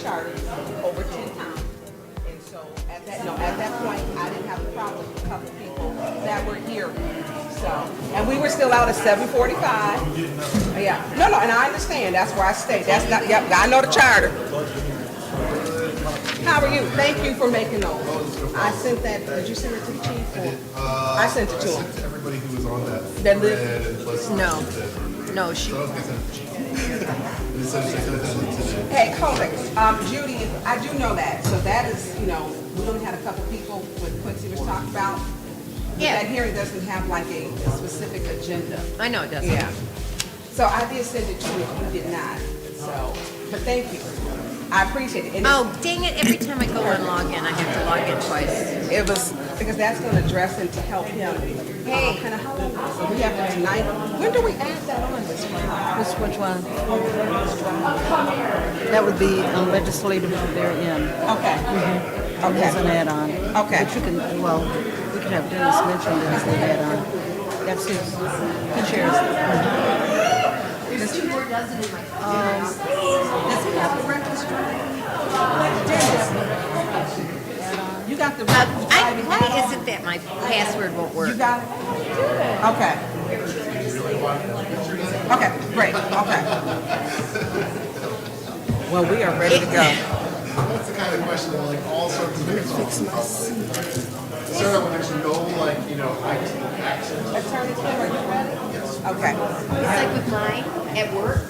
charter over 10 times. And so at that point, I didn't have a problem with a couple of people that were here. So, and we were still out at 7:45. Yeah, no, and I understand. That's where I stay. That's not. Yep, I know the charter. How are you? Thank you for making those. I sent that. Did you send it to the chief? I sent it to him. To everybody who was on that. That lived. No, she. Hey, hold it. Judy, I do know that. So that is, we only had a couple people what Quincy was talking about. Yeah. That hearing doesn't have like a specific agenda. I know it doesn't. Yeah. So I did send it to you, you did not. So, but thank you. I appreciate it. And Oh, dang it. Every time I go and log in, I have to log in twice. it was, because that's going to address and to help him. Hey. Kind of how long, so we have it tonight. When do we add that on this one? Which one? That would be legislative at the very end. Okay. Okay. As an add-on. Okay. But you can, we could have Dennis mention it as an add-on. That's his, he chairs it. There's 2 more dozen in my You got the. Why is it that my password won't work? You got it? Okay. Okay, great, okay. Well, we are ready to go. That's the kind of question that like all sorts of things. Sarah would actually know access. Attorney Kim, are you ready? Yes. Okay. It's like with mine at work.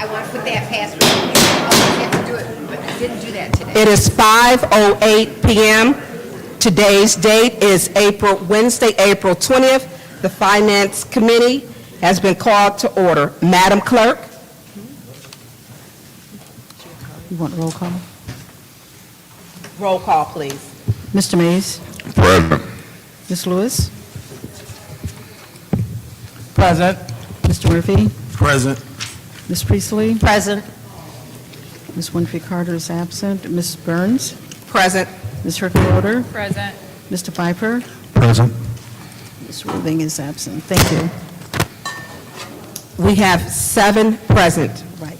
I want to put that password in there. I have to do it, but I didn't do that today. It is 5:08 p.m. Today's date is Wednesday, April 20th. The Finance Committee has been called to order. Madam Clerk? You want roll call? Roll call, please. Mr. Mays? Present. Ms. Lewis? Present. Mr. Murphy? Present. Ms. Priestley? Present. Ms. Winfrey Carter is absent. Ms. Burns? Present. Ms. Herkenroder? Present. Mr. Piper? Present. Ms. Rubing is absent. Thank you. We have 7 present. Right.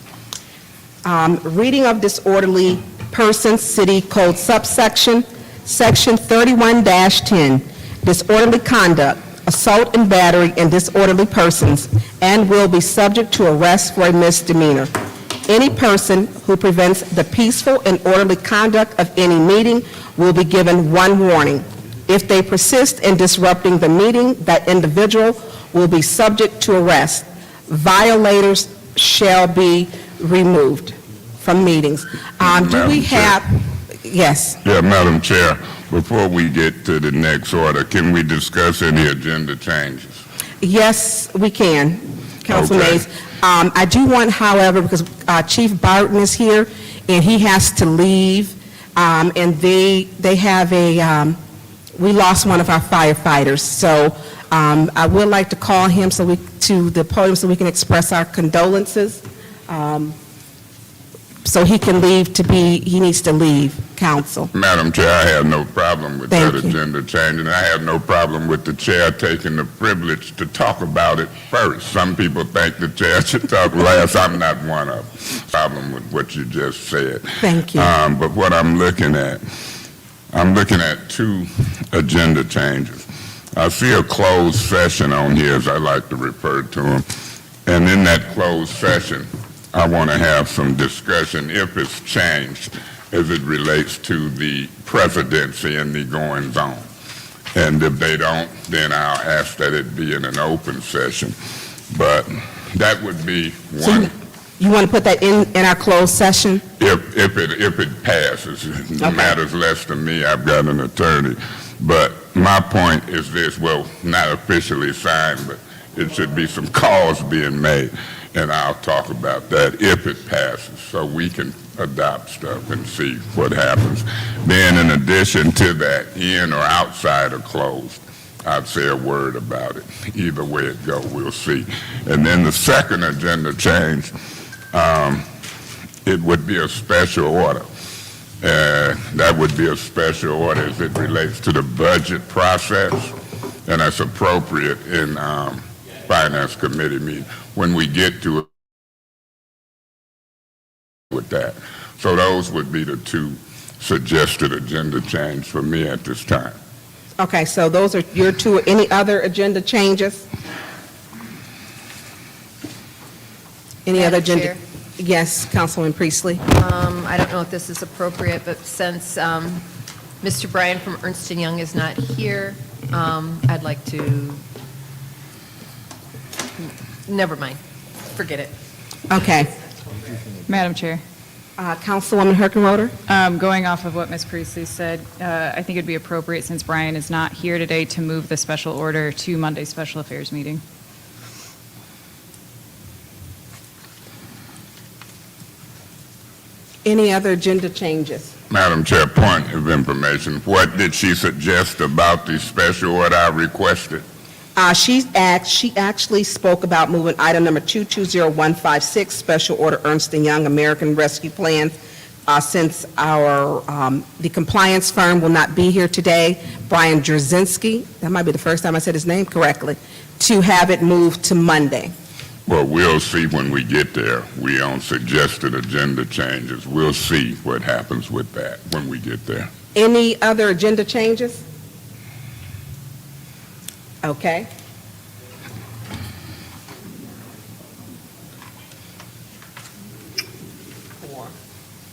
Reading of disorderly persons, City Code subsection, Section 31-10, disorderly conduct, assault and battery and disorderly persons, and will be subject to arrest for a misdemeanor. Any person who prevents the peaceful and orderly conduct of any meeting will be given 1 warning. If they persist in disrupting the meeting, that individual will be subject to arrest. Violators shall be removed from meetings. Do we have, yes, Yeah, Madam Chair, before we get to the next order, can we discuss any agenda changes? yes, we can, Council Okay. Mays. I do want, however, because Chief Barton is here, and he has to leave, and they have we lost one of our firefighters, so I would like to call him to the podium so we can express our condolences. So he can leave he needs to leave, Council. Madam Chair, I have no problem with Thank that you. agenda change, and I have no problem with the chair taking the privilege to talk about it first. Some people think the chair should talk last. I'm not one of them. Problem with what you just said. Thank you. But what I'm looking at 2 agenda changes. I see a closed session on here, as I like to refer to them, and in that closed session, I want to have some discussion, if it's changed, as it relates to the presidency and the goings on. And if they don't, then I'll ask that it be in an open session. But that would be So one, you want to put that in our closed session? if it passes. It Okay. matters less to me, I've got an attorney. But my point is this, well, not officially signed, but it should be some calls being made. And I'll talk about that if it passes, so we can adopt stuff and see what happens. Then in addition to that, in or outside or closed, I'd say a word about it. Either way it go, we'll see. And then the second agenda change, it would be a special order. That would be a special order as it relates to the budget process, and that's appropriate in Finance Committee meeting when we get to it with that. So those would be the two suggested agenda change for me at this time. Okay, so those are your two. Any other agenda changes? Any other Madam agenda? Chair? Yes, Councilwoman Priestley. I don't know if this is appropriate, but since Mr. Bryan from Ernst & Young is not here, I'd like to, never mind, forget it. Okay. Madam Chair, Councilwoman Herkenroder? going off of what Ms. Priestley said, I think it'd be appropriate, since Brian is not here today, to move the special order to Monday's Special Affairs meeting. Any other agenda changes? Madam Chair, point of information. What did she suggest about the special order I requested? She actually spoke about moving item number 220156, Special Order Ernst & Young American Rescue Plan, since the compliance firm will not be here today, Brian Drzezinski, that might be the first time I said his name correctly, to have it moved to Monday. Well, we'll see when we get there. We on suggested agenda changes. We'll see what happens with that when we get there. Any other agenda changes? Okay.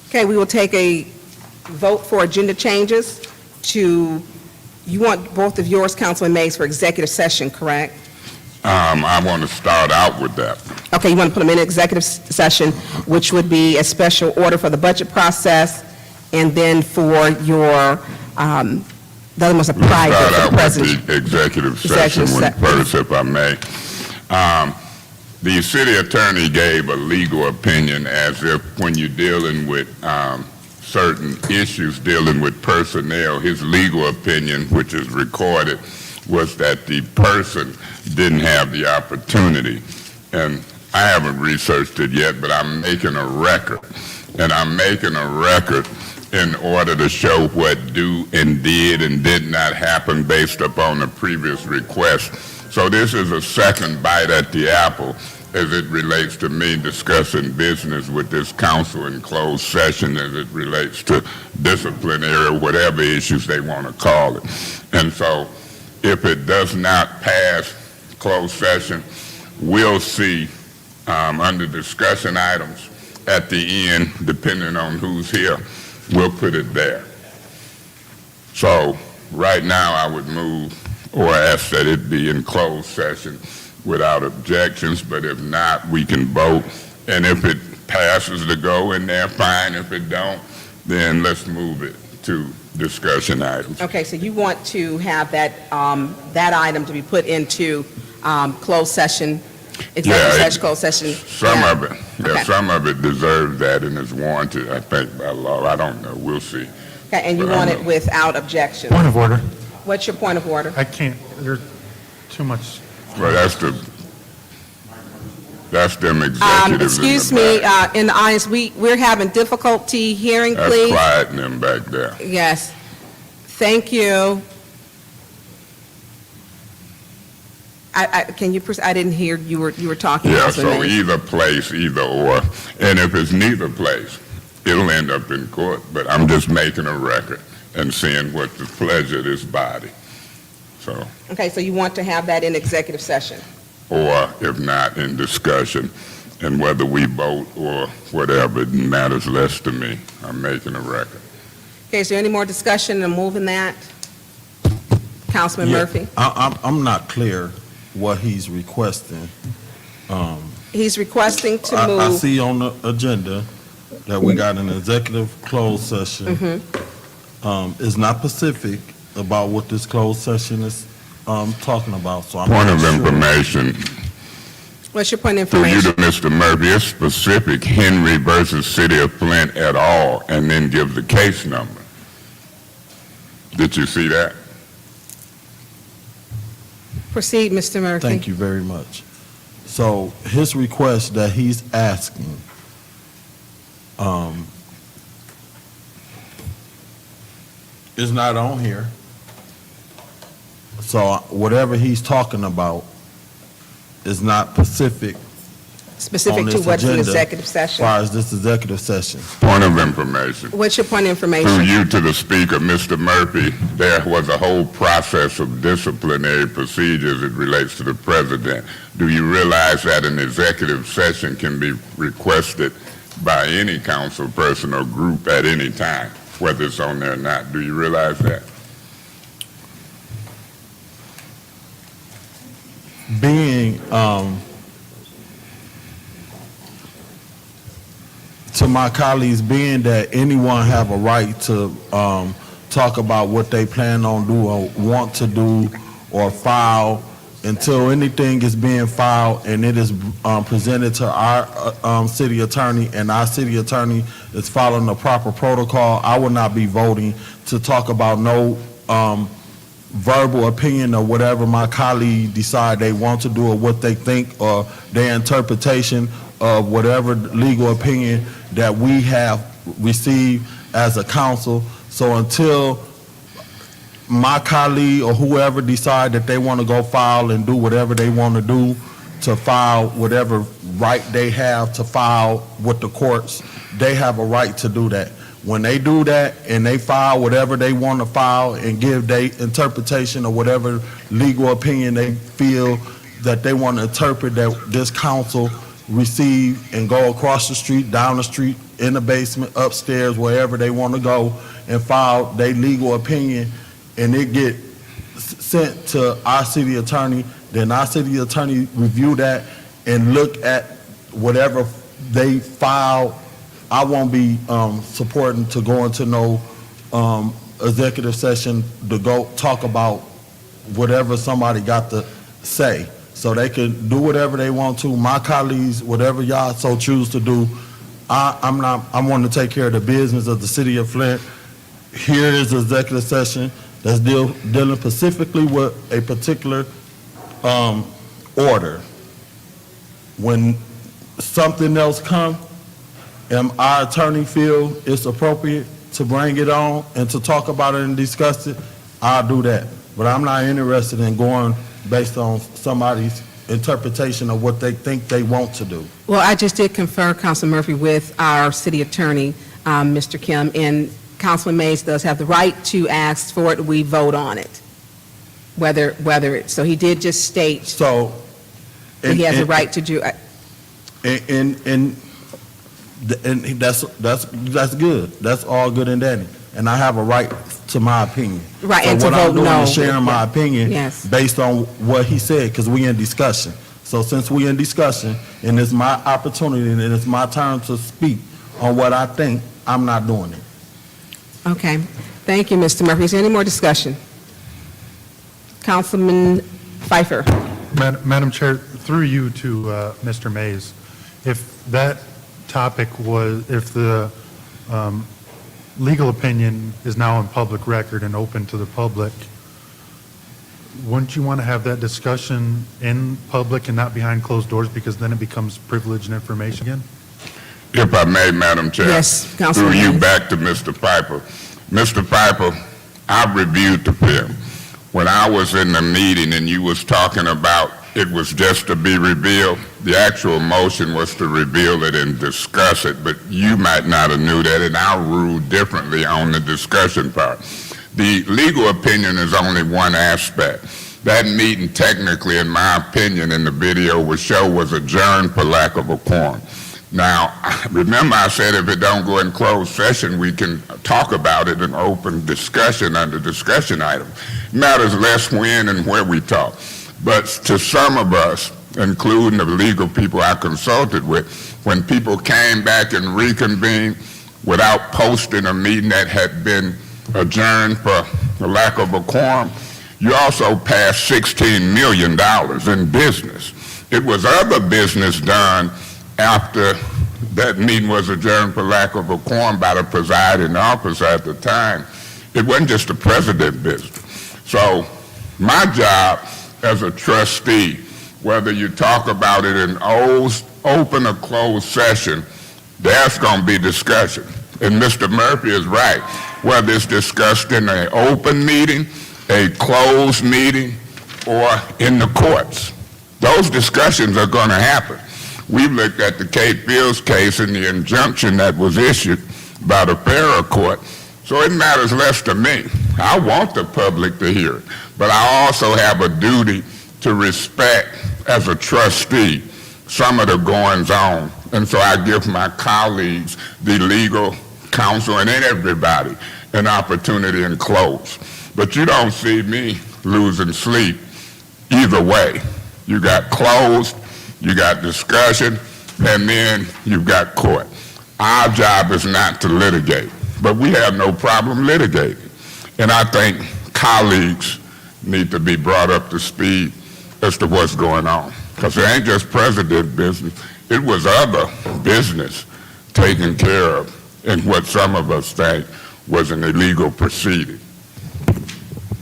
Okay, we will take a vote for agenda changes to, you want both of yours, Councilman Mays, for executive session, correct? I want to start out with that. Okay, you want to put them in executive session, which would be a special order for the budget process, and then for your, the other one's a private Start for the out president. with the executive session first, if I may. The city attorney gave a legal opinion as if when you're dealing with certain issues dealing with personnel, his legal opinion, which is recorded, was that the person didn't have the opportunity. And I haven't researched it yet, but I'm making a record. And I'm making a record in order to show what do and did not happen based upon the previous request. So this is a second bite at the apple as it relates to me discussing business with this council in closed session as it relates to disciplinary or whatever issues they want to call it. And so if it does not pass closed session, we'll see under discussion items at the end, depending on who's here, we'll put it there. So right now, I would move or ask that it be in closed session without objections, but if not, we can vote. And if it passes to go in there, fine. If it don't, then let's move it to discussion items. Okay, so you want to have that, that item to be put into closed session, executive session, closed session? Some of it, Okay. some of it deserves that and is warranted, I think, by law. I don't know. We'll see. Okay, and you But I want know. it without objection? Point of order. What's your point of order? I can't, there's too much. Well, that's them executives in the Excuse me, back. in the audience, we're having difficulty hearing, That's please. quieting them back there. Yes. Thank you. Can you, I didn't hear you were talking. Yeah, Councilman so Mays. either place, either or. And if it's neither place, it'll end up in court. But I'm just making a record and seeing what the pleasure of this body. So, Okay, so you want to have that in executive session? or if not, in discussion. And whether we vote or whatever, it matters less to me. I'm making a record. Okay, is there any more discussion in moving that? Councilman Yeah, Murphy? I'm not clear what he's requesting. He's requesting to I move, see on the agenda that we got an executive closed session. It's not specific about what this closed session is talking about, so I'm Point not of sure. information, what's your point of through you information? to Mr. Murphy, it's specific Henry versus City of Flint et al., and then give the case number. Did you see that? Proceed, Mr. Murphy. Thank you very much. So his request that he's asking, is not on here. So whatever he's talking about is not specific Specific on to this what's in agenda executive as session. far as this executive session. Point of information. What's your point of Through information? you to the speaker, Mr. Murphy, there was a whole process of disciplinary procedures as it relates to the president. Do you realize that an executive session can be requested by any council person or group at any time, whether it's on there or not? Do you realize that? Being, to my colleagues, being that anyone have a right to talk about what they plan on do or want to do or file until anything is being filed and it is presented to our city attorney and our city attorney is following the proper protocol, I will not be voting to talk about no verbal opinion or whatever my colleague decide they want to do or what they think or their interpretation of whatever legal opinion that we have received as a council. So until my colleague or whoever decide that they want to go file and do whatever they want to do to file whatever right they have to file with the courts, they have a right to do that. When they do that and they file whatever they want to file and give their interpretation or whatever legal opinion they feel that they want to interpret that this council receive and go across the street, down the street, in the basement, upstairs, wherever they want to go and file their legal opinion and it get sent to our city attorney, then our city attorney review that and look at whatever they file. I won't be supporting to go into no executive session to go talk about whatever somebody got to say. So they can do whatever they want to. My colleagues, whatever y'all so choose to do, I'm wanting to take care of the business of the city of Flint. Here is the executive session that's dealing specifically with a particular order. When something else comes, and our attorney feel it's appropriate to bring it on and to talk about it and discuss it, I'll do that. But I'm not interested in going based on somebody's interpretation of what they think they want to do. Well, I just did confer, Councilman Murphy, with our city attorney, Mr. Kim, and Councilman Mays does have the right to ask for it, we vote on it. Whether so he did just state So. that he has a right to do, And that's good. That's all good and dandy. And I have a right to my opinion. Right, So and to what I'm vote doing no. is sharing my Yeah. opinion Yes. based on what he said, because we in discussion. So since we in discussion, and it's my opportunity, and it's my turn to speak on what I think, I'm not doing it. okay. Thank you, Mr. Murphy. Is there any more discussion? Councilman Pfeiffer. Madam Chair, through you to Mr. Mays, if that topic was, if the legal opinion is now on public record and open to the public, wouldn't you want to have that discussion in public and not behind closed doors, because then it becomes privileged information again? If I may, Madam Chair. Yes, Councilman Through you Mays. back to Mr. Piper. Mr. Piper, I reviewed the film. When I was in the meeting and you was talking about it was just to be revealed, the actual motion was to reveal it and discuss it, but you might not have knew that, and I ruled differently on the discussion part. The legal opinion is only one aspect. That meeting technically, in my opinion, in the video was show was adjourned for lack of a quorum. Now, remember I said if it don't go in closed session, we can talk about it in open discussion under discussion item. Matters less when and where we talk. But to some of us, including the legal people I consulted with, when people came back and reconvened without posting a meeting that had been adjourned for the lack of a quorum, you also passed $16 million in business. It was other business done after that meeting was adjourned for lack of a quorum by the presiding officer at the time. It wasn't just the president business. So my job as a trustee, whether you talk about it in open or closed session, there's going to be discussion. And Mr. Murphy is right. Whether it's discussed in an open meeting, a closed meeting, or in the courts, those discussions are going to happen. We've looked at the Kate Fields case and the injunction that was issued by the Farrer Court, so it matters less to me. I want the public to hear it, but I also have a duty to respect, as a trustee, some of the goings-on, and so I give my colleagues, the legal counsel, and everybody an opportunity in close. But you don't see me losing sleep either way. You got closed, you got discussion, and then you've got court. Our job is not to litigate, but we have no problem litigating. And I think colleagues need to be brought up to speed as to what's going on. Because it ain't just president business, it was other business taken care of in what some of us think was an illegal proceeding.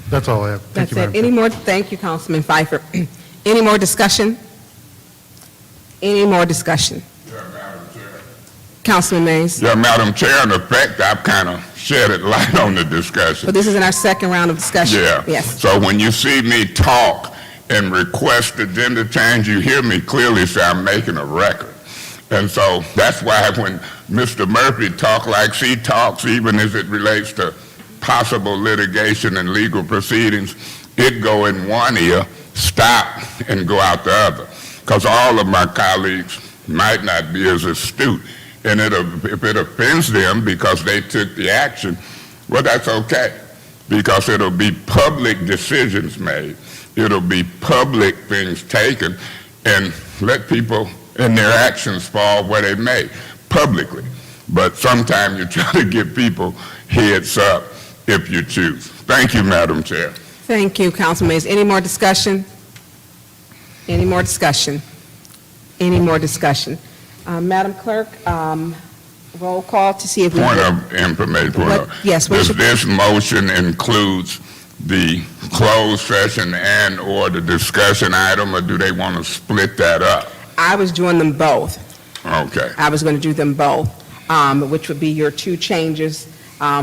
That's all I have. Thank That's you, it. Madam Chair. Any more, thank you, Councilman Pfeiffer. Any more discussion? Any more discussion? Councilman Mays? Yeah, Madam Chair, in effect, I've kind of shedded light on the discussion. But this is in our second round of discussion. Yeah. Yes. So when you see me talk and request agenda change, you hear me clearly say I'm making a record. And so that's why when Mr. Murphy talks like she talks, even as it relates to possible litigation and legal proceedings, it go in one ear, stop, and go out the other. Because all of my colleagues might not be as astute. And if it offends them because they took the action, well, that's okay. Because it'll be public decisions made. It'll be public things taken, and let people and their actions fall where they may, publicly. But sometimes you try to give people heads up if you choose. Thank you, Madam Chair. Thank you, Councilman Mays. Any more discussion? Any more discussion? Any more discussion? Madam Clerk, roll call to see if we... Point of information. Yes, what's Does this motion includes the closed session and or the discussion item, or do they want to split that up? I was doing them both. Okay. I was going to do them both, which would be your two changes,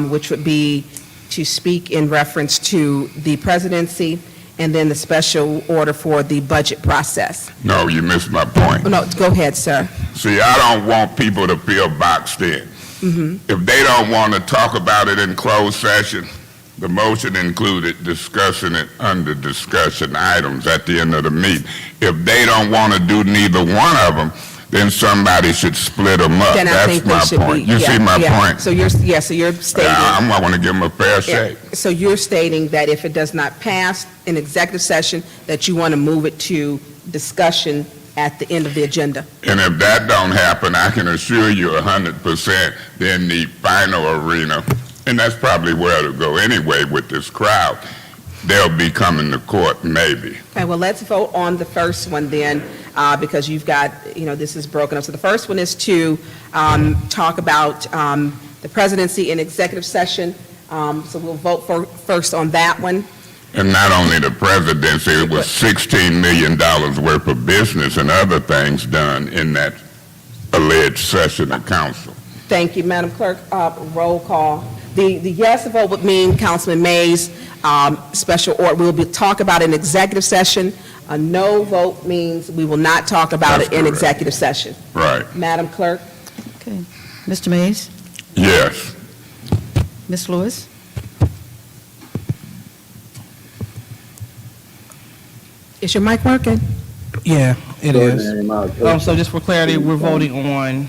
which would be to speak in reference to the presidency and then the special order for the budget process. No, you missed my point. Oh, no, go ahead, sir. See, I don't want people to feel boxed in. If they don't want to talk about it in closed session, the motion included discussing it under discussion items at the end of the meeting. If they don't want to do neither one of them, then somebody should split them up. Then I think they That's should my be... point. You see my point? So you're stating... I want to give them a fair Yeah. shake. So you're stating that if it does not pass in executive session, that you want to move it to discussion at the end of the agenda? And if that don't happen, I can assure you 100%, then the final arena, and that's probably where it'll go anyway with this crowd, they'll be coming to court maybe. Okay, well, let's vote on the first one then, because you've got, this is broken up. So the first one is to talk about the presidency in executive session. So we'll vote first on that one. And not only the presidency, it was $16 million worth of business and other things done in that alleged session of council. Thank you, Madam Clerk. Roll call. The yes vote would mean Councilman Mays' special order. We will talk about it in executive session. A no vote means we will not talk about That's it in correct. executive session. Right. Madam Clerk? Okay. Mr. Mays? Yes. Ms. Lewis? Is your mic working? Yeah, it is. So just for clarity, we're voting on,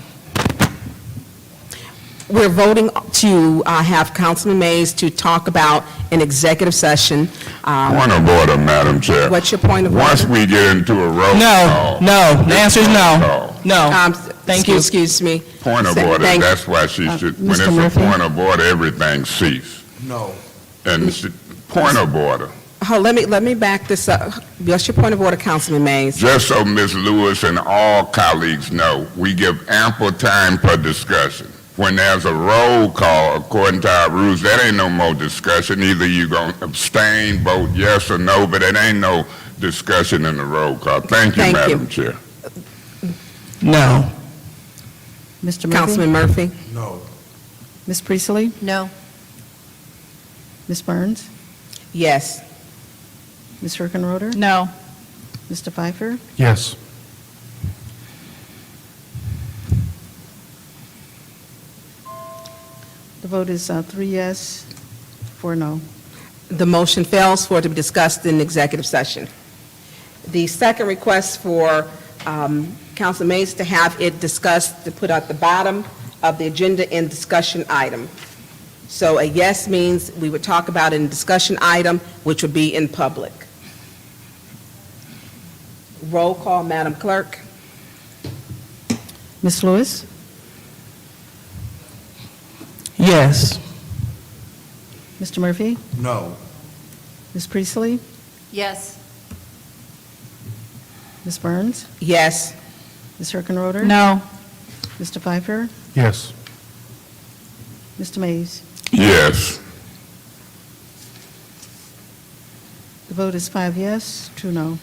We're voting to have Councilman Mays to talk about an executive session. Point of order, Madam Chair. What's your point of Once order? we get into a roll no, call. no, the answer is no. Call. No, thank you. Excuse me. Point of Say- order, thank- that's why she should, when it's Mr. a Murphy? point of order, everything cease. No. And point of order, Oh, let me back this up. What's your point of order, Councilman Mays? just so Ms. Lewis and all colleagues know, we give ample time for discussion. When there's a roll call, according to our rules, that ain't no more discussion. Either you gonna abstain, vote yes or no, but it ain't no discussion in the roll call. Thank you, Thank you. Madam Chair. No. Mr. Murphy? Councilman Murphy? No. Ms. Priestley? No. Ms. Burns? Yes. Ms. Herkenroder? No. Mr. Pfeiffer? Yes. The vote is 3 yes, 4 no. The motion fails for it to be discussed in executive session. The second request for Councilman Mays to have it discussed, to put at the bottom of the agenda in discussion item. So a yes means we would talk about it in discussion item, which would be in public. Roll call, Madam Clerk. Ms. Lewis? Yes. Mr. Murphy? No. Ms. Priestley? Yes. Ms. Burns? Yes. Ms. Herkenroder? No. Mr. Pfeiffer? Yes. Mr. Mays? Yes. The vote is 5 yes, 2 no.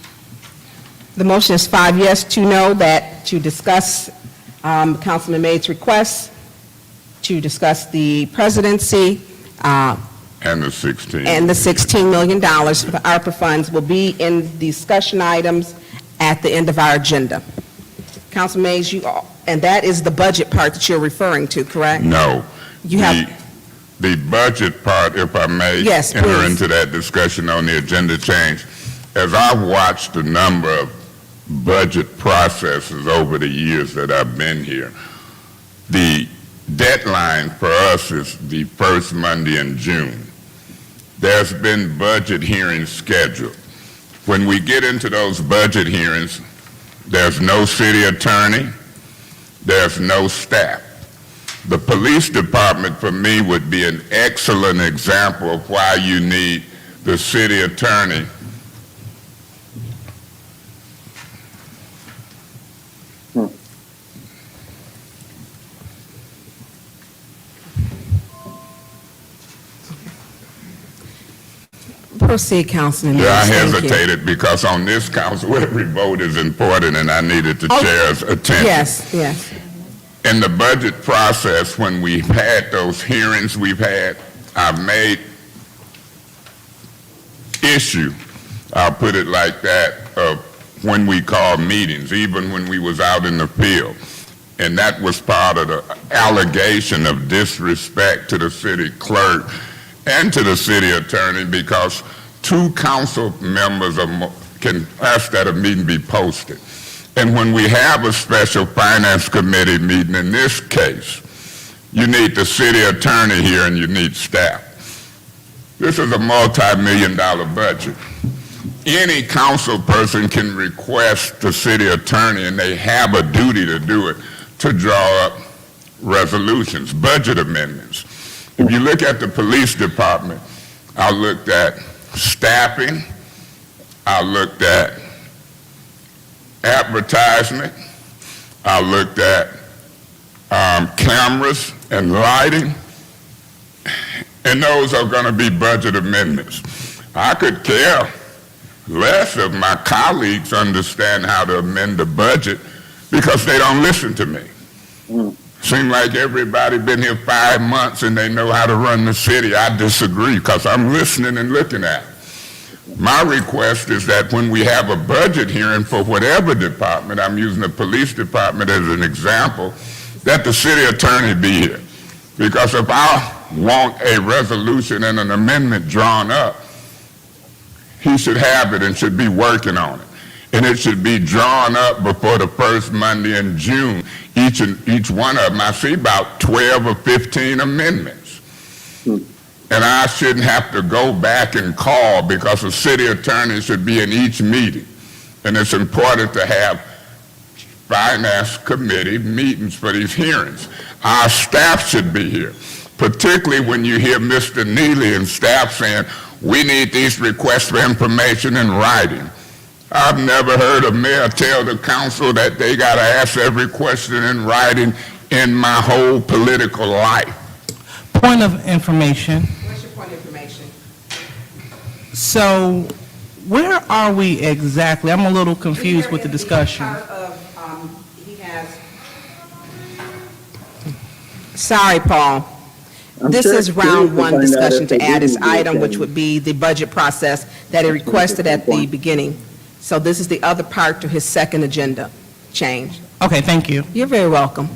The motion is 5 yes, 2 no, that to discuss Councilman Mays' request to discuss the presidency And the 16. and the $16 million for the ARPA funds will be in discussion items at the end of our agenda. Councilman Mays, and that is the budget part that you're referring to, correct? No. You have- The budget part, if I may. Yes, enter please. into that discussion on the agenda change. As I've watched a number of budget processes over the years that I've been here, the deadline for us is the first Monday in June. There's been budget hearings scheduled. When we get into those budget hearings, there's no city attorney, there's no staff. The police department, for me, would be an excellent example of why you need the city attorney. Proceed, Councilman Mays. Yeah, I Thank you. hesitated because on this council, every vote is important, and I needed the Oh, chair's attention. Yes, yes. In the budget process, when we've had those hearings we've had, I've made issue, I'll put it like that, of when we call meetings, even when we was out in the field. And that was part of the allegation of disrespect to the city clerk and to the city attorney, because 2 council members can ask that a meeting be posted. And when we have a special finance committee meeting, in this case, you need the city attorney here and you need staff. This is a multi-million-dollar budget. Any council person can request the city attorney, and they have a duty to do it, to draw up resolutions, budget amendments. If you look at the police department, I looked at staffing, I looked at advertisement, I looked at cameras and lighting, and those are going to be budget amendments. I could care less if my colleagues understand how to amend the budget, because they don't listen to me. Seem like everybody been here 5 months and they know how to run the city. I disagree, because I'm listening and looking at it. My request is that when we have a budget hearing for whatever department, I'm using the police department as an example, that the city attorney be here. Because if I want a resolution and an amendment drawn up, he should have it and should be working on it. And it should be drawn up before the first Monday in June. Each one of them, I see about 12 or 15 amendments. And I shouldn't have to go back and call, because the city attorney should be in each meeting. And it's important to have finance committee meetings for these hearings. Our staff should be here, particularly when you hear Mr. Neely and staff saying, we need these requests for information in writing. I've never heard a mayor tell the council that they got to ask every question in writing in my whole political life. Point of information. What's your point of information? So where are we exactly? I'm a little confused with the discussion. Sorry, Paul. This is round one discussion to add this item, which would be the budget process that he requested at the beginning. So this is the other part to his second agenda change. Okay, thank you. You're very welcome.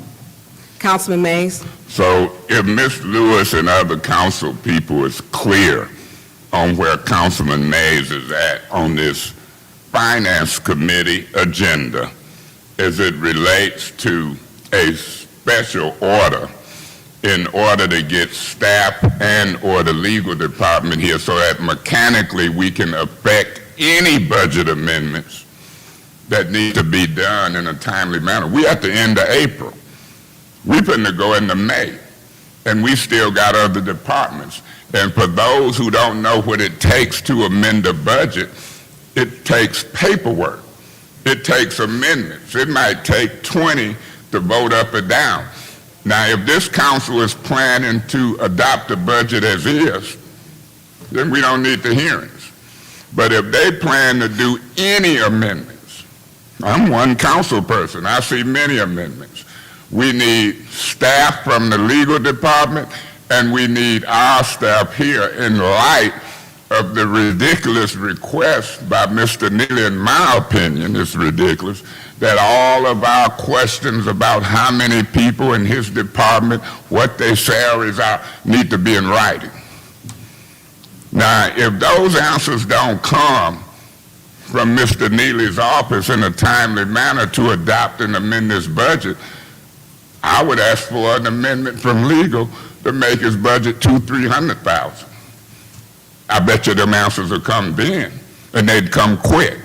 Councilman Mays? So if Ms. Lewis and other council people is clear on where Councilman Mays is at on this Finance Committee agenda as it relates to a special order in order to get staff and/or the legal department here so that mechanically we can affect any budget amendments that need to be done in a timely manner. We at the end of April. We finna go into May, and we still got other departments. And for those who don't know what it takes to amend a budget, it takes paperwork. It takes amendments. It might take 20 to vote up or down. Now, if this council is planning to adopt the budget as is, then we don't need the hearings. But if they plan to do any amendments, I'm one council person, I see many amendments. We need staff from the legal department, and we need our staff here in light of the ridiculous request by Mr. Neely. In my opinion, it's ridiculous that all of our questions about how many people in his department, what their salaries are, need to be in writing. Now, if those answers don't come from Mr. Neely's office in a timely manner to adopt and amend this budget, I would ask for an amendment from legal to make his budget $200,000-300,000. I bet you them answers will come then, and they'd come quick.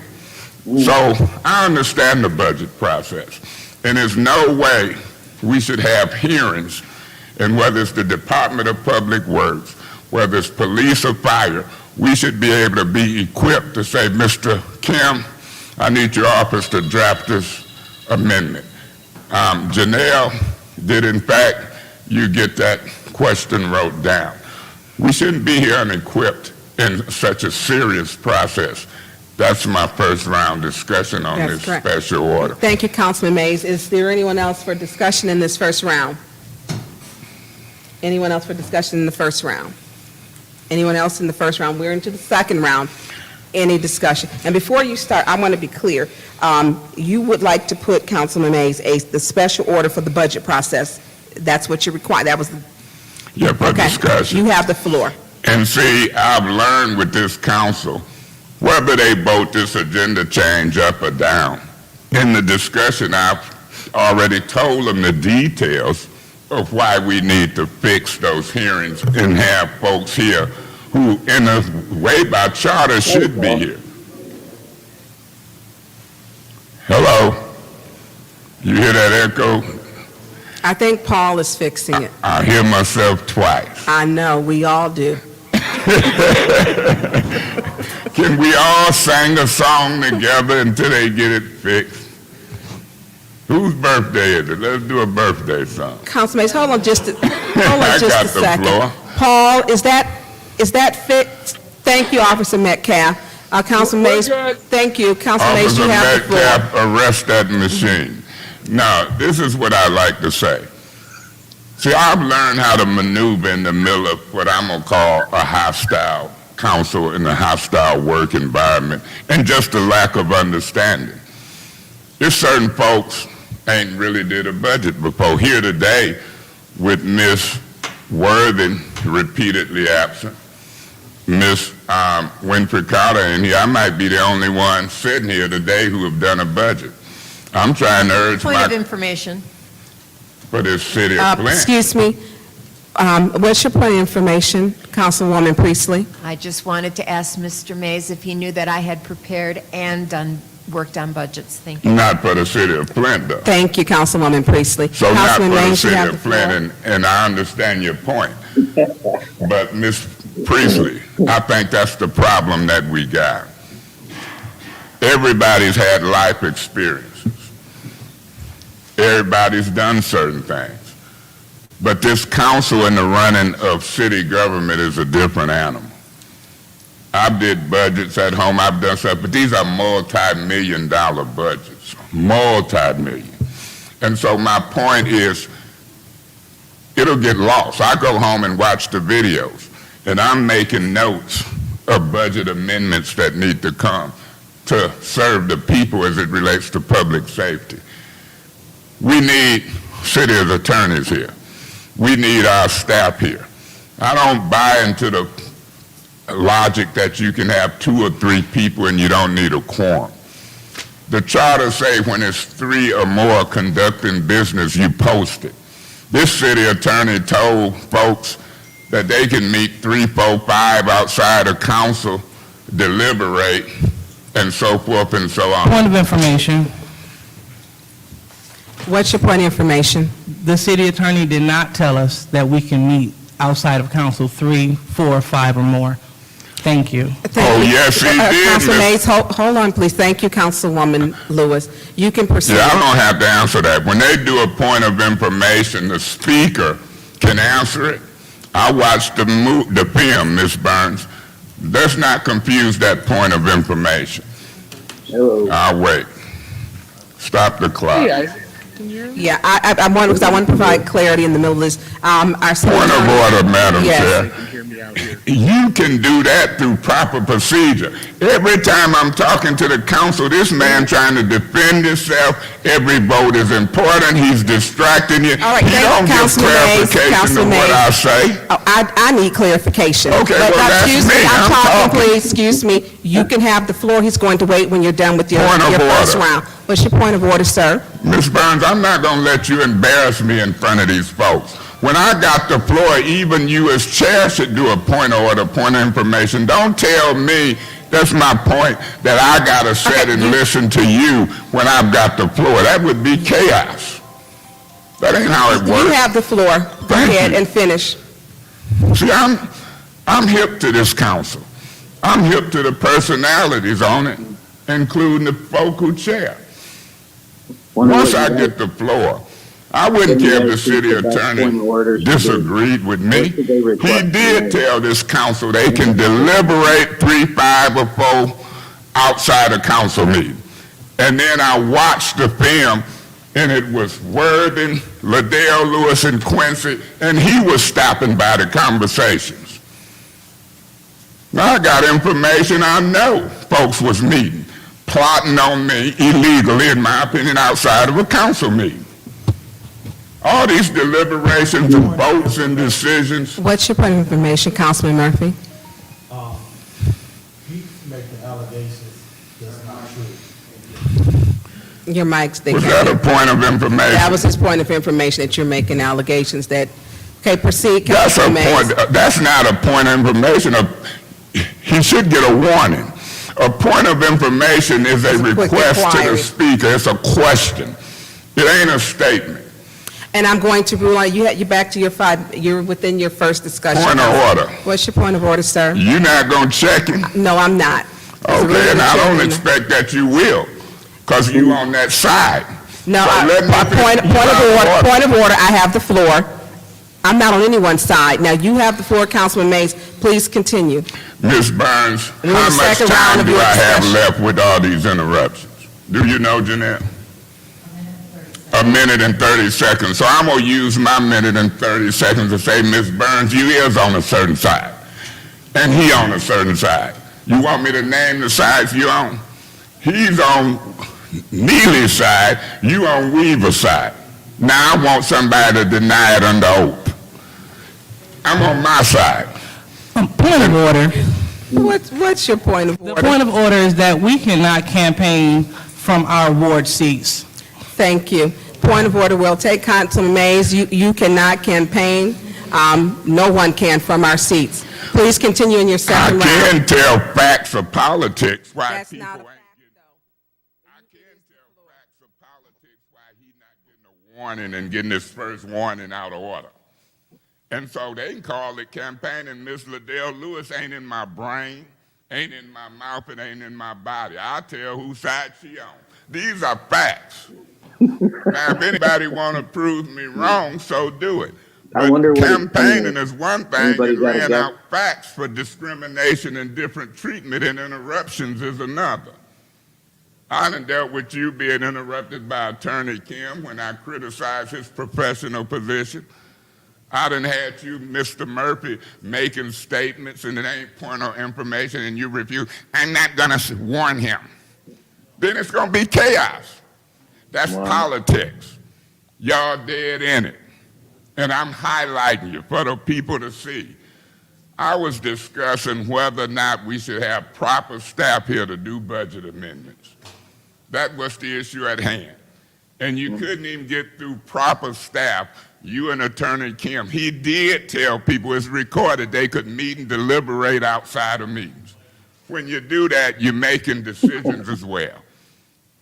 So I understand the budget process, and there's no way we should have hearings, and whether it's the Department of Public Works, whether it's police or fire, we should be able to be equipped to say, Mr. Kim, I need your office to draft this amendment. Janelle, did in fact you get that question wrote down? We shouldn't be here unequipped in such a serious process. That's my first round discussion on That's this correct. special order. Thank you, Councilman Mays. Is there anyone else for discussion in this first round? Anyone else for discussion in the first round? Anyone else in the first round? We're into the second round. Any discussion? And before you start, I want to be clear. You would like to put, Councilman Mays, the special order for the budget process. That's what you require. That was the... Yeah, for Okay. discussion. You have the floor. And see, I've learned with this council, whether they vote this agenda change up or down, in the discussion, I've already told them the details of why we need to fix those hearings and have folks here who, in a way by charter, should be here. Hello? You hear that echo? I think Paul is fixing it. I hear myself twice. I know, we all do. Can we all sing a song together until they get it fixed? Whose birthday is it? Let's do a birthday song. Councilman Mays, hold on just a I got the second. floor. Paul, is that fixed? Thank you, Officer Metcalf. Councilman Mays, thank you. Councilman Mays, you Officer have the floor. Metcalf, arrest that machine. Now, this is what I like to say. See, I've learned how to maneuver in the middle of what I'm going to call a hostile council in a hostile work environment and just a lack of understanding. There's certain folks ain't really did a budget before. Here today with Miss Worthing, repeatedly absent, Miss Winfrey Carter in here, I might be the only one sitting here today who have done a budget. I'm trying to urge Point of information. for this city of Flint. Excuse me. What's your point of information, Councilwoman Priestley? I just wanted to ask Mr. Mays if he knew that I had prepared and worked on budgets. Thank you. Not for the city of Flint, though. Thank you, Councilwoman Priestley. So not for Councilman the Mays, you city have of the floor. Flint, and I understand your point. But Ms. Priestley, I think that's the problem that we got. Everybody's had life experiences. Everybody's done certain things. But this council and the running of city government is a different animal. I did budgets at home, I've done stuff, but these are multi-million-dollar budgets, multi-million. And so my point is, it'll get lost. I go home and watch the videos, and I'm making notes of budget amendments that need to come to serve the people as it relates to public safety. We need city attorneys here. We need our staff here. I don't buy into the logic that you can have 2 or 3 people and you don't need a quorum. The charter say when it's 3 or more conducting business, you post it. This city attorney told folks that they can meet 3, 4, 5 outside of council, deliberate, and so forth and so on. Point of information, What's your point of information? the city attorney did not tell us that we can meet outside of council 3, 4, 5 or more. Thank you. Oh, yes, he did, Councilman Miss- Mays, hold on, please. Thank you, Councilwoman Lewis. You can proceed. Yeah, I don't have to answer that. When they do a point of information, the speaker can answer it. I watched the film, Ms. Burns. Let's not confuse that point of information. I'll wait. Stop the clock. Yeah, I want, because I want to provide clarity in the middle of this. Our city Point of attorney- order, Madam Yes. Chair. You can do that through proper procedure. Every time I'm talking to the council, this man trying to defend himself, every vote is important, he's distracting you. All right, He thank you, don't give Councilman Mays. clarification to Councilman what Mays. I say. Oh, I need clarification. Okay, But, well, that's excuse me. I'm I'm talking, talking. please, excuse me. You can have the floor. He's going to wait when you're done with your Point of first order. round. What's your point of order, sir? Ms. Burns, I'm not going to let you embarrass me in front of these folks. When I got the floor, even you as chair should do a point of order, point of information. Don't tell me, that's my point, that I got to sit and listen to you when I've got the floor. That would be chaos. That ain't how it You works. have the floor. Go Thank ahead you. and finish. See, I'm hip to this council. I'm hip to the personalities on it, including the folk who chair. Once I get the floor, I wouldn't care if the city attorney disagreed with me. He did tell this council they can deliberate 3, 5, or 4 outside a council meeting. And then I watched the film, and it was Worthing, Liddell Lewis, and Quincy, and he was stopping by the conversations. Now I got information I know folks was meeting, plotting on me illegally, in my opinion, outside of a council meeting. All these deliberations and votes and decisions, What's your point of information, Councilman Murphy? He's making allegations that's not true. Your mic's was that a point of information? That was his point of information, that you're making allegations that, okay, proceed, That's a Councilman Mays. point, that's not a point of information. He should get a warning. A point of information is a It's a quick request to the inquiry. speaker. It's a question. It ain't a statement. And I'm going to rule on, you're back to you're within your first discussion. Point of order. What's your point of order, sir? You're not going to check him? No, I'm not. As a rule, Okay, and the I don't chairman- expect that you will, because you on that side. No, So let me point of order, I have the floor. I'm not on anyone's side. Now, you have the floor, Councilman Mays. Please continue. Ms. Burns, We're in how the much second round time of do your I have discussion. left with all these interruptions? Do you know, Jeanette? A minute and 30 seconds. So I'm going to use my minute and 30 seconds to say, Ms. Burns, you is on a certain side, and he on a certain side. You want me to name the sides you on? He's on Neely's side, you on Weaver's side. Now I want somebody to deny it under oath. I'm on my side. Point of order. What's your point of The order? point of order is that we cannot campaign from our ward seats. Thank you. Point of order, we'll take Councilman Mays. You cannot campaign. No one can from our seats. Please continue in your I second round. can tell facts of politics why That's people not ain't a fact, getting. I can tell facts of politics why he not getting a warning and getting his first warning out of order. And so they can call it campaigning. Miss Liddell Lewis ain't in my brain, ain't in my mouth, and ain't in my body. I'll tell whose side she on. These are facts. Now, if anybody want to prove me wrong, so do it. I wonder But what- campaigning is one thing, Anybody and got a laying guess? out facts for discrimination and different treatment and interruptions is another. I done dealt with you being interrupted by Attorney Kim when I criticized his professional position. I done had you, Mr. Murphy, making statements and it ain't point of information and you refuse. I'm not gonna warn him. Then it's gonna be chaos. That's politics. Y'all dead in it. And I'm highlighting you for the people to see. I was discussing whether or not we should have proper staff here to do budget amendments. That was the issue at hand. And you couldn't even get through proper staff. You and Attorney Kim, he did tell people, it's recorded, they could meet and deliberate outside of meetings. When you do that, you're making decisions as well.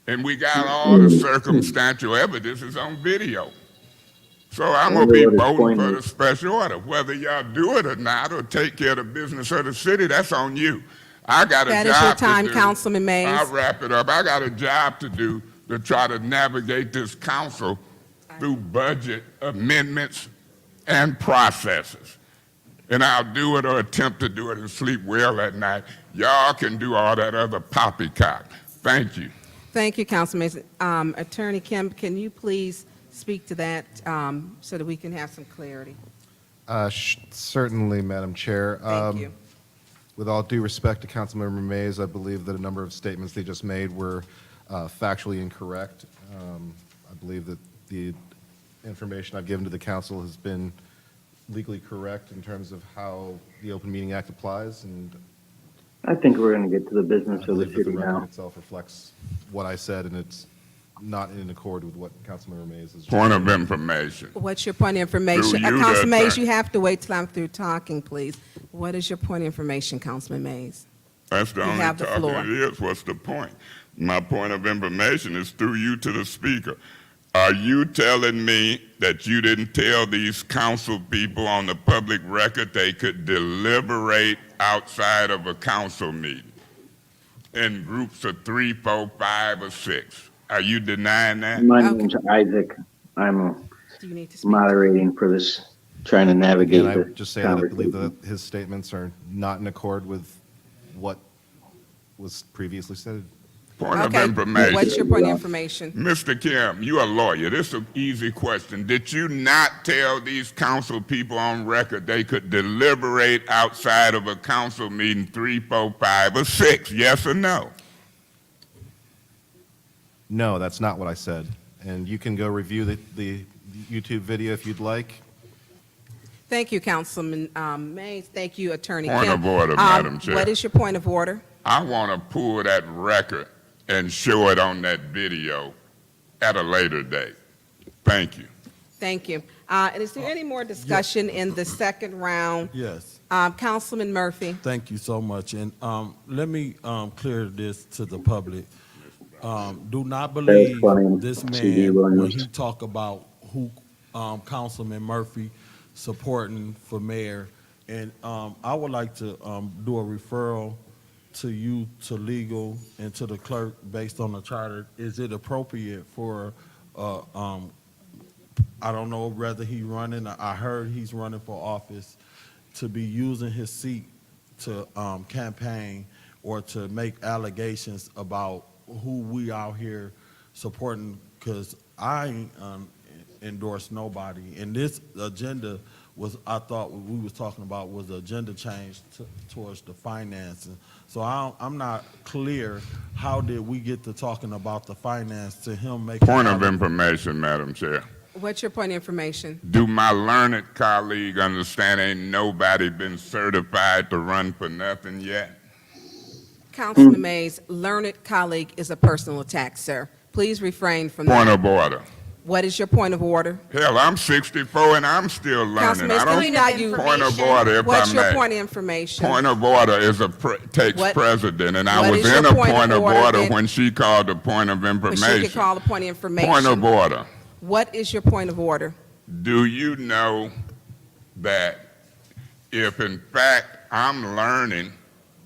And we got all the circumstantial evidence is on video. So I'm going to be voting for the special order. Whether y'all do it or not, or take care of the business of the city, that's on you. I got a job to do. That is your time, Councilman Mays. I'll wrap it up. I got a job to do to try to navigate this council through budget amendments and processes. And I'll do it or attempt to do it and sleep well at night. Y'all can do all that other poppycock. Thank you. Thank you, Councilman Mays. Attorney Kim, can you please speak to that so that we can have some clarity? Certainly, Madam Chair. Thank you. With all due respect to Councilmember Mays, I believe that a number of statements they just made were factually incorrect. I believe that the information I've given to the council has been legally correct in terms of how the Open Meeting Act applies, and I think we're going to get to the business I of the believe that the city record now. itself reflects what I said, and it's not in accord with what Councilmember Mays has. Point of information. What's your point of information? Through you, Councilman that's Mays, right. you have to wait till I'm through talking, please. What is your point of information, Councilman Mays? That's the You only have the talking floor. it is. What's the point? My point of information is through you to the speaker. Are you telling me that you didn't tell these council people on the public record they could deliberate outside of a council meeting in groups of 3, 4, 5, or 6? Are you denying that? My Okay. name's Isaac. I'm Do you need to speak? moderating for this, trying to navigate Again, I this would just say that I believe conversation. that his statements are not in accord with what was previously said. Point of Okay, information. what's your point of information? Mr. Kim, you're a lawyer. This is an easy question. Did you not tell these council people on record they could deliberate outside of a council meeting 3, 4, 5, or 6? Yes or no? No, that's not what I said. And you can go review the YouTube video if you'd like. Thank you, Councilman Mays. Thank you, Attorney Kim. Point of order, Madam Chair. What is your point of order? I want to pull that record and show it on that video at a later date. Thank you. Thank you. And is there any more discussion in the second round? Yes. Councilman Murphy? Thank you so much. And let me clear this to the public. Do not believe funny, this C.D. man when Williams. he talk about who Councilman Murphy supporting for mayor. And I would like to do a referral to you, to legal, and to the clerk based on the charter. Is it appropriate for, I don't know whether he's running, I heard he's running for office, to be using his seat to campaign or to make allegations about who we out here supporting, because I ain't endorse nobody. And this agenda was, I thought what we was talking about was the agenda change towards the financing. So I'm not clear, how did we get to talking about the finance to him making? Point of information, Madam Chair. What's your point of information? Do my learned colleague understand ain't nobody been certified to run for nothing yet? Councilman Mays, learned colleague is a personal attack, sir. Please refrain from Point that. of order. What is your point of order? Hell, I'm 64 and I'm still learning. Councilman, I can we don't, not use? point of order, if What's I your may. point of information? Point of order is takes What- precedent, and I what was is in your a point of order then? when she called a point of But she information. could call a point of information. Point of order. What is your point of order? Do you know that if in fact I'm learning,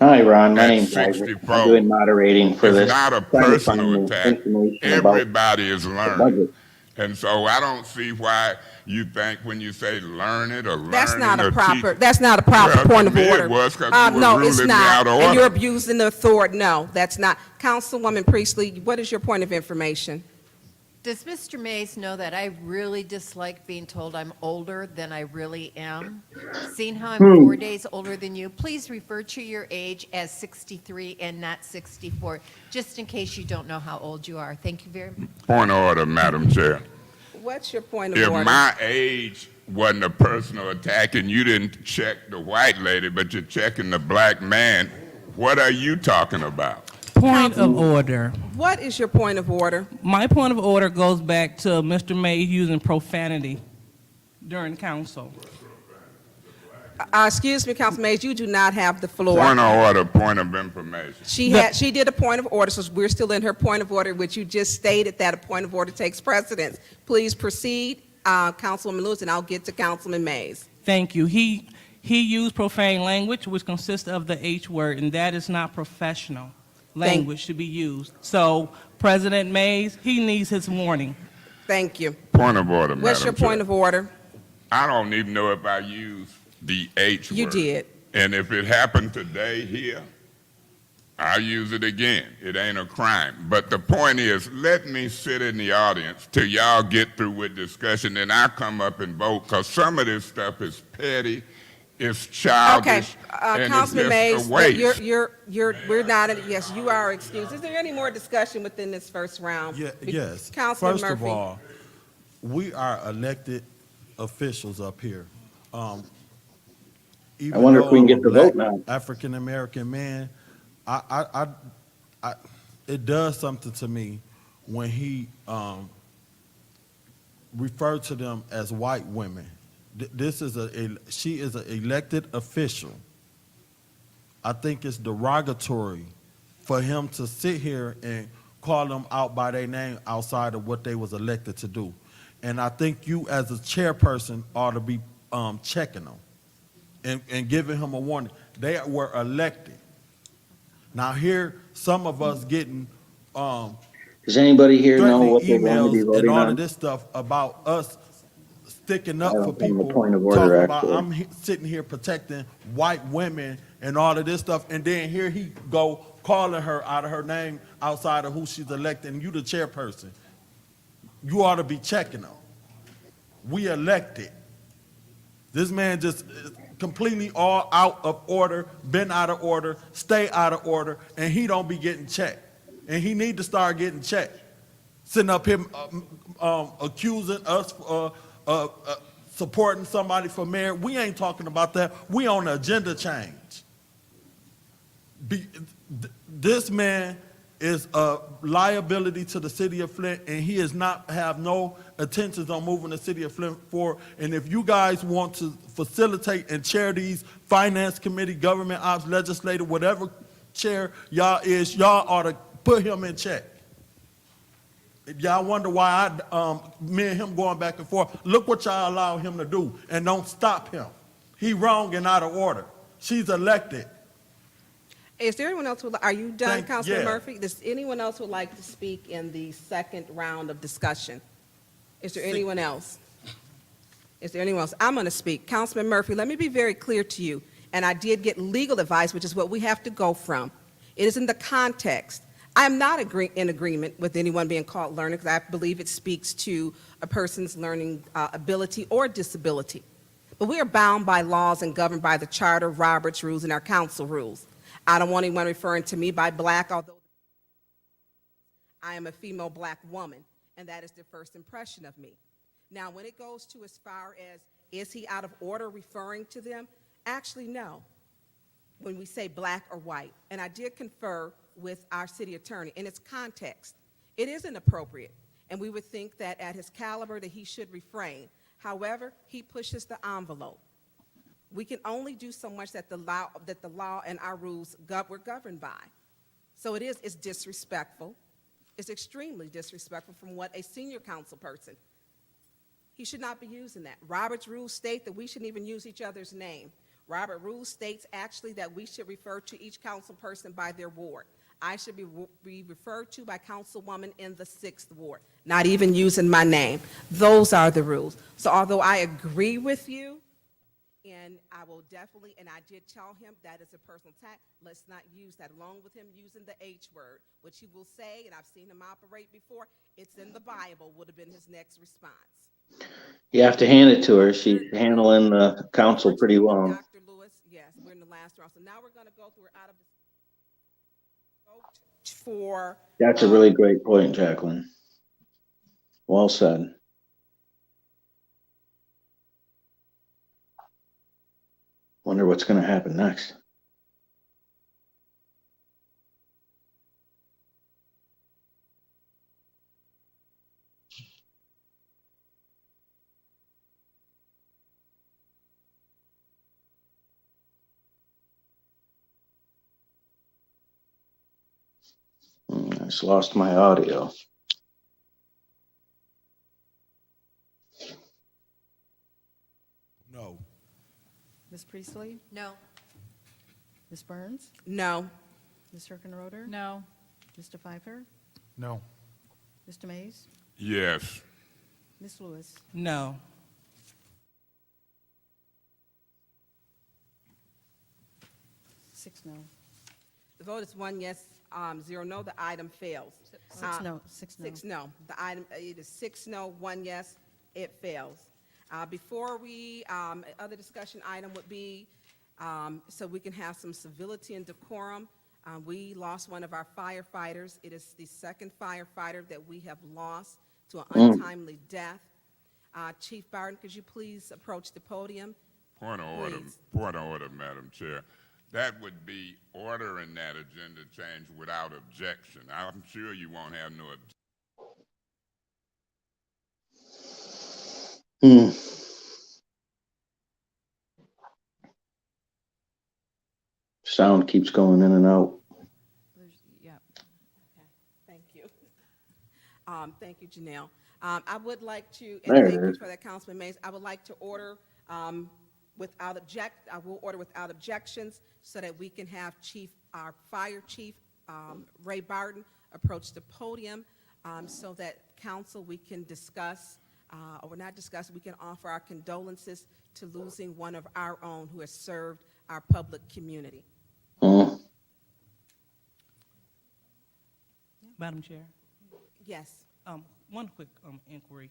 Hi, Ron. My At name's Isaac. 64, I'm doing moderating for this. it's not a trying to personal find attack. information about Everybody is the learning. budget. And so I don't see why you think when you say learn it or learning That's not a or proper, teach- that's not a proper Well, point of to me it order. was 'cause you were No, it's ruling me not. out of And order. you're abusing the authority. No, that's not. Councilwoman Priestley, what is your point of information? Does Mr. Mays know that I really dislike being told I'm older than I really am? Seeing how I'm 4 days older than you, please refer to your age as 63 and not 64, just in case you don't know how old you are. Thank you very much. Point of order, Madam Chair. What's your point of If order? my age wasn't a personal attack and you didn't check the white lady, but you're checking the black man, what are you talking about? Point of order. What is your point of order? My point of order goes back to Mr. Mays using profanity during council. Excuse me, Councilman Mays, you do not have the floor. Point of order, point of information. She did a point of order, so we're still in her point of order, which you just stated that a point of order takes precedence. Please proceed, Councilwoman Lewis, and I'll get to Councilman Mays. Thank you. He used profane language, which consists of the H word, and that is not professional language to be used. So President Mays, he needs his warning. Thank you. Point of order, Madam What's your Chair. point of order? I don't even know if I used the H word. You did. And if it happened today here, I'll use it again. It ain't a crime. But the point is, let me sit in the audience till y'all get through with discussion, then I come up and vote, because some of this stuff is petty, it's Okay, childish, and it's Councilman Mays, just a waste. we're not, yes, you are excused. Is there any more discussion within this first round? Yes. Councilman First of Murphy. all, we are elected officials up here. Even I wonder if though we can I'm get a the vote black now. African-American man, it does something to me when he referred to them as white women. She is an elected official. I think it's derogatory for him to sit here and call them out by their name outside of what they was elected to do. And I think you as a chairperson ought to be checking them and giving him a warning. They were elected. Now here, some of us getting Does anybody here know threatening what they're going to be emails and voting all of on? this stuff about us sticking up I for don't have a people, point of order, talking about actually. I'm sitting here protecting white women and all of this stuff, and then here he go calling her out of her name outside of who she's elected, and you the chairperson. You ought to be checking them. We elected. This man just is completely all out of order, been out of order, stay out of order, and he don't be getting checked. And he need to start getting checked. Sitting up here accusing us supporting somebody for mayor. We ain't talking about that. We on agenda change. This man is a liability to the city of Flint, and he is not have no intentions on moving the city of Flint forward. And if you guys want to facilitate and chair these finance committee, government ops, legislative, whatever chair y'all is, y'all ought to put him in check. If y'all wonder why me and him going back and forth, look what y'all allow him to do, and don't stop him. He wrong and out of order. She's elected. Is there anyone else are you done, Councilman yeah. Murphy? Does anyone else would like to speak in the second round of discussion? Is there anyone else? Is there anyone else? I'm going to speak. Councilman Murphy, let me be very clear to you, and I did get legal advice, which is what we have to go from. It is in the context. I am not in agreement with anyone being called learner, because I believe it speaks to a person's learning ability or disability. But we are bound by laws and governed by the Charter, Roberts rules, and our council rules. I don't want anyone referring to me by black, although I am a female black woman, and that is their first impression of me. Now, when it goes to as far as, is he out of order referring to them? Actually, no. When we say black or white, and I did confer with our city attorney, in its context, it is inappropriate, and we would think that at his caliber that he should refrain. However, he pushes the envelope. We can only do so much that the law and our rules we're governed by. So it's disrespectful. It's extremely disrespectful from what a senior council person. He should not be using that. Robert's rules state that we shouldn't even use each other's name. Robert rules states actually that we should refer to each council person by their ward. I should be referred to by councilwoman in the 6th ward, not even using my name. Those are the rules. So although I agree with you, and I will definitely, and I did tell him that is a personal attack, let's not use that, along with him using the H word, which he will say, and I've seen him operate before, it's in the Bible, would have been his next response. You have to hand it to her. She's handling the council pretty well. Dr. Lewis, yes, we're in the last round. So now we're going to go through out of the vote for. That's a really great point, Jacqueline. Well said. Wonder what's gonna happen next. I just lost my audio. No. Ms. Priestley? No. Ms. Burns? No. Ms. Hurkenroder? No. Mr. Pfeiffer? No. Mr. Mays? Yes. Ms. Lewis? No. 6 no. The vote is 1 yes, 0 no. The item fails. 6 no. 6 no. 6 no. The item, it is 6 no, 1 yes, it fails. Before we, other discussion item would be, so we can have some civility and decorum. We lost one of our firefighters. It is the second firefighter that we have lost to an untimely death. Chief Barton, could you please approach the podium? Point of order, Please. point of order, Madam Chair. That would be ordering that agenda change without objection. I'm sure you won't have no objection. Sound keeps going in and out. Yeah. Thank you. Thank you, Janelle. I would like to, There and it thank you is. for that, Councilman Mays. I would like to order I will order without objections so that we can have our fire chief, Ray Barton, approach the podium so that council, we can discuss, or not discuss, we can offer our condolences to losing one of our own who has served our public community. Madam Chair, Yes. one quick inquiry.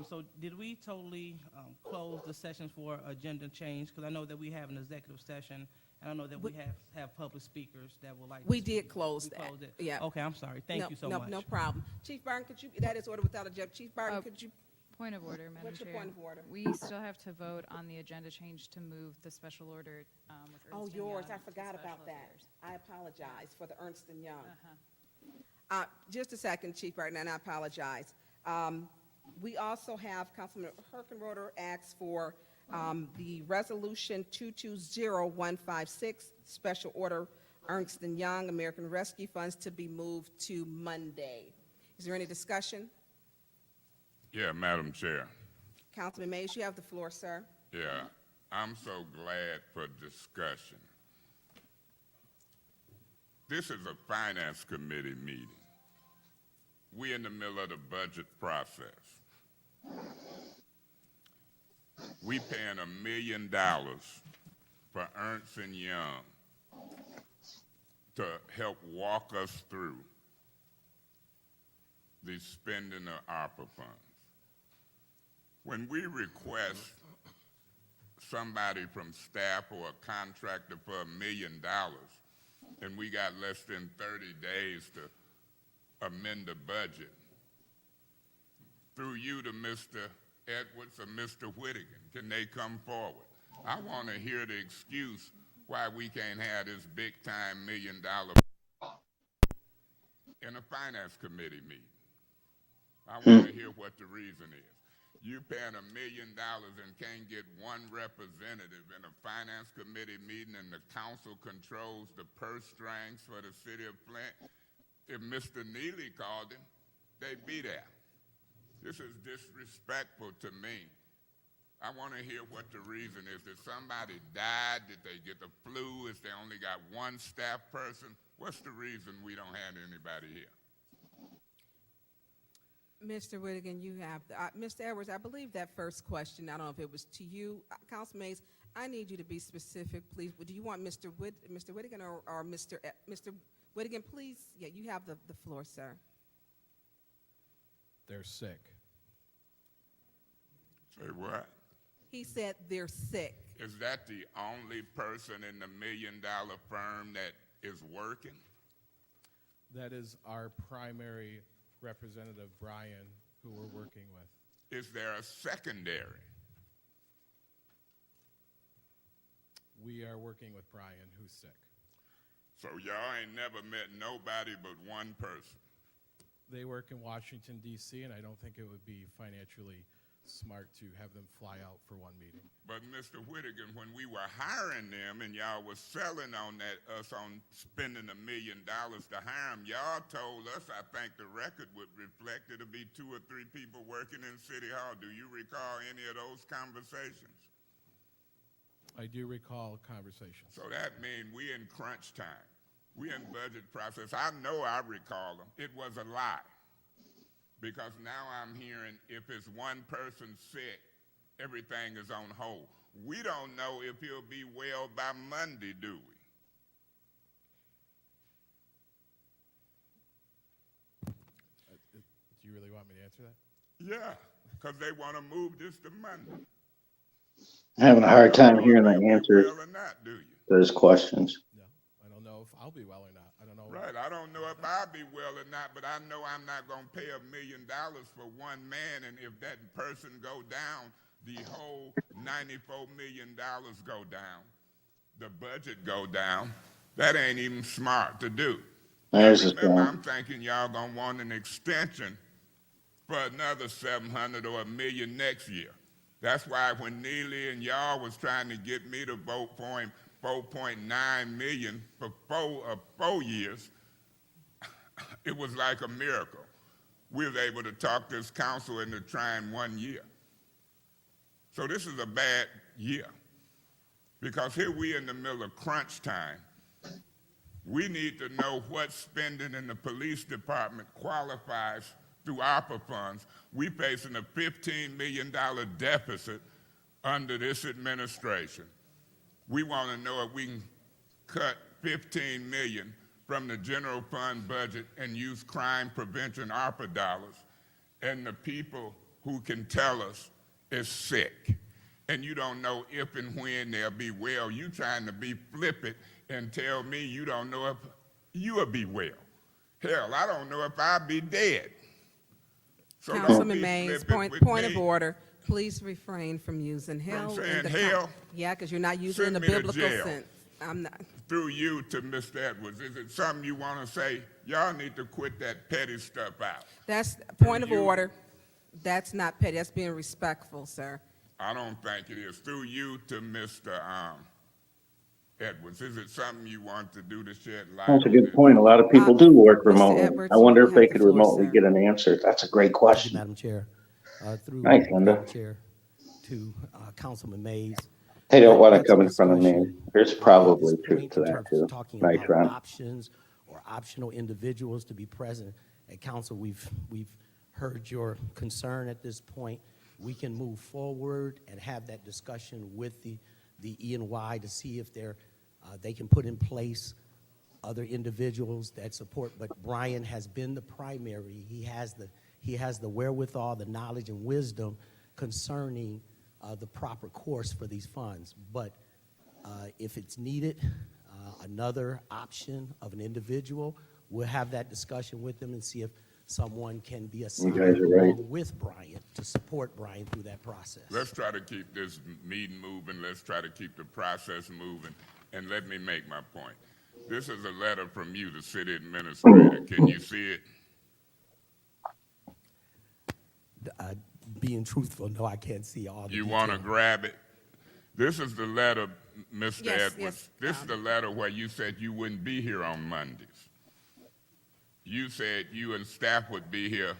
So did we totally close the session for agenda change? Because I know that we have an executive session, and I know that we have public speakers that would like to We speak. did close We that. closed it? Yeah. Okay, I'm sorry. Thank you so No, much. no problem. Chief Barton, could you, that is order without objection. Chief Barton, Oh, could you, Point of order, Madam What's your Chair. point of order? We still have to vote on the agenda change to move the special order with Ernst oh, and yours, Young I to forgot special about that. affairs. I apologize for the Ernst and Young. Uh-huh. Just a second, Chief Barton, and I apologize. We also have Councilman Hurkenroder asks for the resolution 220156, special order Ernst and Young American Rescue Funds to be moved to Monday. Is there any discussion? Yeah, Madam Chair. Councilman Mays, you have the floor, sir. Yeah, I'm so glad for discussion. This is a finance committee meeting. We're in the middle of the budget process. We paying $1 million for Ernst and Young to help walk us through the spending of ARPA funds. When we request somebody from staff or a contractor for $1 million, and we got less than 30 days to amend the budget, through you to Mr. Edwards or Mr. Whittigan, can they come forward? I want to hear the excuse why we can't have this big-time $1 million in a finance committee meeting. I want to hear what the reason is. You paying $1 million and can't get one representative in a finance committee meeting, and the council controls the purse strings for the city of Flint. If Mr. Neely called him, they'd be there. This is disrespectful to me. I want to hear what the reason is. Did somebody die? Did they get the flu? Is they only got one staff person? What's the reason we don't have anybody here? Mr. Whittigan, you have, Mr. Edwards, I believe that first question, I don't know if it was to you. Councilman Mays, I need you to be specific, please. Do you want Mr. Whittigan or Mr. Whittigan, please? Yeah, you have the floor, sir. They're sick. Say what? He said they're sick. Is that the only person in the $1 million firm that is working? That is our primary representative, Brian, who we're working with. Is there a secondary? We are working with Brian, who's sick. So y'all ain't never met nobody but one person. They work in Washington, D.C., and I don't think it would be financially smart to have them fly out for one meeting. But Mr. Whittaker, when we were hiring them and y'all was selling on that, us on spending $1 million to hire them, y'all told us, I think the record would reflect it'll be 2 or 3 people working in City Hall. Do you recall any of those conversations? I do recall conversations. So that means we in crunch time. We in budget process. I know I recall them. It was a lie. Because now I'm hearing if it's one person sick, everything is on hold. We don't know if he'll be well by Monday, do we? Do you really want me to answer that? Yeah, because they want to move this to Monday. I'm having a hard time hearing the Well answers or not, do you? to those questions. No, I don't know if I'll be well or not. I don't know. Right, I don't know if I'll be well or not, but I know I'm not going to pay $1 million for one man, and if that person go down, the whole $94 million go down. The budget go down. That ain't even smart to do. There's his Remember, point. I'm thinking y'all going to want an extension for another 700 or $1 million next year. That's why when Neely and y'all was trying to get me to vote for him, 4.9 million for 4 years, it was like a miracle. We was able to talk this council into trying 1 year. So this is a bad year because here we in the middle of crunch time. We need to know what spending in the police department qualifies through ARPA funds. We facing a $15 million deficit under this administration. We want to know if we can cut $15 million from the general fund budget and use crime prevention ARPA dollars, and the people who can tell us is sick, and you don't know if and when they'll be well. You trying to be flippant and tell me you don't know if you'll be well. Hell, I don't know if I'll be dead. So don't Councilman be Mays, flippant point with of me. order. Please refrain from using hell. saying in the hell? Yeah, because you're not using it in Send the me to biblical jail. sense. I'm not. Through you to Mr. Edwards, is it something you want to say? Y'all need to quit that petty stuff out. That's point of you. order. That's not petty. That's being respectful, sir. I don't think it is. Through you to Mr. Edwards, is it something you want to do to shed light That's a on good this? point. A lot of people do work Mr. remotely. Edwards, I wonder you if they have the could floor, remotely sir. get an answer. That's a great Thank you, question. Madam Chair. Through Thanks, Linda. Madam Chair, to Councilman Mays. They don't want to That's come a in front of me. discussion, There's at probably this truth point to in that terms too. of talking Nice, about Ron. options or optional individuals to be present at council. We've heard your concern at this point. We can move forward and have that discussion with the E&Y to see if they can put in place other individuals that support. But Brian has been the primary. He has the wherewithal, the knowledge and wisdom concerning the proper course for these funds. But if it's needed, another option of an individual, we'll have that discussion with them and see if someone can be assigned guys are right. along with Brian to support Brian through that process. Let's try to keep this meeting moving. Let's try to keep the process moving. And let me make my point. This is a letter from you, the city administrator. Can you see it? Being truthful, no, I can't see all the You want to detail. grab it? This is the letter, Mr. Yes, Edwards. yes, This is the letter where you said you wouldn't be here on Mondays. You said you and staff would be here.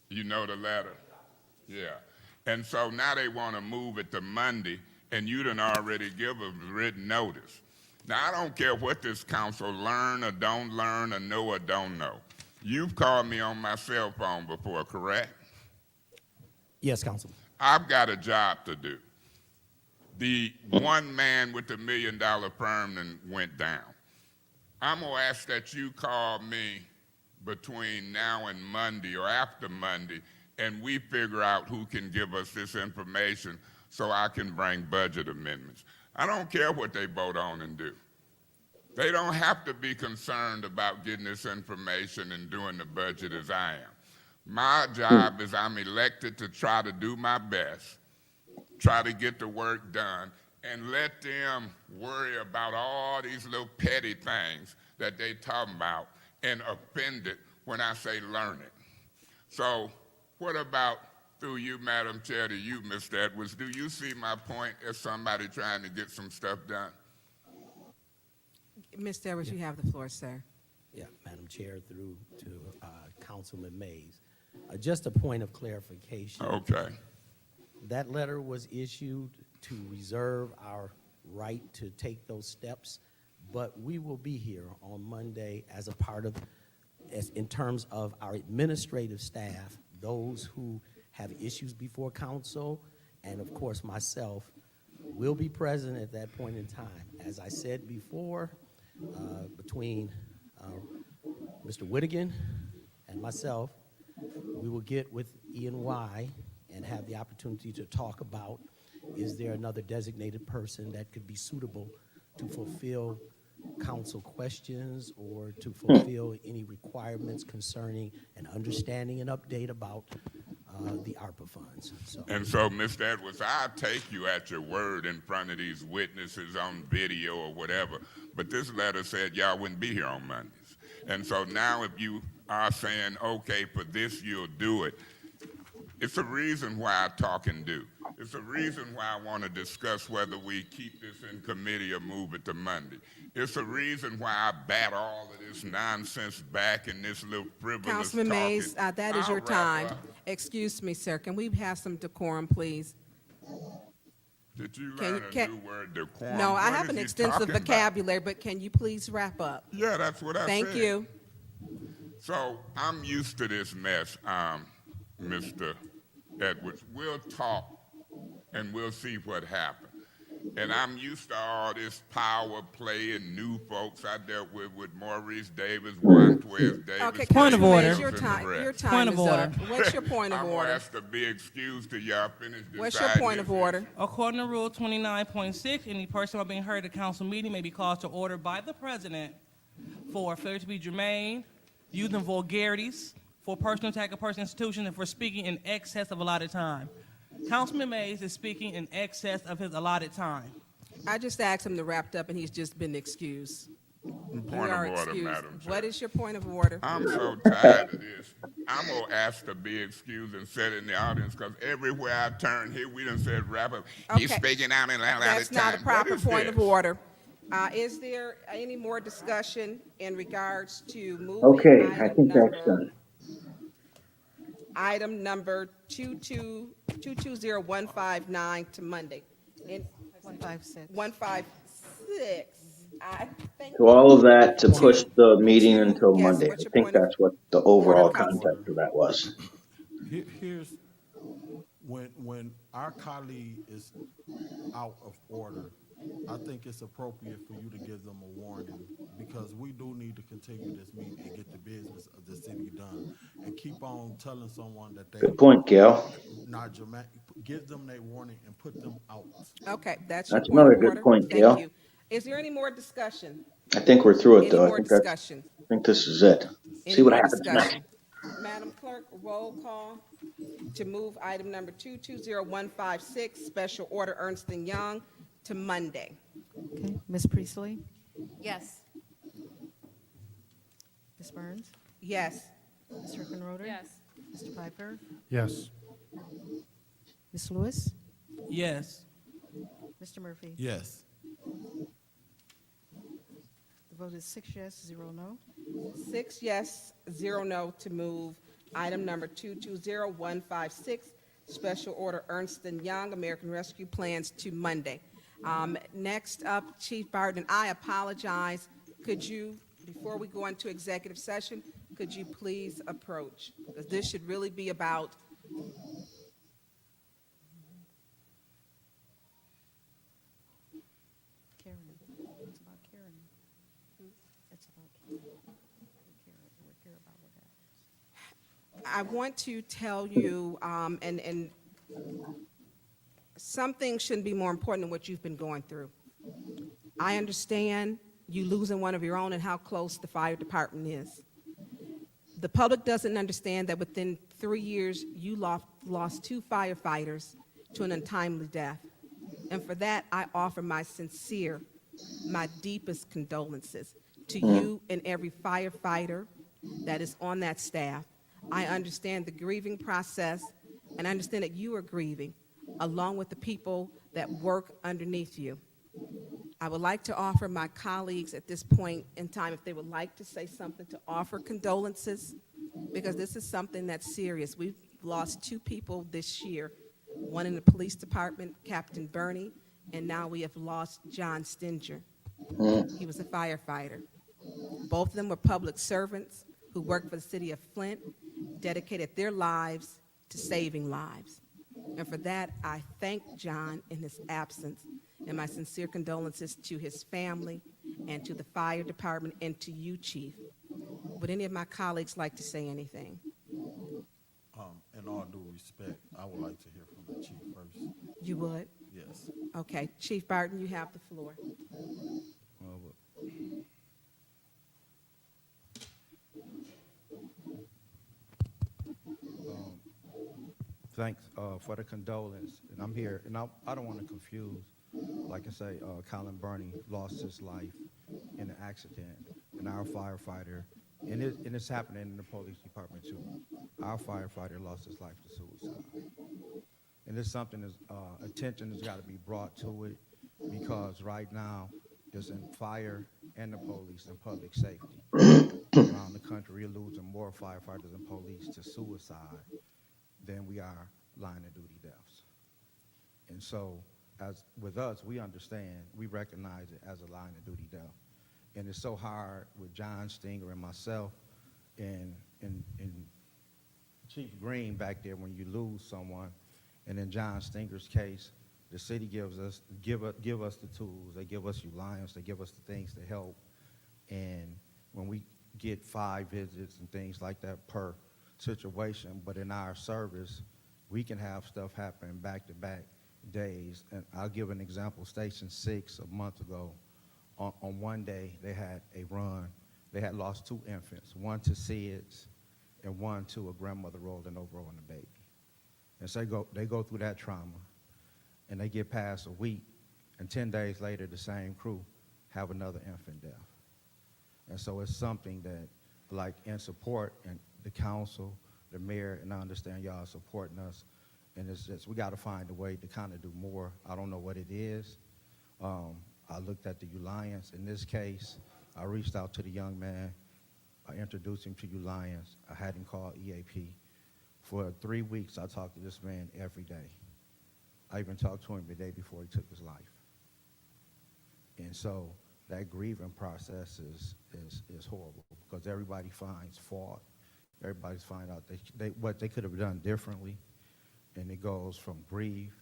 You know the letter? Yeah. And so now they want to move it to Monday, and you done already give a written notice. Now, I don't care what this council learn or don't learn or know or don't know. You've called me on my cell phone before, correct? Yes, Councilman. I've got a job to do. The one man with the $1 million firm that went down. I'm going to ask that you call me between now and Monday or after Monday, and we figure out who can give us this information so I can bring budget amendments. I don't care what they vote on and do. They don't have to be concerned about getting this information and doing the budget as I am. My job is I'm elected to try to do my best, try to get the work done, and let them worry about all these little petty things that they talking about and offended when I say learn it. So what about, through you, Madam Chair, to you, Mr. Edwards, do you see my point as somebody trying to get some stuff done? Mr. Edwards, you have the floor, sir. Yeah, Madam Chair, through to Councilman Mays. Just a point of clarification. Okay. That letter was issued to reserve our right to take those steps, but we will be here on Monday as a part of, in terms of our administrative staff, those who have issues before council, and of course myself, will be present at that point in time. As I said before, between Mr. Whittigan and myself, we will get with E&Y and have the opportunity to talk about, is there another designated person that could be suitable to fulfill council questions or to fulfill any requirements concerning an understanding and update about the ARPA funds. And so, Mr. Edwards, I'll take you at your word in front of these witnesses on video or whatever, but this letter said y'all wouldn't be here on Mondays. And so now if you are saying, okay, for this you'll do it, it's a reason why I talk and do. It's a reason why I want to discuss whether we keep this in committee or move it to Monday. It's a reason why I bat all of this nonsense back and this little frivolous Councilman talking. Mays, that is I'll your wrap time. up. Excuse me, sir. Can we have some decorum, please? Did you Can learn you- a new word, decorum? No, I What have is an he extensive talking about? vocabulary, but can you please wrap up? Yeah, that's what I said. Thank you. So I'm used to this mess, Mr. Edwards. We'll talk and we'll see what happens. And I'm used to all this power play and new folks I dealt with Maurice Davis, Juan Davis. Okay, Point of Councilman order. Mays, your and the time, rest. your time Point is of order. up. What's your point of I'm order? gonna ask to be excused till y'all finish deciding. What's your point of this order? issue. According to Rule 29.6, any person not being heard at a council meeting may be called to order by the president for failure to be germane, using vulgarities, for personal attack of person, institution, and for speaking in excess of allotted time. Councilman Mays is speaking in excess of his allotted time. I just asked him to wrap up, and he's just been excused. You Point are of order, excused. Madam Chair. What is your point of order? I'm so tired of this. I'm going to ask to be excused and sit in the audience because everywhere I turn here, we done said wrap up. He's Okay. speaking out in loud That's not a time. proper What is point of this? order. Is there any more discussion in regards to moving? Okay, I item think that's number- done. Item number 220159 to Monday. 156. 156. I think. So all of that to push the meeting until Yes, Monday. what's I your think point of that's what the overall order, Council? context of that was. Here's, when our colleague is out of order, I think it's appropriate for you to give them a warning, because we do need to continue this meeting and get the business of the city done. And keep on telling someone that they Good point, Gail. not germane, give them that warning and put them out. Okay, that's your That's point another of good order. point, Thank Gail. you. Is there any more discussion? I think we're through it, Any though. more discussion? I think this is it. Any See what more happens discussion? next. Madam Clerk, roll call to move item number 220156, Special Order Ernst & Young, to Monday. Okay, Ms. Priestley, Yes. Ms. Burns, Yes. Ms. Rickenroder. Yes. Mr. Piper, Yes. Ms. Lewis, Yes. Mr. Murphy. Yes. The vote is 6 yes, 0 no. 6 yes, 0 no to move item number 220156, Special Order Ernst & Young, American Rescue Plans, to Monday. Next up, Chief Barton, I apologize. Could you, before we go into executive session, could you please approach? Because this should really be about Karen, it's about Karen. It's about Karen. We care about what happens. I want to tell you, and something shouldn't be more important than what you've been going through. I understand you losing one of your own and how close the fire department is. The public doesn't understand that within 3 years, you lost 2 firefighters to an untimely death. And for that, I offer my sincere, my deepest condolences to you and every firefighter that is on that staff. I understand the grieving process, and I understand that you are grieving, along with the people that work underneath you. I would like to offer my colleagues at this point in time, if they would like to say something, to offer condolences, because this is something that's serious. We've lost 2 people this year, one in the police department, Captain Bernie, and now we have lost John Stinger. He was a firefighter. Both of them were public servants who worked for the city of Flint, dedicated their lives to saving lives. And for that, I thank John in his absence, and my sincere condolences to his family and to the fire department and to you, Chief. Would any of my colleagues like to say anything? In all due respect, I would like to hear from the chief first. You would? Yes. Okay, Chief Barton, you have the floor. Thanks for the condolence, and I'm here, and I don't want to confuse. Like I say, Colin Burney lost his life in an accident, and our firefighter, and it's happening in the police department too. Our firefighter lost his life to suicide, and it's something that's attention has got to be brought to it, because right now, it's in fire and the police and public safety around the country. We're losing more firefighters and police to suicide than we are line of duty deaths. And so, as with us, we understand, we recognize it as a line of duty death. And it's so hard with John Stinger and myself and Chief Green back there when you lose someone. And in John Stinger's case, the city give us the tools, they give us Uliance, they give us the things to help. And when we get 5 visits and things like that per situation, but in our service, we can have stuff happen back-to-back days. And I'll give an example. Station 6 a month ago, on one day, they had a run. They had lost 2 infants, one to SIDS and one to a grandmother rolling over on the baby. And so they go through that trauma, and they get past a week, and 10 days later, the same crew have another infant death. And so it's something that, like, in support, and the council, the mayor, and I understand y'all supporting us, and it's just, we got to find a way to kind of do more. I don't know what it is. I looked at the Uliance. In this case, I reached out to the young man. I introduced him to Uliance. I had him call EAP. For 3 weeks, I talked to this man every day. I even talked to him the day before he took his life. And so that grieving process is horrible, because everybody finds fault. Everybody's finding out what they could have done differently, and it goes from grief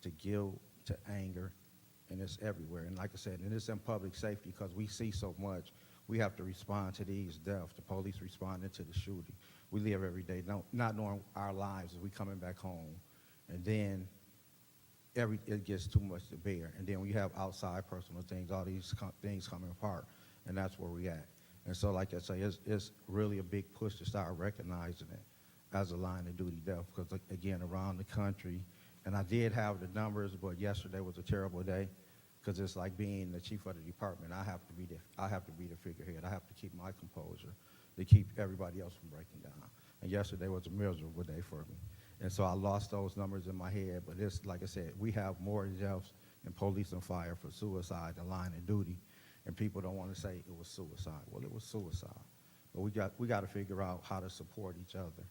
to guilt to anger, and it's everywhere. And like I said, and it's in public safety, because we see so much. We have to respond to these deaths. The police responding to the shooting. We live every day not knowing our lives as we coming back home, and then it gets too much to bear. And then we have outside personal things, all these things coming apart, and that's where we at. And so, like I say, it's really a big push to start recognizing it as a line of duty death, because, again, around the country, and I did have the numbers, but yesterday was a terrible day, because it's like being the chief of the department. I have to be the figurehead. I have to keep my composure to keep everybody else from breaking down. And yesterday was a miserable day for me. And so I lost those numbers in my head, but it's, like I said, we have more deaths in police and fire for suicide than line of duty, and people don't want to say it was suicide. Well, it was suicide. But we got to figure out how to support each other.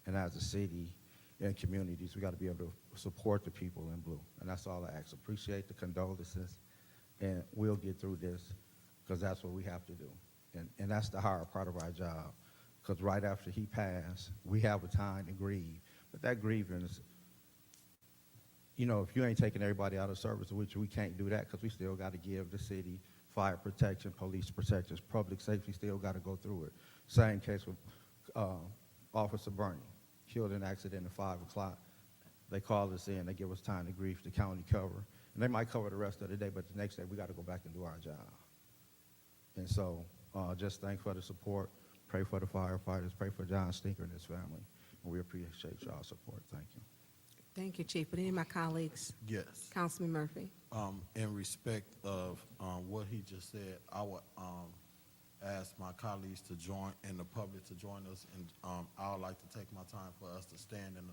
And as a city and communities, we got to be able to support the people in blue. And that's all I ask. Appreciate the condolences, and we'll get through this, because that's what we have to do. And that's the hard part of our job, because right after he passed, we have a time to grieve. But that grieving is, if you ain't taking everybody out of service, which we can't do that, because we still got to give the city fire protection, police protection, public safety still got to go through it. Same case with Officer Bernie, killed in an accident at 5 o'clock. They call us in, they give us time to grieve, the county cover. And they might cover the rest of the day, but the next day we got to go back and do our job. And so just thanks for the support. Pray for the firefighters. Pray for John Stinker and his family. And we appreciate y'all's support. Thank you. Thank you, Chief. Would any of my colleagues, Yes. Councilman Murphy? In respect of what he just said, I would ask my colleagues to join and the public to join us, and I would like to take my time for us to stand in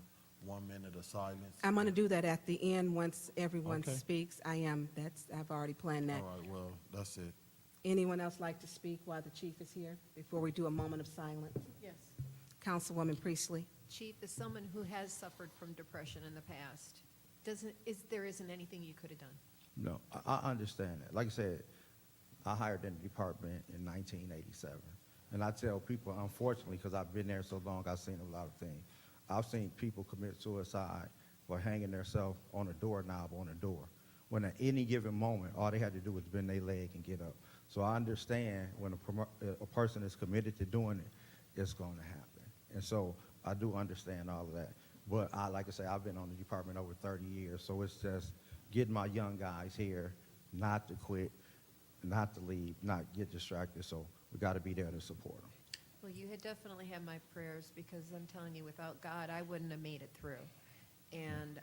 1 minute of silence. I'm going to do that at the end once everyone Okay. speaks. I've already planned that. All right, well, that's it. Anyone else like to speak while the chief is here before we do a moment of silence? Yes. Councilwoman Priestley? Chief, as someone who has suffered from depression in the past, there isn't anything you could have done? No, I understand that. Like I said, I hired in the department in 1987. And I tell people, unfortunately, because I've been there so long, I've seen a lot of things. I've seen people commit suicide by hanging themselves on a doorknob on a door. When at any given moment, all they had to do was bend their leg and get up. So I understand when a person is committed to doing it, it's going to happen. And so I do understand all of that. But like I say, I've been on the department over 30 years, so it's just getting my young guys here not to quit, not to leave, not get distracted. So we got to be there to support them. Well, you had definitely had my prayers, because I'm telling you, without God, I wouldn't have made it through. And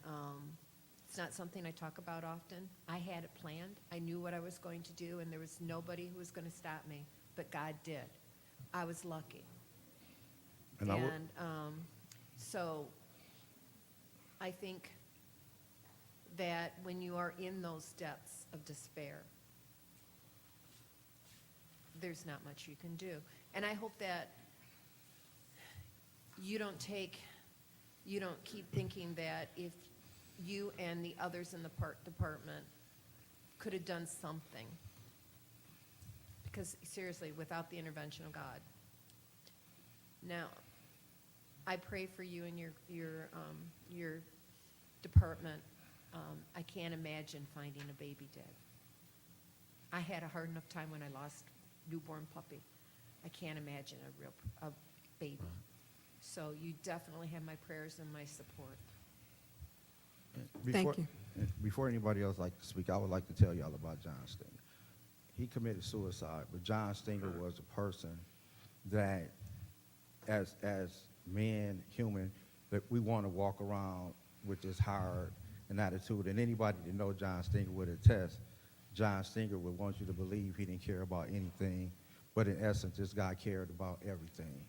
it's not something I talk about often. I had it planned. I knew what I was going to do, and there was nobody who was going to stop me, but God did. I was lucky. And so I think that when you are in those depths of despair, there's not much you can do. And I hope that you don't keep thinking that if you and the others in the park department could have done something, because seriously, without the intervention of God. Now, I pray for you and your department. I can't imagine finding a baby dead. I had a hard enough time when I lost newborn puppy. I can't imagine a baby. So you definitely have my prayers and my support. Thank you. Before anybody else like to speak, I would like to tell y'all about John Stinger. He committed suicide, but John Stinger was a person that, as men, human, that we want to walk around with this heart and attitude. And anybody that know John Stinger would attest, John Stinger would want you to believe he didn't care about anything, but in essence, this guy cared about everything.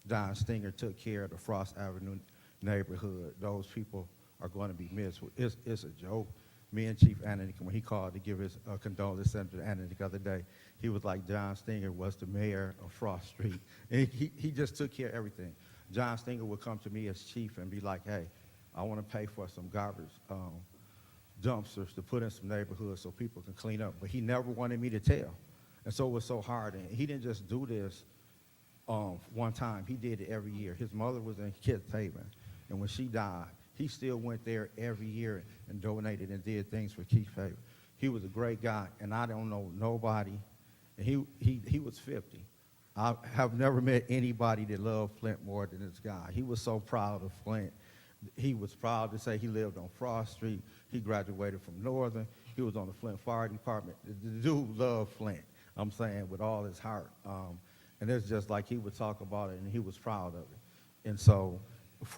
John Stinger took care of the Frost Avenue neighborhood. Those people are going to be missed. It's a joke. Me and Chief Anthony, when he called to give his condolence to Anthony the other day, he was like, John Stinger was the mayor of Frost Street. And he just took care of everything. John Stinger would come to me as chief and be like, hey, I want to pay for some garbage dumpsters to put in some neighborhoods so people can clean up. But he never wanted me to tell. And so it was so hard. And he didn't just do this one time. He did it every year. His mother was in Kith Haven. And when she died, he still went there every year and donated and did things for Keith Haven. He was a great guy, and I don't know nobody. And he was 50. I have never met anybody that loved Flint more than this guy. He was so proud of Flint. He was proud to say he lived on Frost Street. He graduated from Northern. He was on the Flint Fire Department. The dude loved Flint, I'm saying, with all his heart. And it's just like he would talk about it, and he was proud of it. And so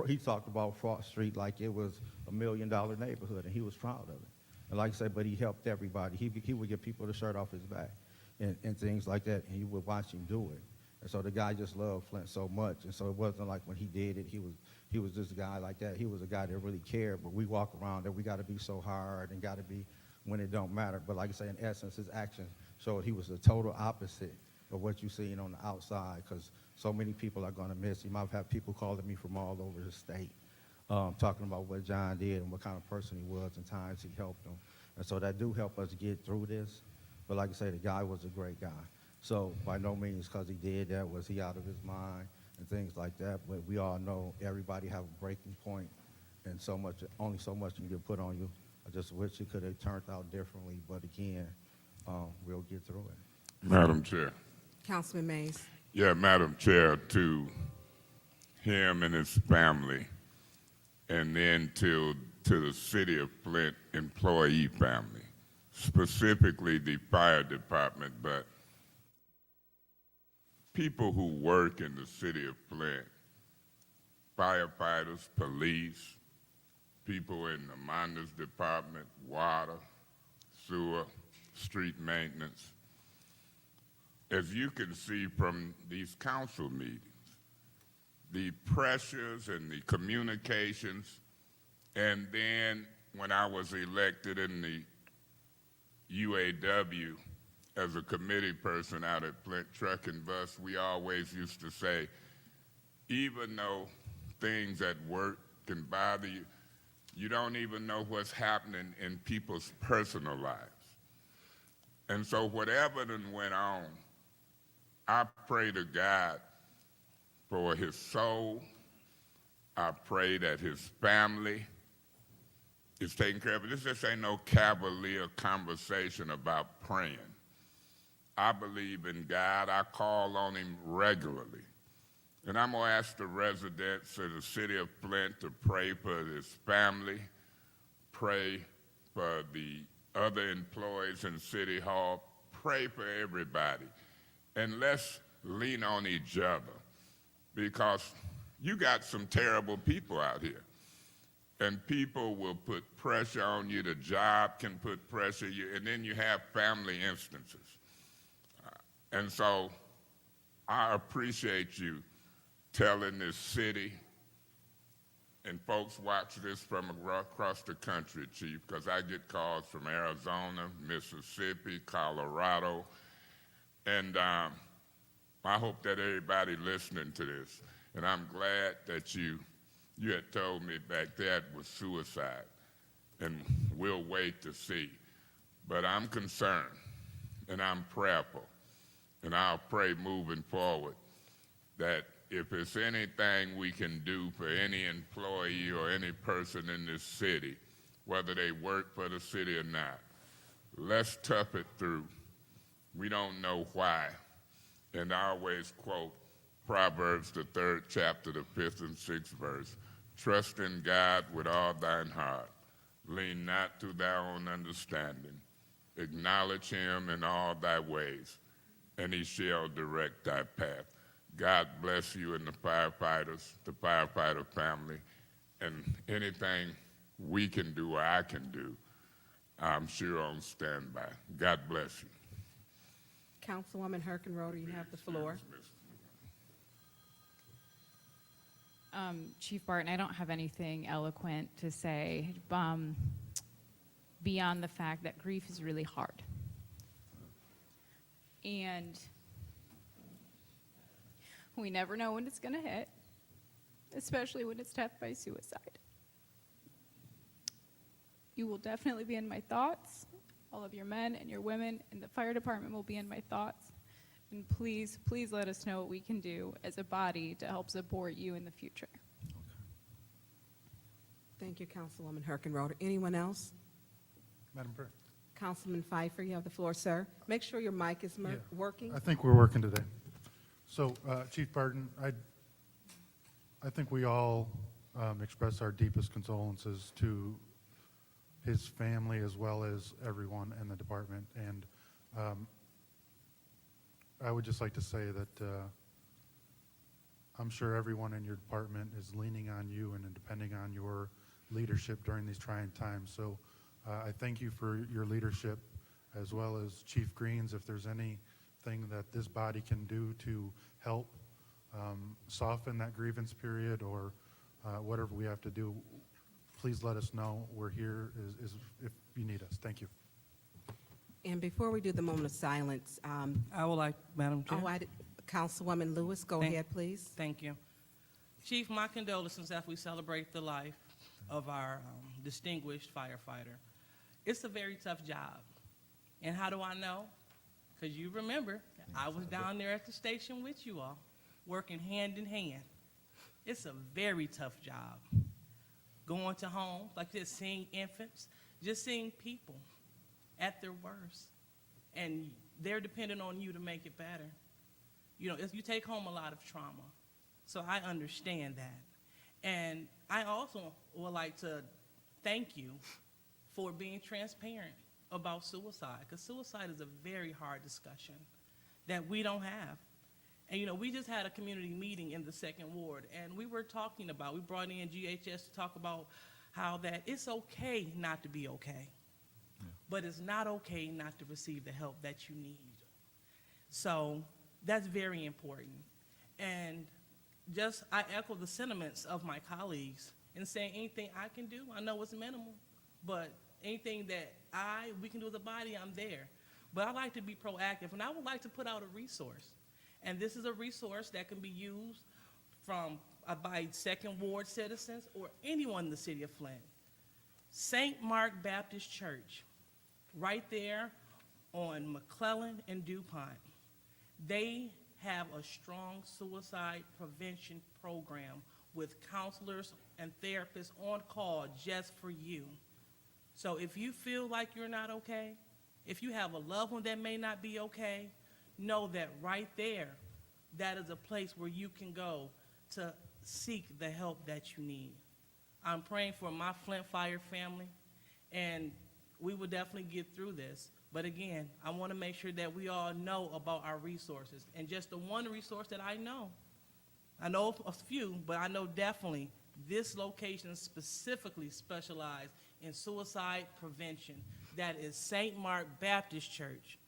he talked about Frost Street like it was $1 million neighborhood, and he was proud of it. And like I said, but he helped everybody. He would get people the shirt off his back and things like that, and you would watch him do it. And so the guy just loved Flint so much. And so it wasn't like when he did it, he was just a guy like that. He was a guy that really cared, but we walk around that we got to be so hard and got to be when it don't matter. But like I say, in essence, his actions showed he was the total opposite of what you're seeing on the outside, because so many people are going to miss him. I've had people calling me from all over the state talking about what John did and what kind of person he was and times he helped them. And so that do help us get through this. But like I say, the guy was a great guy. So by no means because he did that was he out of his mind and things like that. But we all know everybody have a breaking point, and only so much can get put on you. I just wish it could have turned out differently. But again, we'll get through it. Madam Chair. Councilman Mays. Yeah, Madam Chair, to him and his family, and then to the City of Flint employee family, specifically the fire department, but people who work in the City of Flint, firefighters, police, people in the Mondes Department, water, sewer, street maintenance. As you can see from these council meetings, the pressures and the communications, and then when I was elected in the UAW as a committee person out at Flint Truck and Bus, we always used to say, even though things at work can bother you, you don't even know what's happening in people's personal lives. And so whatever then went on, I pray to God for his soul. I pray that his family is taken care of. This just ain't no cavalier conversation about praying. I believe in God. I call on him regularly. And I'm going to ask the residents of the city of Flint to pray for his family, pray for the other employees in City Hall, pray for everybody. And let's lean on each other, because you got some terrible people out here. And people will put pressure on you. The job can put pressure on you. And then you have family instances. And so I appreciate you telling this city, and folks watch this from across the country, Chief, because I get calls from Arizona, Mississippi, Colorado, and I hope that everybody listening to this, and I'm glad that you had told me back there it was suicide, and we'll wait to see. But I'm concerned, and I'm prayerful, and I'll pray moving forward that if there's anything we can do for any employee or any person in this city, whether they work for the city or not, let's tough it through. We don't know why. And I always quote Proverbs, the 3rd chapter, the 5th and 6th verse. Trust in God with all thine heart. Lean not to thy own understanding. Acknowledge him in all thy ways, and he shall direct thy path. God bless you and the firefighters, the firefighter family, and anything we can do or I can do, I'm sure on standby. God bless you. Councilwoman Herkenroder, you have the floor. Chief Barton, I don't have anything eloquent to say beyond the fact that grief is really hard. And we never know when it's going to hit, especially when it's death by suicide. You will definitely be in my thoughts. All of your men and your women in the fire department will be in my thoughts. And please, please let us know what we can do as a body to help support you in the future. Thank you, Councilwoman Herkenroder. Anyone else? Madam President. Councilman Pfeiffer, you have the floor, sir. Make sure your mic is Yeah. working. I think we're working today. So, Chief Barton, I think we all express our deepest condolences to his family as well as everyone in the department. And I would just like to say that I'm sure everyone in your department is leaning on you and depending on your leadership during these trying times. So I thank you for your leadership, as well as Chief Greens. If there's anything that this body can do to help soften that grievance period, or whatever we have to do, please let us know. We're here if you need us. Thank you. And before we do the moment of silence, I would like, Madam Chair. Councilwoman Lewis, go ahead, please. Thank you. Chief, my condolences as we celebrate the life of our distinguished firefighter. It's a very tough job. And how do I know? Because you remember, I was down there at the station with you all, working hand in hand. It's a very tough job. Going to homes, like just seeing infants, just seeing people at their worst. And they're dependent on you to make it better. You know, you take home a lot of trauma. So I understand that. And I also would like to thank you for being transparent about suicide, because suicide is a very hard discussion that we don't have. And, you know, we just had a community meeting in the 2nd Ward, and we were talking about, we brought in GHS to talk about how that it's okay not to be okay, but it's not okay not to receive the help that you need. So that's very important. And just, I echo the sentiments of my colleagues in saying anything I can do, I know it's minimal, but anything that we can do as a body, I'm there. But I like to be proactive, and I would like to put out a resource. And this is a resource that can be used by Second Ward citizens or anyone in the city of Flint. St. Mark Baptist Church, right there on McClellan and DuPont. They have a strong suicide prevention program with counselors and therapists on call just for you. So if you feel like you're not okay, if you have a loved one that may not be okay, know that right there, that is a place where you can go to seek the help that you need. I'm praying for my Flint Fire family, and we will definitely get through this. But again, I want to make sure that we all know about our resources. And just the one resource that I know a few, but I know definitely this location specifically specializes in suicide prevention. That is St. Mark Baptist Church.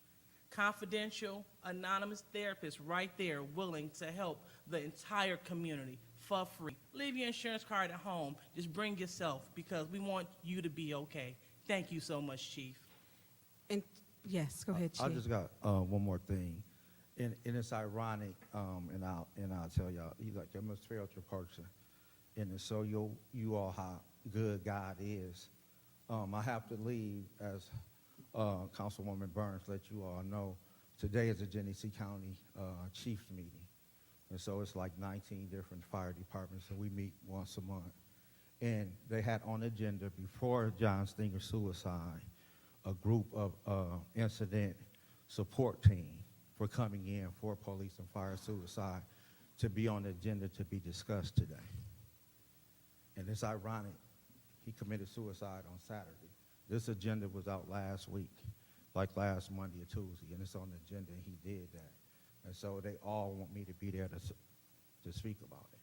Confidential, anonymous therapists right there willing to help the entire community for free. Leave your insurance card at home. Just bring yourself because we want you to be okay. Thank you so much, Chief. And, yes, go ahead, Chief. I just got one more thing. And it's ironic, and I'll tell y'all, he's like, I'm a spiritual person. And it's so you all how good God is. I have to leave as Councilwoman Burns let you all know. Today is the Genesee County Chiefs meeting. And so it's like 19 different fire departments, and we meet once a month. And they had on the agenda before John Stinger's suicide, a group of incident support team for coming in for police and fire suicide to be on the agenda to be discussed today. And it's ironic, he committed suicide on Saturday. This agenda was out last week, like last Monday or Tuesday, and it's on the agenda, and he did that. And so they all want me to be there to speak about it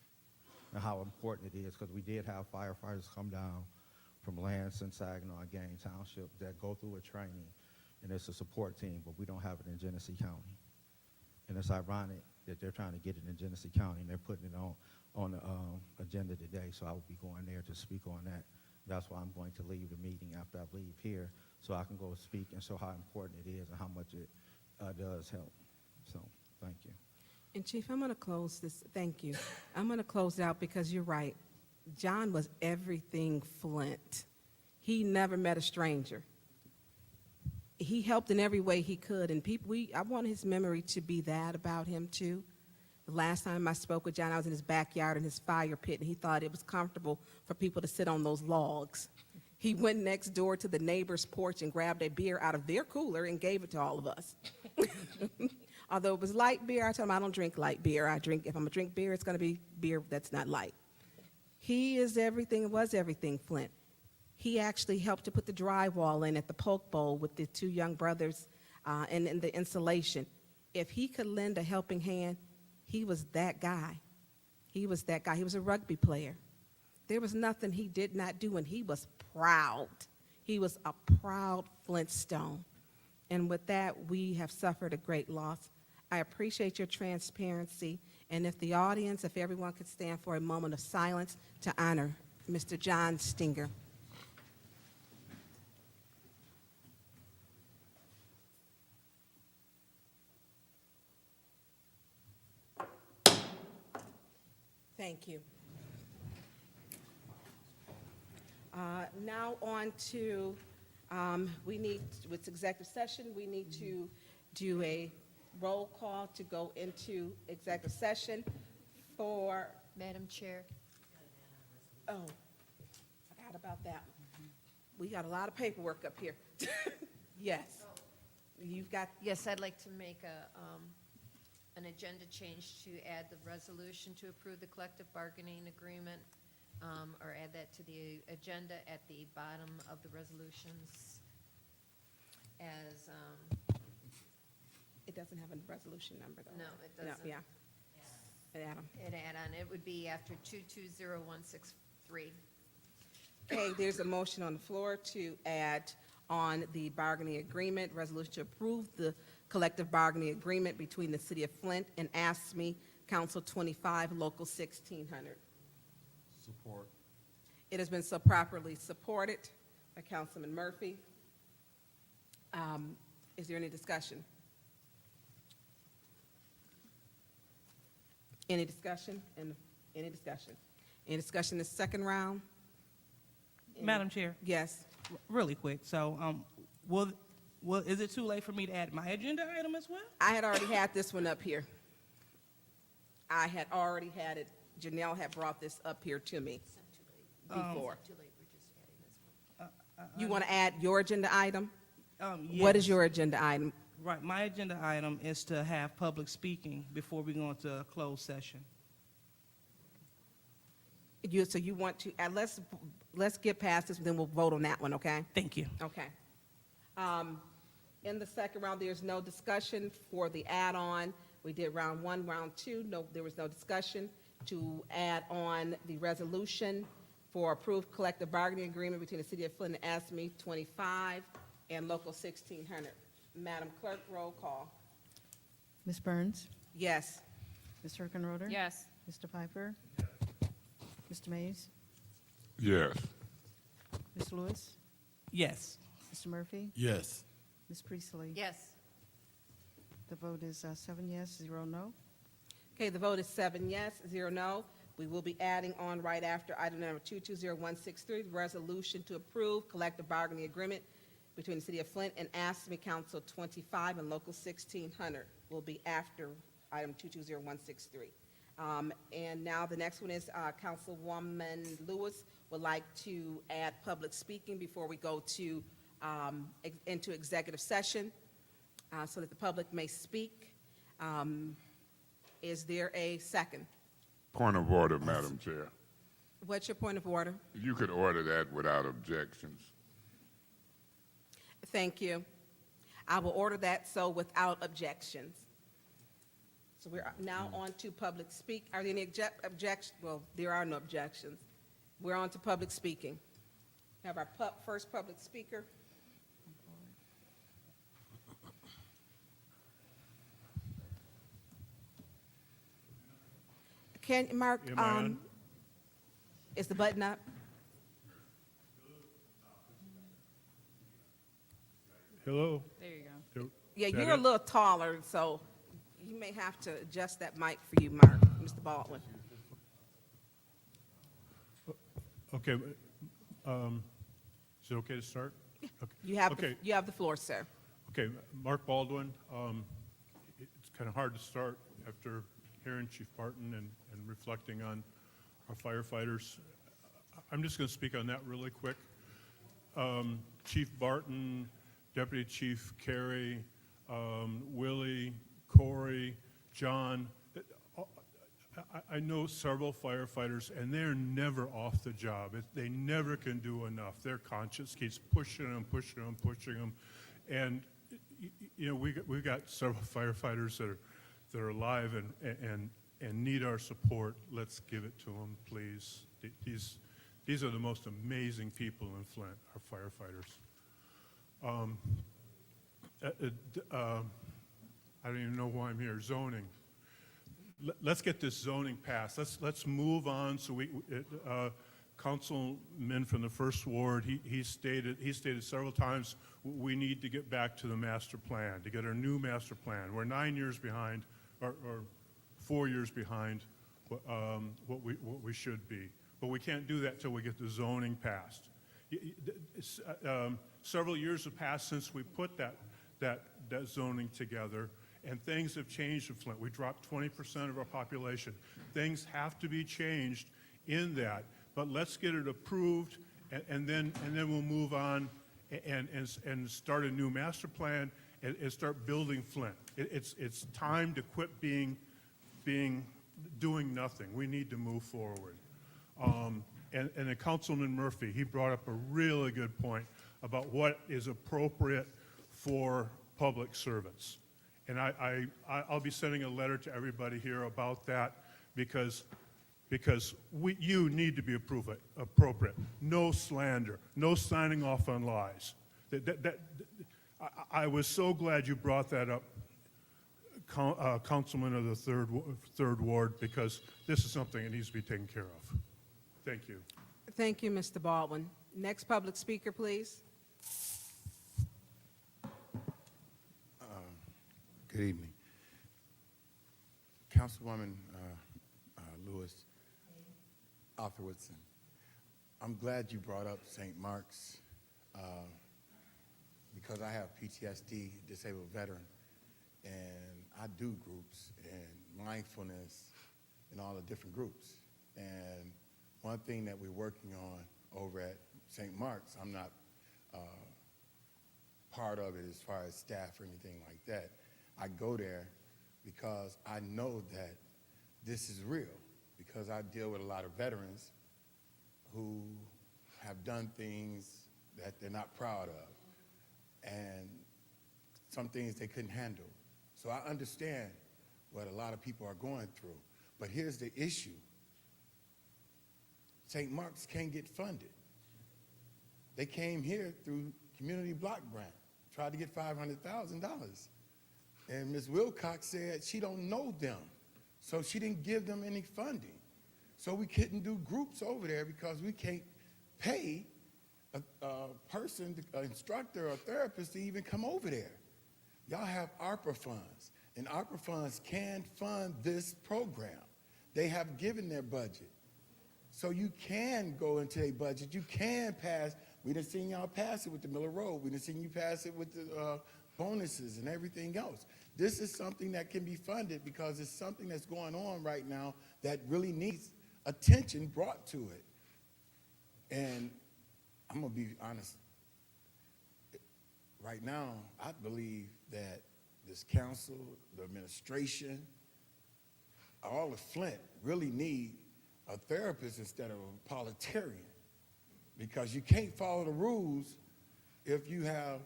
and how important it is, because we did have firefighters come down from Lansing, Saginaw, and Gaines Township that go through a training, and it's a support team, but we don't have it in Genesee County. And it's ironic that they're trying to get it in Genesee County, and they're putting it on the agenda today, so I will be going there to speak on that. That's why I'm going to leave the meeting after I leave here, so I can go speak and show how important it is and how much it does help. So, thank you. And Chief, I'm going to close this, thank you. I'm going to close it out because you're right. John was everything Flint. He never met a stranger. He helped in every way he could, and I want his memory to be that about him too. The last time I spoke with John, I was in his backyard in his fire pit, and he thought it was comfortable for people to sit on those logs. He went next door to the neighbor's porch and grabbed a beer out of their cooler and gave it to all of us. Although it was light beer, I told him I don't drink light beer. If I'm gonna drink beer, it's gonna be beer that's not light. He is everything, was everything Flint. He actually helped to put the drywall in at the Polk Bowl with the two young brothers and the insulation. If he could lend a helping hand, he was that guy. He was that guy. He was a rugby player. There was nothing he did not do, and he was proud. He was a proud Flintstone. And with that, we have suffered a great loss. I appreciate your transparency, and if the audience, if everyone could stand for a moment of silence to honor Mr. John Stinger. Thank you. Now on to, with executive session, we need to do a roll call to go into executive session for, Madam Chair, oh, forgot about that. We got a lot of paperwork up here. Yes. You've got, yes, I'd like to make an agenda change to add the resolution to approve the collective bargaining agreement, or add that to the agenda at the bottom of the resolutions as, it doesn't have a resolution number, though. no, it doesn't. Yeah. An add-on. An add-on, it would be after 220163. Okay, there's a motion on the floor to add on the bargaining agreement, resolution to approve the collective bargaining agreement between the City of Flint and ASME Council 25, Local 1600. Support. It has been so properly supported by Councilman Murphy. Is there any discussion? Any discussion? Any discussion? Any discussion in the second round? Madam Chair, Yes. really quick, so, is it too late for me to add my agenda item as well? I had already had this one up here. I had already had it. Janelle had brought this up here to me before. You want to add your agenda item? What is Yes. your agenda item? Right, my agenda item is to have public speaking before we go into a closed session. So you want to, let's get past this, then we'll vote on that one, okay? Thank you. Okay. In the second round, there's no discussion for the add-on. We did round one, round two, no, there was no discussion to add on the resolution for approved collective bargaining agreement between the City of Flint and ASME 25 and Local 1600. Madam Clerk, roll call. Ms. Burns? Yes. Ms. Hickenroder? Yes. Mr. Piper? Mr. Mays? Yes. Ms. Lewis? Yes. Mr. Murphy? Yes. Ms. Priestley? Yes. The vote is 7 yes, 0 no. Okay, the vote is 7 yes, 0 no. We will be adding on right after item number 220163, the resolution to approve collective bargaining agreement between the City of Flint and ASME Council 25 and Local 1600 will be after item 220163. And now the next one is Councilwoman Lewis would like to add public speaking before we go to into executive session so that the public may speak. Is there a second? Point of order, Madam Chair. What's your point of order? You could order that without objections. Thank you. I will order that so without objections. So we're now on to public speak. Are there any objections? Well, there are no objections. We're on to public speaking. We have our first public speaker. Can, Mark, Am I on? is the button up? Hello? There you go. Yeah, Is that you're a it? little taller, so you may have to adjust that mic for you, Mark, Mr. Baldwin. Okay, is it okay to start? Okay. You have the floor, sir. Okay, Mark Baldwin. It's kind of hard to start after hearing Chief Barton and reflecting on our firefighters. I'm just going to speak on that really quick. Chief Barton, Deputy Chief Carey, Willie, Corey, John. I know several firefighters, and they're never off the job. They never can do enough. Their conscience keeps pushing them. And, you know, we've got several firefighters that are alive and need our support. Let's give it to them, please. These are the most amazing people in Flint, our firefighters. I don't even know why I'm here. Zoning. Let's get this zoning passed. Let's move on. So Councilman from the First Ward, he stated several times we need to get back to the master plan, to get our new master plan. We're 9 years behind, or 4 years behind what we should be. But we can't do that till we get the zoning passed. Several years have passed since we put that zoning together, and things have changed in Flint. We dropped 20% of our population. Things have to be changed in that, but let's get it approved, and then we'll move on and start a new master plan and start building Flint. It's time to quit doing nothing. We need to move forward. And then Councilman Murphy, he brought up a really good point about what is appropriate for public servants. And I'll be sending a letter to everybody here about that, because because you need to be appropriate. No slander, no signing off on lies. I was so glad you brought that up, Councilman of the third Ward, because this is something that needs to be taken care of. Thank you. Thank you, Mr. Baldwin. Next public speaker, please. Good evening. Councilwoman Lewis, Arthur Woodson, I'm glad you brought up St. Mark's because I have PTSD, disabled veteran, and I do groups and mindfulness and all the different groups. And one thing that we're working on over at St. Mark's, I'm not part of it as far as staff or anything like that. I go there because I know that this is real, because I deal with a lot of veterans who have done things that they're not proud of, and some things they couldn't handle. So I understand what a lot of people are going through. But here's the issue. St. Mark's can't get funded. They came here through Community Block Grant, tried to get $500,000. And Ms. Wilcox said she don't know them, so she didn't give them any funding. So we couldn't do groups over there because we can't pay a person, an instructor or therapist to even come over there. Y'all have ARPA funds, and ARPA funds can fund this program. They have given their budget. So you can go into a budget, you can pass. We done seen y'all pass it with the Miller Road. We done seen you pass it with the bonuses and everything else. This is something that can be funded because it's something that's going on right now that really needs attention brought to it. And I'm gonna be honest, right now, I believe that this council, the administration, all of Flint really need a therapist instead of a parliamentarian, because you can't follow the rules if you have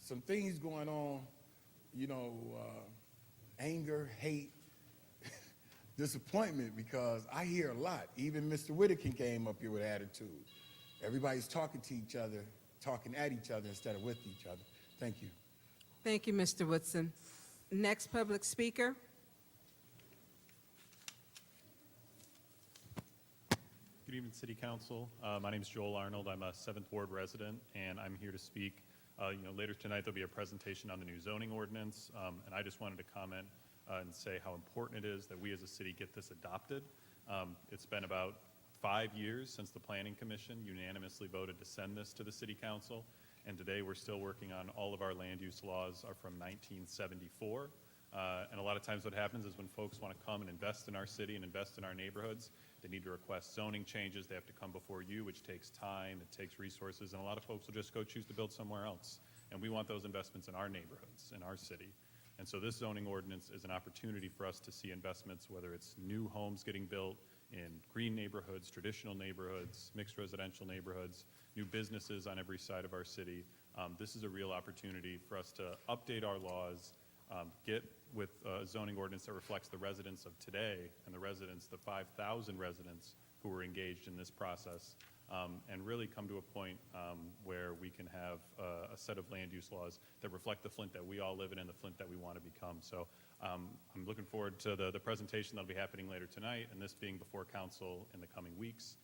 some things going on, you know, anger, hate, disappointment, because I hear a lot. Even Mr. Whitaker came up here with attitude. Everybody's talking to each other, talking at each other instead of with each other. Thank you. Thank you, Mr. Woodson. Next public speaker. Good evening, City Council. My name is Joel Arnold. I'm a 7th Ward resident, and I'm here to speak. Later tonight there'll be a presentation on the new zoning ordinance, and I just wanted to comment and say how important it is that we as a city get this adopted. It's been about 5 years since the Planning Commission unanimously voted to send this to the City Council, and today we're still working on all of our land use laws are from 1974. And a lot of times what happens is when folks want to come and invest in our city and invest in our neighborhoods, they need to request zoning changes. They have to come before you, which takes time, it takes resources, and a lot of folks will just go choose to build somewhere else. And we want those investments in our neighborhoods, in our city. And so this zoning ordinance is an opportunity for us to see investments, whether it's new homes getting built in green neighborhoods, traditional neighborhoods, mixed residential neighborhoods, new businesses on every side of our city. This is a real opportunity for us to update our laws, get with a zoning ordinance that reflects the residents of today and the residents, the 5,000 residents who were engaged in this process, and really come to a point where we can have a set of land use laws that reflect the Flint that we all live in and the Flint that we want to become. So I'm looking forward to the presentation that'll be happening later tonight, and this being before council in the coming weeks.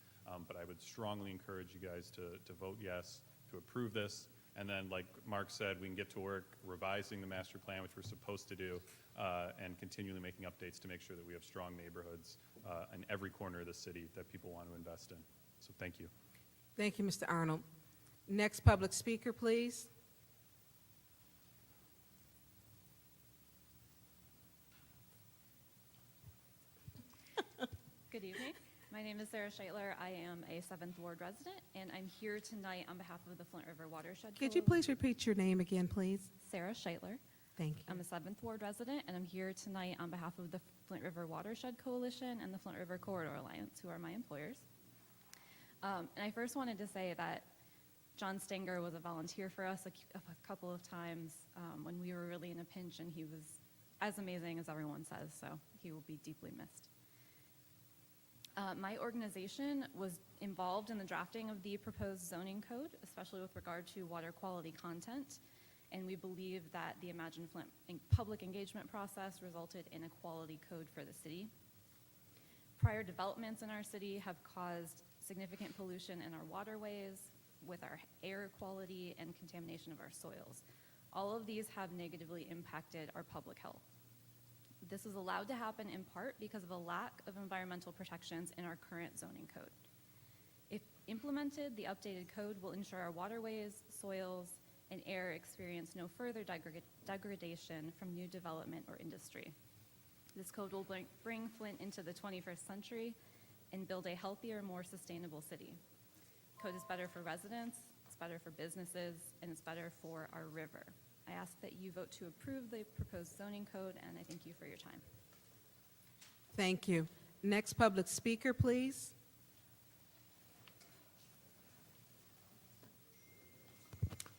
But I would strongly encourage you guys to vote yes, to approve this. And then, like Mark said, we can get to work revising the master plan, which we're supposed to do, and continually making updates to make sure that we have strong neighborhoods in every corner of the city that people want to invest in. So thank you. Thank you, Mr. Arnold. Next public speaker, please. Good evening. My name is Sarah Scheitler. I am a 7th Ward resident, and I'm here tonight on behalf of the Flint River Watershed. Could you please repeat your name again, please? Sarah Scheitler. Thank you. I'm a 7th Ward resident, and I'm here tonight on behalf of the Flint River Watershed Coalition and the Flint River Corridor Alliance, who are my employers. And I first wanted to say that John Stenger was a volunteer for us a couple of times when we were really in a pinch, and he was as amazing as everyone says, so he will be deeply missed. My organization was involved in the drafting of the proposed zoning code, especially with regard to water quality content, and we believe that the Imagine Flint public engagement process resulted in a quality code for the city. Prior developments in our city have caused significant pollution in our waterways, with our air quality and contamination of our soils. All of these have negatively impacted our public health. This is allowed to happen in part because of a lack of environmental protections in our current zoning code. If implemented, the updated code will ensure our waterways, soils, and air experience no further degradation from new development or industry. This code will bring Flint into the 21st century and build a healthier, more sustainable city. Code is better for residents, it's better for businesses, and it's better for our river. I ask that you vote to approve the proposed zoning code, and I thank you for your time. Thank you. Next public speaker, please.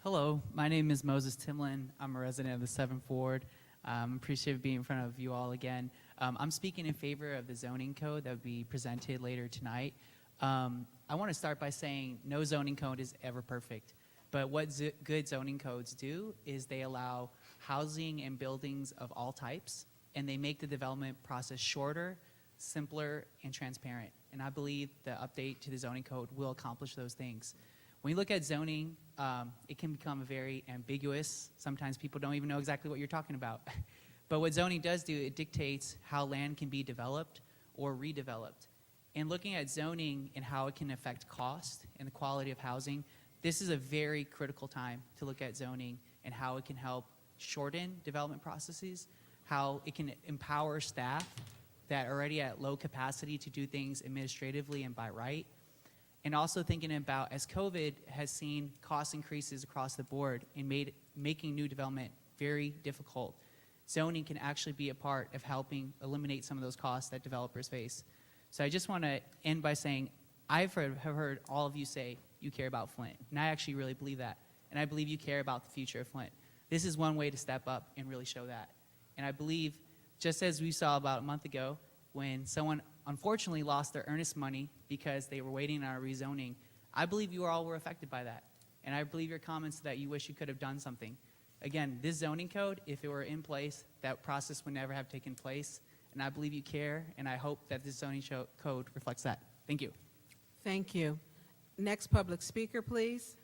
Hello, my name is Moses Timlin. I'm a resident of the 7th Ward. Appreciate being in front of you all again. I'm speaking in favor of the zoning code that will be presented later tonight. I want to start by saying no zoning code is ever perfect, but what good zoning codes do is they allow housing and buildings of all types, and they make the development process shorter, simpler, and transparent. And I believe the update to the zoning code will accomplish those things. When you look at zoning, it can become very ambiguous. Sometimes people don't even know exactly what you're talking about. But what zoning does do, it dictates how land can be developed or redeveloped. And looking at zoning and how it can affect cost and the quality of housing, this is a very critical time to look at zoning and how it can help shorten development processes, how it can empower staff that are already at low capacity to do things administratively and by right. And also thinking about, as COVID has seen cost increases across the board and making new development very difficult, zoning can actually be a part of helping eliminate some of those costs that developers face. So I just want to end by saying, have heard all of you say you care about Flint, and I actually really believe that. And I believe you care about the future of Flint. This is one way to step up and really show that. And I believe, just as we saw about a month ago, when someone unfortunately lost their earnest money because they were waiting on a rezoning, I believe you all were affected by that. And I believe your comments that you wish you could have done something. Again, this zoning code, if it were in place, that process would never have taken place. And I believe you care, and I hope that this zoning code reflects that. Thank you. Thank you. Next public speaker, please.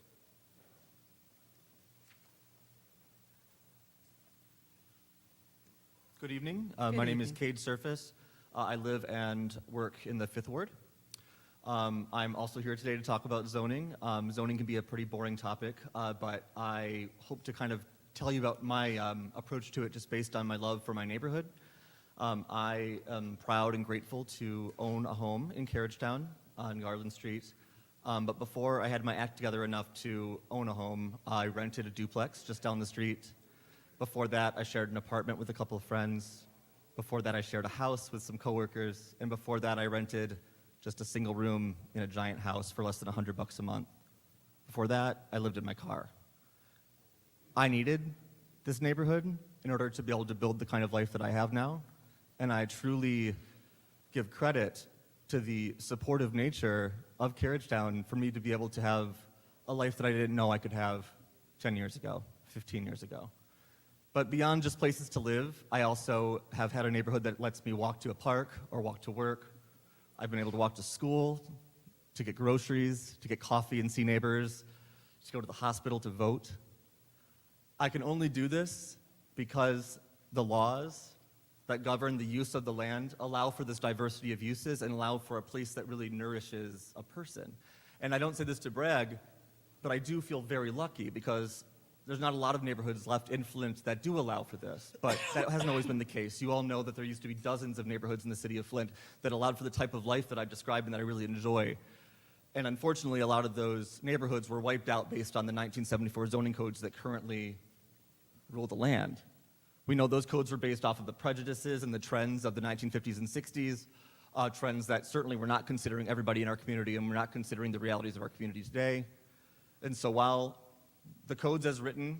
Good evening. Good My name is evening. Cade Surface. I live and work in the 5th Ward. I'm also here today to talk about zoning. Zoning can be a pretty boring topic, but I hope to kind of tell you about my approach to it just based on my love for my neighborhood. I am proud and grateful to own a home in Carriagetown on Garland Street. But before I had my act together enough to own a home, I rented a duplex just down the street. Before that, I shared an apartment with a couple of friends. Before that, I shared a house with some coworkers. And before that, I rented just a single room in a giant house for less than $100 a month. Before that, I lived in my car. I needed this neighborhood in order to be able to build the kind of life that I have now. And I truly give credit to the supportive nature of Carriagetown for me to be able to have a life that I didn't know I could have 10 years ago, 15 years ago. But beyond just places to live, I also have had a neighborhood that lets me walk to a park or walk to work. I've been able to walk to school, to get groceries, to get coffee and see neighbors, to go to the hospital to vote. I can only do this because the laws that govern the use of the land allow for this diversity of uses and allow for a place that really nourishes a person. And I don't say this to brag, but I do feel very lucky because there's not a lot of neighborhoods left in Flint that do allow for this, but that hasn't always been the case. You all know that there used to be dozens of neighborhoods in the city of Flint that allowed for the type of life that I've described and that I really enjoy. And unfortunately, a lot of those neighborhoods were wiped out based on the 1974 zoning codes that currently rule the land. We know those codes were based off of the prejudices and the trends of the 1950s and 60s, trends that certainly were not considering everybody in our community and were not considering the realities of our community today. And so while the codes as written,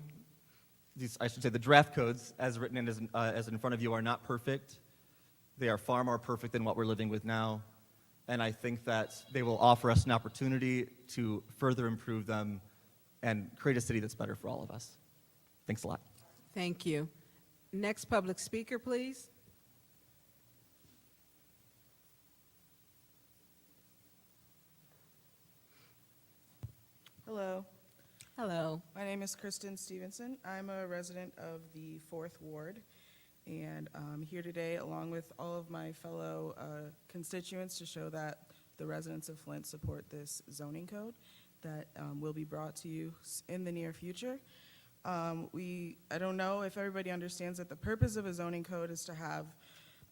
I should say the draft codes as written and as in front of you are not perfect, they are far more perfect than what we're living with now. and I think that they will offer us an opportunity to further improve them and create a city that's better for all of us. Thanks a lot. Thank you. Next public speaker, please. Hello. Hello. My name is Kristen Stevenson. I'm a resident of the 4th Ward, and I'm here today along with all of my fellow constituents to show that the residents of Flint support this zoning code that will be brought to you in the near future. I don't know if everybody understands that the purpose of a zoning code is to have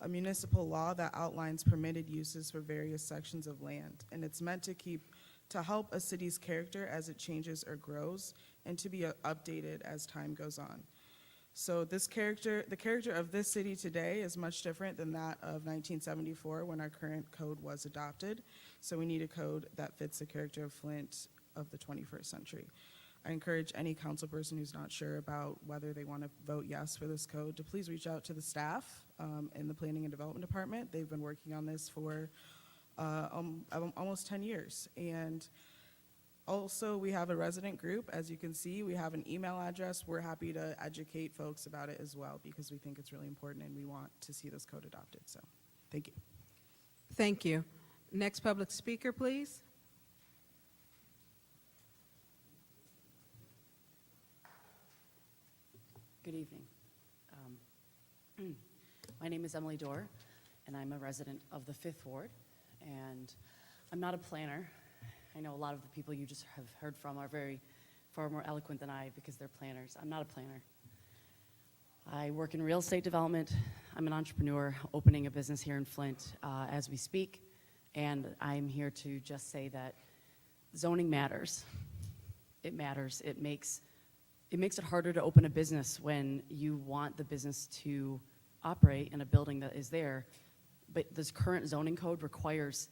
a municipal law that outlines permitted uses for various sections of land, and it's meant to help a city's character as it changes or grows, and to be updated as time goes on. So the character of this city today is much different than that of 1974 when our current code was adopted. So we need a code that fits the character of Flint of the 21st century. I encourage any council person who's not sure about whether they want to vote yes for this code to please reach out to the staff in the Planning and Development Department. They've been working on this for almost 10 years. And also, we have a resident group. As you can see, we have an email address. We're happy to educate folks about it as well because we think it's really important and we want to see this code adopted. So, thank you. Thank you. Next public speaker, please. Good evening. My name is Emily Dorr, and I'm a resident of the 5th Ward, and I'm not a planner. I know a lot of the people you just have heard from are far more eloquent than I because they're planners. I'm not a planner. I work in real estate development. I'm an entrepreneur opening a business here in Flint as we speak, and I'm here to just say that zoning matters. It matters. It makes it harder to open a business when you want the business to operate in a building that is there, but this current zoning code requires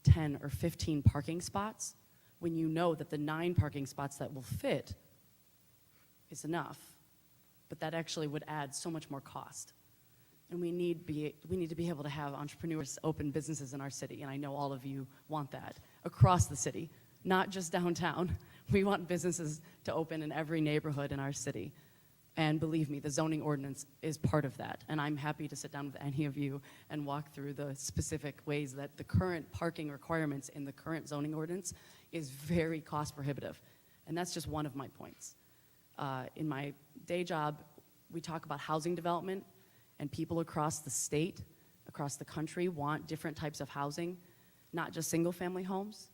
10 or 15 parking spots when you know that the 9 parking spots that will fit is enough, but that actually would add so much more cost. And we need to be able to have entrepreneurs open businesses in our city, and I know all of you want that across the city, not just downtown. We want businesses to open in every neighborhood in our city. And believe me, the zoning ordinance is part of that. And I'm happy to sit down with any of you and walk through the specific ways that the current parking requirements in the current zoning ordinance is very cost prohibitive. And that's just one of my points. In my day job, we talk about housing development, and people across the state, across the country want different types of housing, not just single family homes.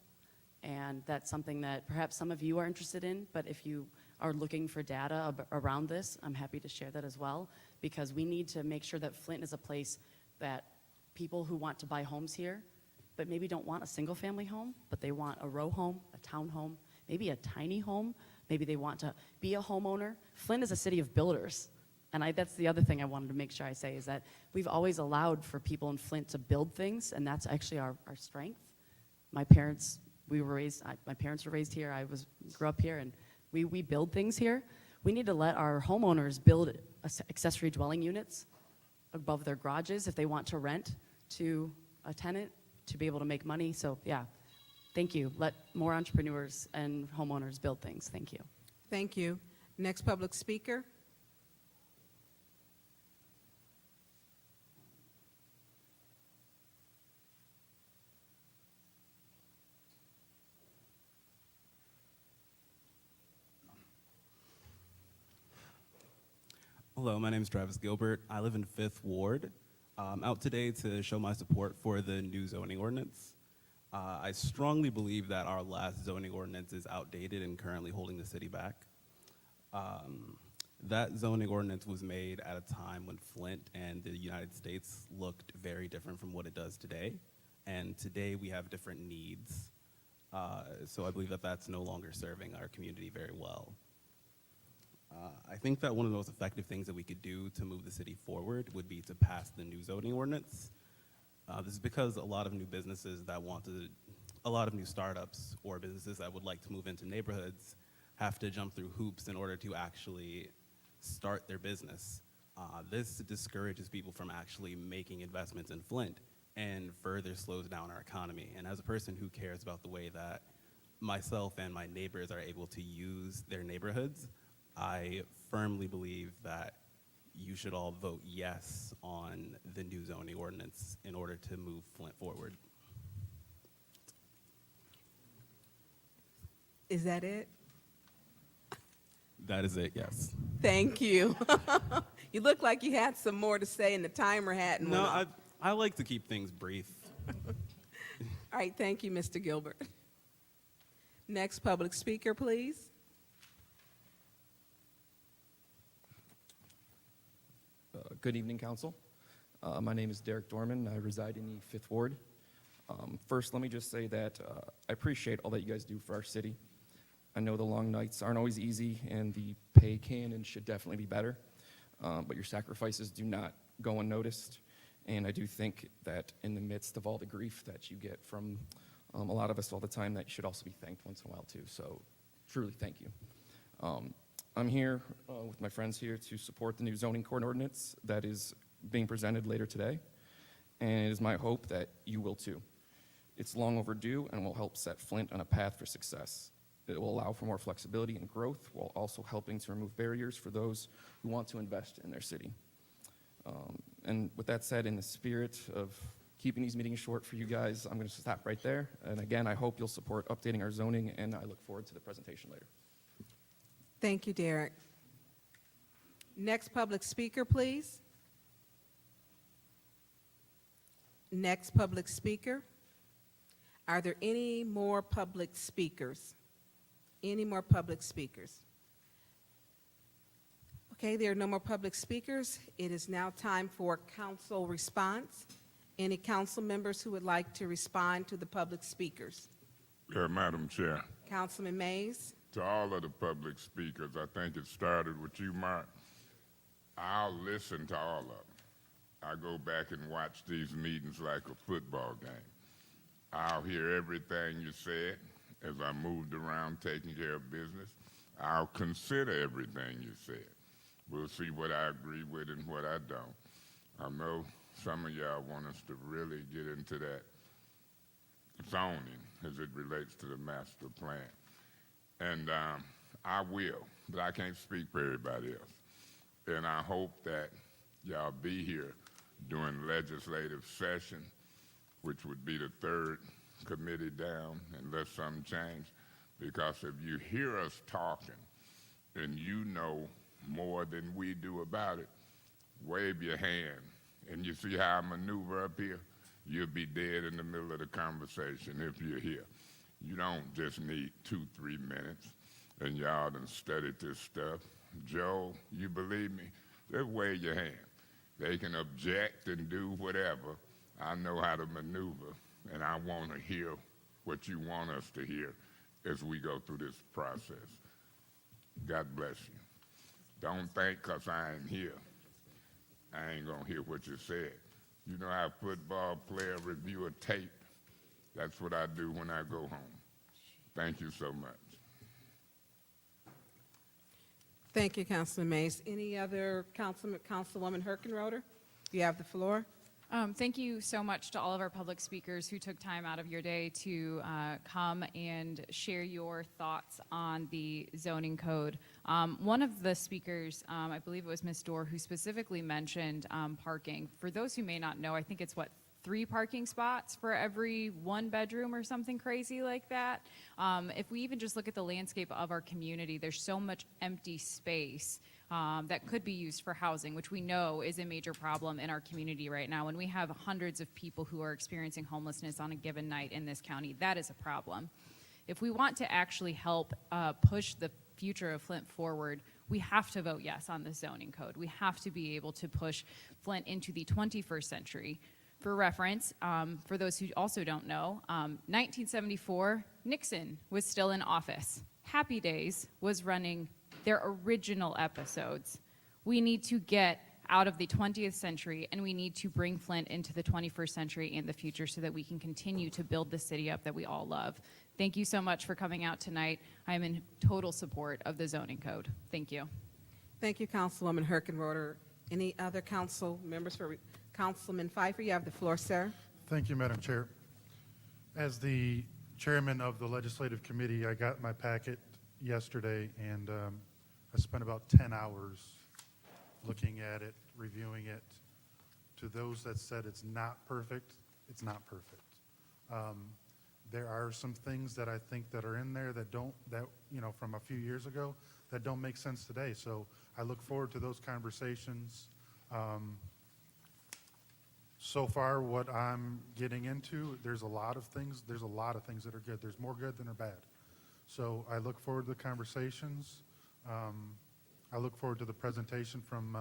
And that's something that perhaps some of you are interested in, but if you are looking for data around this, I'm happy to share that as well, because we need to make sure that Flint is a place that people who want to buy homes here, but maybe don't want a single family home, but they want a row home, a town home, maybe a tiny home, maybe they want to be a homeowner. Flint is a city of builders. And that's the other thing I wanted to make sure I say is that we've always allowed for people in Flint to build things, and that's actually our strength. My parents were raised here. I grew up here, and we build things here. We need to let our homeowners build accessory dwelling units above their garages if they want to rent to a tenant to be able to make money. So yeah, thank you. Let more entrepreneurs and homeowners build things. Thank you. Thank you. Next public speaker. Hello, my name is Travis Gilbert. I live in 5th Ward. I'm out today to show my support for the new zoning ordinance. I strongly believe that our last zoning ordinance is outdated and currently holding the city back. That zoning ordinance was made at a time when Flint and the United States looked very different from what it does today. And today we have different needs. So I believe that that's no longer serving our community very well. I think that one of the most effective things that we could do to move the city forward would be to pass the new zoning ordinance. This is because a lot of new businesses that a lot of new startups or businesses that would like to move into neighborhoods have to jump through hoops in order to actually start their business. This discourages people from actually making investments in Flint and further slows down our economy. And as a person who cares about the way that myself and my neighbors are able to use their neighborhoods, I firmly believe that you should all vote yes on the new zoning ordinance in order to move Flint forward. Is that it? That is it, yes. Thank you. You look like you had some more to say and the timer hadn't. No, went off. I like to keep things brief. All right, thank you, Mr. Gilbert. Next public speaker, please. Good evening, Council. My name is Derek Dorman. I reside in the 5th Ward. First, let me just say that I appreciate all that you guys do for our city. I know the long nights aren't always easy, and the pay can and should definitely be better, but your sacrifices do not go unnoticed. And I do think that in the midst of all the grief that you get from a lot of us all the time, that you should also be thanked once in a while, too. So truly, thank you. I'm here with my friends here to support the new zoning code ordinance that is being presented later today, and it is my hope that you will too. It's long overdue and will help set Flint on a path for success. It will allow for more flexibility and growth while also helping to remove barriers for those who want to invest in their city. And with that said, in the spirit of keeping these meetings short for you guys, I'm going to stop right there. And again, I hope you'll support updating our zoning, and I look forward to the presentation later. Thank you, Derek. Next public speaker, please. Next public speaker. Are there any more public speakers? Any more public speakers? Okay, there are no more public speakers. It is now time for council response. Any council members who would like to respond to the public speakers? Madam Chair, Councilman Mays. to all of the public speakers, I think it started with you, Mark. I'll listen to all of them. I go back and watch these meetings like a football game. I'll hear everything you said as I moved around taking care of business. I'll consider everything you said. We'll see what I agree with and what I don't. I know some of y'all want us to really get into that zoning as it relates to the master plan. And I will, but I can't speak for everybody else. And I hope that y'all be here during legislative session, which would be the third committee down, unless something changed. Because if you hear us talking and you know more than we do about it, wave your hand. And you see how I maneuver up here? You'll be dead in the middle of the conversation if you're here. You don't just need 2-3 minutes, and y'all done studied this stuff. Joe, you believe me? Just wave your hand. They can object and do whatever. I know how to maneuver, and I want to hear what you want us to hear as we go through this process. God bless you. Don't think because I ain't here, I ain't going to hear what you said. You know how a football player review a tape? That's what I do when I go home. Thank you so much. Thank you, Councilman Mays. Any other Councilwoman Herkenroder? You have the floor. Thank you so much to all of our public speakers who took time out of your day to come and share your thoughts on the zoning code. One of the speakers, I believe it was Ms. Dorr, who specifically mentioned parking. For those who may not know, I think it's 3 parking spots for every 1 bedroom or something crazy like that. If we even just look at the landscape of our community, there's so much empty space that could be used for housing, which we know is a major problem in our community right now. When we have hundreds of people who are experiencing homelessness on a given night in this county, that is a problem. If we want to actually help push the future of Flint forward, we have to vote yes on the zoning code. We have to be able to push Flint into the 21st century. For reference, for those who also don't know, 1974, Nixon was still in office. Happy Days was running their original episodes. We need to get out of the 20th century, and we need to bring Flint into the 21st century and the future so that we can continue to build the city up that we all love. Thank you so much for coming out tonight. I am in total support of the zoning code. Thank you. Thank you, Councilwoman Herkenroder. Any other council members for Councilman Pfeiffer? You have the floor, sir. Thank you, Madam Chair. As the chairman of the legislative committee, I got my packet yesterday, and I spent about 10 hours looking at it, reviewing it. To those that said it's not perfect, it's not perfect. There are some things that I think that are in there that don't, that, you know, from a few years ago, that don't make sense today. So I look forward to those conversations. So far, what I'm getting into, there's a lot of things that are good. There's more good than are bad. So I look forward to the conversations. I look forward to the presentation from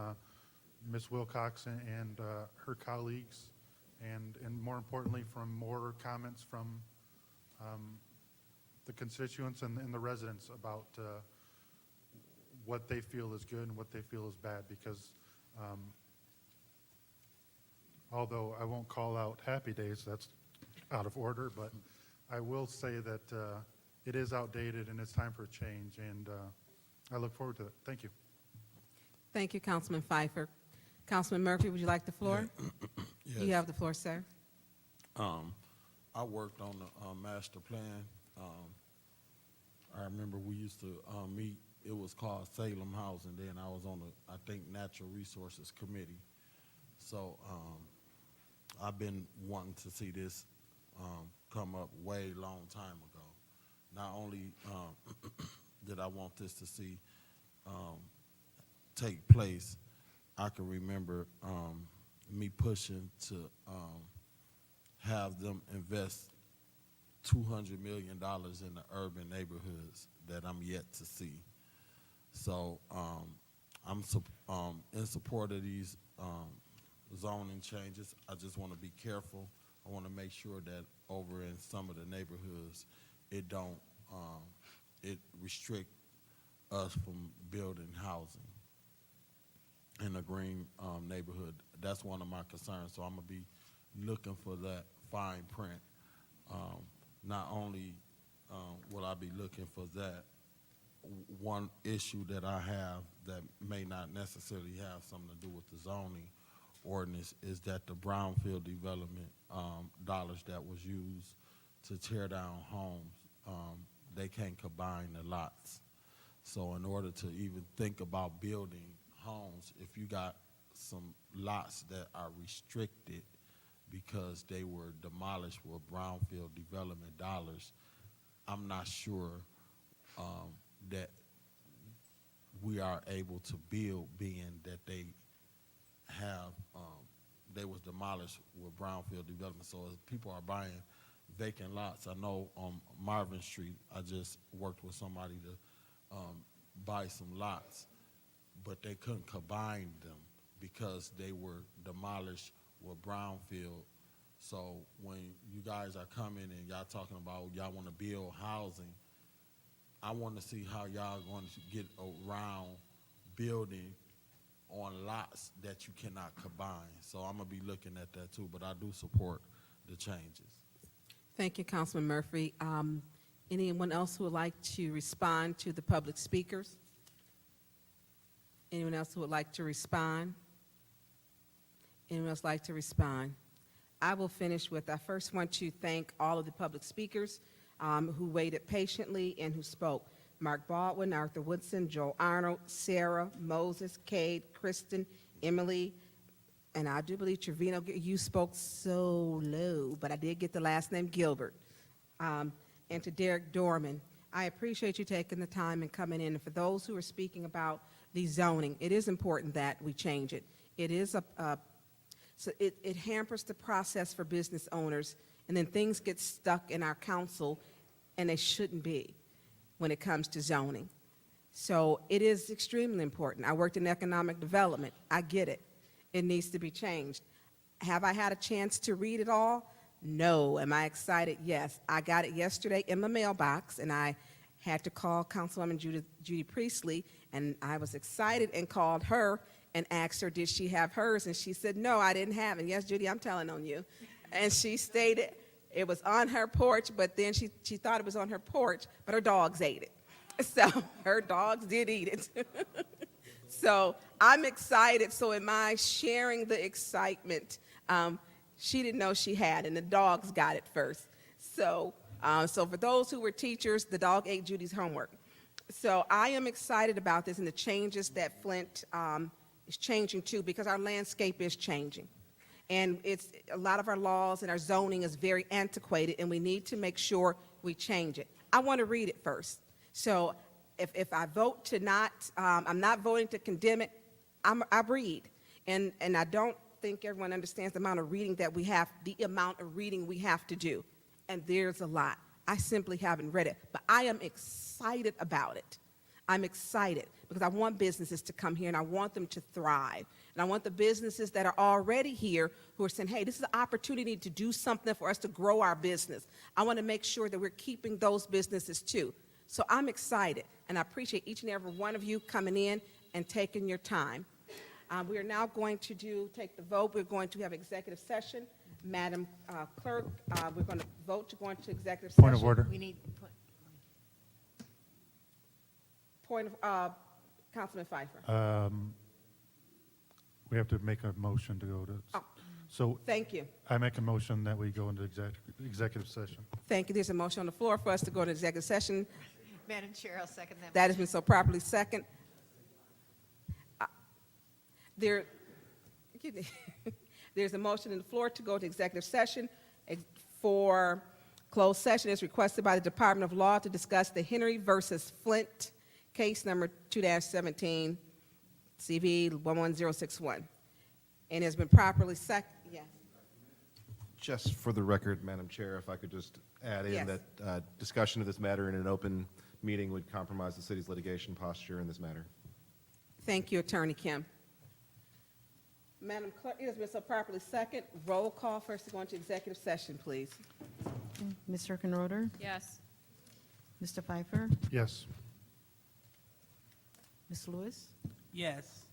Ms. Wilcox and her colleagues, and more importantly, from more comments from the constituents and the residents about what they feel is good and what they feel is bad, because although I won't call out Happy Days, that's out of order, but I will say that it is outdated and it's time for a change, and I look forward to it. Thank you. Thank you, Councilman Pfeiffer. Councilman Murphy, would you like the floor? Yes. You have the floor, sir. I worked on the master plan. I remember we used to meet, it was called Salem House, and then I was on the, I think, Natural Resources Committee. So I've been wanting to see this come up way long time ago. Not only did I want this to see take place, I can remember me pushing to have them invest $200 million in the urban neighborhoods that I'm yet to see. So I'm in support of these zoning changes. I just want to be careful. I want to make sure that over in some of the neighborhoods, it don't, it restrict us from building housing in a green neighborhood. That's one of my concerns. So I'm gonna be looking for that fine print. Not only will I be looking for that, one issue that I have that may not necessarily have something to do with the zoning ordinance is that the brownfield development dollars that was used to tear down homes, they can't combine the lots. So in order to even think about building homes, if you got some lots that are restricted because they were demolished with brownfield development dollars, I'm not sure that we are able to build, being that they have, they was demolished with brownfield development. So as people are buying vacant lots, I know on Marvin Street, I just worked with somebody to buy some lots, but they couldn't combine them because they were demolished with brownfield. So when you guys are coming and y'all talking about y'all want to build housing, I want to see how y'all going to get around building on lots that you cannot combine. So I'm going to be looking at that too, but I do support the changes. Thank you, Councilman Murphy. Anyone else who would like to respond to the public speakers? Anyone else who would like to respond? Anyone else like to respond? I will finish with, I first want to thank all of the public speakers who waited patiently and who spoke. Mark Baldwin, Arthur Woodson, Joel Arnold, Sarah, Moses, Cade, Kristen, Emily, and I do believe Trevino, you spoke so low, but I did get the last name Gilbert. And to Derek Dorman, I appreciate you taking the time and coming in. And for those who are speaking about the zoning, it is important that we change it. It is so it hampers the process for business owners, and then things get stuck in our council, and they shouldn't be when it comes to zoning. So it is extremely important. I worked in economic development. I get it. It needs to be changed. Have I had a chance to read it all? No. Am I excited? Yes. I got it yesterday in my mailbox, and I had to call Councilwoman Judy Priestley, and I was excited and called her and asked her, did she have hers? And she said, no, I didn't have it. Yes, Judy, I'm telling on you. And she stated it was on her porch, but then she thought it was on her porch, but her dogs ate it. So her dogs did eat it. So I'm excited. So am I sharing the excitement she didn't know she had, and the dogs got it first. So, so for those who were teachers, the dog ate Judy's homework. So I am excited about this and the changes that Flint is changing too, because our landscape is changing. And it's a lot of our laws and our zoning is very antiquated, and we need to make sure we change it. I want to read it first. So if I vote to not, I'm not voting to condemn it, I read. And I don't think everyone understands the amount of reading that we have, the amount of reading we have to do. And there's a lot. I simply haven't read it, but I am excited about it. I'm excited because I want businesses to come here and I want them to thrive. And I want the businesses that are already here who are saying, hey, this is an opportunity to do something for us to grow our business. I want to make sure that we're keeping those businesses too. So I'm excited, and I appreciate each and every one of you coming in and taking your time. We are now going to take the vote. We're going to have executive session. Madam Clerk, we're going to vote to go into executive session. Point of order. We need, Point of, Councilman Pfeiffer. We have to make a motion to go to, Oh, so thank you. I make a motion that we go into executive session. Thank you. There's a motion on the floor for us to go to executive session. Madam Chair, I'll second that. That has been so properly second. There's a motion on the floor to go to executive session for closed session as requested by the Department of Law to discuss the Henry versus Flint case number 2-17 CV 11061. And has been properly yes. Just for the record, Madam Chair, if I could just add in Yes. that discussion of this matter in an open meeting would compromise the city's litigation posture in this matter. Thank you, Attorney Kim. Madam Clerk, it has been so properly second. Roll call first to go into executive session, please. Ms. Herkenroder? Yes. Mr. Pfeiffer? Yes. Ms. Lewis? Yes.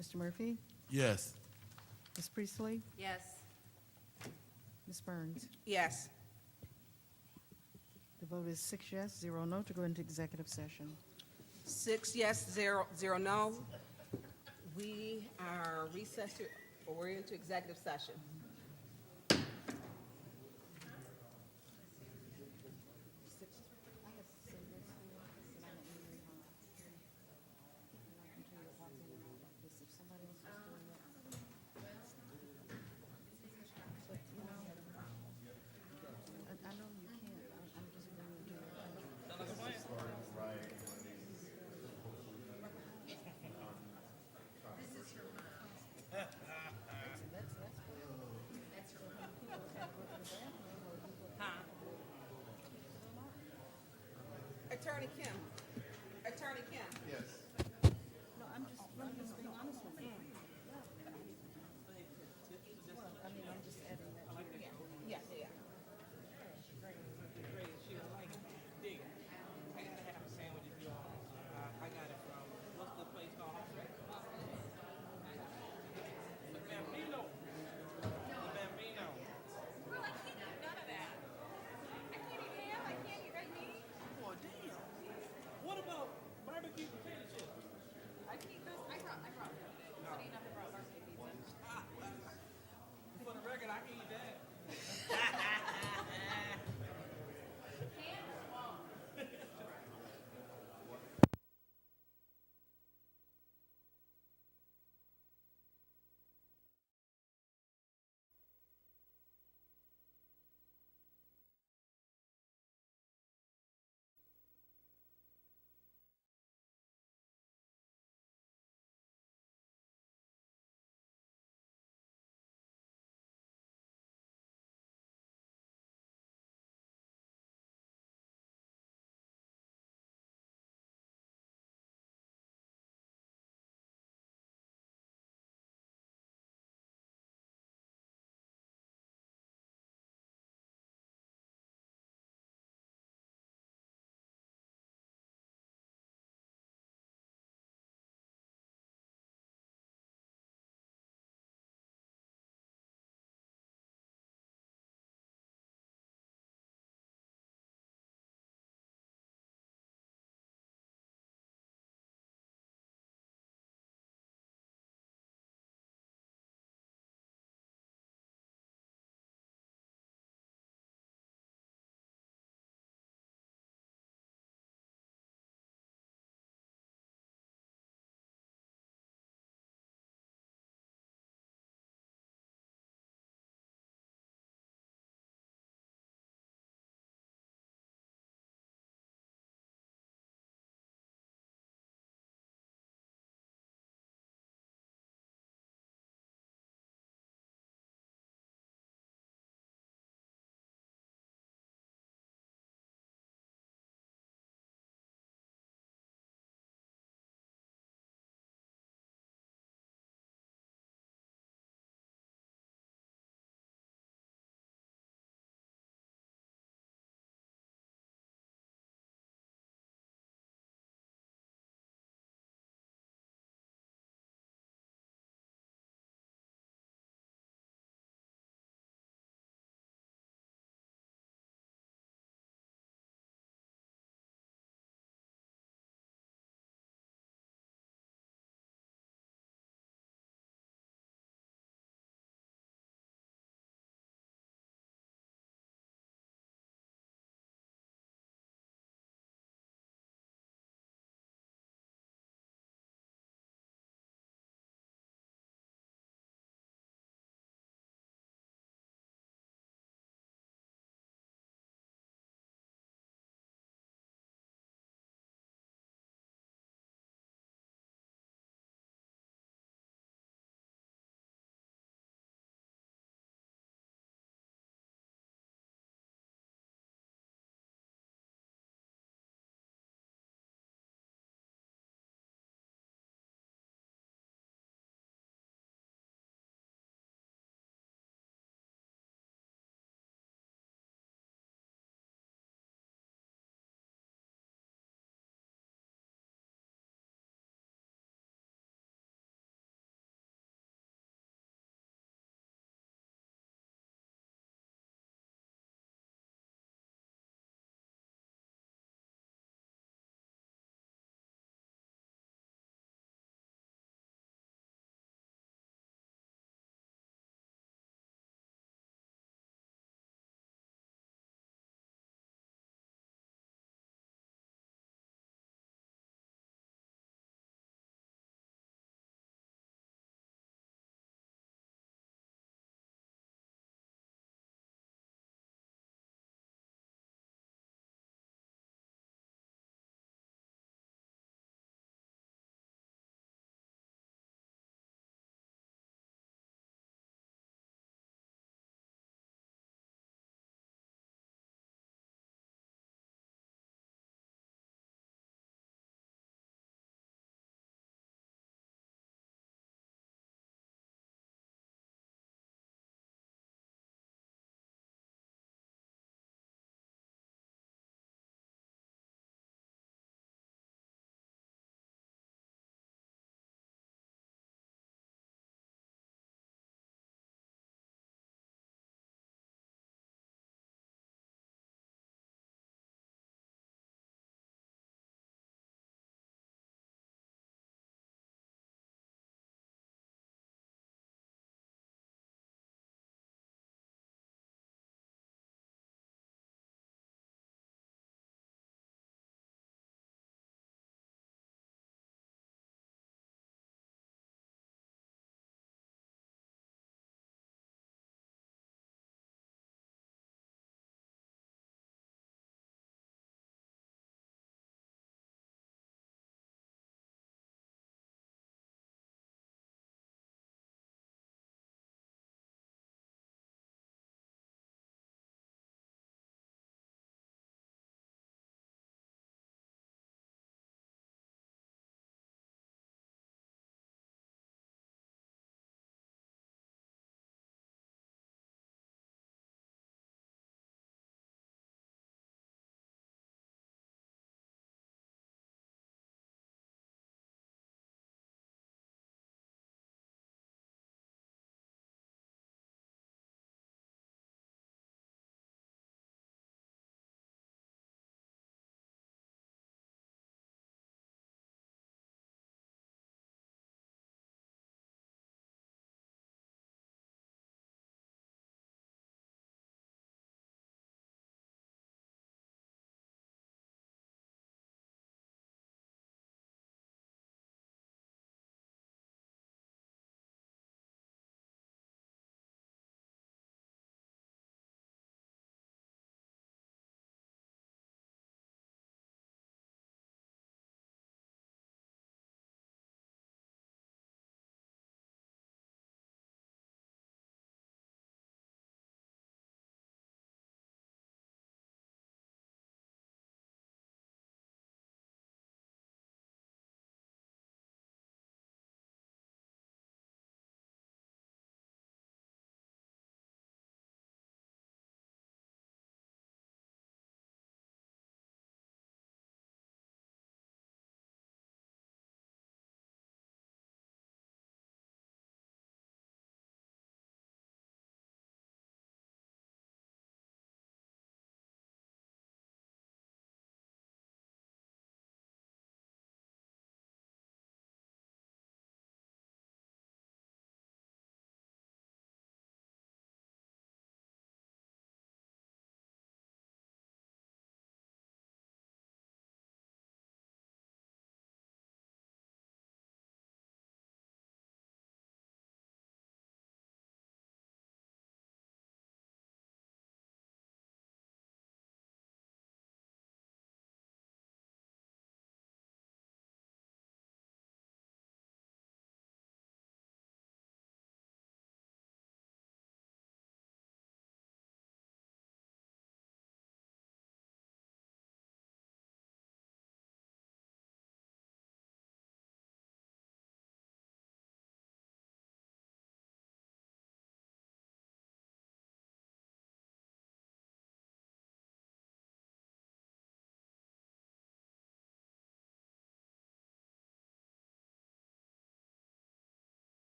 Mr. Murphy? Yes. Ms. Priestley? Yes. Ms. Burns? Yes. The vote is 6 yes, 0 no to go into executive session. 6 yes, 0 no. We are recessed, or we're into executive session. Attorney Kim. Attorney Kim. Yes. No, I'm just being honest with you. I mean, I'm just adding that. Yeah, yeah. I got it from, what's the place called? The Bambino. The Bambino. Well, I can't eat none of that. I can't eat ham, I can't eat red meat. Well, damn. What about barbecue potato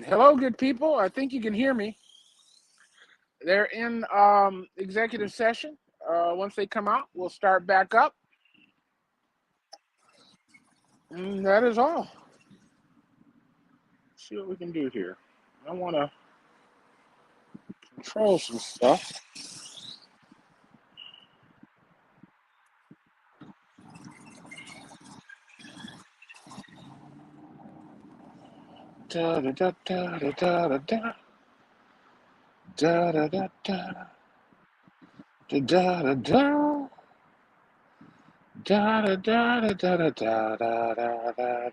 Hello, good people. I think you can hear me. They're in executive session. Once they come out, we'll start back up. And that is all. Let's see what we can do here. I want to control some stuff. Da da da da da da da da da da da da da da da. Da da da da da da da da da da.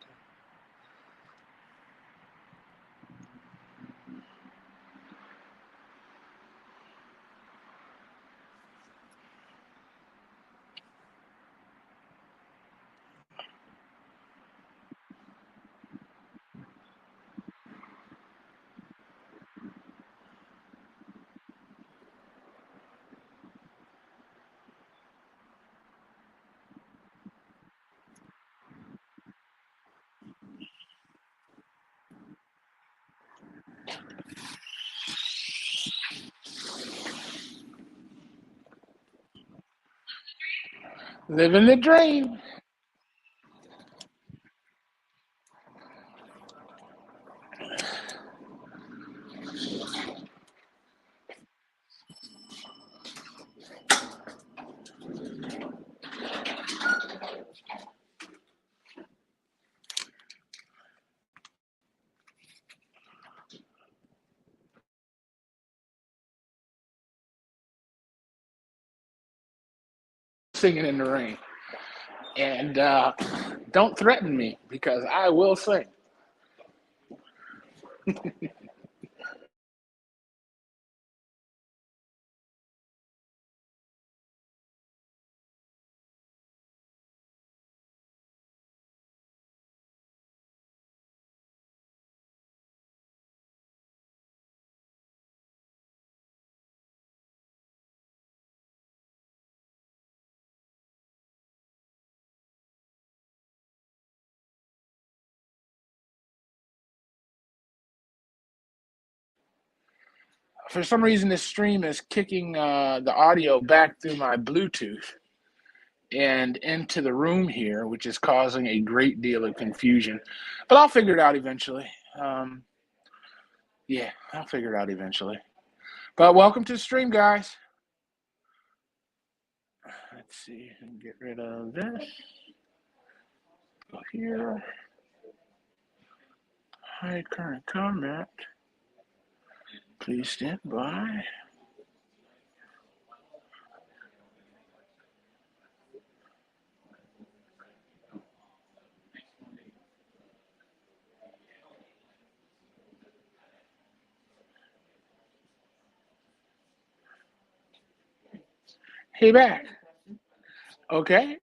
Living the dream. Singing in the rain. And don't threaten me because I will sing. For some reason, this stream is kicking the audio back through my Bluetooth and into the room here, which is causing a great deal of confusion. But I'll figure it out eventually. Yeah, I'll figure it out eventually. But welcome to the stream, guys. Let's see, get rid of this. Go here. Hide current comment. Please stand by. Hey, back. Okay.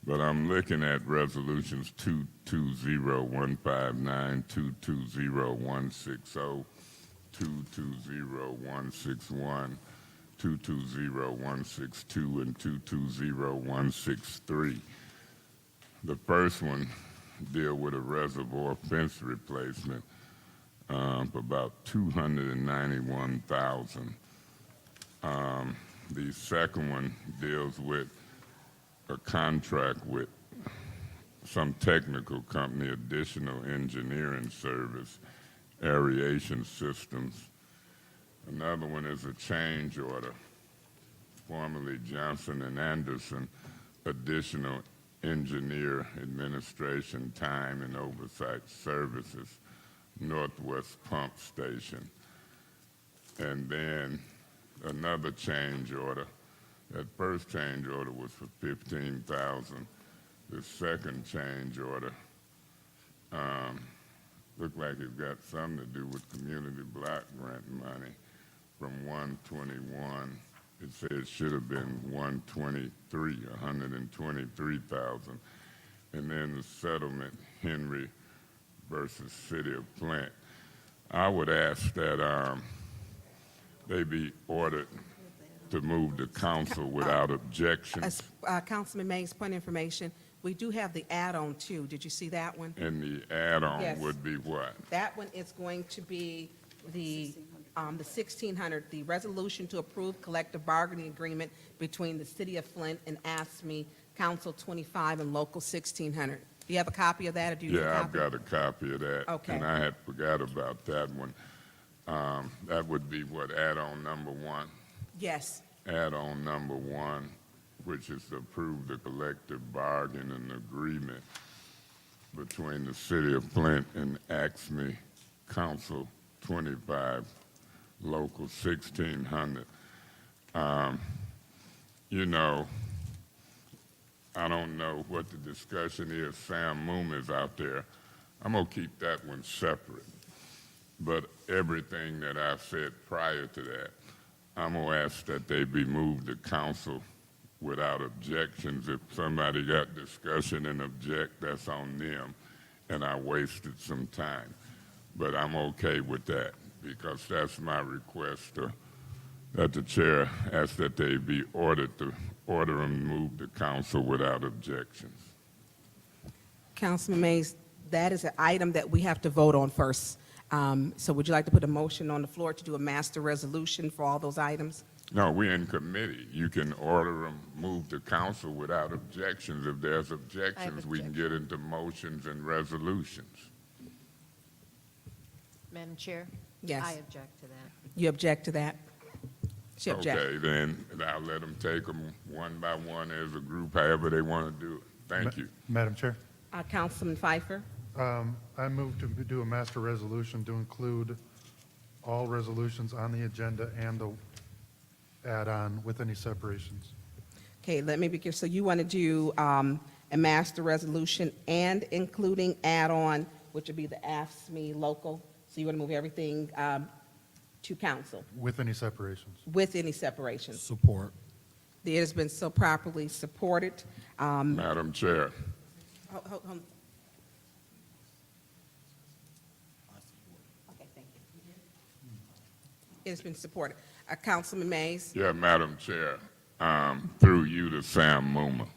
but I'm looking at resolutions 220159, 220160, 220161, 220162, and 220163. The first one deal with a reservoir fence replacement for about $291,000. The second one deals with a contract with some technical company, additional engineering service, aeration systems. Another one is a change order, formerly Johnson and Anderson, additional engineer administration time and oversight services, Northwest Pump Station. And then another change order. That first change order was for $15,000. The second change order looked like it got something to do with community block grant money from 121. It said it should have been 123,000. And then the settlement, Henry versus City of Flint. I would ask that they be ordered to move to council without objections. As Councilman Mays, point of information, we do have the add-on too. Did you see that one? And the add-on Yes. would be what? That one is going to be the 1600, the resolution to approve collective bargaining agreement between the City of Flint and ASME, Council 25 and Local 1600. Do you have a copy of that, or do you need a Yeah, I've copy? got a copy of that. Okay. And I had forgot about that one. That would be what, add-on number one? Yes. Add-on number one, which is to approve the collective bargaining agreement between the City of Flint and ACME Council 25, Local 1600. You know, I don't know what the discussion is. Sam Moom is out there. I'm going to keep that one separate. But everything that I've said prior to that, I'm going to ask that they be moved to council without objections. If somebody got discussion and object, that's on them, and I wasted some time. But I'm okay with that, because that's my request, that the chair ask that they be ordered to order them moved to council without objections. Councilman Mays, that is an item that we have to vote on first. So would you like to put a motion on the floor to do a master resolution for all those items? No, we're in committee. You can order them moved to council without objections. If there's objections, we can get into motions and resolutions. Madam Chair? Yes. I object to that. You object to that? She objects. Okay, then I'll let them take them one by one as a group, however they want to do it. Thank you. Madam Chair, Councilman Pfeiffer? I move to do a master resolution to include all resolutions on the agenda and the add-on with any separations. Okay, let me be clear. So you want to do a master resolution and including add-on, which would be the AFSCME local? So you want to move everything to council With any separations. with any separations? Support. It has been so properly supported. Madam Chair, Hold on. Okay, thank you. It has been supported. Councilman Mays? yeah, Madam Chair, through you to Sam Muma.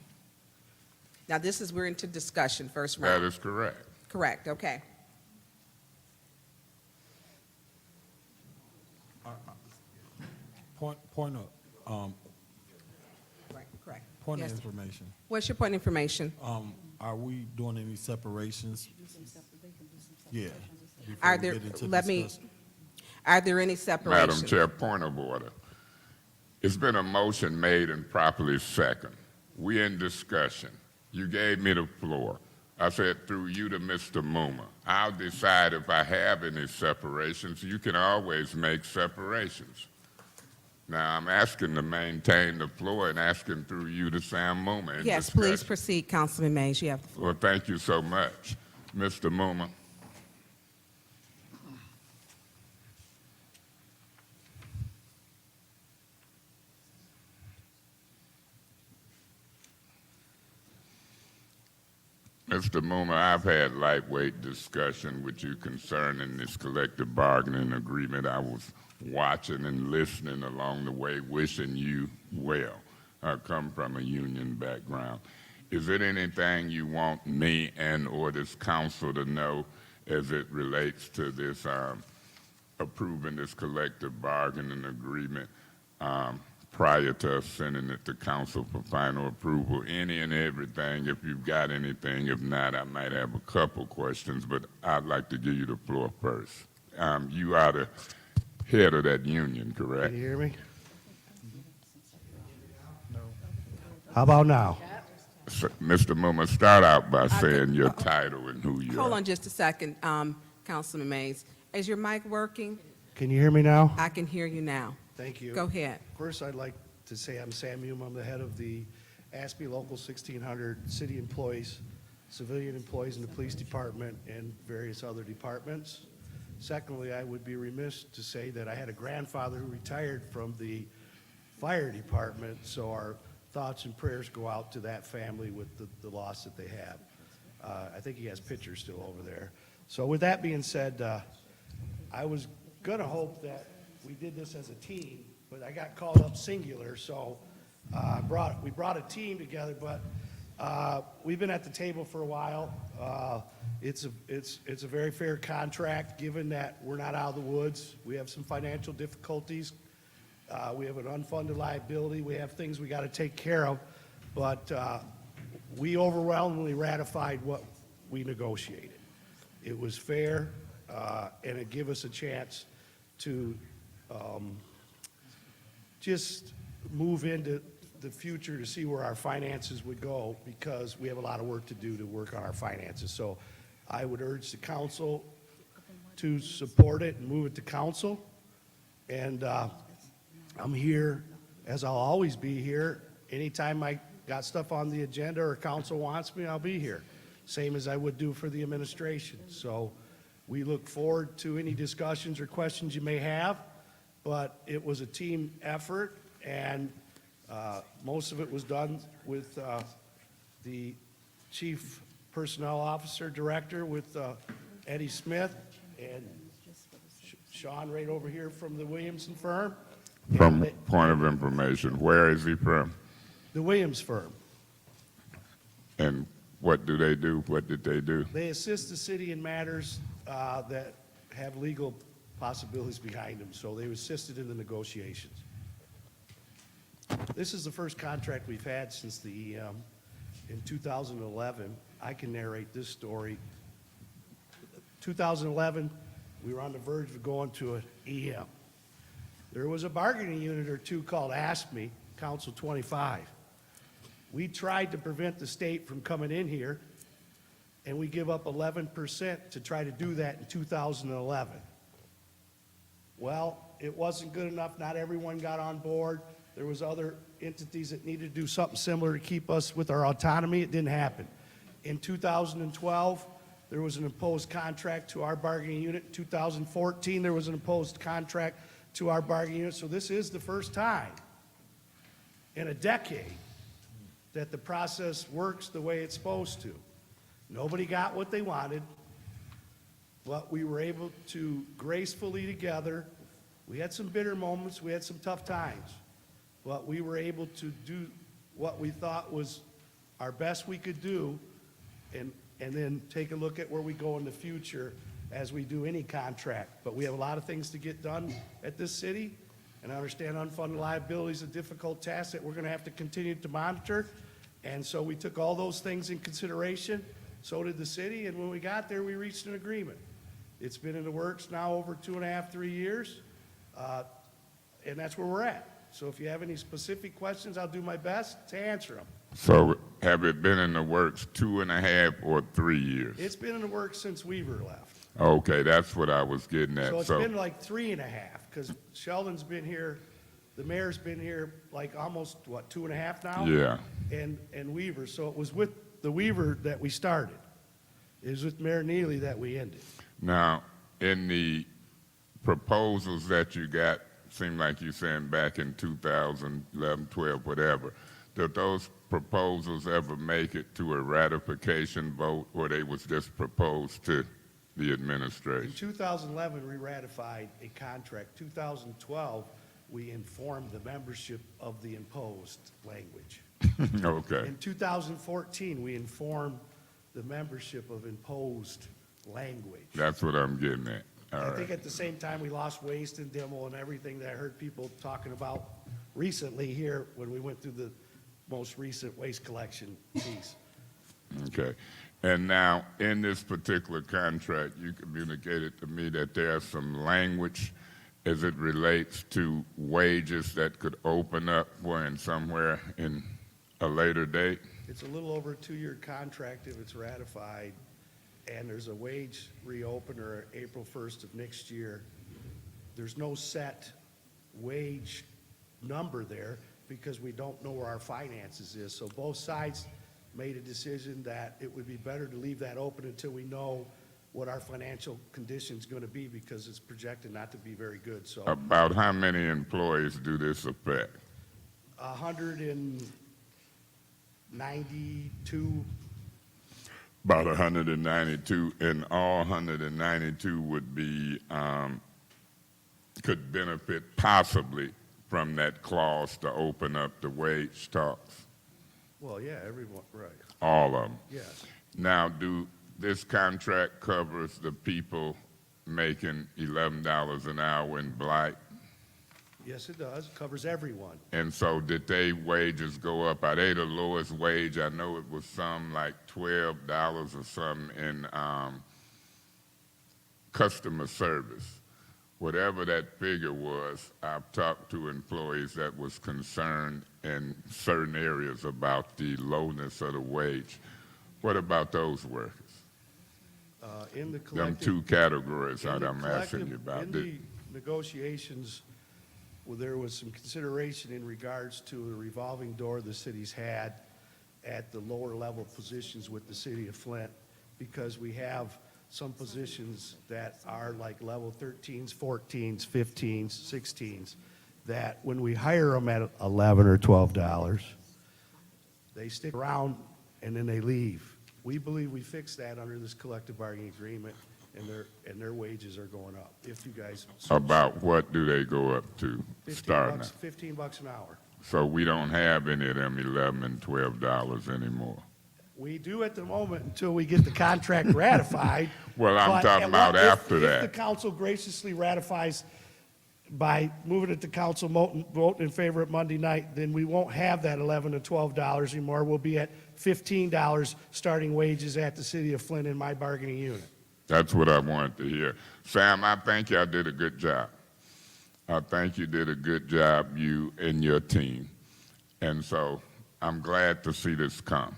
Now, this is, we're into discussion, first round. That is correct. Correct, okay. Point of, Right, correct. point of Yes. information. What's your point of information? Are we doing any separations? Yeah. before Are we there, get into let me, discuss- are there any separations? Madam Chair, point of order. It's been a motion made and properly second. We in discussion. You gave me the floor. I said through you to Mr. Muma. I'll decide if I have any separations. You can always make separations. Now, I'm asking to maintain the floor and asking through you to Sam Muma in Yes, please discussion. proceed, Councilman Mays, you have the floor. Well, thank you so much. Mr. Muma. Mr. Moomer, I've had lightweight discussion with you concerning this collective bargaining agreement. I was watching and listening along the way, wishing you well. I come from a union background. Is there anything you want me and or this council to know as it relates to this approving this collective bargaining agreement prior to us sending it to council for final approval? Any and everything, if you've got anything. If not, I might have a couple questions, but I'd like to give you the floor first. You are the head of that union, correct? Can you hear me? How about now? Mr. Moomer, start out by saying your title and who you Hold are. on just a second, Councilman Mays. Is your mic working? Can you hear me now? I can hear you now. Thank you. Go ahead. First, I'd like to say I'm Sam Hume. I'm the head of the ASPE Local 1600 city employees, civilian employees in the police department, and various other departments. Secondly, I would be remiss to say that I had a grandfather who retired from the fire department, so our thoughts and prayers go out to that family with the loss that they have. I think he has pictures still over there. So with that being said, I was going to hope that we did this as a team, but I got called up singular, so we brought a team together, but we've been at the table for a while. It's a very fair contract, given that we're not out of the woods. We have some financial difficulties. We have an unfunded liability. We have things we got to take care of, but we overwhelmingly ratified what we negotiated. It was fair, and it gave us a chance to just move into the future to see where our finances would go, because we have a lot of work to do to work on our finances. So I would urge the council to support it and move it to council. And I'm here, as I'll always be here. Anytime I got stuff on the agenda or council wants me, I'll be here. Same as I would do for the administration. So we look forward to any discussions or questions you may have, but it was a team effort, and most of it was done with the Chief Personnel Officer Director with Eddie Smith and Sean right over here from the Williamson firm. From point of information, where is he from? The Williams firm. And what do they do? What did they do? They assist the city in matters that have legal possibilities behind them, so they assisted in the negotiations. This is the first contract we've had since the EM. In 2011, I can narrate this story. 2011, we were on the verge of going to an EM. There was a bargaining unit or two called ASPE, Council 25. We tried to prevent the state from coming in here, and we give up 11% to try to do that in 2011. Well, it wasn't good enough. Not everyone got on board. There was other entities that needed to do something similar to keep us with our autonomy. It didn't happen. In 2012, there was an imposed contract to our bargaining unit. In 2014, there was an imposed contract to our bargaining unit. So this is the first time in a decade that the process works the way it's supposed to. Nobody got what they wanted, but we were able to gracefully together. We had some bitter moments, we had some tough times, but we were able to do what we thought was our best we could do, and then take a look at where we go in the future as we do any contract. But we have a lot of things to get done at this city, and I understand unfunded liability is a difficult task that we're going to have to continue to monitor. And so we took all those things in consideration. So did the city, and when we got there, we reached an agreement. It's been in the works now over 2.5, 3 years, and that's where we're at. So if you have any specific questions, I'll do my best to answer them. So have it been in the works 2.5 or 3 years? It's been in the works since Weaver left. Okay, that's what I was getting at. So it's been like 3.5, because Sheldon's been here, the mayor's been here like almost, what, 2.5 now? Yeah. And Weaver, so it was with the Weaver that we started. It was with Mayor Neely that we ended. Now, in the proposals that you got, seemed like you saying back in 2011, 12, whatever, did those proposals ever make it to a ratification vote, or they was just proposed to the In administration? 2011, we ratified a contract. 2012, we informed the membership of the imposed language. Okay. In 2014, we informed the membership of imposed language. That's what I'm getting at. All I right. think at the same time, we lost waste and demo and everything that I heard people talking about recently here when we went through the most recent waste collection piece. Okay. And now, in this particular contract, you communicated to me that there's some language as it relates to wages that could open up when somewhere in a later date. It's a little over a 2-year contract if it's ratified, and there's a wage reopener April 1st of next year. There's no set wage number there because we don't know where our finances is. So both sides made a decision that it would be better to leave that open until we know what our financial condition's going to be, because it's projected not to be very good. So About how many employees do this affect? 192. About 192, and all 192 would be, could benefit possibly from that clause to open up the wage talks. Well, yeah, everyone, right. All of them. Yes. Now, this contract covers the people making $11 an hour in blight? Yes, it does. It covers everyone. And so did they wages go up? Are they the lowest wage? I know it was some like $12 or something in customer service. Whatever that figure was, I've talked to employees that was concerned in certain areas about the lowness of the wage. What about those workers? In the Them collective. two categories in that the I'm asking you collective- about. In the negotiations, well, there was some consideration in regards to a revolving door the city's had at the lower level positions with the city of Flint, because we have some positions that are like level 13s, 14s, 15s, 16s, that when we hire them at $11 or $12, they stick around and then they leave. We believe we fixed that under this collective bargaining agreement, and their wages are going up. If you guys. About what do they go up to starting? $15 an hour. So we don't have any of them $11 and $12 anymore. We do at the moment until we get the contract ratified. Well, I'm But talking about after If that. the council graciously ratifies by moving it to council, voting in favor at Monday night, then we won't have that $11 to $12 anymore. We'll be at $15 starting wages at the city of Flint in my bargaining unit. That's what I wanted to hear. Sam, I think y'all did a good job. I think you did a good job, you and your team. And so I'm glad to see this come.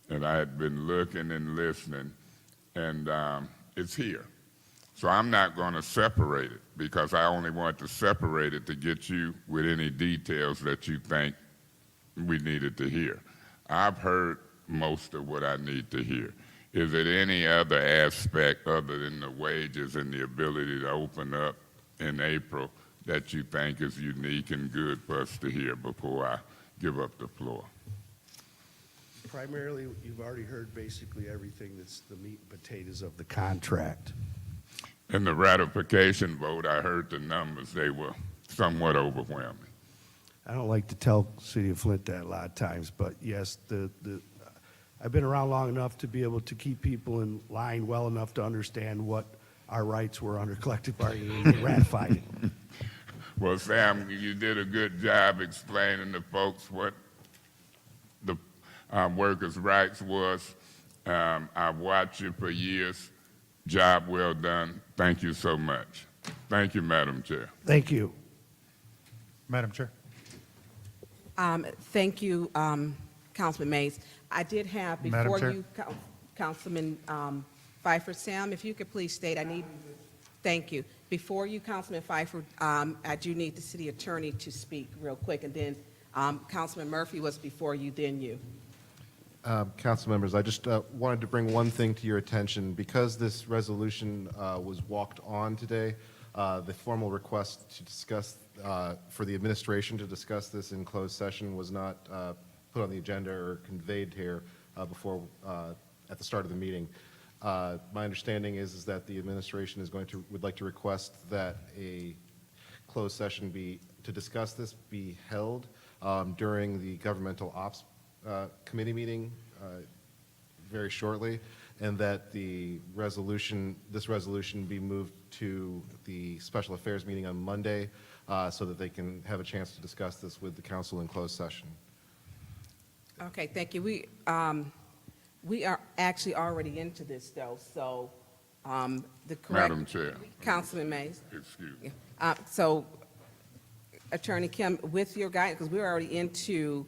And I had been looking and listening, and it's here. So I'm not going to separate it, because I only want to separate it to get you with any details that you think we needed to hear. I've heard most of what I need to hear. Is there any other aspect other than the wages and the ability to open up in April that you think is unique and good for us to hear before I give up the floor? Primarily, you've already heard basically everything that's the meat and potatoes of the contract. In the ratification vote, I heard the numbers. They were somewhat overwhelming. I don't like to tell City of Flint that a lot of times, but yes, I've been around long enough to be able to keep people in line well enough to understand what our rights were under collective bargaining and ratified it. Well, Sam, you did a good job explaining to folks what the workers' rights was. I've watched you for years. Job well done. Thank you so much. Thank you, Madam Chair. Thank you. Madam Chair. Thank you, Councilman Mays. I did have, Madam before Chair. you, Councilman Pfeiffer, Sam, if you could please state, thank you. Before you, Councilman Pfeiffer, I do need the city attorney to speak real quick, and then Councilman Murphy was before you, then you. Council members, I just wanted to bring one thing to your attention. Because this resolution was walked on today, the formal request to discuss, for the administration to discuss this in closed session was not put on the agenda or conveyed here before, at the start of the meeting. My understanding is that the administration would like to request that a closed session to discuss this be held during the governmental ops committee meeting very shortly, and that this resolution be moved to the special affairs meeting on Monday so that they can have a chance to discuss this with the council in closed session. Okay, thank you. We are actually already into this, though, so the correct... Madam Chair. Councilman Mays. Excuse me. So, Attorney Kim, with your guidance, because we're already into,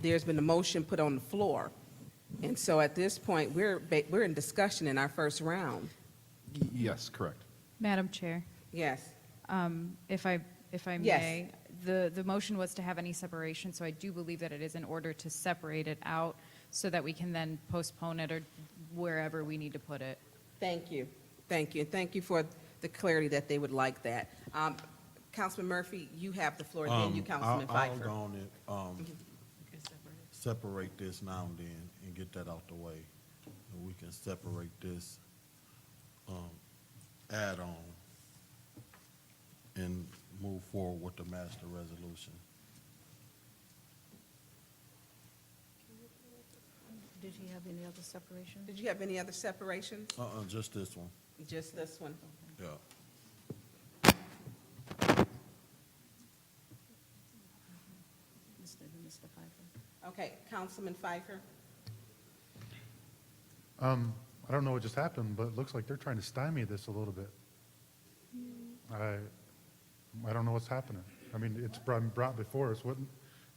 there's been a motion put on the floor. And so at this point, we're in discussion in our first round. Yes, correct. Madam Chair, Yes. if I Yes. may, the motion was to have any separation, so I do believe that it is in order to separate it out so that we can then postpone it or wherever we need to put it. Thank you. Thank you. And thank you for the clarity that they would like that. Councilman Murphy, you have the floor, then you, Councilman I'll Pfeiffer. go on and separate this now and then and get that out the way. And we can separate this add-on and move forward with the master resolution. Did he have any other separation? Did you have any other separations? Just this one. Just this one? Yeah. Mr. Pfeiffer? Okay, Councilman Pfeiffer? I don't know what just happened, but it looks like they're trying to stymie this a little bit. I don't know what's happening. I mean, it's brought before us,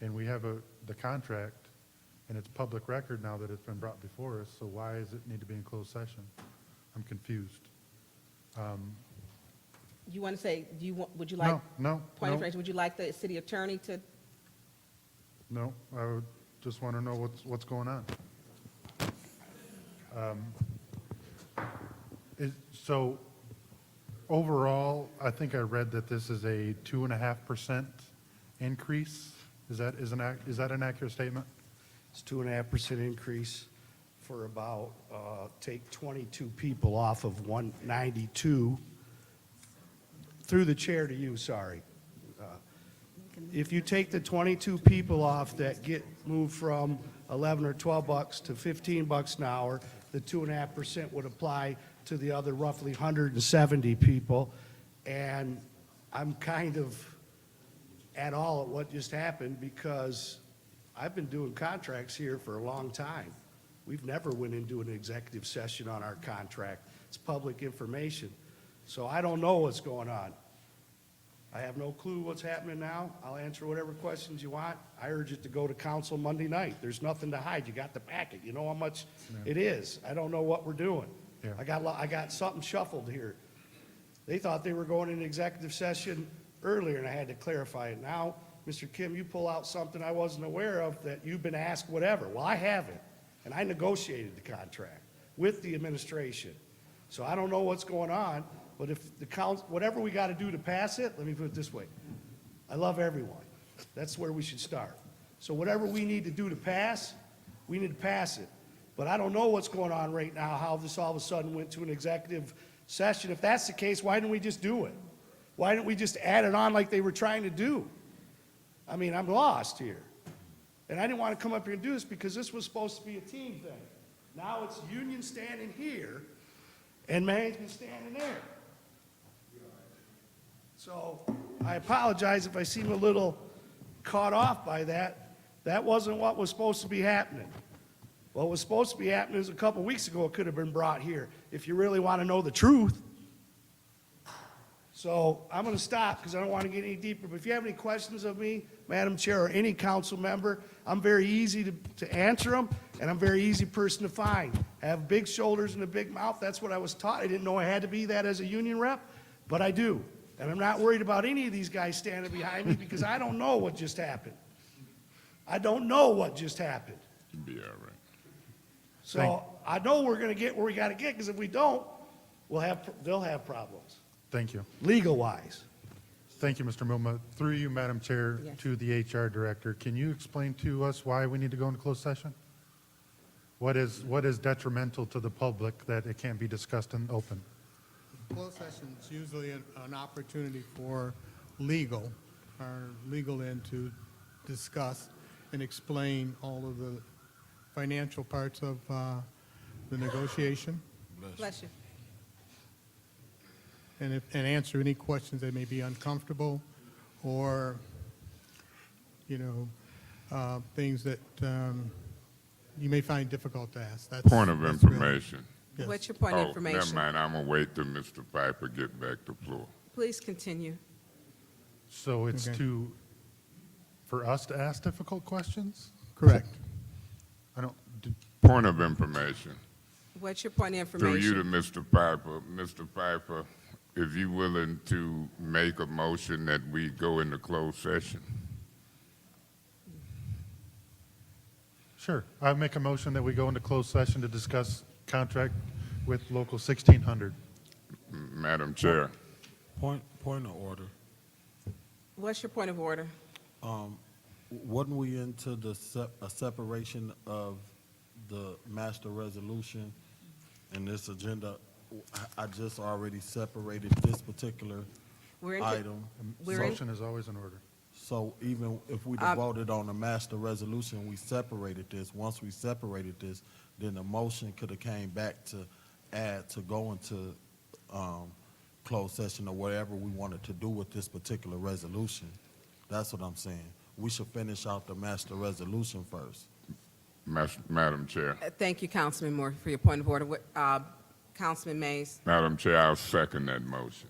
and we have the contract, and it's public record now that it's been brought before us, so why does it need to be in closed session? I'm confused. You want to say, would you like? No, Point of information, would you like the city attorney to? No, I would just want to know what's going on. So overall, I think I read that this is a 2.5% increase. Is that an accurate statement? It's 2.5% increase for about, take 22 people off of 192. Through the chair to you, sorry. If you take the 22 people off that get moved from 11 or 12 bucks to 15 bucks an hour, the 2.5% would apply to the other roughly 170 people. And I'm kind of at all at what just happened because I've been doing contracts here for a long time. We've never went into an executive session on our contract. It's public information. So I don't know what's going on. I have no clue what's happening now. I'll answer whatever questions you want. I urge it to go to council Monday night. There's nothing to hide. You got the packet. You know how much it is. I don't know what we're doing. Yeah. I got something shuffled here. They thought they were going into executive session earlier, and I had to clarify it. Now, Mr. Kim, you pull out something I wasn't aware of that you've been asked whatever. Well, I haven't, and I negotiated the contract with the administration. So I don't know what's going on. But if the council, whatever we got to do to pass it, let me put it this way. I love everyone. That's where we should start. So whatever we need to do to pass, we need to pass it. But I don't know what's going on right now, how this all of a sudden went to an executive session. If that's the case, why didn't we just do it? Why didn't we just add it on like they were trying to do? I mean, I'm lost here. And I didn't want to come up here and do this because this was supposed to be a team thing. Now it's union standing here and management standing there. So I apologize if I seem a little caught off by that. That wasn't what was supposed to be happening. What was supposed to be happening is a couple weeks ago it could have been brought here, if you really want to know the truth. So I'm going to stop because I don't want to get any deeper. But if you have any questions of me, Madam Chair, or any council member, I'm very easy to answer them, and I'm a very easy person to find. I have big shoulders and a big mouth. That's what I was taught. I didn't know I had to be that as a union rep, but I do. And I'm not worried about any of these guys standing behind me because I don't know what just happened. I don't know what just happened. You'll be all right. So I know we're going to get where we got to get because if we don't, they'll have problems, Thank you. legal-wise. Thank you, Mr. Muma. Through you, Madam Chair, Yes. to the HR Director, can you explain to us why we need to go into closed session? What is detrimental to the public that it can't be discussed in open? Closed session is usually an opportunity for our legal end to discuss and explain all of the financial parts of the negotiation Bless you. and answer any questions that may be uncomfortable or, things that you may find difficult to ask. Point of that's really- information. Yes. What's your point of Never information? mind, I'm going to wait till Mr. Piper get back to floor. Please continue. So it's Okay. for us to ask difficult questions? Correct. I don't, Point of information. What's your point of Through you to information? Mr. Piper. Mr. Piper, if you willing to make a motion that we go into closed session? Sure. I make a motion that we go into closed session to discuss contract with Local 1600. Madam Chair. Point of order. What's your point of order? Wasn't we into a separation of the master resolution and this agenda? I just already separated this particular We're into- item. We're in- Motion is always in order. So even if we voted on the master resolution, we separated this. Once we separated this, then the motion could have came back to add, to go into closed session or whatever we wanted to do with this particular resolution. That's what I'm saying. We should finish out the master resolution first. Madam Chair. Thank you, Councilman Moore, for your point of order. Councilman Mays, Madam Chair, I'll second that motion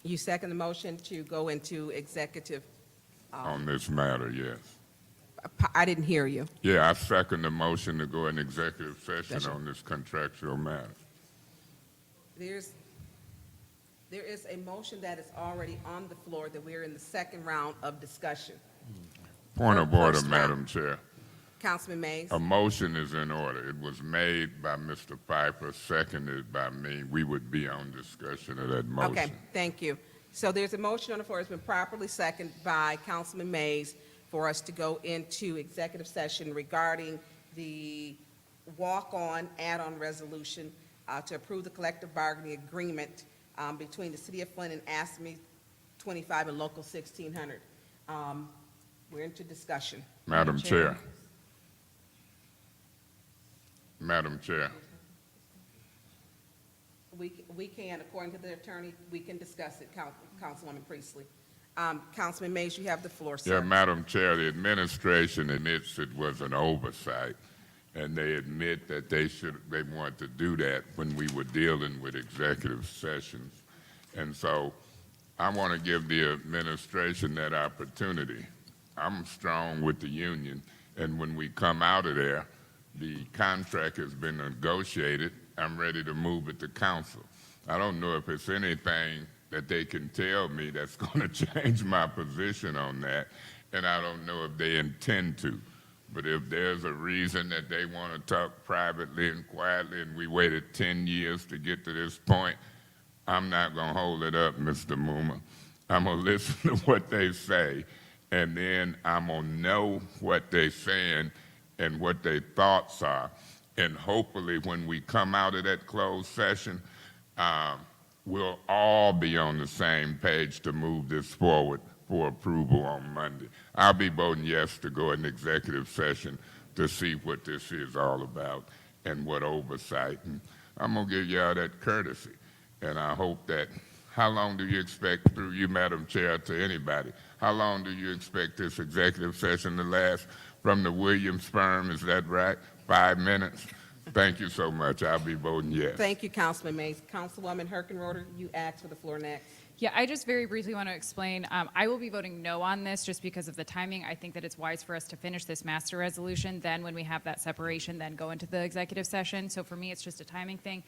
you second the motion to go into executive. on this matter, yes. I didn't hear you. Yeah, I second the motion to go in executive session Session. on this contractual matter. There is a motion that is already on the floor that we're in the second round of discussion. Point of order, First round. Madam Chair. Councilman Mays? A motion is in order. It was made by Mr. Piper, seconded by me. We would be on discussion of that motion. Okay, thank you. So there's a motion on the floor. It's been properly seconded by Councilman Mays for us to go into executive session regarding the walk-on add-on resolution to approve the collective bargaining agreement between the City of Flint and ASME 25 and Local 1600. We're into discussion. Madam Chair. Madam Chair. We can, according to the attorney, we can discuss it, Councilwoman Priestley. Councilman Mays, you have the floor, sir. Yeah, Madam Chair, the administration admits it was an oversight, and they admit that they wanted to do that when we were dealing with executive sessions. And so I want to give the administration that opportunity. I'm strong with the union, and when we come out of there, the contract has been negotiated. I'm ready to move it to council. I don't know if it's anything that they can tell me that's going to change my position on that, and I don't know if they intend to. But if there's a reason that they want to talk privately and quietly, and we waited 10 years to get to this point, I'm not going to hold it up, Mr. Muma. I'm going to listen to what they say, and then I'm going to know what they're saying and what their thoughts are. And hopefully when we come out of that closed session, we'll all be on the same page to move this forward for approval on Monday. I'll be voting yes to go in executive session to see what this is all about and what oversight. And I'm going to give y'all that courtesy. And I hope that, how long do you expect, through you, Madam Chair, to anybody, how long do you expect this executive session to last? From the Williams firm, is that right? 5 minutes? Thank you so much. I'll be voting yes. Thank you, Councilman Mays. Councilwoman Herkenroder, you asked for the floor next. Yeah, I just very briefly want to explain. I will be voting no on this just because of the timing. I think that it's wise for us to finish this master resolution. Then when we have that separation, then go into the executive session. So for me, it's just a timing thing.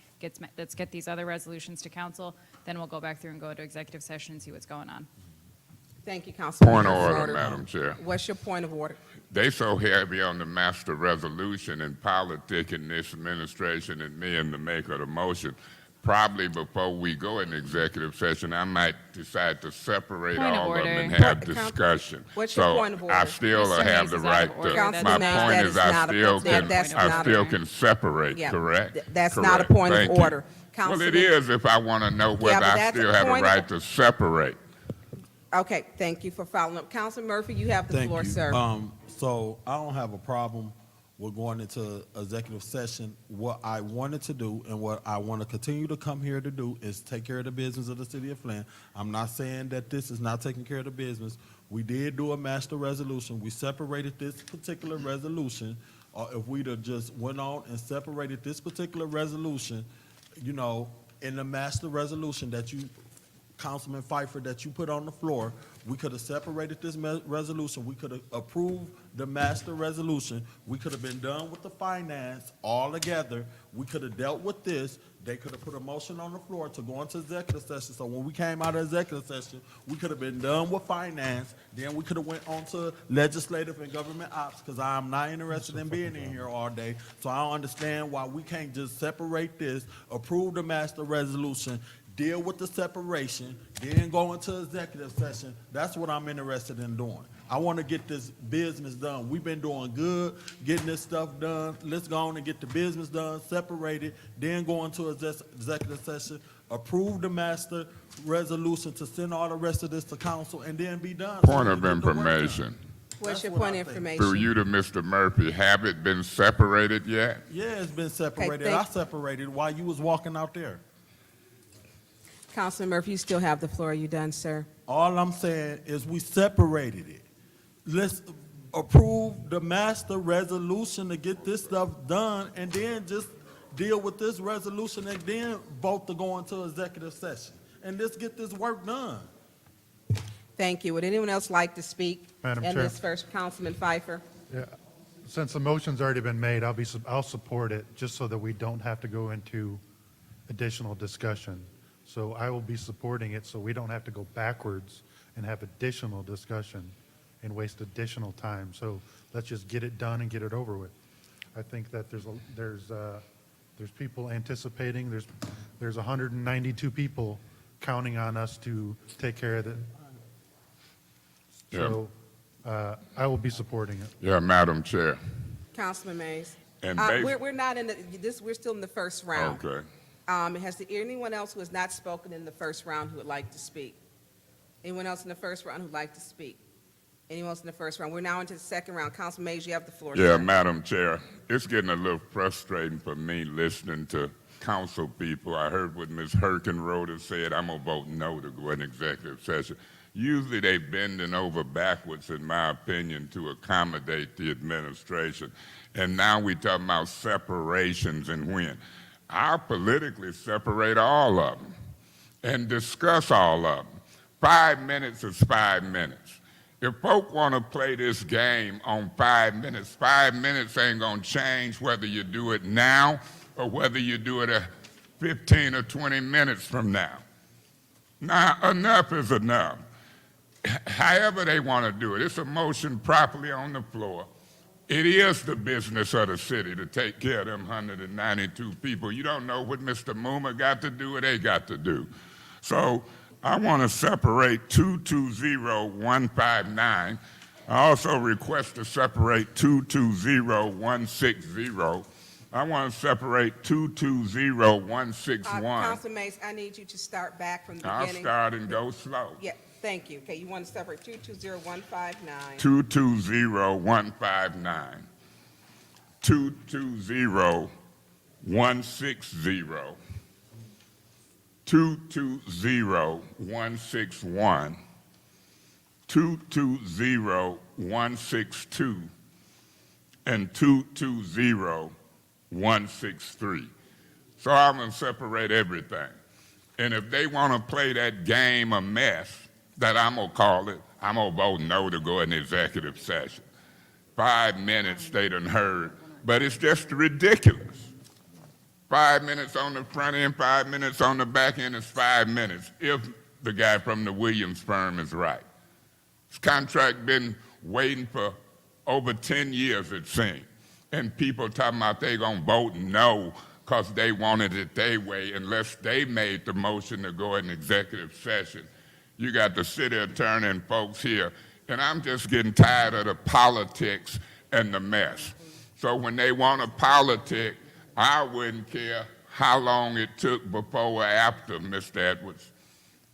Let's get these other resolutions to council. Then we'll go back through and go into executive session and see what's going on. Thank you, Councilwoman Point of order, Herkenroder. Madam Chair. What's your point of order? They so heavy on the master resolution and politicking this administration and me and the maker of the motion. probably before we go in executive session, I might decide to separate Point of all of them order. and have What- discussion. What's your So point of I order? still Mr. have Mays the is out of right order. to, Councilman my Mays, point that is is I not a- still that- can, that's I not a- still can separate, Yeah, correct? that's not a Correct. point of Thank you. order. Well, it Councilman- is if I want to know whether but I that's a still have a point of- right to separate. Okay, thank you for following up. Councilman Murphy, you have the Thank floor, you. sir. So I don't have a problem with going into executive session. What I wanted to do and what I want to continue to come here to do is take care of the business of the city of Flint. I'm not saying that this is not taking care of the business. We did do a master resolution. We separated this particular resolution. If we'd have just went on and separated this particular resolution, you know, in the master resolution that you, Councilman Pfeiffer, that you put on the floor, we could have separated this resolution. We could have approved the master resolution. We could have been done with the finance all together. We could have dealt with this. They could have put a motion on the floor to go into executive session. So when we came out of executive session, we could have been done with finance. Then we could have went on to legislative and government ops, because I'm not interested in being in here all day. So I don't understand why we can't just separate this, approve the master resolution, deal with the separation, then go into executive session. That's what I'm interested in doing. I want to get this business done. We've been doing good, getting this stuff done. Let's go on and get the business done, separate it, then go into executive session, approve the master resolution to send all the rest of this to council, and then be done. Point of information. What's your what point I of think. information? Through you to Mr. Murphy, have it been separated yet? Yeah, it's been separated. thank- I separated while you was walking out there. Councilman Murphy, you still have the floor. Are you done, sir? All I'm saying is we separated it. Let's approve the master resolution to get this stuff done, and then just deal with this resolution, and then vote to go into executive session. And let's get this work done. Thank you. Would anyone else like to speak? Madam in Chair. this first, Councilman Pfeiffer. Yeah, since the motion's already been made, I'll support it, just so that we don't have to go into additional discussion. So I will be supporting it, so we don't have to go backwards and have additional discussion and waste additional time. So let's just get it done and get it over with. I think that there's people anticipating, there's 192 people counting on us to take care of it. So I will be supporting it. Yeah, Madam Chair. Councilman Mays. And basi- We're not in we're still in the first round. Okay. Has there anyone else who has not spoken in the first round who would like to speak? Anyone else in the first round who'd like to speak? Anyone else in the first round? We're now into the second round. Councilman Mays, you have the floor. Yeah, sir. Madam Chair, it's getting a little frustrating for me listening to council people. I heard what Ms. Herkenroder said. I'm going to vote no to go in executive session. Usually they bending over backwards, in my opinion, to accommodate the administration. And now we talking about separations and when. I'll politically separate all of them and discuss all of them. 5 minutes is 5 minutes. If folk want to play this game on 5 minutes ain't going to change whether you do it now or whether you do it 15 or 20 minutes from now. Now, enough is enough. However they want to do it, it's a motion properly on the floor. It is the business of the city to take care of them 192 people. You don't know what Mr. Muma got to do or they got to do. So I want to separate 220159. I also request to separate 220160. I want to separate 220161. Councilman Mays, I need you to start back from the I'll beginning. start and go slow. Yeah, thank you. Okay, you want to separate 220159. 220159. 220160. 220161. 220162. And 220163. So I'm going to separate everything. And if they want to play that game of mess, that I'm going to call it, I'm going to vote no to go in executive session. 5 minutes they done heard, but it's just ridiculous. 5 minutes on the front end, 5 minutes on the back end is 5 minutes, if the guy from the Williams firm is right. This contract been waiting for over 10 years, it seems, and people talking about they going to vote no because they wanted it their way unless they made the motion to go in executive session. You got the city attorney and folks here, and I'm just getting tired of the politics and the mess. So when they want to politic, I wouldn't care how long it took before or after, Mr. Edwards.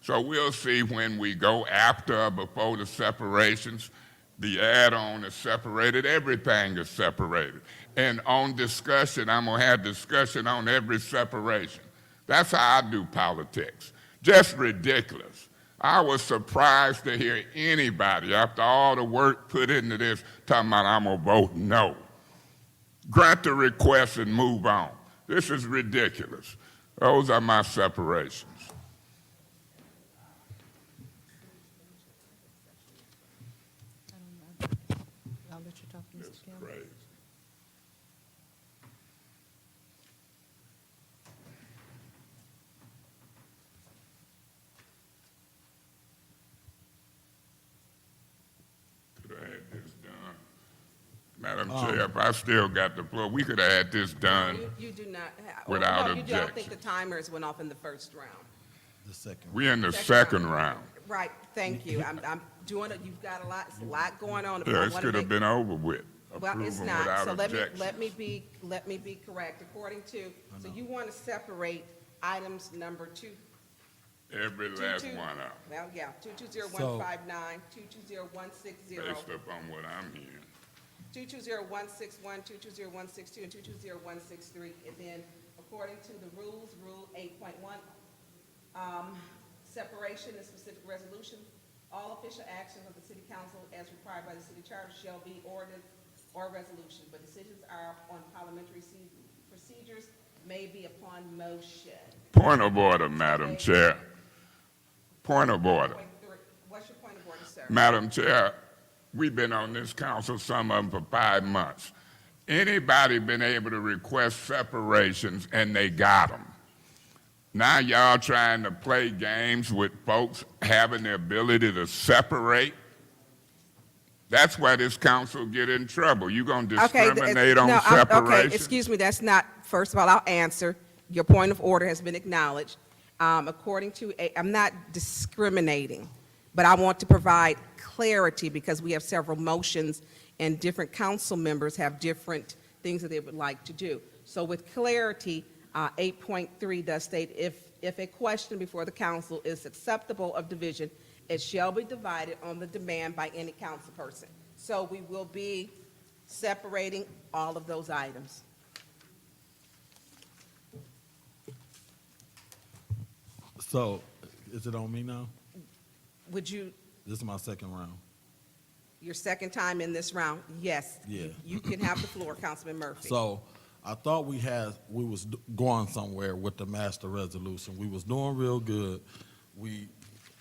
So we'll see when we go after or before the separations. The add-on is separated, everything is separated. And on discussion, I'm gonna have discussion on every separation. That's how I do politics. Just ridiculous. I was surprised to hear anybody, after all the work put into this, talking about I'm gonna vote no. Grant the request and move on. This is ridiculous. Those are my separations. I'll let you talk, Mr. Campbell. Crazy. Could have had this done. Madam Chair, if I still got the floor, we could have had this done You do not have. without no, you don't think objection. the timers went off in the first round. The second. We in the second round. Right, thank you. I'm doing it, you've got a lot going on. Yeah, this could have been over with. Well, it's Approval not, without so objection. let me be correct. According to, so you want to separate items number two. Every last one of them, Well, yeah, 220159, 220160. based upon what I'm hearing. 220161, 220162, and 220163. And then, according to the rules, Rule 8.1, separation and specific resolution, all official actions of the city council as required by the city charter shall be ordinance or resolution, but decisions are on parliamentary procedures may be upon motion. Point of order, Madam Chair. Point of order. What's your point of order, sir? Madam Chair, we've been on this council, some of them for 5 months. Anybody been able to request separations and they got them? Now y'all trying to play games with folks having the ability to separate? That's why this council get in trouble. You gonna discriminate on separation? Okay, excuse me, that's not, first of all, I'll answer. Your point of order has been acknowledged. According to, I'm not discriminating, but I want to provide clarity because we have several motions and different council members have different things that they would like to do. So with clarity, 8.3 does state, if a question before the council is acceptable of division, it shall be divided on the demand by any council person. So we will be separating all of those items. So, is it on me now? Would you, This is my second round. your second time in this round? Yes. Yeah. You can have the floor, Councilman Murphy. So, I thought we was going somewhere with the master resolution. We was doing real good. We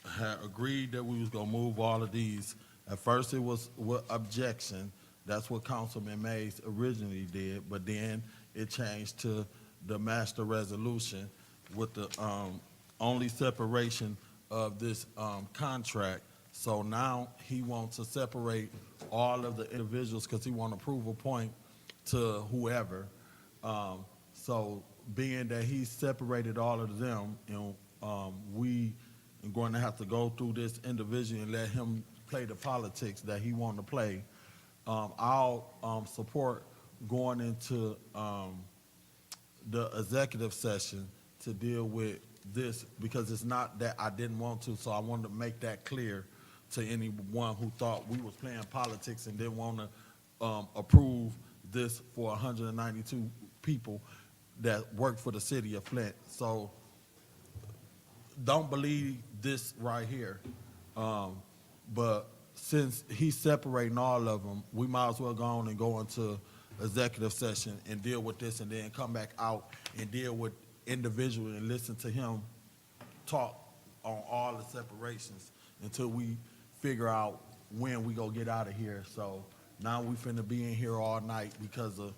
had agreed that we was gonna move all of these. At first, it was with objection. That's what Councilman Mays originally did, but then it changed to the master resolution with the only separation of this contract. So now he wants to separate all of the individuals because he want to prove a point to whoever. So being that he separated all of them, we are going to have to go through this individually and let him play the politics that he want to play. I'll support going into the executive session to deal with this because it's not that I didn't want to, so I wanted to make that clear to anyone who thought we was playing politics and didn't want to approve this for 192 people that work for the city of Flint. So don't believe this right here. But since he's separating all of them, we might as well go on and go into executive session and deal with this and then come back out and deal with individually and listen to him talk on all the separations until we figure out when we go get out of here. So now we finna be in here all night because of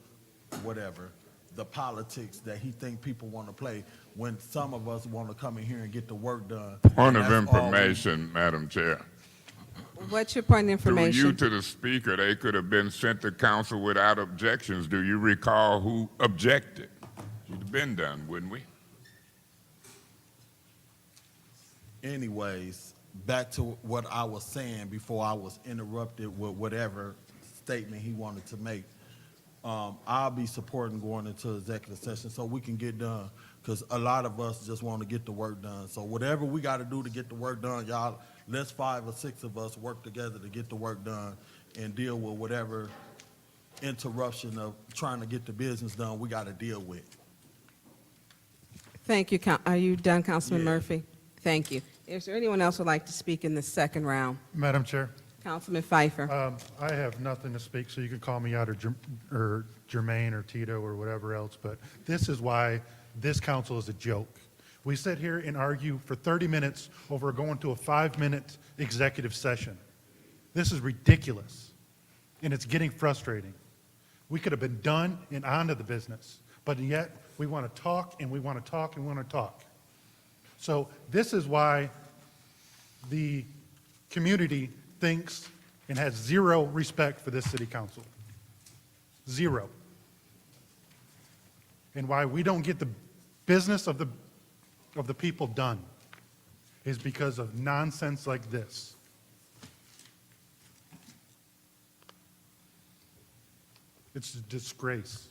whatever, the politics that he think people want to play when some of us want to come in here and get the work done. Point of That's all we- information, Madam Chair. What's your point of Through you information? to the speaker, they could have been sent to council without objections. Do you recall who objected? Should have been done, wouldn't we? Anyways, back to what I was saying before I was interrupted with whatever statement he wanted to make. I'll be supporting going into executive session so we can get done, because a lot of us just want to get the work done. So whatever we got to do to get the work done, y'all, let's 5 or 6 of us work together to get the work done and deal with whatever interruption of trying to get the business done we got to deal with. Thank you. Are you done, Councilman Yeah. Murphy? Thank you. Is there anyone else who would like to speak in the second round? Madam Chair, Councilman Pfeiffer. I have nothing to speak, so you can call me out or Jermaine or Tito or whatever else, but this is why this council is a joke. We sit here and argue for 30 minutes over going to a 5-minute executive session. This is ridiculous, and it's getting frustrating. We could have been done and on to the business, but yet we want to talk and we want to talk and we want to talk. So this is why the community thinks and has zero respect for this city council. Zero. And why we don't get the business of the people done is because of nonsense like this. It's a disgrace,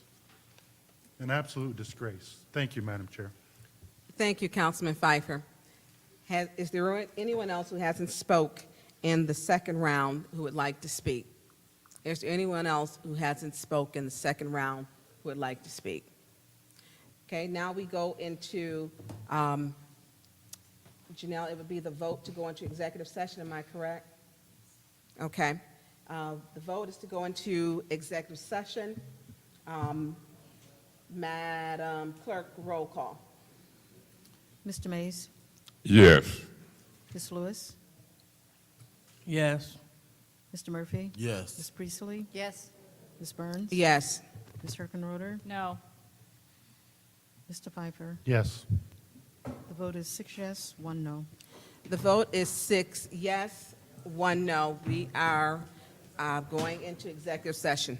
an absolute disgrace. Thank you, Madam Chair. Thank you, Councilman Pfeiffer. Is there anyone else who hasn't spoke in the second round who would like to speak? Is there anyone else who hasn't spoke in the second round who would like to speak? Okay, now we go into, Janelle, it would be the vote to go into executive session, am I correct? Okay. The vote is to go into executive session. Madam Clerk, roll call. Mr. Mays? Yes. Ms. Lewis? Yes. Mr. Murphy? Yes. Ms. Priestley? Yes. Ms. Burns? Yes. Ms. Herkenroder? No. Mr. Pfeiffer? Yes. The vote is 6 yes, 1 no. The vote is 6 yes, 1 no. We are going into executive session.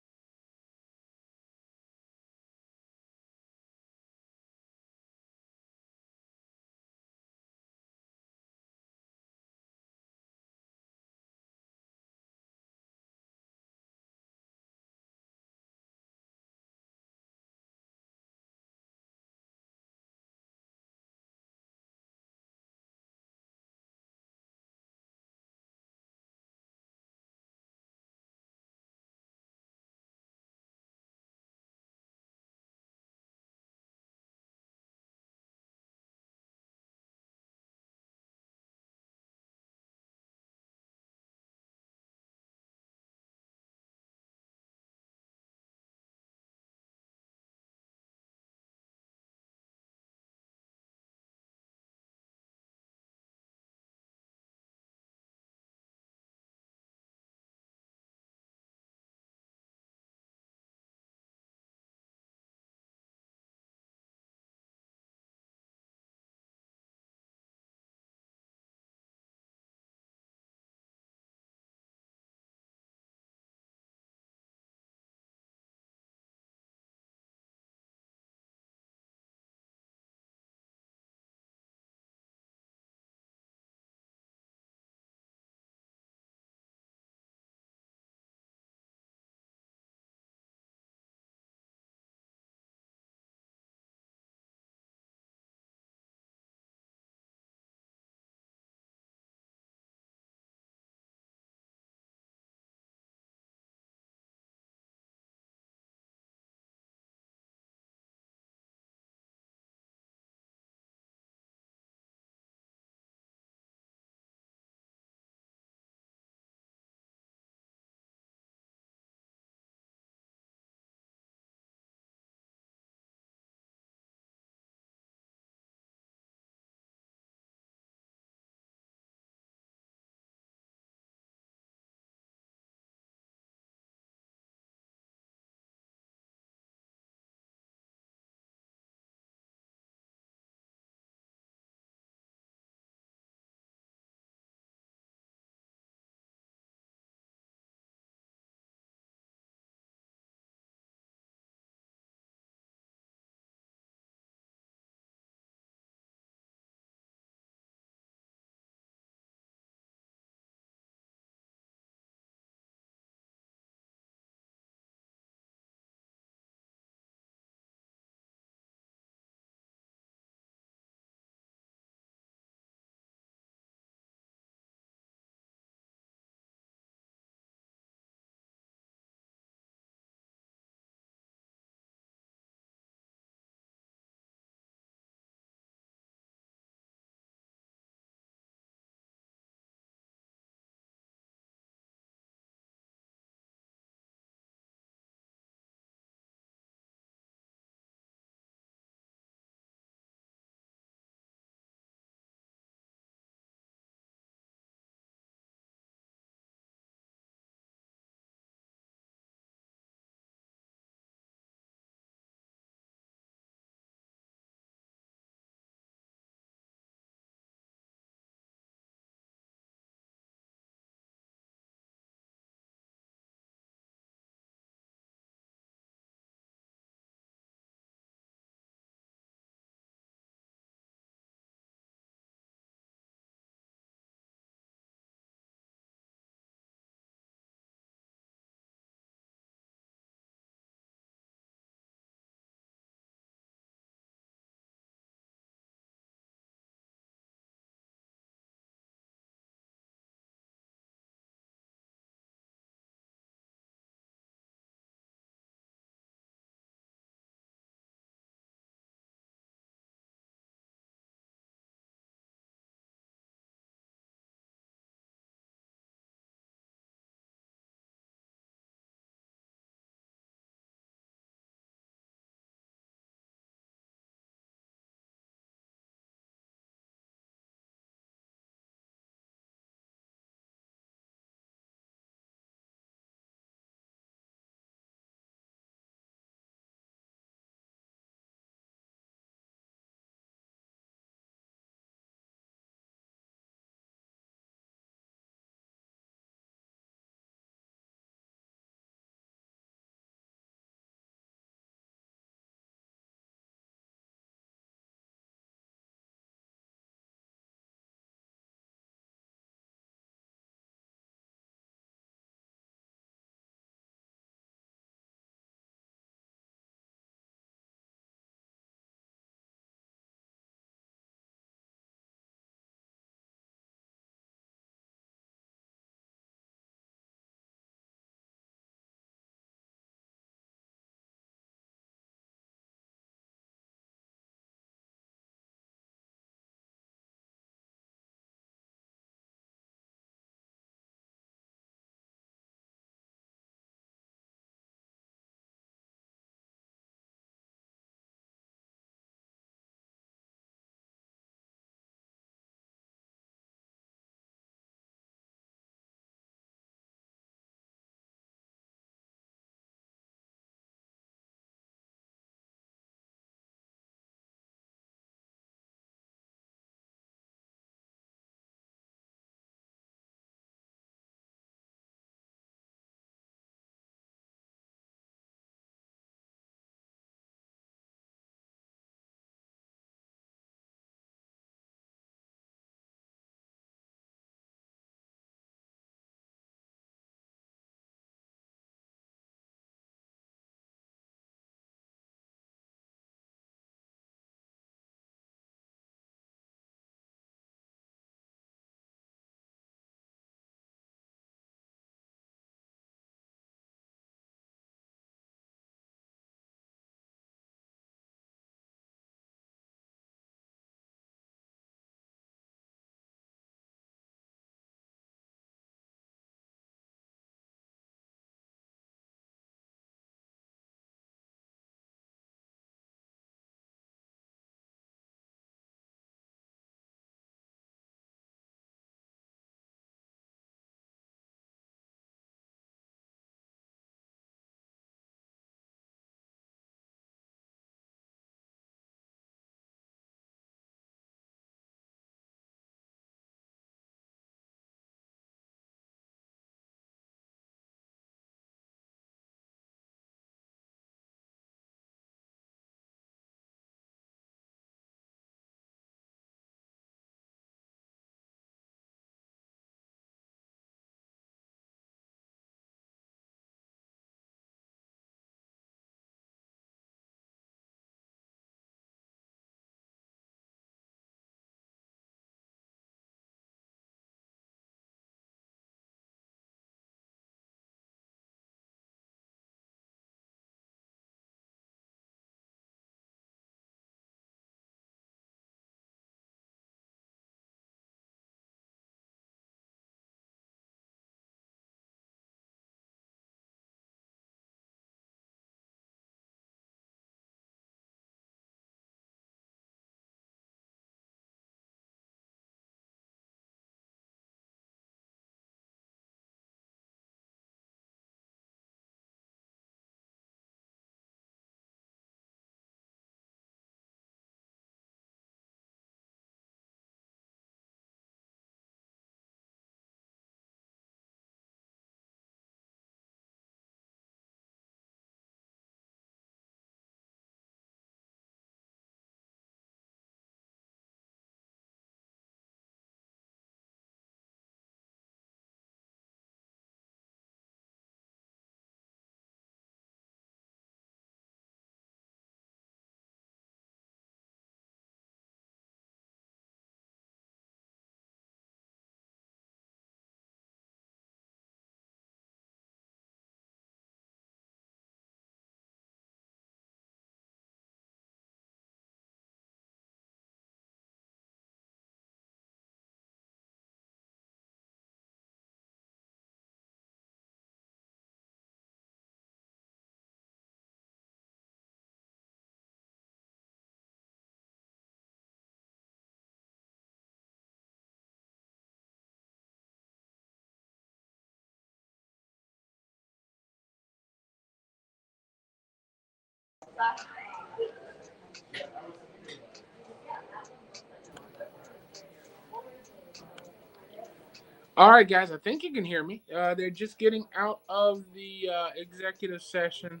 All right, guys, I think you can hear me. They're just getting out of the executive session.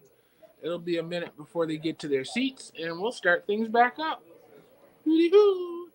It'll be a minute before they get to their seats, and we'll start things back up. Hooty-hoo.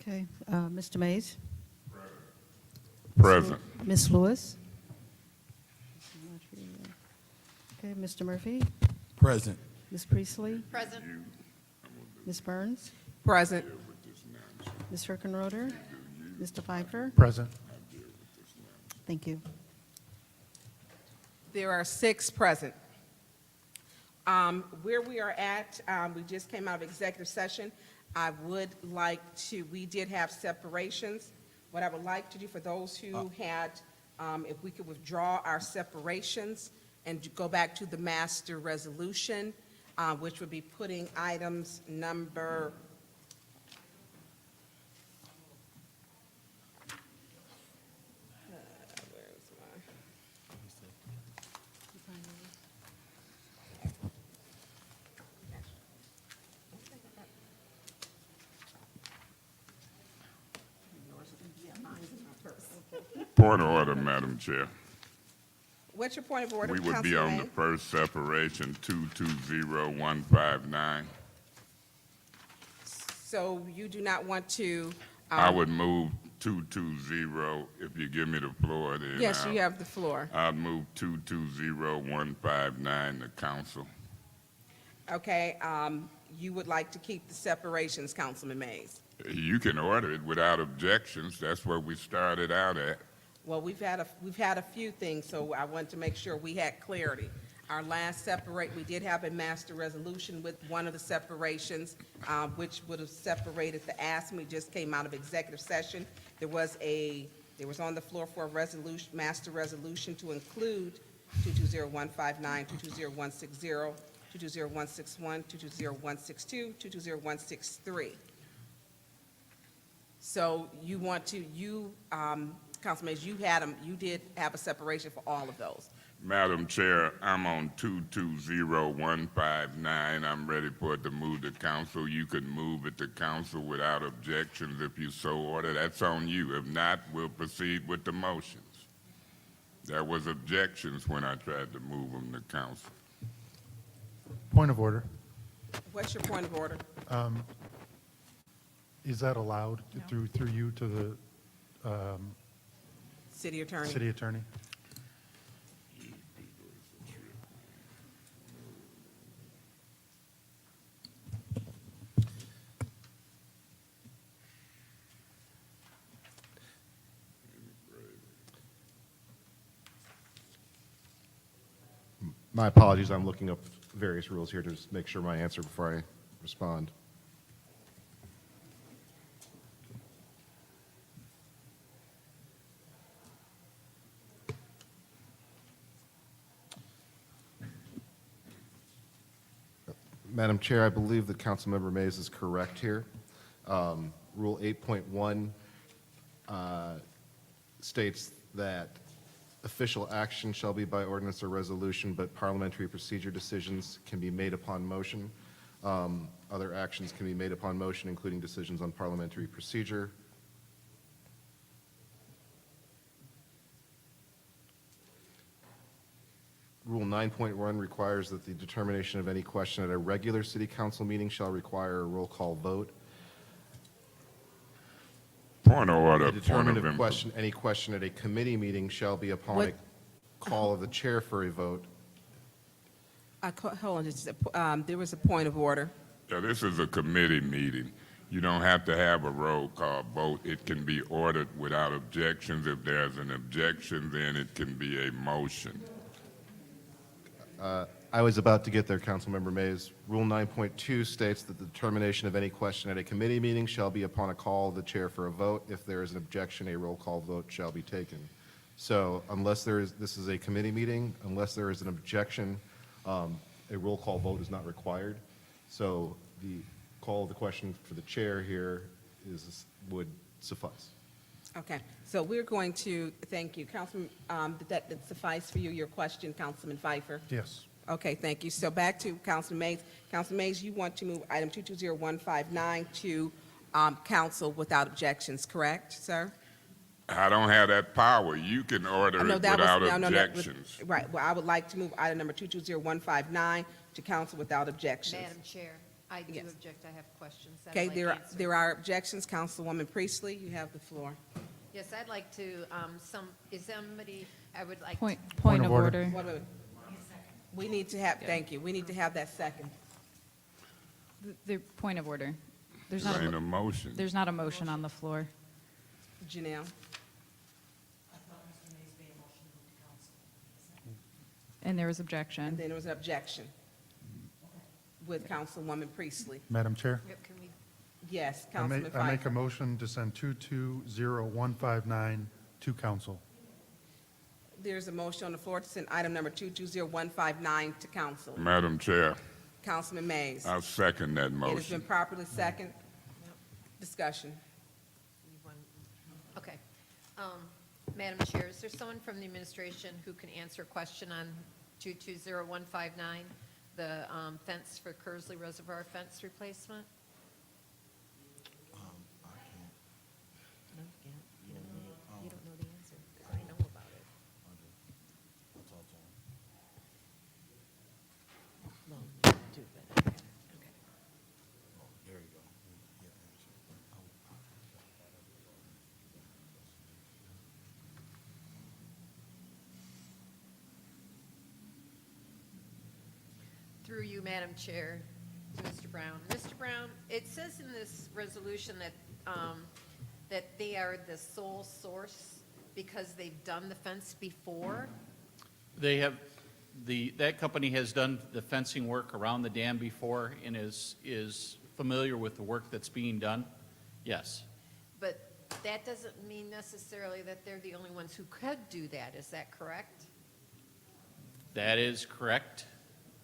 Okay, Mr. Mays? Present. Ms. Lewis? Okay, Mr. Murphy? Present. Ms. Priestley? Present. Ms. Burns? Present. Ms. Herkenroder? Mr. Pfeiffer? Present. Thank you. There are 6 present. Where we are at, we just came out of executive session. I would like to, we did have separations. What I would like to do for those who had, if we could withdraw our separations and go back to the master resolution, which would be putting items number Point of order, Madam Chair. What's your point of order, We would be Councilman on the May? first separation, 220159. So you do not want to? I would move 220, if you give me the floor, then. Yes, you have the floor. I'd move 220159 to council. Okay, you would like to keep the separations, Councilman Mays? You can order it without objections. That's where we started out at. Well, we've had a few things, so I wanted to make sure we had clarity. Our last we did have a master resolution with one of the separations, which would have separated the ASME. We just came out of executive session. There was on the floor for a resolution, master resolution to include 220159, 220160, 220161, 220162, 220163. So you want to, Councilman Mays, you did have a separation for all of those. Madam Chair, I'm on 220159. I'm ready for it to move to council. You can move it to council without objections if you so order. That's on you. If not, we'll proceed with the motions. There was objections when I tried to move them to council. Point of order. What's your point of order? Is that allowed through you to the City Attorney? city attorney? My apologies, I'm looking up various rules here to just make sure my answer before I respond. Madam Chair, I believe that Councilmember Mays is correct here. Rule 8.1 states that official action shall be by ordinance or resolution, but parliamentary procedure decisions can be made upon motion. Other actions can be made upon motion, including decisions on parliamentary procedure. Rule 9.1 requires that the determination of any question at a regular city council meeting shall require a roll call vote. Point of order, To determine point of if any question at a committee meeting shall be upon a call of the chair for a vote. Hold on, there was a point of order. Yeah, this is a committee meeting. You don't have to have a roll call vote. It can be ordered without objections. If there's an objection, then it can be a motion. I was about to get there, Councilmember Mays. Rule 9.2 states that the determination of any question at a committee meeting shall be upon a call of the chair for a vote. If there is an objection, a roll call vote shall be taken. So unless this is a committee meeting, unless there is an objection, a roll call vote is not required. So the call of the question for the chair here would suffice. Okay, so we're going to, thank you. Councilman, did that suffice for you, your question, Councilman Pfeiffer? Yes. Okay, thank you. So back to Councilman Mays. Councilman Mays, you want to move item 220159 to council without objections, correct, sir? I don't have that power. You can order it without objections. Right, well, I would like to move item number 220159 to council without objections. Madam Chair, I do Yes. object. I have questions that Okay, I'd like answered. there are objections. Councilwoman Priestley, you have the floor. Yes, I'd like to, is somebody, I would like. Point of order. Wait a minute. We need to have, thank you, we need to have that second. The point of order. There's There not ain't a motion. There's not a motion on the floor. Janelle? And there was And objection. then there was an objection with Councilwoman Priestley. Madam Chair, Yep, can we, Yes, I make Councilman a Pfeiffer. motion to send 220159 to council. There's a motion on the floor to send item number 220159 to council. Madam Chair, Councilman Mays. I second that It has been motion. properly second. Discussion. okay. Madam Chair, is there someone from the administration who can answer a question on 220159, the fence for Kersley Reservoir fence replacement? No, you can't. You don't know the answer, 'cause I know about it. Well, too, but, okay. Through you, Madam Chair, to Mr. Brown. Mr. Brown, it says in this resolution that they are the sole source because they've done the fence before. They have, that company has done the fencing work around the dam before and is familiar with the work that's being done. Yes. But that doesn't mean necessarily that they're the only ones who could do that. Is that correct? That is correct.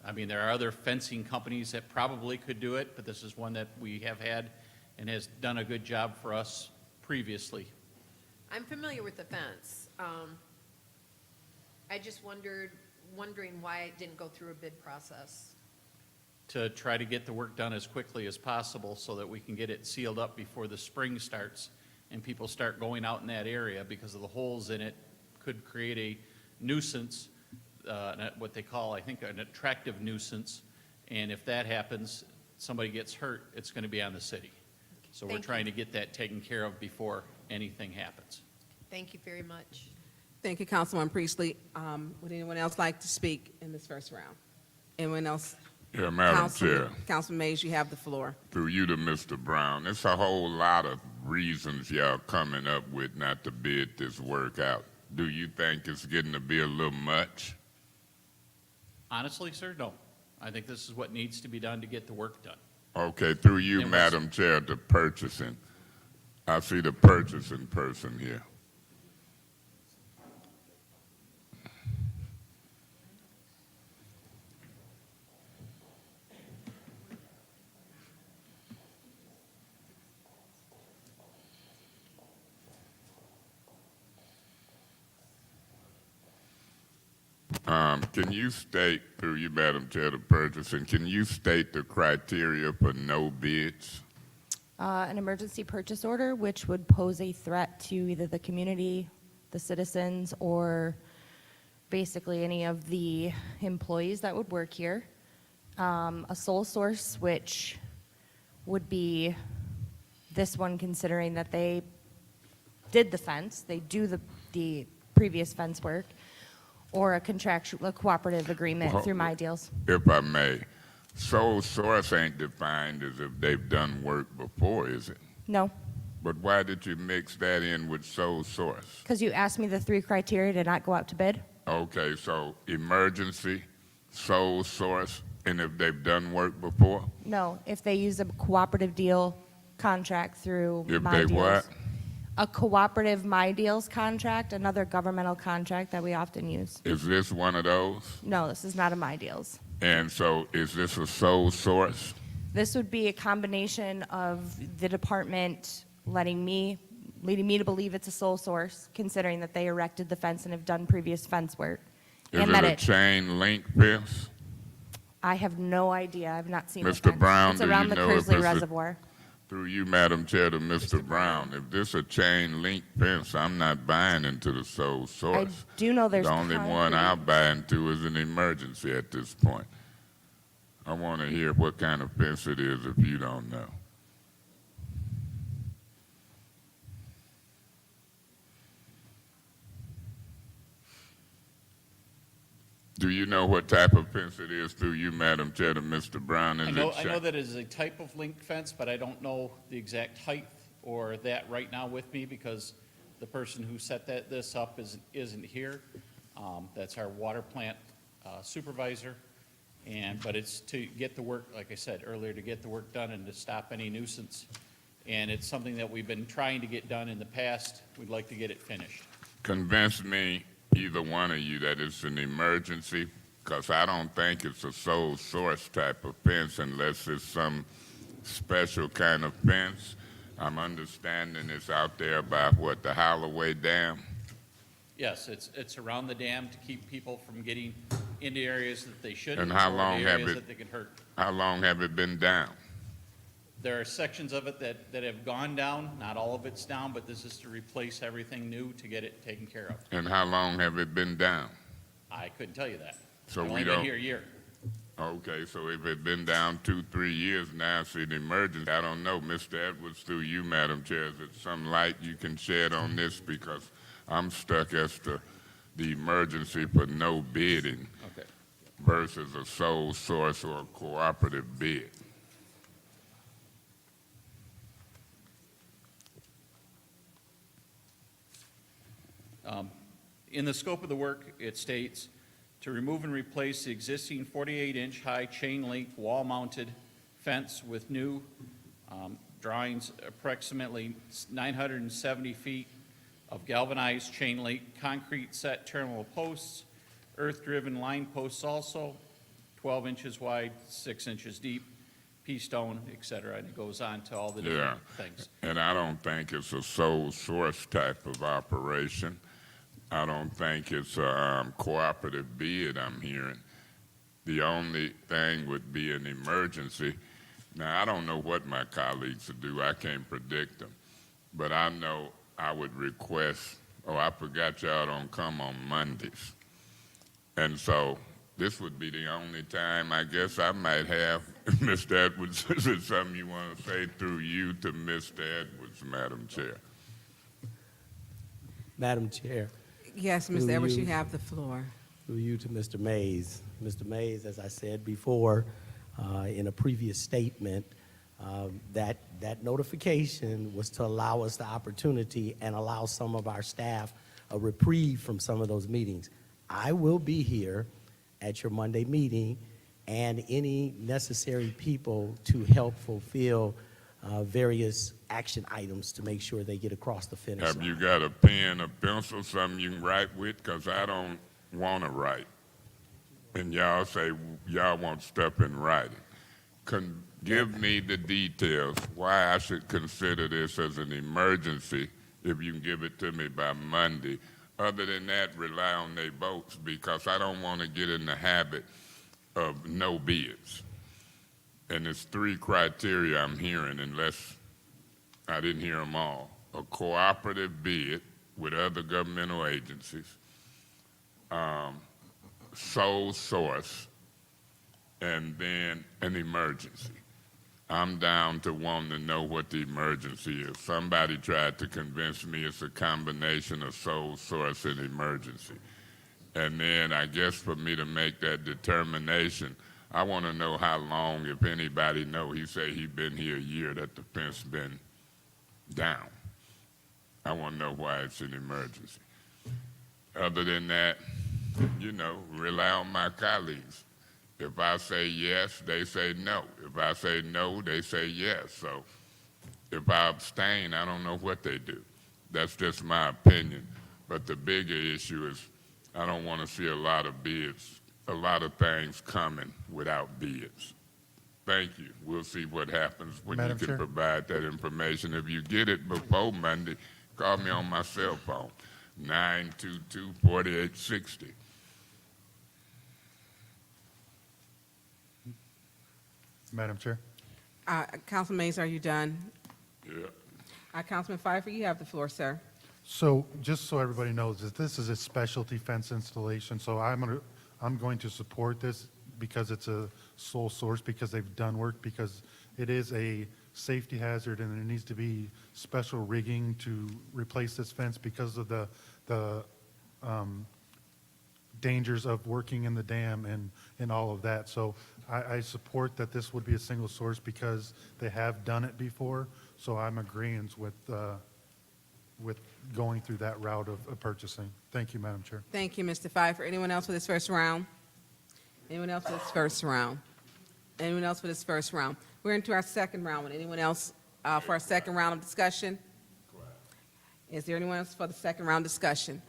I mean, there are other fencing companies that probably could do it, but this is one that we have had and has done a good job for us previously. I'm familiar with the fence. I just wondering why it didn't go through a bid process. To try to get the work done as quickly as possible so that we can get it sealed up before the spring starts and people start going out in that area because of the holes in it could create a nuisance, what they call, I think, an attractive nuisance. And if that happens, somebody gets hurt, it's going to be on the city. So we're Thank trying you. to get that taken care of before anything happens. Thank you very much. Thank you, Councilwoman Priestley. Would anyone else like to speak in this first round? Anyone else? Yeah, Madam Chair, Councilman Mays, you have the floor. through you to Mr. Brown, it's a whole lot of reasons y'all coming up with not to bid this work out. Do you think it's getting to be a little much? Honestly, sir, no. I think this is what needs to be done to get the work done. Okay, through you, And Madam Chair, to purchasing. I see the purchasing person here. Can you state, through you, Madam Chair, to purchasing, can you state the criteria for no bids? An emergency purchase order, which would pose a threat to either the community, the citizens, or basically any of the employees that would work here. A sole source, which would be this one, considering that they did the fence, they do the previous fence work, or a cooperative agreement Well, through My Deals. If I may, sole source ain't defined as if they've done work before, is it? No, But why did you mix that in with sole source? because you asked me the 3 criteria to not go out to bid. Okay, so emergency, sole source, and if they've done work before? No, if they use a cooperative deal contract through If My they Deals. what? A cooperative My Deals contract, another governmental contract that we often use. Is this one of those? No, this is not a My Deals. And so is this a sole source? This would be a combination of the department leading me to believe it's a sole source, considering that they erected the fence and have done previous fence work. Is and it that a chain link fence? I have no idea. I've not seen the Mr. fence. Brown, It's do you around the know if Kersley it's a- Reservoir. Through you, Madam Chair, to Mr. Brown, if this a chain link fence, I'm not buying into the sole source. do know there's The only one concrete. I'll buy into is an emergency at this point. I want to hear what kind of fence it is if you don't know. Do you know what type of fence it is through you, Madam Chair, to Mr. Brown? I know that it is a type of link fence, but I don't know the exact height or that right now with me because the person who set this up isn't here. That's our water plant supervisor. But it's to get the work, like I said earlier, to get the work done and to stop any nuisance. And it's something that we've been trying to get done in the past. We'd like to get it finished. Convince me, either one of you, that it's an emergency, because I don't think it's a sole source type of fence unless it's some special kind of fence. I'm understanding it's out there by, the Holloway Dam? Yes, it's around the dam to keep people from getting into areas that they shouldn't. And how or long the have areas it- that they can hurt. How long have it been down? There are sections of it that have gone down. Not all of it's down, but this is to replace everything new to get it taken care of. And how long have it been down? I couldn't tell you that. So I've we only don't- been here a year. Okay, so if it's been down 2-3 years now, it's an emergency. I don't know, Mr. Edwards, through you, Madam Chair, is it some light you can shed on this? Because I'm stuck as to the emergency for no bidding Okay. versus a sole source or a cooperative bid. In the scope of the work, it states to remove and replace the existing 48-inch high chain link wall-mounted fence with new drawings approximately 970 feet of galvanized chain link, concrete set terminal posts, earth-driven line posts also, 12 inches wide, 6 inches deep, pea stone, et cetera, and it goes on to all the Yeah, different things. and I don't think it's a sole source type of operation. I don't think it's a cooperative bid I'm hearing. The only thing would be an emergency. Now, I don't know what my colleagues will do. I can't predict them. But I know I would request, I forgot y'all don't come on Mondays. And so this would be the only time I guess I might have, Mr. Edwards, is it something you want to say through you to Mr. Edwards, Madam Chair? Madam Chair. Yes, Through Mr. Edwards, you. you have the floor. Through you to Mr. Mays. Mr. Mays, as I said before in a previous statement, that notification was to allow us the opportunity and allow some of our staff a reprieve from some of those meetings. I will be here at your Monday meeting and any necessary people to help fulfill various action items to make sure they get across the finish Have line. you got a pen, a pencil, something you can write with? Because I don't want to write. And y'all say y'all want stuff in writing. Give me the details why I should consider this as an emergency if you can give it to me by Monday. Other than that, rely on their votes because I don't want to get in the habit of no bids. And it's 3 criteria I'm hearing, unless I didn't hear them all. A cooperative bid with other governmental agencies, sole source, and then an emergency. I'm down to wanting to know what the emergency is. Somebody tried to convince me it's a combination of sole source and emergency. And then I guess for me to make that determination, I want to know how long, if anybody know, he say he been here a year that the fence been down. I want to know why it's an emergency. Other than that, rely on my colleagues. If I say yes, they say no. If I say no, they say yes. So if I abstain, I don't know what they do. That's just my opinion. But the bigger issue is I don't want to see a lot of bids, a lot of things coming without bids. Thank you. We'll see what happens when Madam you can Chair. provide that information. If you get it before Monday, call me on my cell phone, 922-4860. Madam Chair. Councilman Mays, are you done? Yeah. Councilman Pfeiffer, you have the floor, sir. So just so everybody knows, that this is a specialty fence installation, so I'm going to support this because it's a sole source, because they've done work, because it is a safety hazard and there needs to be special rigging to replace this fence because of the dangers of working in the dam and all of that. So I support that this would be a single source because they have done it before. So I'm agreeing with going through that route of purchasing. Thank you, Madam Chair. Thank you, Mr. Pfeiffer. Anyone else for this first round? Anyone else for this first round? Anyone else for this first round? We're into our second round. Would anyone else for our second round of discussion? Is there anyone else for the second round discussion?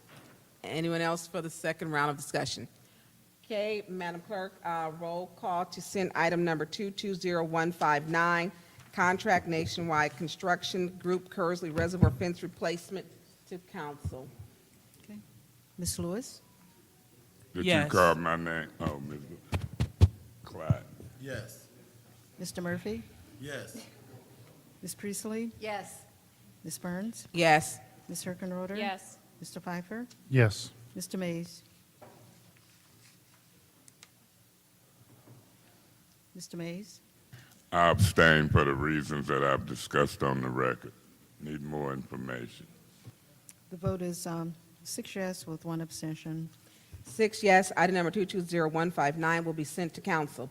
Anyone else for the second round of discussion? Okay, Madam Clerk, roll call to send item number 220159, contract Nationwide Construction Group Kersley Reservoir Fence Replacement to council. Okay. Ms. Lewis? Did Yes. you call my name? Oh, Mr. Clyde. Yes. Mr. Murphy? Yes. Ms. Priestley? Yes. Ms. Burns? Yes. Ms. Herkenroder? Yes. Mr. Pfeiffer? Yes. Mr. Mays? Mr. Mays? I abstain for the reasons that I've discussed on the record. Need more information. The vote is 6 yes with 1 abstention. 6 yes, item number 220159 will be sent to council.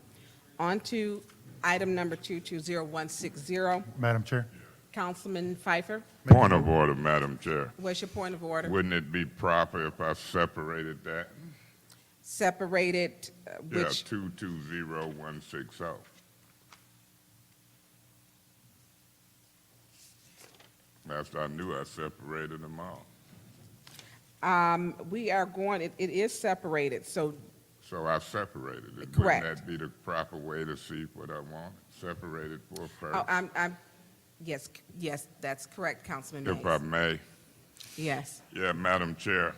On to item number 220160. Madam Chair? Councilman Pfeiffer, Point of order, Madam Chair. what's your point of order? Wouldn't it be proper if I separated that? Separated, Yeah, which, 220160. Last I knew, I separated them all. we are going, it is separated, so, So I separated it. Correct. Wouldn't that be the proper way to see what I want? Separated for first? oh, yes, that's correct, Councilman If I Mays. may. Yes. Yeah, Madam Chair,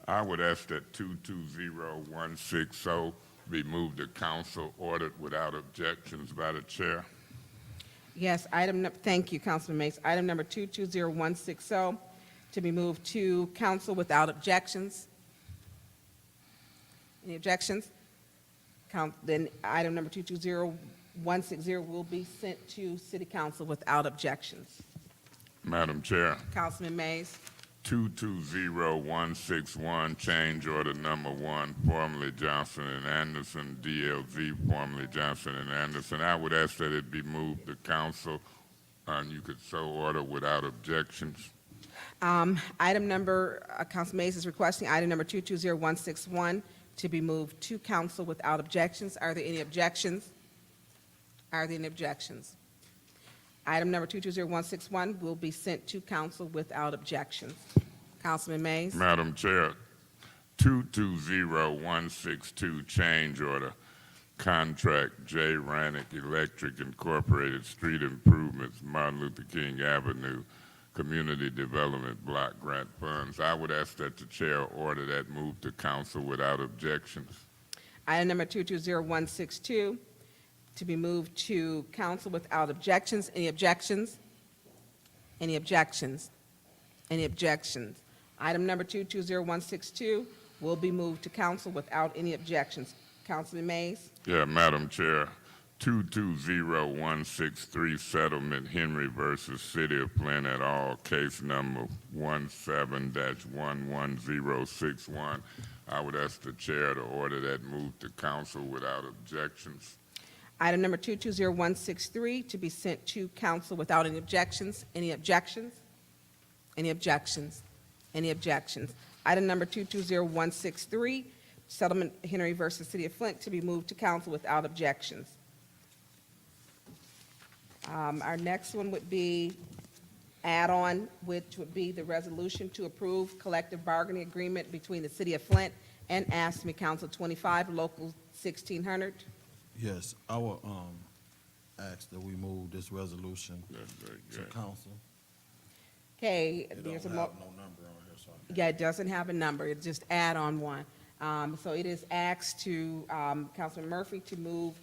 I would ask that 220160 be moved to council, ordered without objections by the chair. Yes, thank you, Councilman Mays. Item number 220160 to be moved to council without objections. Any objections? Then item number 220160 will be sent to city council without objections. Madam Chair, Councilman Mays. 220161, change order number 1, formerly Johnson and Anderson, DLZ, formerly Johnson and Anderson. I would ask that it be moved to council, and you could so order without objections. Item number, Councilman Mays is requesting item number 220161 to be moved to council without objections. Are there any objections? Are there any objections? Item number 220161 will be sent to council without objections. Councilman Mays? Madam Chair, 220162, change order, contract J. Rannick Electric Incorporated, street improvements, Martin Luther King Avenue, Community Development Block Grant Funds. I would ask that the chair order that move to council without objections. Item number 220162 to be moved to council without objections. Any objections? Any objections? Any objections? Item number 220162 will be moved to council without any objections. Councilman Mays? Yeah, Madam Chair, 220163, settlement Henry versus City of Flint et al., case number 17-11061. I would ask the chair to order that move to council without objections. Item number 220163 to be sent to council without any objections. Any objections? Any objections? Any objections? Item number 220163, settlement Henry versus City of Flint, to be moved to council without objections. Our next one would be add-on, which would be the resolution to approve collective bargaining agreement between the City of Flint and ASME Council 25, Local 1600. Yes, I will ask that we move this resolution to council. Okay, It there's a don't mo- have no number on here, so I can't. Yeah, it doesn't have a number, it's just add-on one. So it is asked to Councilman Murphy to move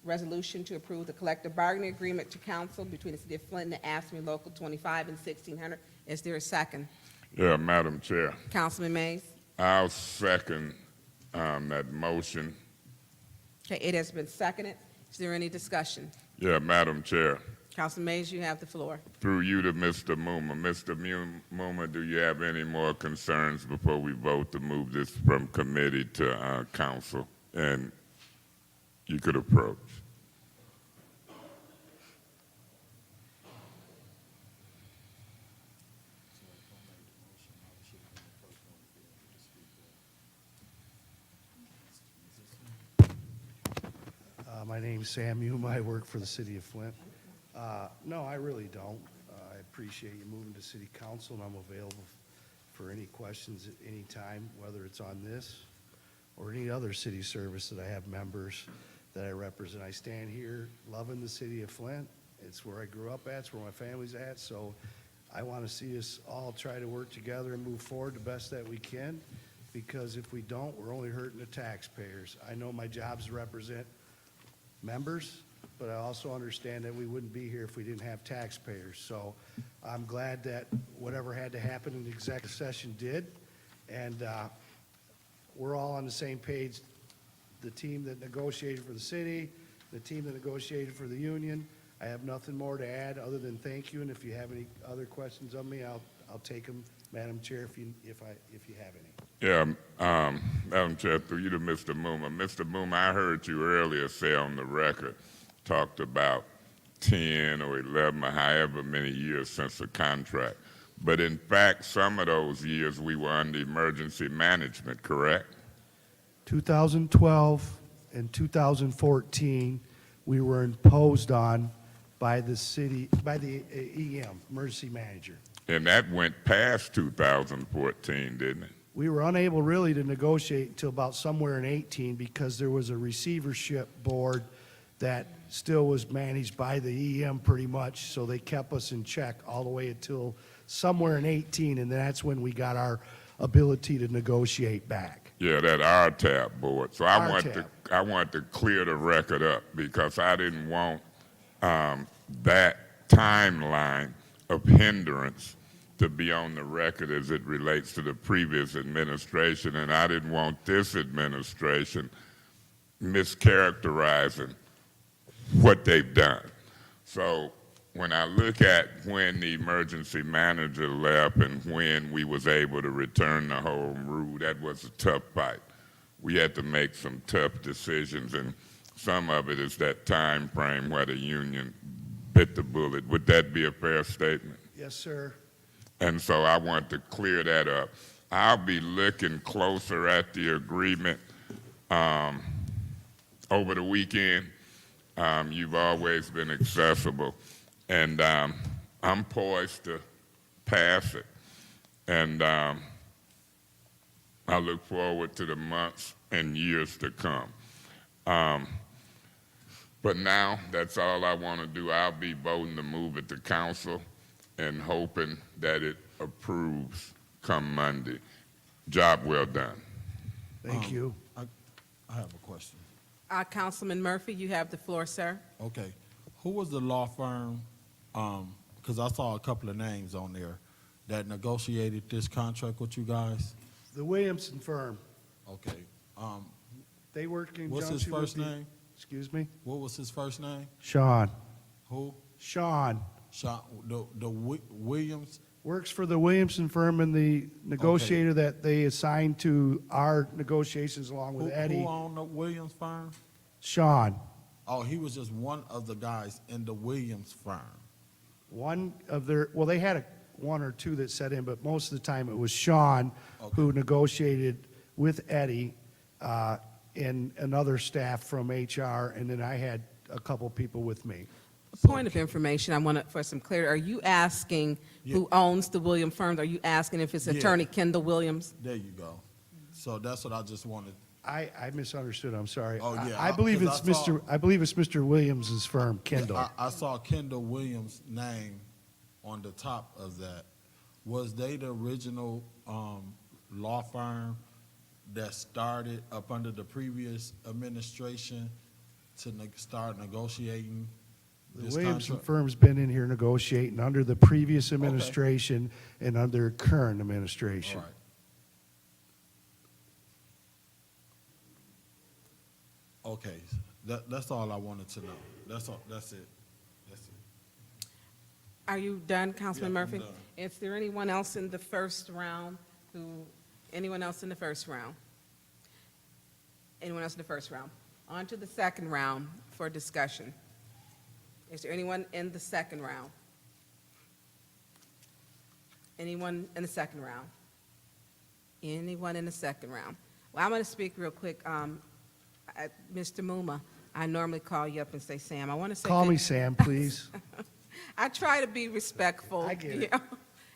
resolution to approve the collective bargaining agreement to council between the City of Flint and the ASME Local 25 and 1600. Is there a second? Yeah, Madam Chair, Councilman Mays? I'll second that motion. Okay, it has been seconded. Is there any discussion? Yeah, Madam Chair, Councilman Mays, you have the floor. through you to Mr. Muma. Mr. Muma, do you have any more concerns before we vote to move this from committee to council? And you could approach. My name's Sam Hume. I work for the city of Flint. No, I really don't. I appreciate you moving to city council, and I'm available for any questions at any time, whether it's on this or any other city service that I have members that I represent. I stand here loving the city of Flint. It's where I grew up at, it's where my family's at, so I want to see us all try to work together and move forward the best that we can, because if we don't, we're only hurting the taxpayers. I know my job's to represent members, but I also understand that we wouldn't be here if we didn't have taxpayers. So I'm glad that whatever had to happen in the executive session did, and we're all on the same page. The team that negotiated for the city, the team that negotiated for the union. I have nothing more to add other than thank you, and if you have any other questions of me, I'll take them, Madam Chair, if you have any. Yeah, Madam Chair, through you to Mr. Muma. Mr. Muma, I heard you earlier say on the record, talked about 10 or 11 or however many years since the contract. But in fact, some of those years we were under emergency management, correct? 2012 and 2014, we were imposed on by the city, by the EM, emergency manager. And that went past 2014, didn't it? We were unable really to negotiate until about somewhere in 18 because there was a receivership board that still was managed by the EM pretty much, so they kept us in check all the way until somewhere in 18, and that's when we got our ability to negotiate back. Yeah, that RTAP board. So I want RTAP. to clear the record up because I didn't want that timeline of hindrance to be on the record as it relates to the previous administration, and I didn't want this administration mischaracterizing what they've done. So when I look at when the emergency manager left and when we was able to return to home rule, that was a tough fight. We had to make some tough decisions, and some of it is that time frame where the union bit the bullet. Would that be a fair statement? Yes, sir. And so I want to clear that up. I'll be looking closer at the agreement over the weekend. You've always been accessible, and I'm poised to pass it. And I look forward to the months and years to come. But now, that's all I want to do. I'll be voting to move it to council and hoping that it approves come Monday. Job well done. Thank you. I have a question. Councilman Murphy, you have the floor, sir. Okay. Who was the law firm, because I saw a couple of names on there, that negotiated this contract with you guys? The Williamson firm, Okay. they worked in What's conjunction his with first the- name? Excuse me? What was his first name? Sean. Who? Sean. Sean, the Williams? Works for the Williamson firm and the negotiator that they assigned to our negotiations along with Eddie. Who owned the Williams firm? Sean. Oh, he was just one of the guys in the Williams firm. One of their, well, they had one or two that set in, but most of the time it was Sean who negotiated with Eddie and another staff from HR, and then I had a couple people with me. Point of information, I want for some clarity. Are you asking who owns the Williams firm? Are you asking if it's Yeah. Attorney Kendall Williams? There you go. So that's what I just wanted. I misunderstood, I'm sorry. Oh, yeah. I believe it's 'Cause I saw- I believe it's Mr. Williams's firm, Kendall. I saw Kendall Williams' name on the top of that. Was they the original law firm that started up under the previous administration to start negotiating The this Williamson contract? firm's been in here negotiating under the previous administration and under current administration. All right. Okay, that's all I wanted to know. That's all, that's it. That's it. Are you done, Councilman Yeah, I'm Murphy? done. Is there anyone else in the first round anyone else in the first round? Anyone else in the first round? On to the second round for discussion. Is there anyone in the second round? Anyone in the second round? Anyone in the second round? Well, I'm going to speak real quick. Mr. Muma, I normally call you up and say, Sam, I want to say. Call good- me Sam, please. I try to be respectful. I get you it. know.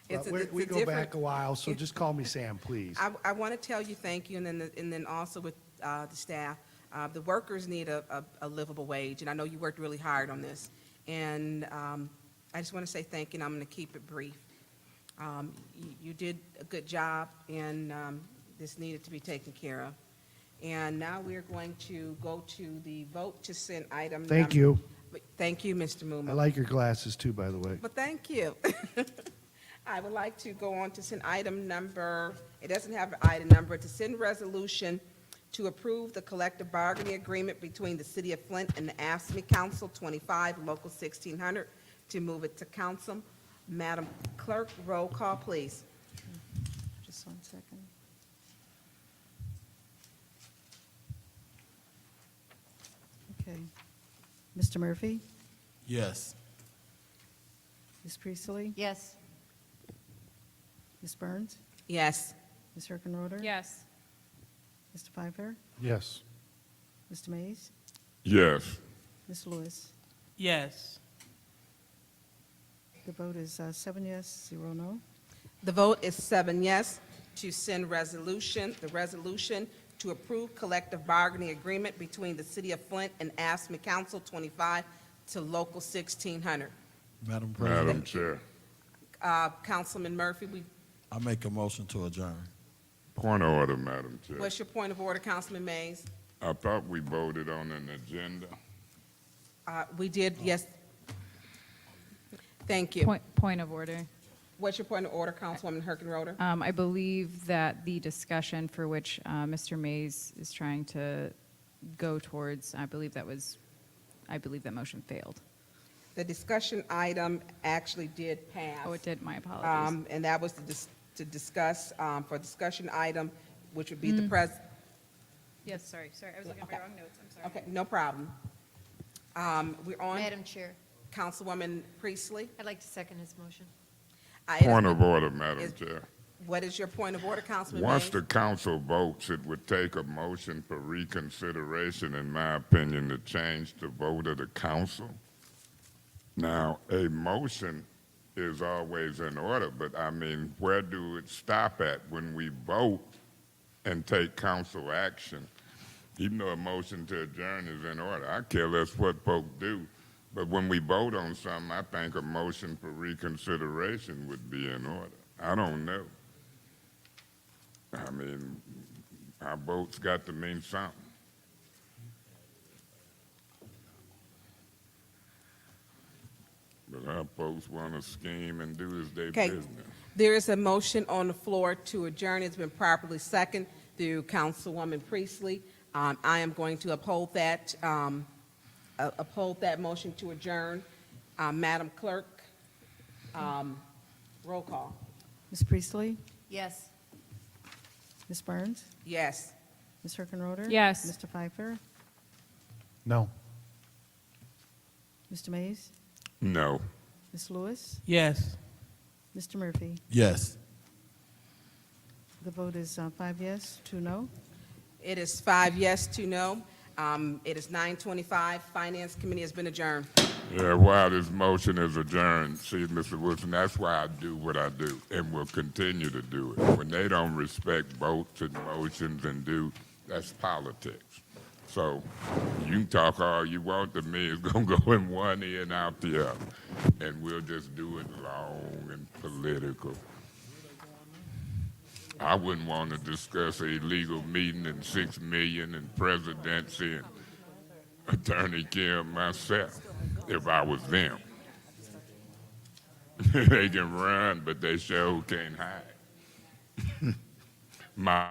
But It's we a go different- back a while, so just call me Sam, please. I want to tell you thank you, and then also with the staff. The workers need a livable wage, and I know you worked really hard on this. And I just want to say thank you, and I'm going to keep it brief. You did a good job, and this needed to be taken care of. And now we are going to go to the vote to send item. Thank you. Thank you, Mr. Muma. I like your glasses too, by the way. But thank you. I would like to go on to send item number, it doesn't have an item number, to send resolution to approve the collective bargaining agreement between the City of Flint and the AFSCME Council 25, Local 1600, to move it to council. Madam Clerk, roll call, please. Just 1 second. Okay. Mr. Murphy? Yes. Ms. Priestley? Yes. Ms. Burns? Yes. Ms. Herkenroder? Yes. Mr. Pfeiffer? Yes. Mr. Mays? Yes. Ms. Lewis? Yes. The vote is 7 yes, 0 no. The vote is 7 yes to send the resolution to approve collective bargaining agreement between the City of Flint and AFSCME Council 25 to Local 1600. Madam Madam President, Chair. Councilman Murphy, I make a motion to adjourn. Point of order, Madam Chair. what's your point of order, Councilman Mays? I thought we voted on an agenda. We did, yes. Thank you. Point of order. What's your point of order, Councilwoman Herkenroder? I believe that the discussion for which Mr. Mays is trying to go towards, I believe that motion failed. The discussion item actually did pass. Oh, it did, my apologies. And that was to discuss, for discussion item, which would be the pres. Yes, sorry, I was looking at my wrong notes, I'm sorry. Okay, no problem. We're on. Madam Chair, Councilwoman Priestley. I'd like to second his motion. Point of order, Madam Chair. What is your point of order, Councilman Once Mays? the council votes, it would take a motion for reconsideration, in my opinion, to change the vote of the council. Now, a motion is always in order, but I mean, where do it stop at when we vote and take council action? Even though a motion to adjourn is in order, I care less what folks do. But when we vote on something, I think a motion for reconsideration would be in order. I don't know. I mean, our vote's got to mean something. But our folks want to scheme and do as they Okay, business. there is a motion on the floor to adjourn. It's been properly seconded through Councilwoman Priestley. I am going to uphold that motion to adjourn. Madam Clerk, roll call. Ms. Priestley? Yes. Ms. Burns? Yes. Ms. Herkenroder? Yes. Mr. Pfeiffer? No. Mr. Mays? No. Ms. Lewis? Yes. Mr. Murphy? Yes. The vote is 5 yes, 2 no. It is 5 yes, 2 no. It is 9:25. Finance Committee has been adjourned. Yeah, while this motion is adjourned, see, Mr. Wilson, that's why I do what I do and will continue to do it. When they don't respect votes and motions and that's politics. So you can talk all you want to me. It's going to go in one ear and out the other. And we'll just do it long and political. I wouldn't want to discuss an illegal meeting and $6 million and presidency and Attorney Kim myself if I was them. They can run, but they sure can't hide. My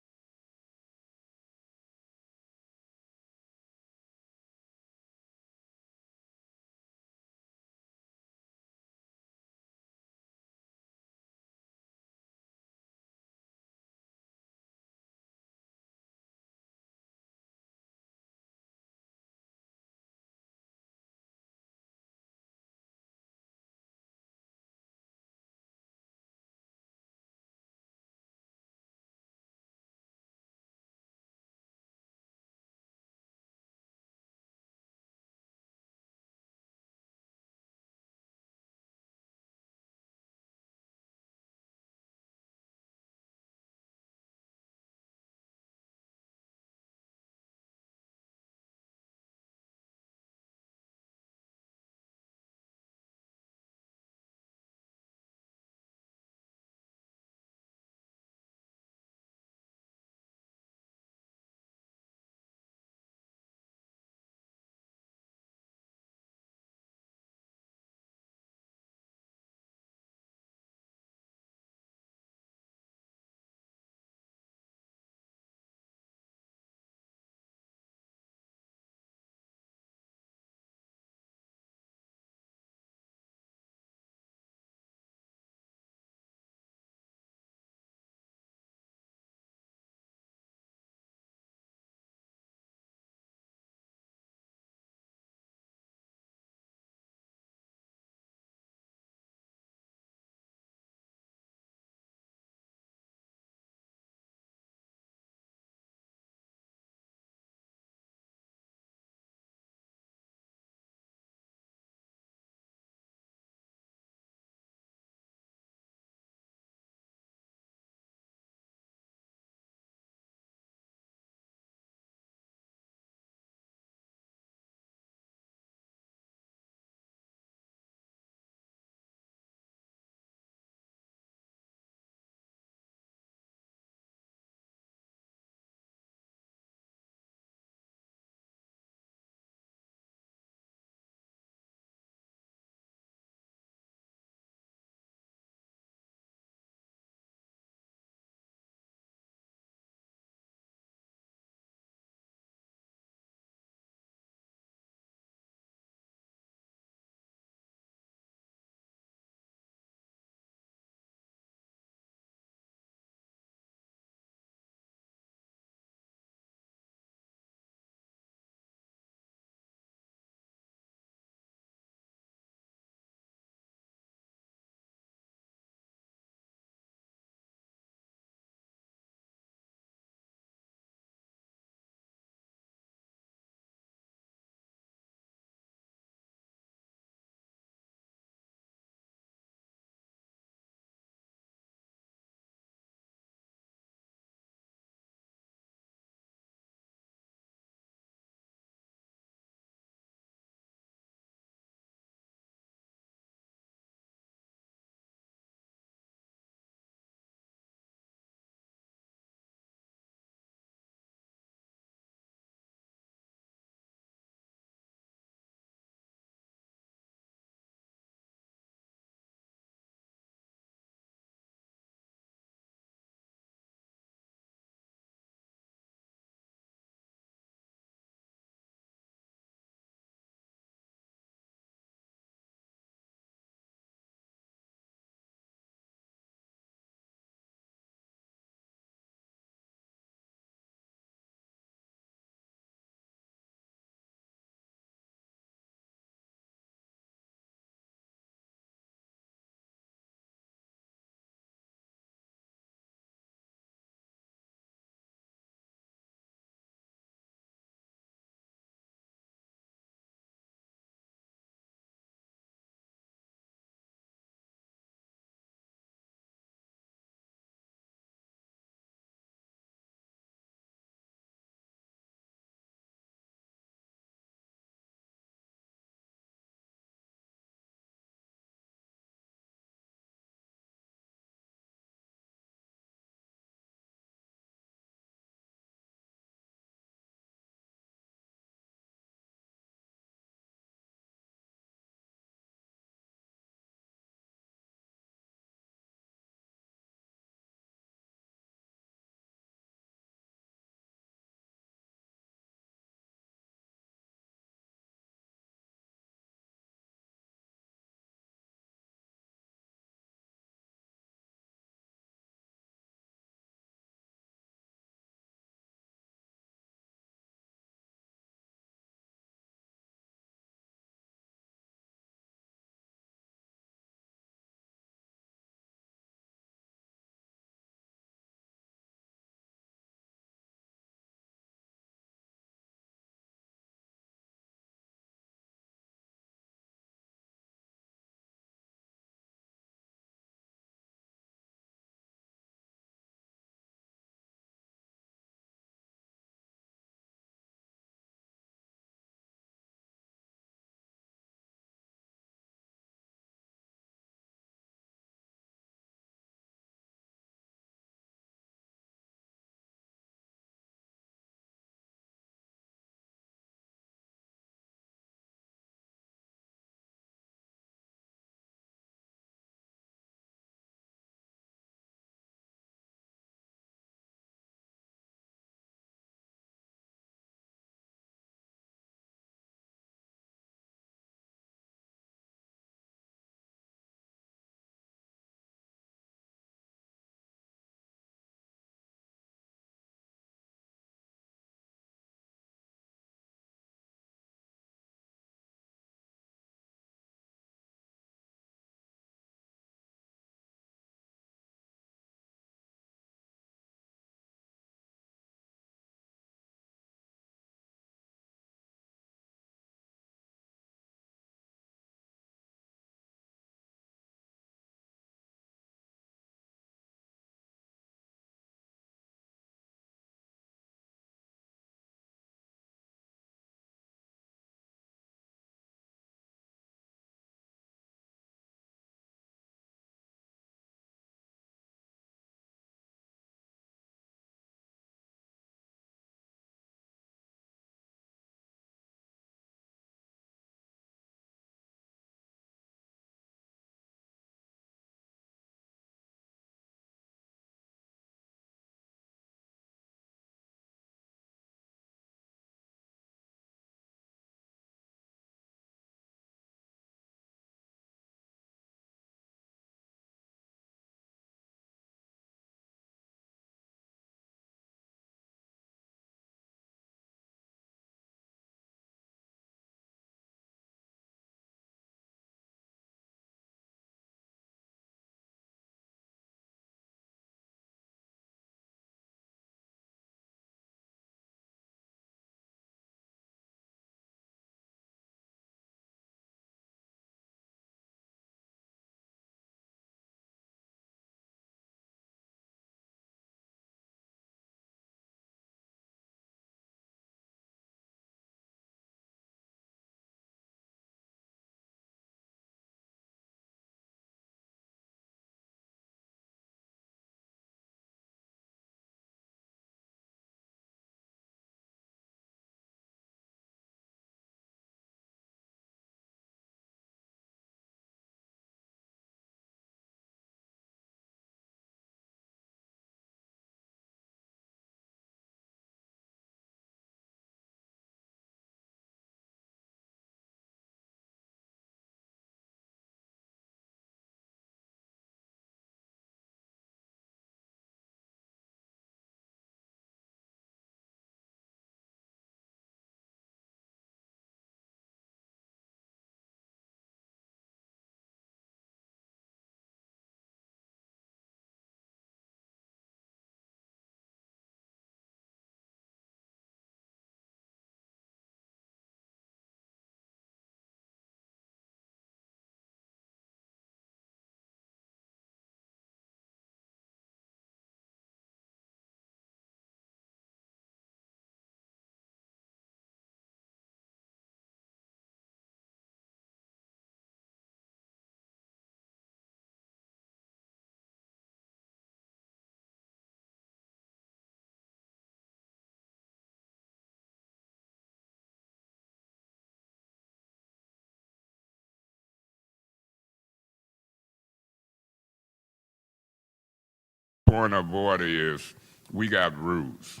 point of order is we got rules,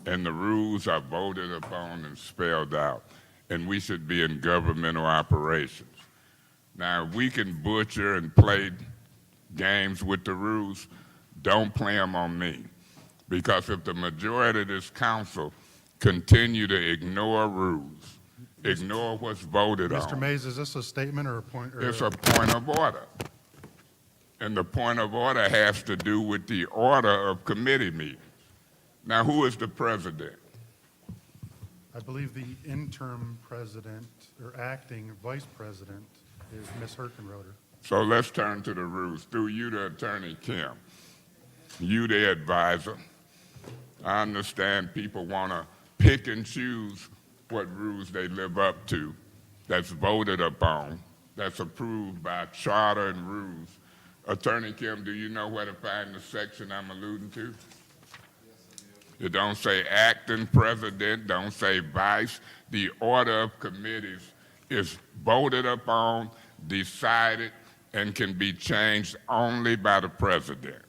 and the rules are voted upon and spelled out, and we should be in governmental operations. Now, if we can butcher and play games with the rules, don't play them on me. Because if the majority of this council continue to ignore rules, ignore what's voted on. Mr. Mays, is this a statement or a point? It's a point of order. And the point of order has to do with the order of committee meetings. Now, who is the president? I believe the interim president or acting vice president is Ms. Herkenroder. So let's turn to the rules. Through you to Attorney Kim. You the advisor. I understand people want to pick and choose what rules they live up to, that's voted upon, that's approved by charter and rules. Attorney Kim, do you know where to find the section I'm alluding to? It don't say acting president, don't say vice. The order of committees is voted upon, decided, and can be changed only by the president.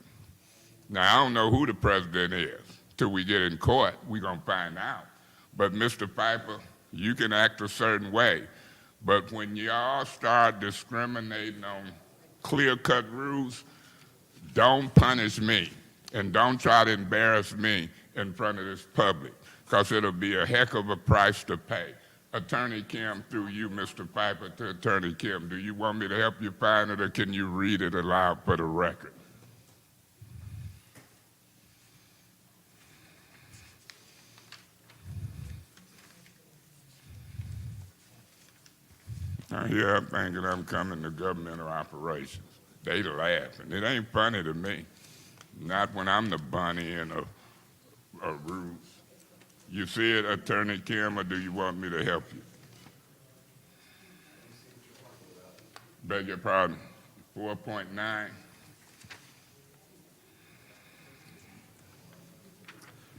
Now, I don't know who the president is. Till we get in court, we're going to find out. But Mr. Piper, you can act a certain way. But when y'all start discriminating on clear-cut rules, don't punish me and don't try to embarrass me in front of this public, because it'll be a heck of a price to pay. Attorney Kim, through you, Mr. Piper, to Attorney Kim, do you want me to help you find it, or can you read it aloud for the record? Now, here I'm thinking I'm coming to governmental operations. They laughing. It ain't funny to me. Not when I'm the bunny in a ruse. You see it, Attorney Kim, or do you want me to help you? Beg your pardon. 4.9.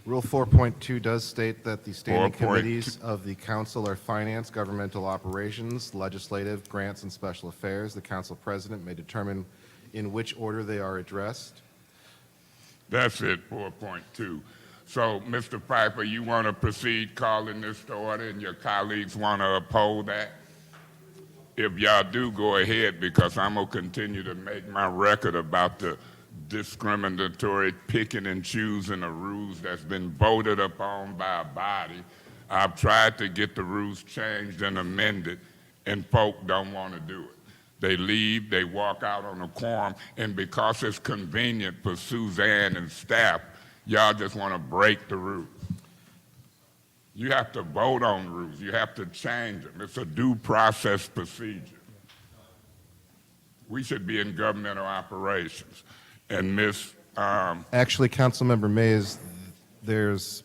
Rule 4.2 does state that the standing 4.2. committees of the council are finance, governmental operations, legislative, grants, and special affairs. The council president may determine in which order they are addressed. That's it, 4.2. So, Mr. Piper, you want to proceed calling this to order, and your colleagues want to uphold that? If y'all do, go ahead, because I'm going to continue to make my record about the discriminatory picking and choosing of rules that's been voted upon by a body. I've tried to get the rules changed and amended, and folk don't want to do it. They leave, they walk out on a quorum, and because it's convenient for Suzanne and staff, y'all just want to break the rules. You have to vote on rules. You have to change them. It's a due process procedure. We should be in governmental operations. And Actually, Councilmember Mays, there's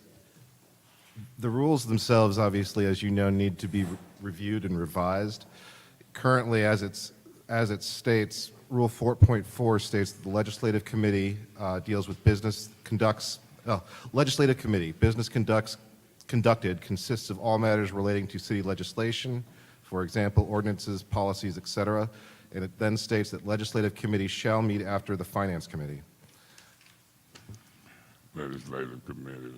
the rules themselves, obviously, as you know, need to be reviewed and revised. Currently, as it states, Rule 4.4 states that the legislative committee deals with legislative committee, business conducted consists of all matters relating to city legislation, for example, ordinances, policies, etc. And it then states that legislative committee shall meet after the finance committee. Legislative committee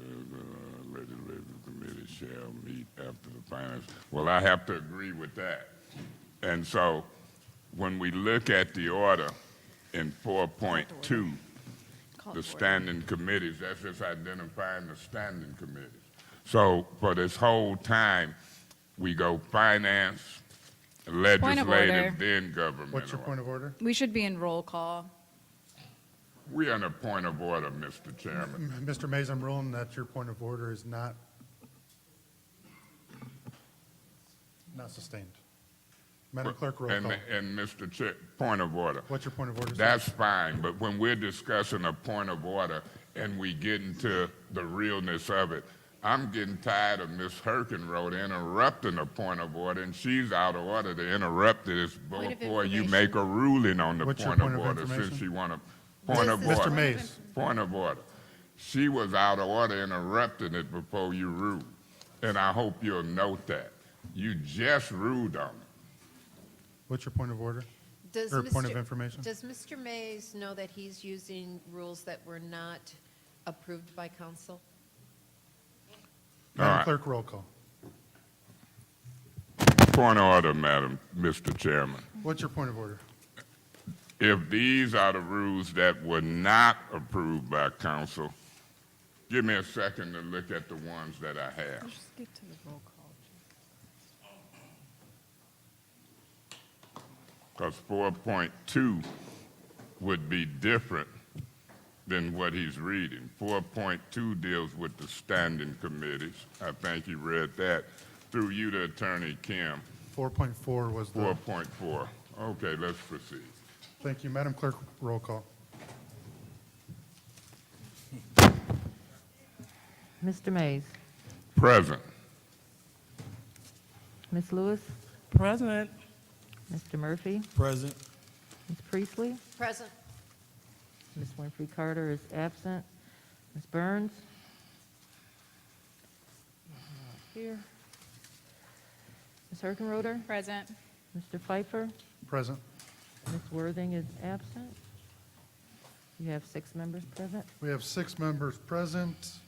shall meet after the finance. Well, I have to agree with that. And so when we look at the order in 4.2, the standing committees, that's just identifying the standing committees. So for this whole time, we go finance, legislative, then government. What's your point of order? We should be in roll call. We are on a point of order, Mr. Chairman. Mr. Mays, I'm ruling that your point of order is not sustained. Madam Clerk, roll call. And Mr. Chair, point of order. What's your point of order, sir? That's fine, but when we're discussing a point of order and we get into the realness of it, I'm getting tired of Ms. Herkenroder interrupting a point of order, and she's out of order to interrupt it before you make a ruling on the What's your point point of of order, since information? you want a point of order. Mr. Mays. Point of order. She was out of order interrupting it before you ruled, and I hope you'll note that. You just ruled on it. What's your point of order? Does Or point of Mr. information? Does Mr. Mays know that he's using rules that were not approved by council? Madam right. Clerk, roll call. Point of order, Mr. Chairman. What's your point of order? If these are the rules that were not approved by council, give me a second to look at the ones that I have. Just get to the roll call. Because 4.2 would be different than what he's reading. 4.2 deals with the standing committees. I think he read that. Through you to Attorney Kim. 4.4 was the... 4.4. Okay, let's proceed. Thank you. Madam Clerk, roll call. Mr. Mays, Present. Ms. Lewis, President. Mr. Murphy, Present. Ms. Priestley, Present. Ms. Winfrey Carter is absent. Ms. Burns? Here. Ms. Hergenroder? Present. Mr. Pfeiffer? Present. Ms. Worthing is absent. You have 6 members present. We have 6 members present.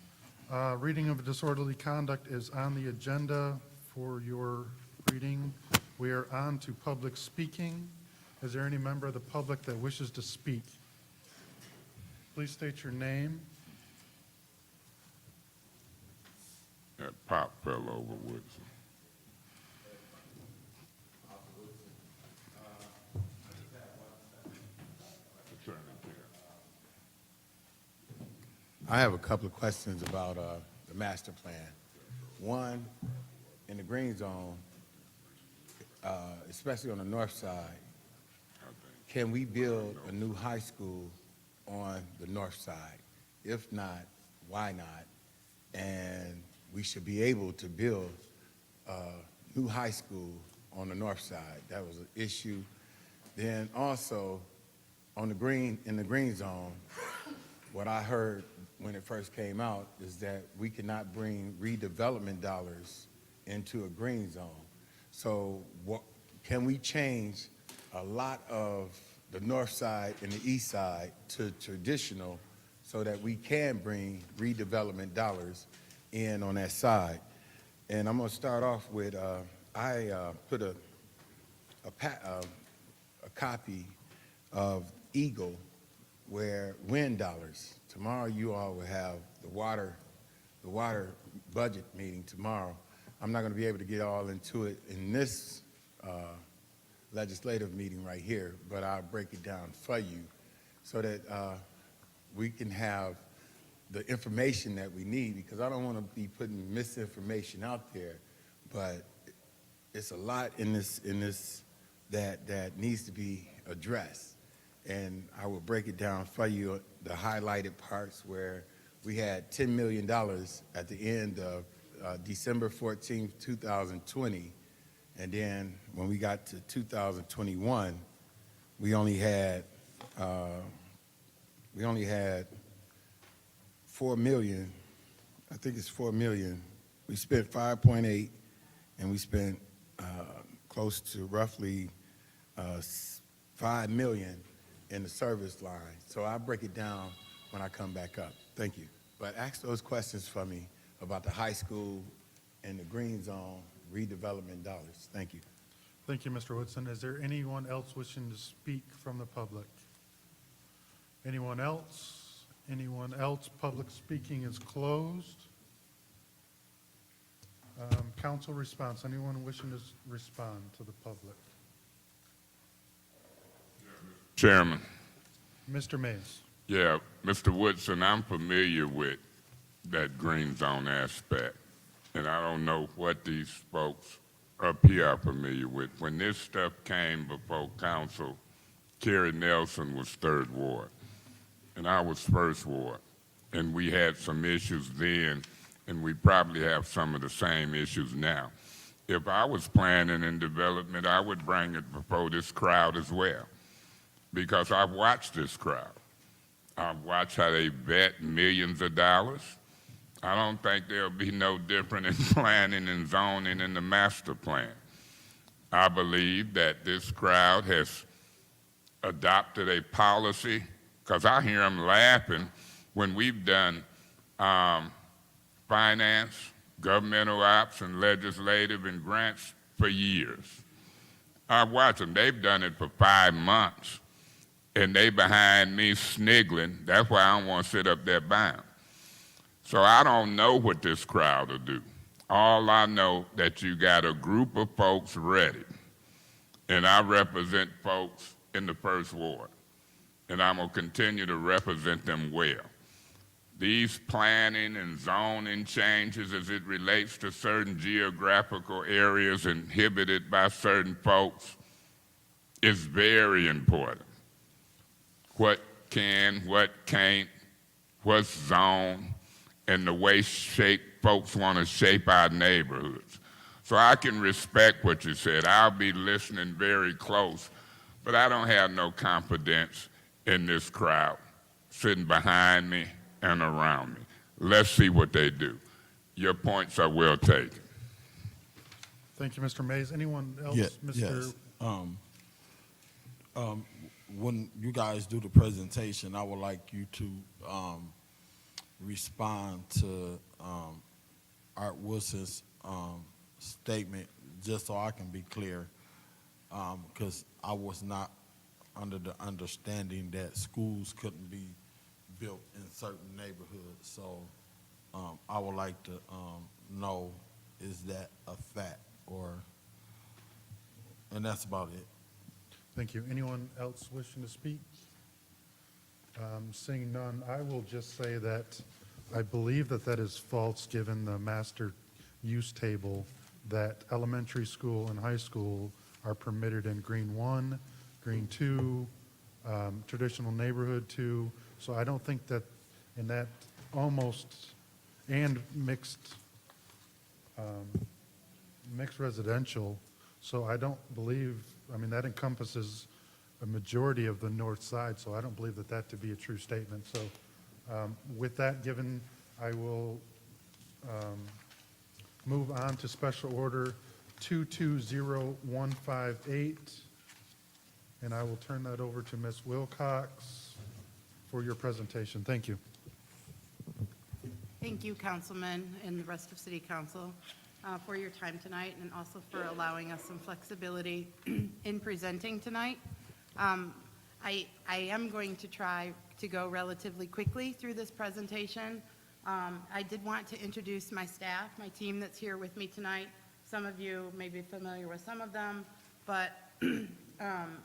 Reading of disorderly conduct is on the agenda for your reading. We are on to public speaking. Is there any member of the public that wishes to speak? Please state your name. That pop fell over Woodson. Attorney Kim. I have a couple of questions about the master plan. One, in the green zone, especially on the north side, can we build a new high school on the north side? If not, why not? And we should be able to build a new high school on the north side. That was an issue. Then also, in the green zone, what I heard when it first came out is that we cannot bring redevelopment dollars into a green zone. So can we change a lot of the north side and the east side to traditional so that we can bring redevelopment dollars in on that side? And I'm going to start off with, I put a copy of Eagle where wind dollars. Tomorrow you all will have the water budget meeting tomorrow. I'm not going to be able to get all into it in this legislative meeting right here, but I'll break it down for you so that we can have the information that we need, because I don't want to be putting misinformation out there, but it's a lot in this that needs to be addressed. And I will break it down for you, the highlighted parts where we had $10 million at the end of December 14th, 2020. And then when we got to 2021, we only had 4 million. I think it's 4 million. We spent 5.8, and we spent close to roughly 5 million in the service line. So I'll break it down when I come back up. Thank you. But ask those questions for me about the high school and the green zone redevelopment dollars. Thank you. Thank you, Mr. Woodson. Is there anyone else wishing to speak from the public? Anyone else? Anyone else? Public speaking is closed. Council response. Anyone wishing to respond to the public? Chairman. Mr. Mays. Yeah, Mr. Woodson, I'm familiar with that green zone aspect, and I don't know what these folks up here are familiar with. When this stuff came before council, Kerry Nelson was 3rd Ward, and I was 1st Ward, and we had some issues then, and we probably have some of the same issues now. If I was planning and development, I would bring it before this crowd as well, because I've watched this crowd. I've watched how they vet millions of dollars. I don't think there'll be no different in planning and zoning in the master plan. I believe that this crowd has adopted a policy, because I hear them laughing when we've done finance, governmental ops, and legislative and grants for years. I watch them. They've done it for 5 months, and they behind me sniggling. That's why I don't want to sit up there by them. So I don't know what this crowd will do. All I know that you got a group of folks ready, and I represent folks in the First Ward, and I'm going to continue to represent them well. These planning and zoning changes as it relates to certain geographical areas inhibited by certain folks is very important. What can, what can't, what's zoned, and the way folks want to shape our neighborhoods. So I can respect what you said. I'll be listening very close, but I don't have no confidence in this crowd sitting behind me and around me. Let's see what they do. Your points are well taken. Thank you, Mr. Mays. Anyone else? Yes. Mr. When you guys do the presentation, I would like you to respond to Art Wilson's statement, just so I can be clear, because I was not under the understanding that schools couldn't be built in certain neighborhoods. So I would like to know, is that a fact, and that's about it. Thank you. Anyone else wishing to speak? Seeing none, I will just say that I believe that that is false, given the master use table, that elementary school and high school are permitted in Green 1, Green 2, traditional neighborhood 2. So I don't think that in that almost, and mixed residential, so I don't believe, I mean, that encompasses a majority of the north side, so I don't believe that that to be a true statement. So with that given, I will move on to Special Order 220158, and I will turn that over to Ms. Wilcox for your presentation. Thank you. Thank you, Councilman, and the rest of City Council for your time tonight, and also for allowing us some flexibility in presenting tonight. I am going to try to go relatively quickly through this presentation. I did want to introduce my staff, my team that's here with me tonight. Some of you may be familiar with some of them, but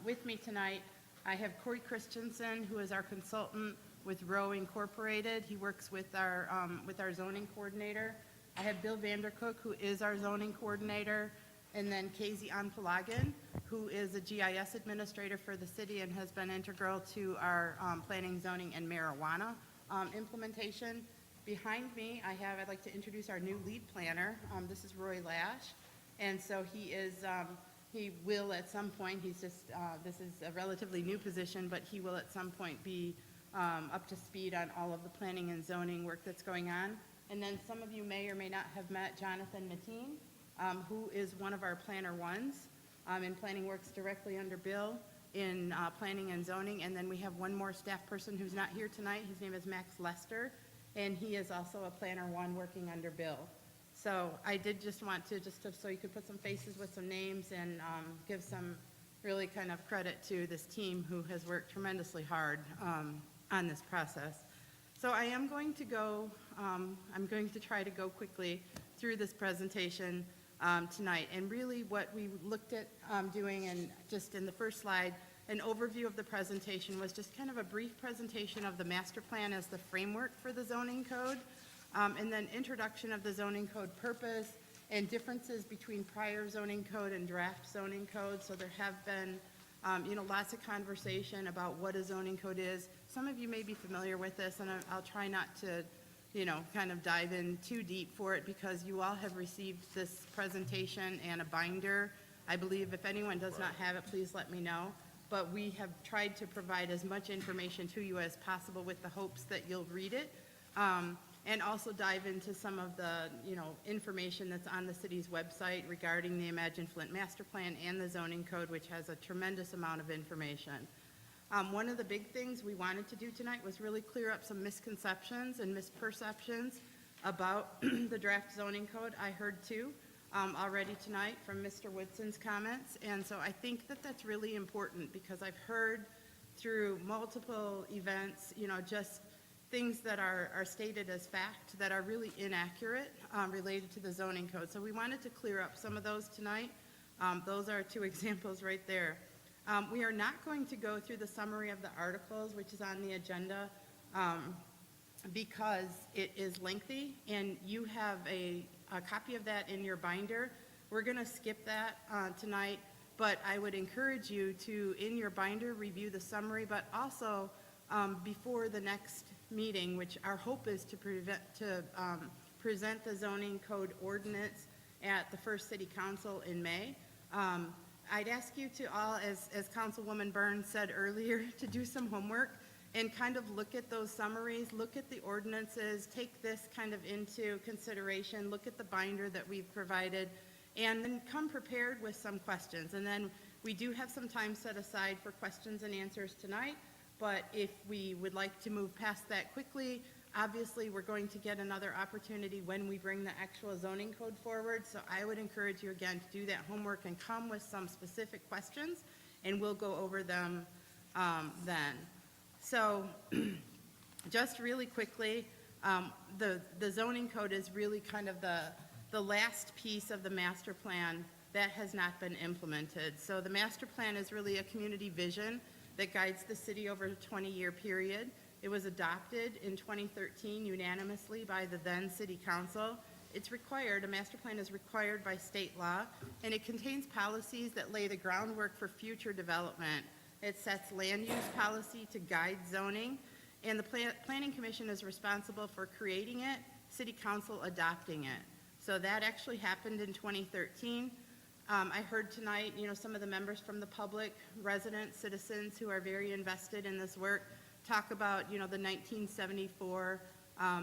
with me tonight, I have Corey Christensen, who is our consultant with Row Incorporated. He works with our zoning coordinator. I have Bill Vandercook, who is our zoning coordinator, and then Casey Anpalagan, who is a GIS administrator for the city and has been integral to our planning, zoning, and marijuana implementation. Behind me, I'd like to introduce our new lead planner. This is Roy Lash, and so he will at some point, this is a relatively new position, but he will at some point be up to speed on all of the planning and zoning work that's going on. And then some of you may or may not have met Jonathan Mateen, who is one of our planner ones, and planning works directly under Bill in planning and zoning. And then we have one more staff person who's not here tonight. His name is Max Lester, and he is also a planner one working under Bill. So I did just want to, so you could put some faces with some names and give some really kind of credit to this team who has worked tremendously hard on this process. So I am going to go, I'm going to try to go quickly through this presentation tonight. And really what we looked at doing, and just in the first slide, an overview of the presentation was just kind of a brief presentation of the master plan as the framework for the zoning code, and then introduction of the zoning code purpose and differences between prior zoning code and draft zoning code. So there have been lots of conversation about what a zoning code is. Some of you may be familiar with this, and I'll try not to, kind of dive in too deep for it, because you all have received this presentation and a binder. I believe if anyone does not have it, please let me know. But we have tried to provide as much information to you as possible with the hopes that you'll read it, and also dive into some of the, information that's on the city's website regarding the Imagine Flint Master Plan and the zoning code, which has a tremendous amount of information. One of the big things we wanted to do tonight was really clear up some misconceptions and misperceptions about the draft zoning code. I heard two already tonight from Mr. Woodson's comments, and so I think that that's really important because I've heard through multiple events, just things that are stated as fact that are really inaccurate related to the zoning code. So we wanted to clear up some of those tonight. Those are two examples right there. We are not going to go through the summary of the articles, which is on the agenda, because it is lengthy, and you have a copy of that in your binder. We're going to skip that tonight, but I would encourage you to, in your binder, review the summary, but also before the next meeting, which our hope is to present the zoning code ordinance at the first city council in May. I'd ask you to all, as Councilwoman Burns said earlier, to do some homework and kind of look at those summaries, look at the ordinances, take this kind of into consideration, look at the binder that we've provided, and then come prepared with some questions. And then we do have some time set aside for questions and answers tonight, but if we would like to move past that quickly, obviously we're going to get another opportunity when we bring the actual zoning code forward. So I would encourage you again to do that homework and come with some specific questions, and we'll go over them then. So just really quickly, the zoning code is really kind of the last piece of the master plan that has not been implemented. So the master plan is really a community vision that guides the city over a 20-year period. It was adopted in 2013 unanimously by the then city council. It's required, a master plan is required by state law, and it contains policies that lay the groundwork for future development. It sets land use policy to guide zoning, and the Planning Commission is responsible for creating it, city council adopting it. So that actually happened in 2013. I heard tonight, some of the members from the public, residents, citizens who are very invested in this work, talk about, the 1974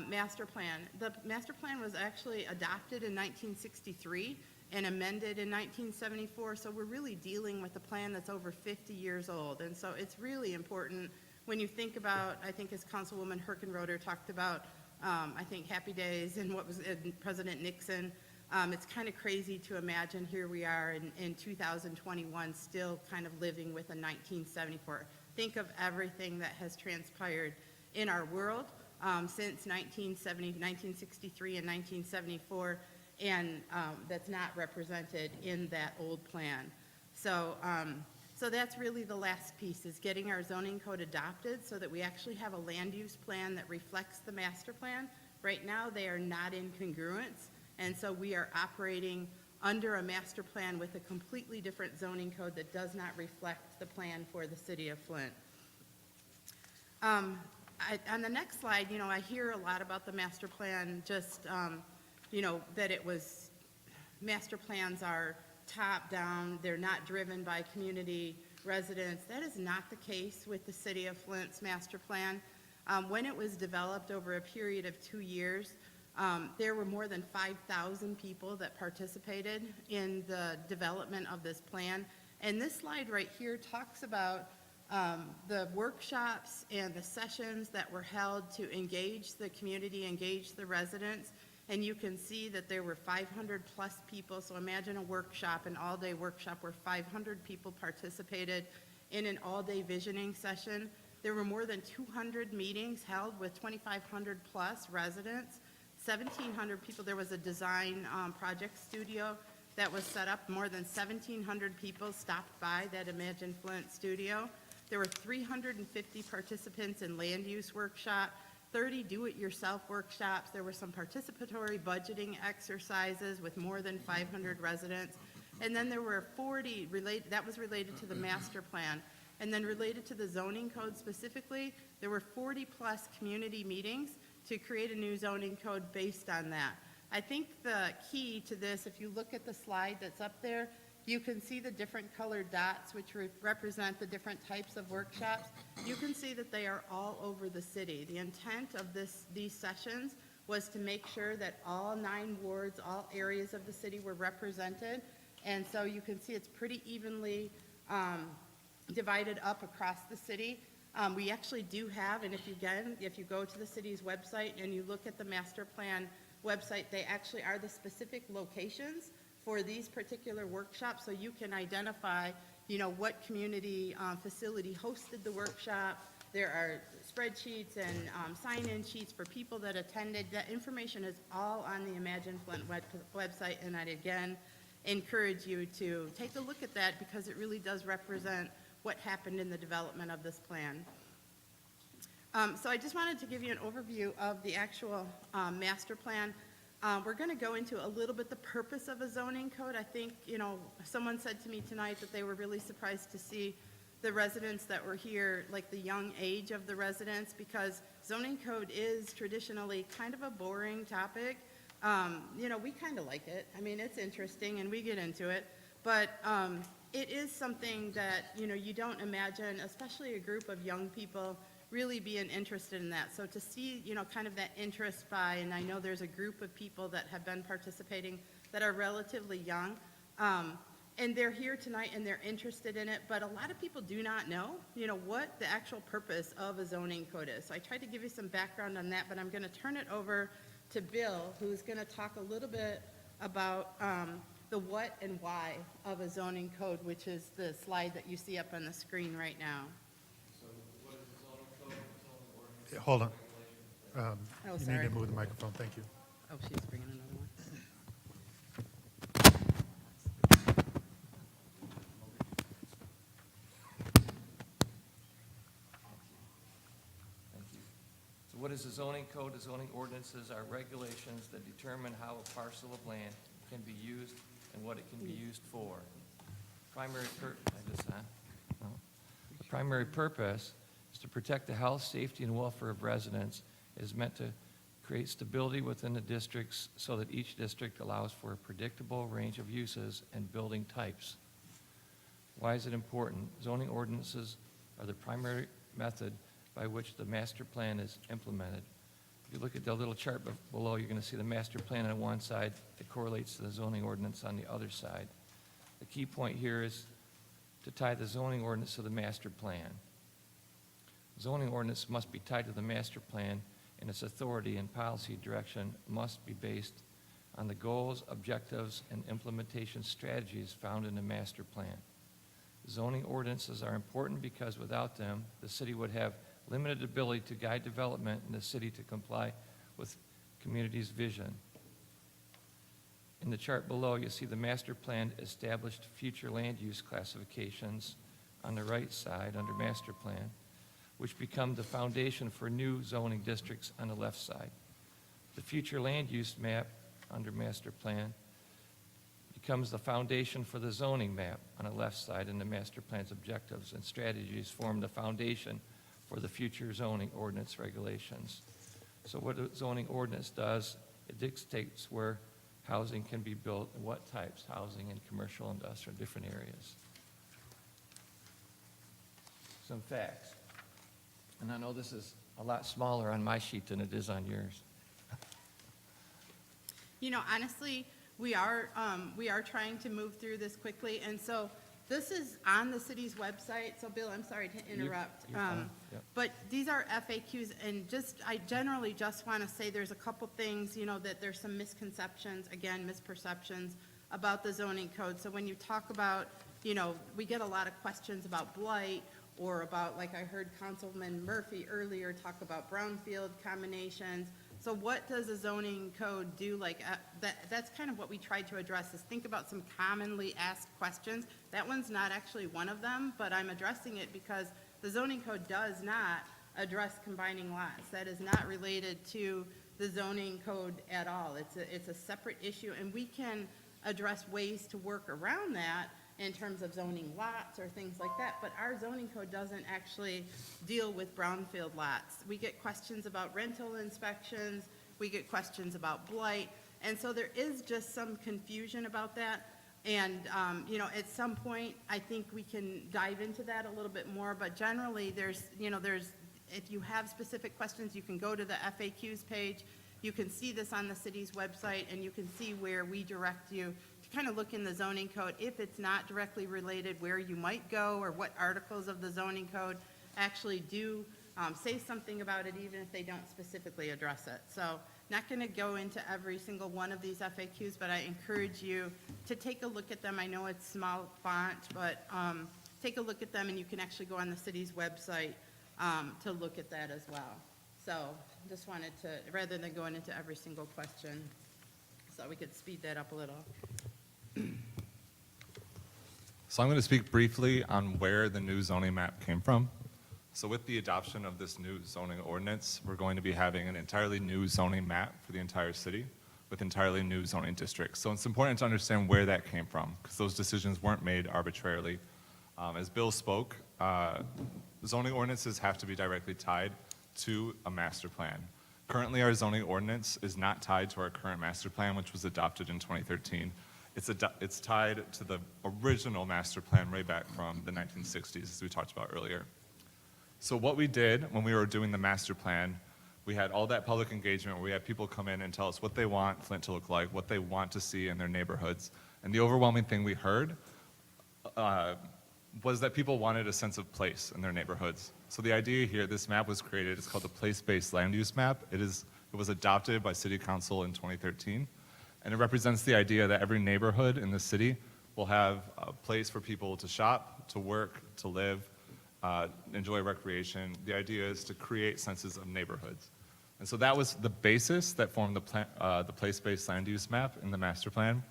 master plan. The master plan was actually adopted in 1963 and amended in 1974, so we're really dealing with a plan that's over 50 years old. And so it's really important when you think about, I think as Councilwoman Herkenroder talked about, I think Happy Days and what was President Nixon, it's kind of crazy to imagine here we are in 2021 still kind of living with a 1974. Think of everything that has transpired in our world since 1963 and 1974, and that's not represented in that old plan. So, so that's really the last piece, is getting our zoning code adopted so that we actually have a land use plan that reflects the master plan. Right now, they are not in congruence, and so we are operating under a master plan with a completely different zoning code that does not reflect the plan for the city of Flint. On the next slide, I hear a lot about the master plan, just, that it was, master plans are top down, they're not driven by community residents. That is not the case with the city of Flint's master plan. When it was developed over a period of 2 years, there were more than 5,000 people that participated in the development of this plan. And this slide right here talks about the workshops and the sessions that were held to engage the community, engage the residents. And you can see that there were 500 plus people. So imagine a workshop, an all-day workshop where 500 people participated in an all-day visioning session. There were more than 200 meetings held with 2,500 plus residents, 1,700 people. There was a design project studio that was set up. More than 1,700 people stopped by that Imagine Flint studio. There were 350 participants in land use workshop, 30 do-it-yourself workshops. There were some participatory budgeting exercises with more than 500 residents. And then there were 40 that was related to the master plan. And then related to the zoning code specifically, there were 40 plus community meetings to create a new zoning code based on that. I think the key to this, if you look at the slide that's up there, you can see the different colored dots which represent the different types of workshops. You can see that they are all over the city. The intent of these sessions was to make sure that all 9 wards, all areas of the city were represented. And so you can see it's pretty evenly divided up across the city. We actually do have, and if you go to the city's website and you look at the master plan website, they actually are the specific locations for these particular workshops, so you can identify, what community facility hosted the workshop. There are spreadsheets and sign-in sheets for people that attended. That information is all on the Imagine Flint website, and I'd again encourage you to take a look at that because it really does represent what happened in the development of this plan. So I just wanted to give you an overview of the actual master plan. We're going to go into a little bit the purpose of a zoning code. I think, someone said to me tonight that they were really surprised to see the residents that were here, like the young age of the residents, because zoning code is traditionally kind of a boring topic. We kind of like it. I mean, it's interesting and we get into it, but it is something that, you don't imagine, especially a group of young people really being interested in that. So to see, kind of that interest by, and I know there's a group of people that have been participating that are relatively young, and they're here tonight and they're interested in it, but a lot of people do not know, what the actual purpose of a zoning code is. So I tried to give you some background on that, but I'm going to turn it over to Bill, who's going to talk a little bit about the what and why of a zoning code, which is the slide that you see up on the screen right now. Hold on. Oh, You need sorry. to move the microphone, thank you. Oh, she's bringing another one. Thank you. So what is a zoning code? The zoning ordinances are regulations that determine how a parcel of land can be used and what it can be used for. The primary purpose is to protect the health, safety, and welfare of residents. It is meant to create stability within the districts so that each district allows for a predictable range of uses and building types. Why is it important? Zoning ordinances are the primary method by which the master plan is implemented. If you look at the little chart below, you're going to see the master plan on one side that correlates to the zoning ordinance on the other side. The key point here is to tie the zoning ordinance to the master plan. Zoning ordinance must be tied to the master plan, and its authority and policy direction must be based on the goals, objectives, and implementation strategies found in the master plan. Zoning ordinances are important because without them, the city would have limited ability to guide development in the city to comply with community's vision. In the chart below, you see the master plan established future land use classifications on the right side under master plan, which become the foundation for new zoning districts on the left side. The future land use map under master plan becomes the foundation for the zoning map on the left side, and the master plan's objectives and strategies form the foundation for the future zoning ordinance regulations. So what a zoning ordinance does, it dictates where housing can be built and what types, housing and commercial, industrial, different areas. Some facts. And I know this is a lot smaller on my sheet than it is on yours. Honestly, we are trying to move through this quickly, and so this is on the city's website. So Bill, I'm sorry to interrupt. You're fine. Yep. But these are FAQs, and I generally just want to say there's a couple things, that there's some misconceptions, again, misperceptions about the zoning code. So when you talk about, we get a lot of questions about blight, or about, like I heard Councilman Murphy earlier talk about brownfield combinations. So what does a zoning code do? That's kind of what we tried to address, is think about some commonly asked questions. That one's not actually one of them, but I'm addressing it because the zoning code does not address combining lots. That is not related to the zoning code at all. It's a separate issue, and we can address ways to work around that in terms of zoning lots or things like that, but our zoning code doesn't actually deal with brownfield lots. We get questions about rental inspections, we get questions about blight, and so there is just some confusion about that. And, at some point, I think we can dive into that a little bit more, but generally if you have specific questions, you can go to the FAQs page. You can see this on the city's website, and you can see where we direct you to kind of look in the zoning code, if it's not directly related, where you might go or what articles of the zoning code actually do say something about it, even if they don't specifically address it. So not going to go into every single one of these FAQs, but I encourage you to take a look at them. I know it's small font, but take a look at them, and you can actually go on the city's website to look at that as well. So just wanted to, rather than going into every single question, so we could speed that up a little. So I'm going to speak briefly on where the new zoning map came from. So with the adoption of this new zoning ordinance, we're going to be having an entirely new zoning map for the entire city with entirely new zoning districts. So it's important to understand where that came from, because those decisions weren't made arbitrarily. As Bill spoke, zoning ordinances have to be directly tied to a master plan. Currently, our zoning ordinance is not tied to our current master plan, which was adopted in 2013. It's tied to the original master plan way back from the 1960s, as we talked about earlier. So what we did when we were doing the master plan, we had all that public engagement where we had people come in and tell us what they want Flint to look like, what they want to see in their neighborhoods. And the overwhelming thing we heard was that people wanted a sense of place in their neighborhoods. So the idea here, this map was created, it's called the Place-Based Land Use Map. It was adopted by City Council in 2013. And it represents the idea that every neighborhood in the city will have a place for people to shop, to work, to live, enjoy recreation. The idea is to create senses of neighborhoods. And so that was the basis that formed the place-based land use map in the master plan.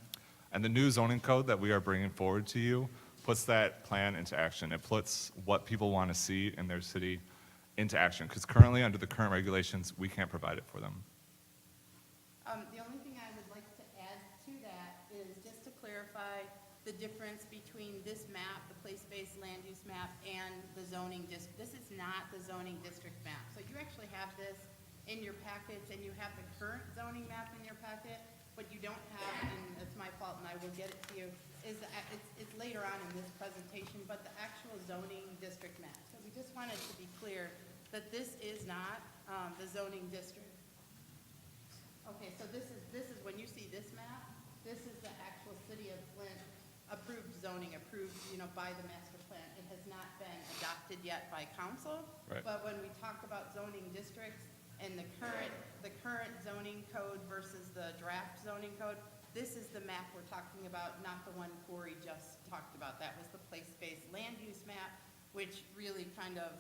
And the new zoning code that we are bringing forward to you puts that plan into action. It puts what people want to see in their city into action, because currently, under the current regulations, we can't provide it for them. The only thing I would like to add to that is just to clarify the difference between this map, the place-based land use map, and the zoning district. This is not the zoning district map. So you actually have this in your packets, and you have the current zoning map in your packet. What you don't have, and it's my fault, and I will get it to you, is it's later on in this presentation, but the actual zoning district map. So we just wanted to be clear that this is not the zoning district. Okay, so this is when you see this map, this is the actual city of Flint approved zoning, approved, by the master plan. It has not been adopted yet by council. Right. But when we talk about zoning districts and the current zoning code versus the draft zoning code, this is the map we're talking about, not the one Corey just talked about. That was the place-based land use map, which really kind of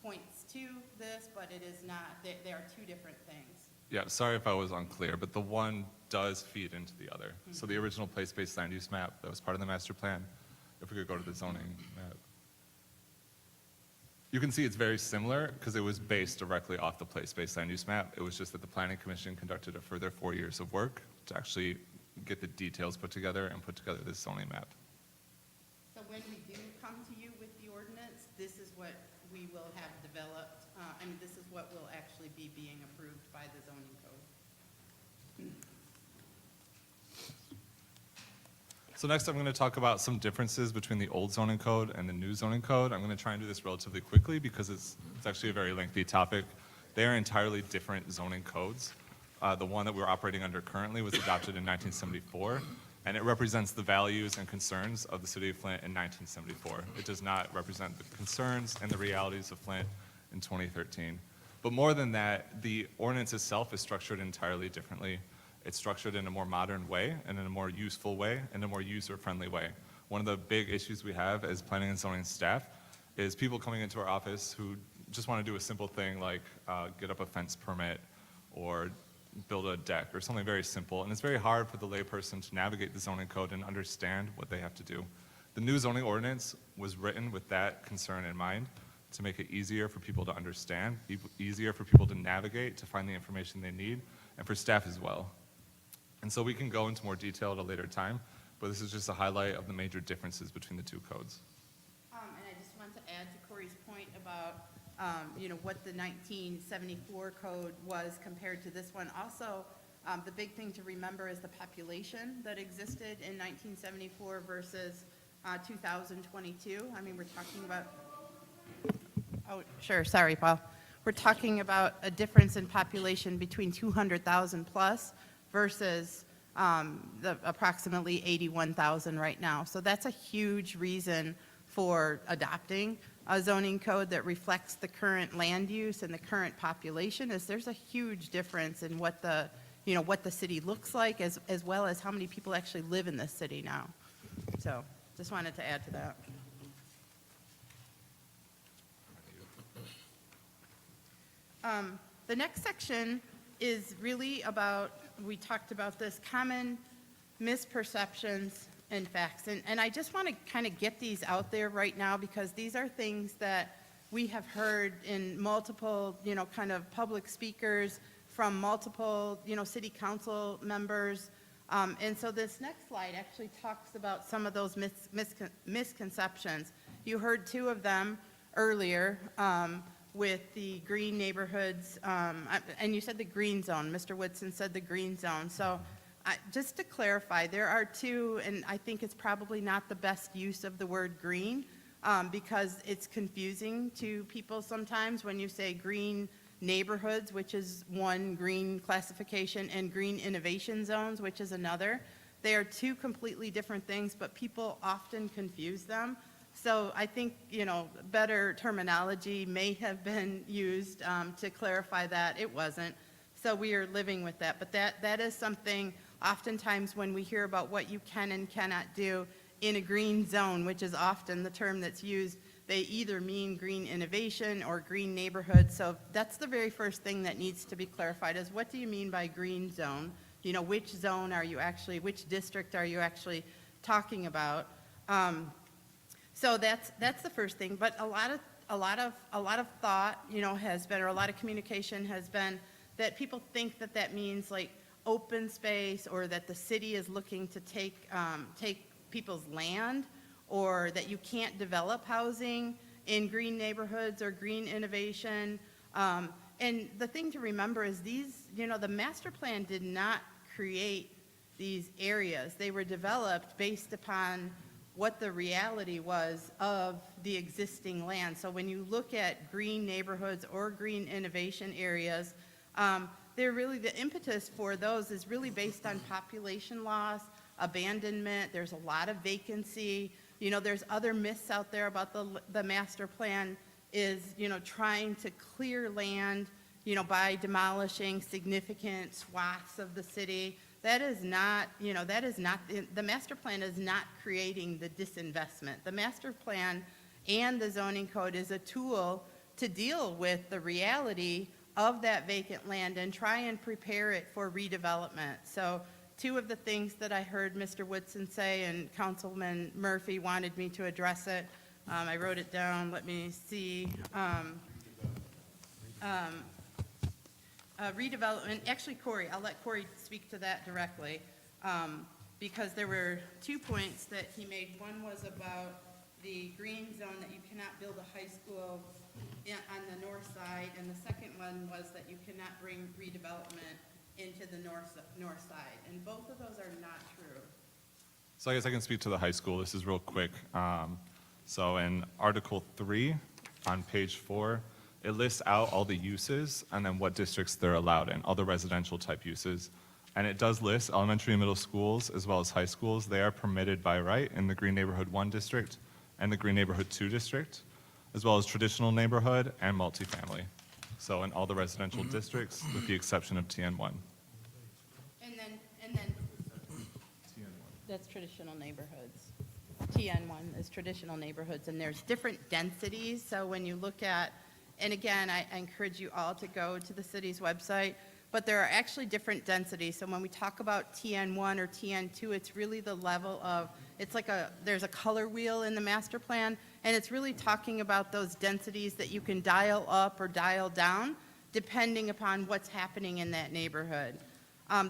points to this, but it is not. They are two different things. Yeah, sorry if I was unclear, but the one does feed into the other. So the original place-based land use map that was part of the master plan, if we could go to the zoning map. You can see it's very similar because it was based directly off the place-based land use map. It was just that the Planning Commission conducted a further 4 years of work to actually get the details put together and put together this zoning map. So when we do come to you with the ordinance, this is what we will have developed. This is what will actually be being approved by the zoning code. So next I'm going to talk about some differences between the old zoning code and the new zoning code. I'm going to try and do this relatively quickly because it's actually a very lengthy topic. They are entirely different zoning codes. The one that we're operating under currently was adopted in 1974, and it represents the values and concerns of the city of Flint in 1974. It does not represent the concerns and the realities of Flint in 2013. But more than that, the ordinance itself is structured entirely differently. It's structured in a more modern way and in a more useful way and a more user-friendly way. One of the big issues we have as planning and zoning staff is people coming into our office who just want to do a simple thing like get up a fence permit or build a deck or something very simple. And it's very hard for the layperson to navigate the zoning code and understand what they have to do. The new zoning ordinance was written with that concern in mind, to make it easier for people to understand, easier for people to navigate, to find the information they need, and for staff as well. And so we can go into more detail at a later time, but this is just a highlight of the major differences between the two codes. And I just want to add to Corey's point about, what the 1974 code was compared to this one. Also, the big thing to remember is the population that existed in 1974 versus 2022. We're talking about, oh, sure, sorry, Paul. We're talking about a difference in population between 200,000 plus versus the approximately 81,000 right now. So that's a huge reason for adopting a zoning code that reflects the current land use and the current population. Is there's a huge difference in what the, you know, what the city looks like, as well as how many people actually live in this city now. So just wanted to add to that. The next section is really about, we talked about this, common misperceptions and facts. And I just want to kind of get these out there right now, because these are things that we have heard in multiple, you know, kind of public speakers from multiple, you know, city council members. And so this next slide actually talks about some of those misconceptions. You heard two of them earlier, with the green neighborhoods, and you said the green zone. Mr. Woodson said the green zone. So just to clarify, there are two, and I think it's probably not the best use of the word green, because it's confusing to people sometimes when you say green neighborhoods, which is one green classification, and green innovation zones, which is another. They are two completely different things, but people often confuse them. So I think, you know, better terminology may have been used to clarify that. It wasn't. So we are living with that. But that is something, oftentimes when we hear about what you can and cannot do in a green zone, which is often the term that's used, they either mean green innovation or green neighborhood. So that's the very first thing that needs to be clarified, is what do you mean by green zone? You know, which zone are you actually, which district are you actually talking about? So that's the first thing. But a lot of thought, you know, has been, or a lot of communication has been, that people think that that means like open space, or that the city is looking to take people's land, or that you can't develop housing in green neighborhoods or green innovation. And the thing to remember is these, you know, the master plan did not create these areas. They were developed based upon what the reality was of the existing land. So when you look at green neighborhoods or green innovation areas, they're really, the impetus for those is really based on population loss, abandonment. There's a lot of vacancy. You know, there's other myths out there about the master plan is, you know, trying to clear land, you know, by demolishing significant swaths of the city. That is not, you know, that is not, the master plan is not creating the disinvestment. The master plan and the zoning code is a tool to deal with the reality of that vacant land and try and prepare it for redevelopment. So two of the things that I heard Mr. Woodson say, and Councilman Murphy wanted me to address it. I wrote it down. Let me see. Redevelopment, actually Corey, I'll let Corey speak to that directly, because there were 2 points that he made. One was about the green zone, that you cannot build a high school on the north side, and the second one was that you cannot bring redevelopment into the north side, and both of those are not true. So I guess I can speak to the high school. This is real quick. So in Article 3 on page 4, it lists out all the uses and then what districts they're allowed in, all the residential type uses. And it does list elementary and middle schools as well as high schools. They are permitted by right in the Green Neighborhood 1 district and the Green Neighborhood 2 district, as well as traditional neighborhood and multifamily. So in all the residential districts, with the exception of TN1. And then that's traditional neighborhoods. TN1 is traditional neighborhoods, and there's different densities. So when you look at, and again, I encourage you all to go to the city's website, but there are actually different densities. So when we talk about TN1 or TN2, it's really the level of, it's like there's a color wheel in the master plan, and it's really talking about those densities that you can dial up or dial down depending upon what's happening in that neighborhood.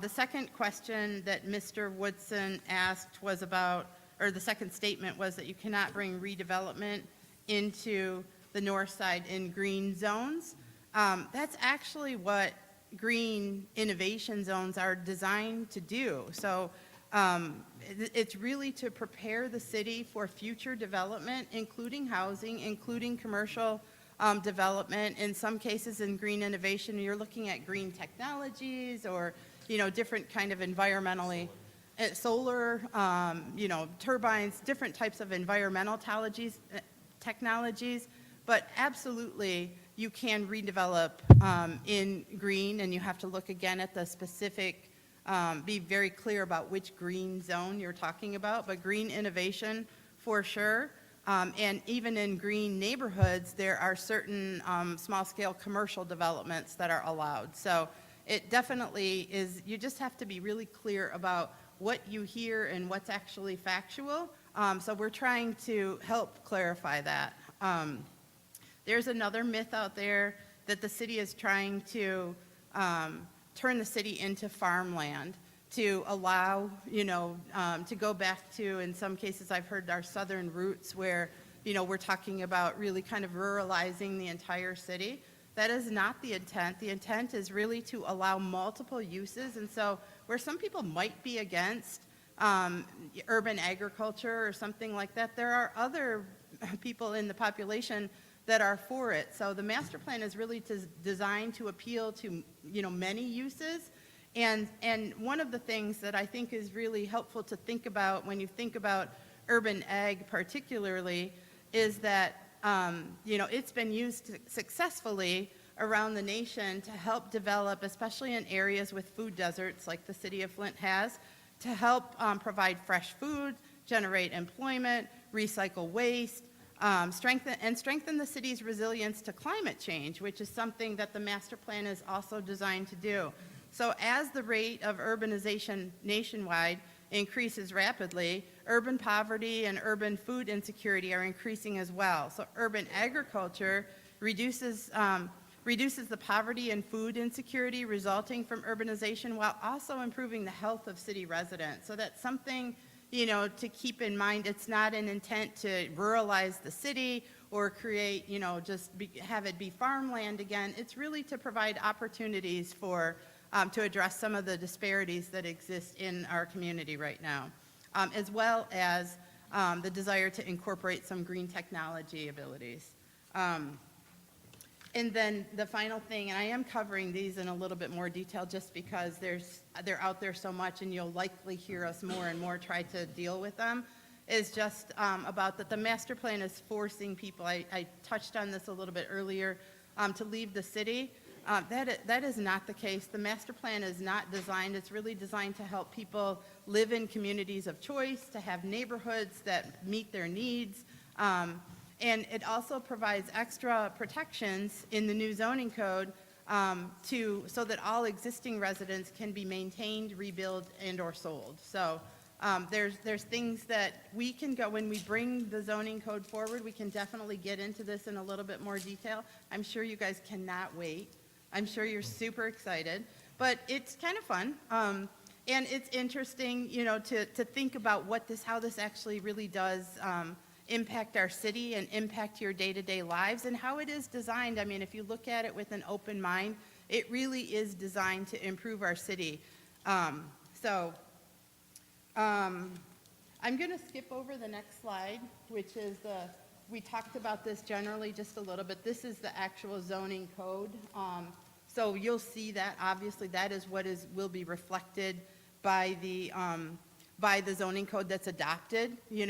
The second question that Mr. Woodson asked was about, or the second statement was that you cannot bring redevelopment into the north side in green zones. That's actually what green innovation zones are designed to do. So it's really to prepare the city for future development, including housing, including commercial development. In some cases in green innovation, you're looking at green technologies, or different kind of environmentally, solar, turbines, different types of environmental technologies, but absolutely you can redevelop in green, and you have to look again at the specific, be very clear about which green zone you're talking about, but green innovation for sure. And even in green neighborhoods, there are certain small-scale commercial developments that are allowed. So it definitely is, you just have to be really clear about what you hear and what's actually factual. So we're trying to help clarify that. There's another myth out there that the city is trying to turn the city into farmland to allow, to go back to, in some cases I've heard our southern roots where, we're talking about really kind of ruralizing the entire city. That is not the intent. The intent is really to allow multiple uses. And so where some people might be against urban agriculture or something like that, there are other people in the population that are for it. So the master plan is really designed to appeal to, many uses. And one of the things that I think is really helpful to think about when you think about urban ag particularly is that, it's been used successfully around the nation to help develop, especially in areas with food deserts like the city of Flint has, to help provide fresh food, generate employment, recycle waste, strengthen the city's resilience to climate change, which is something that the master plan is also designed to do. So as the rate of urbanization nationwide increases rapidly, urban poverty and urban food insecurity are increasing as well. So urban agriculture reduces the poverty and food insecurity resulting from urbanization while also improving the health of city residents. So that's something, to keep in mind. It's not an intent to ruralize the city or create, have it be farmland again. It's really to provide opportunities for to address some of the disparities that exist in our community right now, as well as the desire to incorporate some green technology abilities. And then the final thing, and I am covering these in a little bit more detail just because they're out there so much and you'll likely hear us more and more try to deal with them, is just about that the master plan is forcing people, I touched on this a little bit earlier, to leave the city. That is not the case. The master plan is not designed, it's really designed to help people live in communities of choice, to have neighborhoods that meet their needs, and it also provides extra protections in the new zoning code so that all existing residents can be maintained, rebuilt, and or sold. So there's things that we can go, when we bring the zoning code forward, we can definitely get into this in a little bit more detail. I'm sure you guys cannot wait. I'm sure you're super excited, but it's kind of fun. And it's interesting, to think about how this actually really does impact our city and impact your day-to-day lives and how it is designed. I mean, if you look at it with an open mind, it really is designed to improve our city. I'm going to skip over the next slide, which is we talked about this generally just a little bit. This is the actual zoning code. So you'll see that, obviously, that is what will be reflected by the zoning code that's adopted, we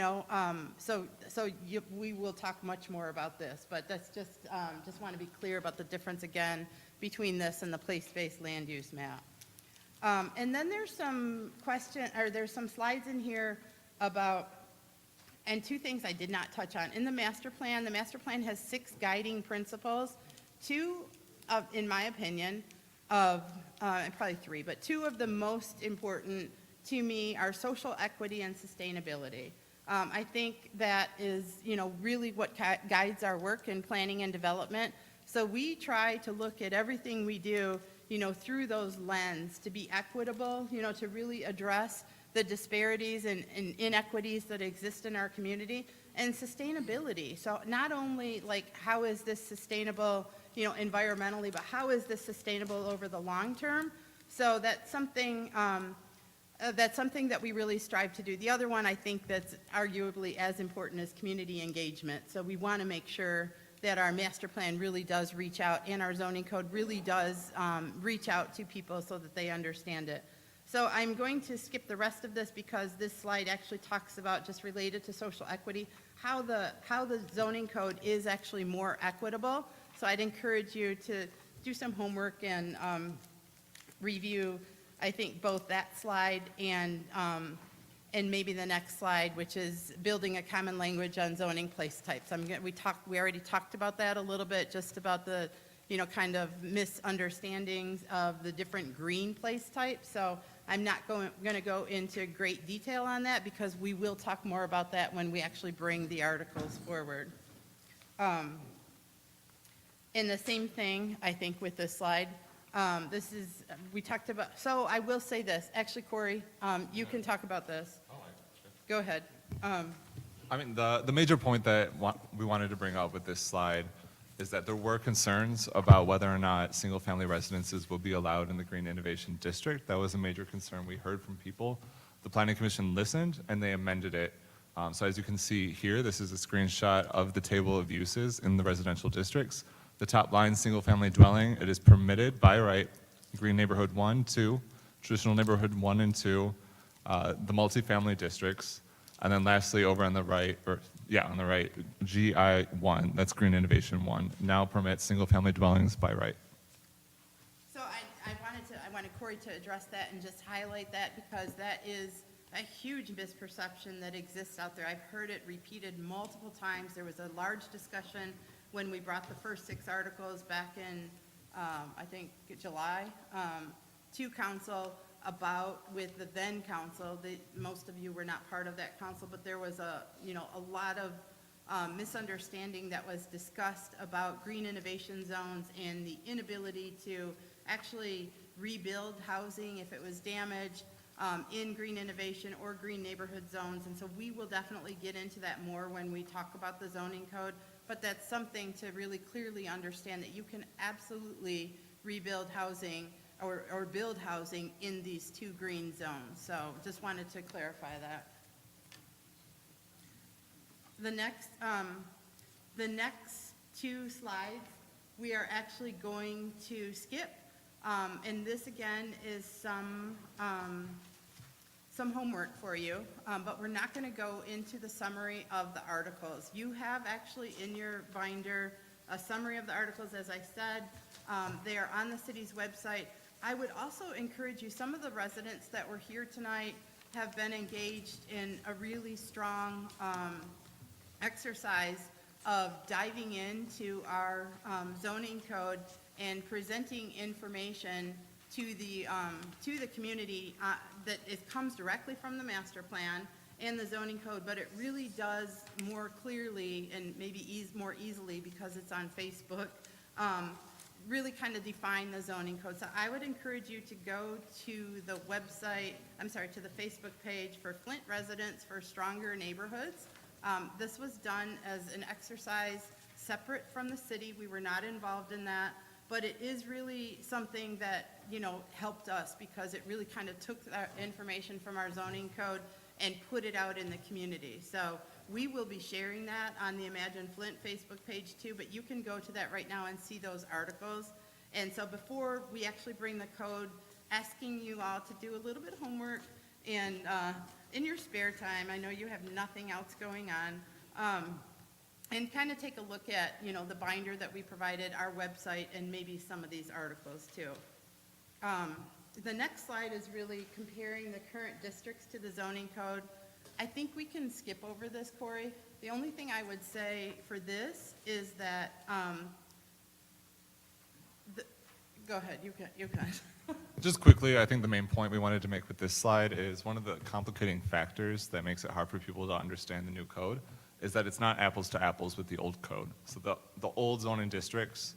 will talk much more about this, but that's just want to be clear about the difference again between this and the place-based land use map. And then there's some there's some slides in here about, and two things I did not touch on. In the master plan has 6 guiding principles. 2 of, in my opinion, probably 3, but 2 of the most important to me are social equity and sustainability. I think that is, really what guides our work in planning and development. So we try to look at everything we do, through those lenses to be equitable, to really address the disparities and inequities that exist in our community, and sustainability. So not only how is this sustainable, environmentally, but how is this sustainable over the long term? So that's something that we really strive to do. The other one I think that's arguably as important is community engagement. So we want to make sure that our master plan really does reach out, and our zoning code really does reach out to people so that they understand it. So I'm going to skip the rest of this because this slide actually talks about, just related to social equity, how the zoning code is actually more equitable. So I'd encourage you to do some homework and review, I think, both that slide and maybe the next slide, which is building a common language on zoning place types. We already talked about that a little bit, just about the, kind of misunderstandings of the different green place types. So I'm not going to go into great detail on that because we will talk more about that when we actually bring the articles forward. And the same thing, I think, with this slide. We talked about, so I will say this. Actually, Corey, you can talk about this. Go ahead. I mean, the major point that we wanted to bring up with this slide is that there were concerns about whether or not single-family residences will be allowed in the Green Innovation District. That was a major concern we heard from people. The Planning Commission listened, and they amended it. So as you can see here, this is a screenshot of the table of uses in the residential districts. The top line, single-family dwelling, it is permitted by right, Green Neighborhood 1, 2, Traditional Neighborhood 1 and 2, the multifamily districts, and then lastly, over on the right, on the right, GI1, that's Green Innovation 1, now permits single-family dwellings by right. So I wanted Corey to address that and just highlight that because that is a huge misperception that exists out there. I've heard it repeated multiple times. There was a large discussion when we brought the first 6 articles back in, I think, July, to council with the then council. Most of you were not part of that council, but there was a lot of misunderstanding that was discussed about green innovation zones and the inability to actually rebuild housing if it was damaged in green innovation or green neighborhood zones. And so we will definitely get into that more when we talk about the zoning code, but that's something to really clearly understand, that you can absolutely rebuild housing or build housing in these 2 green zones. So just wanted to clarify that. The next 2 slides we are actually going to skip. And this again is some homework for you, but we're not going to go into the summary of the articles. You have actually in your binder a summary of the articles, as I said. They are on the city's website. I would also encourage you, some of the residents that were here tonight have been engaged in a really strong exercise of diving into our zoning code and presenting information to the community that it comes directly from the master plan and the zoning code, but it really does more clearly and maybe more easily because it's on Facebook, really kind of define the zoning code. So I would encourage you to go to the website, to the Facebook page for Flint Residents for Stronger Neighborhoods. This was done as an exercise separate from the city. We were not involved in that, but it is really something that, helped us because it really kind of took that information from our zoning code and put it out in the community. So we will be sharing that on the Imagine Flint Facebook page too, but you can go to that right now and see those articles. And so before we actually bring the code, asking you all to do a little bit of homework and in your spare time, I know you have nothing else going on, and kind of take a look at, the binder that we provided, our website, and maybe some of these articles too. The next slide is really comparing the current districts to the zoning code. I think we can skip over this, Corey. The only thing I would say for this is that, go ahead, you can. Just quickly, I think the main point we wanted to make with this slide is one of the complicating factors that makes it hard for people to understand the new code is that it's not apples to apples with the old code. So the old zoning districts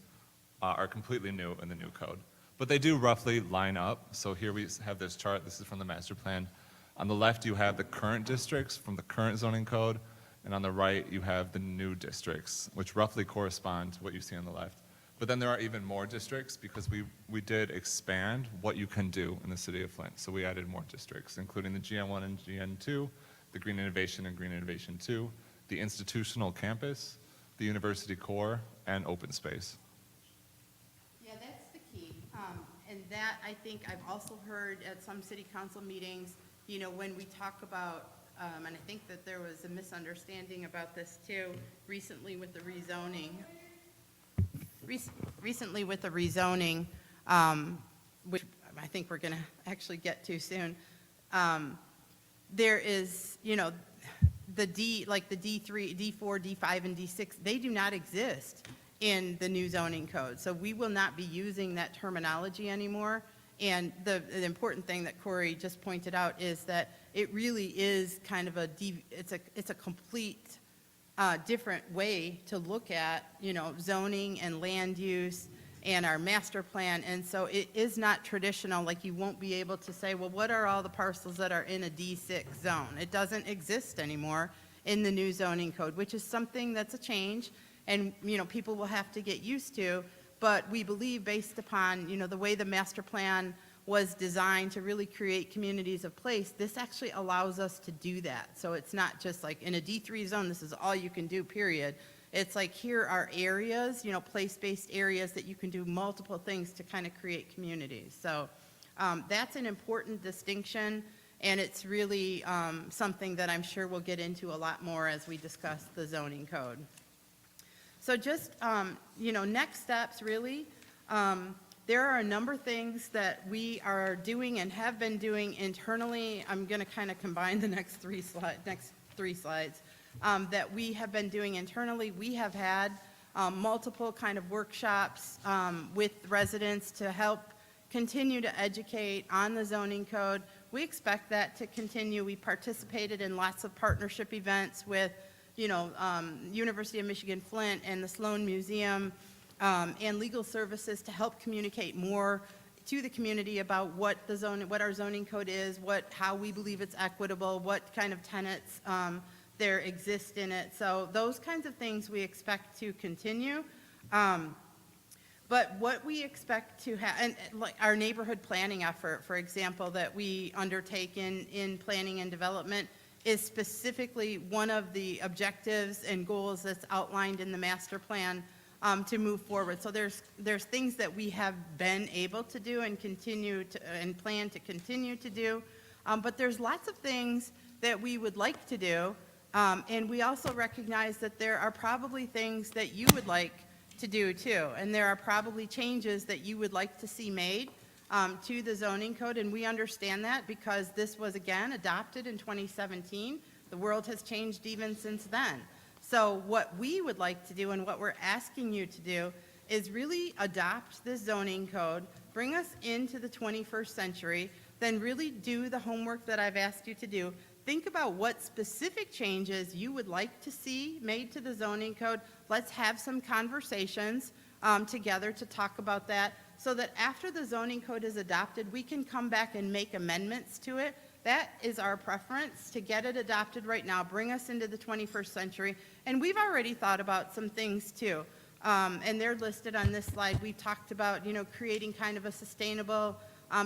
are completely new in the new code. But they do roughly line up. So here we have this chart. This is from the master plan. On the left, you have the current districts from the current zoning code. And on the right, you have the new districts, which roughly correspond to what you see on the left. But then there are even more districts because we did expand what you can do in the city of Flint. So we added more districts, including the GN1 and GN2, the Green Innovation and Green Innovation 2, the institutional campus, the university core, and open space. Yeah, that's the key. And that, I think, I've also heard at some city council meetings, you know, when we talk about, and I think that there was a misunderstanding about this too, recently with the rezoning. Recently with the rezoning, which I think we're going to actually get to soon, there is, you know, the D, like the D3, D4, D5, and D6, they do not exist in the new zoning code. So we will not be using that terminology anymore. And the important thing that Corey just pointed out is that it really is kind of it's a complete different way to look at, you know, zoning and land use and our master plan. And so it is not traditional, like you won't be able to say, well, what are all the parcels that are in a D6 zone? It doesn't exist anymore in the new zoning code, which is something that's a change, and, you know, people will have to get used to. But we believe, based upon, you know, the way the master plan was designed to really create communities of place, this actually allows us to do that. So it's not just like in a D3 zone, this is all you can do, period. It's like, here are areas, you know, place-based areas that you can do multiple things to kind of create communities. So that's an important distinction, and it's really something that I'm sure we'll get into a lot more as we discuss the zoning code. So just, you know, next steps, really, there are a number of things that we are doing and have been doing internally. I'm going to kind of combine the next three slides. That we have been doing internally. We have had multiple kind of workshops with residents to help continue to educate on the zoning code. We expect that to continue. We participated in lots of partnership events with, you know, University of Michigan Flint and the Sloan Museum and legal services to help communicate more to the community about what our zoning code is, how we believe it's equitable, what kind of tenets there exist in it. So those kinds of things we expect to continue. But what we expect to have, and like our neighborhood planning effort, for example, that we undertake in planning and development, is specifically one of the objectives and goals that's outlined in the master plan to move forward. So there's things that we have been able to do and continue to, and plan to continue to do, but there's lots of things that we would like to do. And we also recognize that there are probably things that you would like to do too, and there are probably changes that you would like to see made to the zoning code, and we understand that because this was, again, adopted in 2017. The world has changed even since then. So what we would like to do and what we're asking you to do is really adopt this zoning code, bring us into the 21st century, then really do the homework that I've asked you to do. Think about what specific changes you would like to see made to the zoning code. Let's have some conversations together to talk about that so that after the zoning code is adopted, we can come back and make amendments to it. That is our preference, to get it adopted right now, bring us into the 21st century. And we've already thought about some things too. And they're listed on this slide. We talked about, you know, creating kind of a sustainable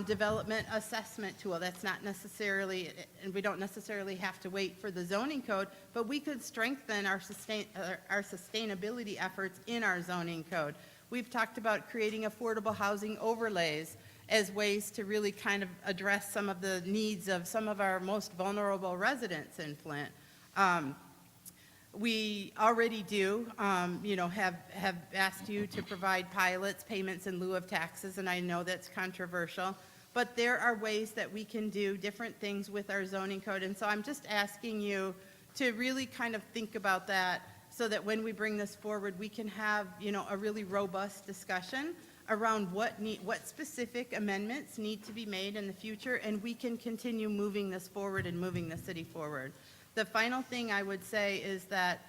development assessment tool. That's not necessarily, and we don't necessarily have to wait for the zoning code, but we could strengthen our sustainability efforts in our zoning code. We've talked about creating affordable housing overlays as ways to really kind of address some of the needs of some of our most vulnerable residents in Flint. We already do, you know, have asked you to provide pilots, payments in lieu of taxes, and I know that's controversial, but there are ways that we can do different things with our zoning code, and so I'm just asking you to really kind of think about that so that when we bring this forward, we can have, you know, a really robust discussion around what specific amendments need to be made in the future, and we can continue moving this forward and moving the city forward. The final thing I would say is that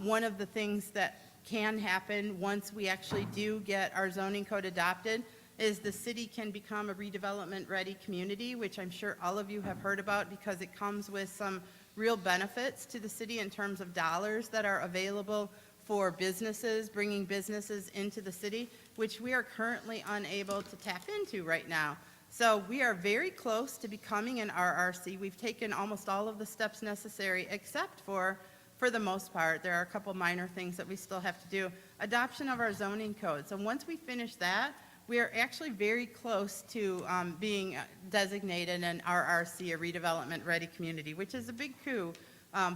one of the things that can happen once we actually do get our zoning code adopted is the city can become a redevelopment-ready community, which I'm sure all of you have heard about because it comes with some real benefits to the city in terms of dollars that are available for businesses, bringing businesses into the city, which we are currently unable to tap into right now. So we are very close to becoming an RRC. We've taken almost all of the steps necessary except for for the most part. There are a couple minor things that we still have to do. Adoption of our zoning code. So once we finish that, we are actually very close to being designated an RRC, a redevelopment ready community, which is a big coup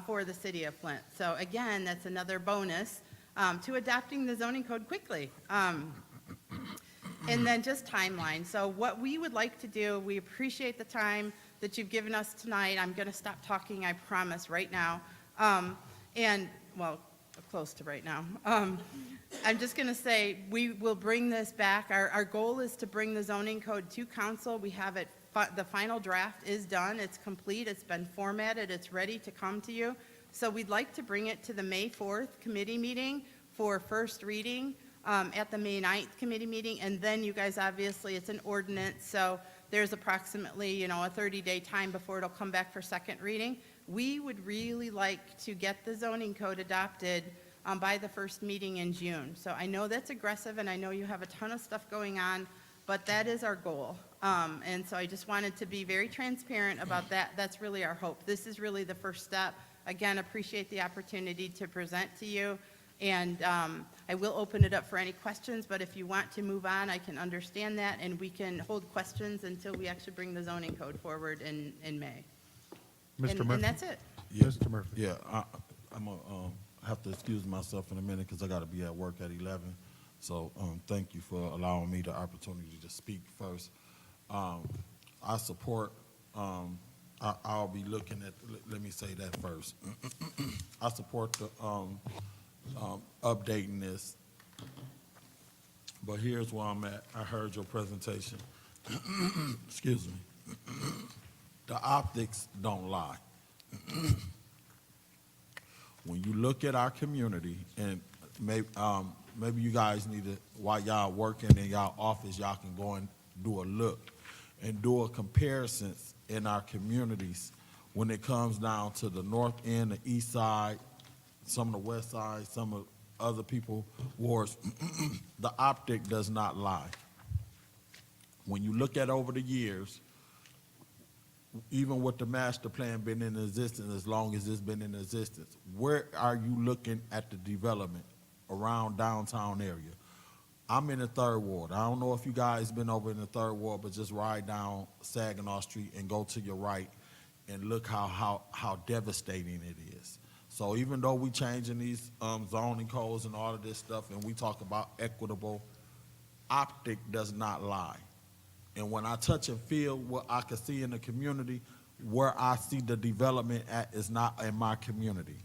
for the city of Flint. So again, that's another bonus to adopting the zoning code quickly. And then just timeline. So what we would like to do, we appreciate the time that you've given us tonight. I'm going to stop talking, I promise, right now. And, well, close to right now. I'm just going to say, we will bring this back. Our goal is to bring the zoning code to council. We have it, the final draft is done, it's complete, it's been formatted, it's ready to come to you. So we'd like to bring it to the May 4th committee meeting for first reading, at the May 9th committee meeting, and then you guys, obviously, it's an ordinance, so there's approximately, a 30-day time before it'll come back for second reading. We would really like to get the zoning code adopted by the first meeting in June. So I know that's aggressive, and I know you have a ton of stuff going on, but that is our goal. And so I just wanted to be very transparent about that. That's really our hope. This is really the first step. Again, appreciate the opportunity to present to you. And I will open it up for any questions, but if you want to move on, I can understand that, and we can hold questions until we actually bring the zoning code forward in May. Mr. Murphy? And that's it. Yeah, Mr. Murphy. Yeah, I'm going to have to excuse myself in a minute because I got to be at work at 11. So thank you for allowing me the opportunity to speak first. I support, I'll be looking at, let me say that first. I support the updating this, but here's where I'm at. I heard your presentation. Excuse me. The optics don't lie. When you look at our community, and maybe you guys need to, while y'all working in y'all office, y'all can go and do a look and do a comparison in our communities when it comes down to the north end, the east side, some of the west side, some of other people wards. The optic does not lie. When you look at over the years, even with the master plan been in existence as long as it's been in existence, where are you looking at the development around downtown area? I'm in the 3rd Ward. I don't know if you guys been over in the 3rd Ward, but just ride down Saginaw Street and go to your right and look how devastating it is. So even though we changing these zoning codes and all of this stuff, and we talk about equitable, optic does not lie. And when I touch and feel what I can see in the community, where I see the development at is not in my community.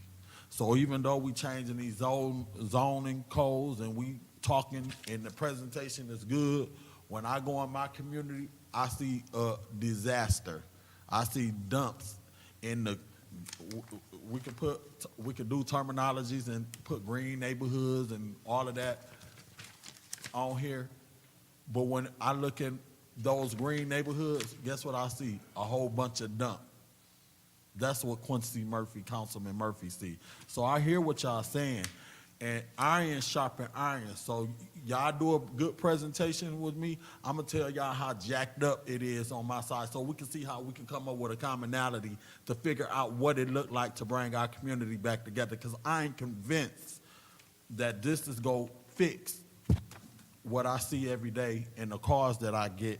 So even though we changing these zoning codes and we talking and the presentation is good, when I go in my community, I see a disaster. I see dumps in the, we could do terminologies and put green neighborhoods and all of that on here. But when I look at those green neighborhoods, guess what I see? A whole bunch of dump. That's what Quincy Murphy, Councilman Murphy, see. So I hear what y'all saying, and iron sharpen iron. So y'all do a good presentation with me, I'm gonna tell y'all how jacked up it is on my side, so we can see how we can come up with a commonality to figure out what it looked like to bring our community back together, because I ain't convinced that this is gonna fix what I see every day and the calls that I get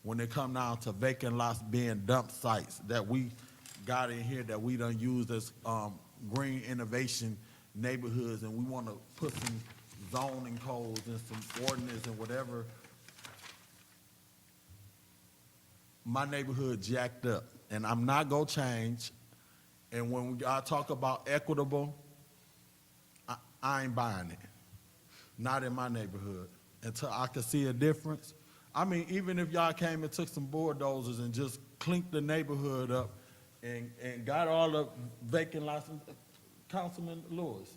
when it come down to vacant lots being dump sites that we got in here that we done used as green innovation neighborhoods, and we want to put some zoning codes and some ordinance and whatever. My neighborhood jacked up, and I'm not gonna change. And when I talk about equitable, I ain't buying it. Not in my neighborhood. Until I could see a difference. I mean, even if y'all came and took some bulldozers and just clinked the neighborhood up and got all the vacant lots, Councilman Lewis,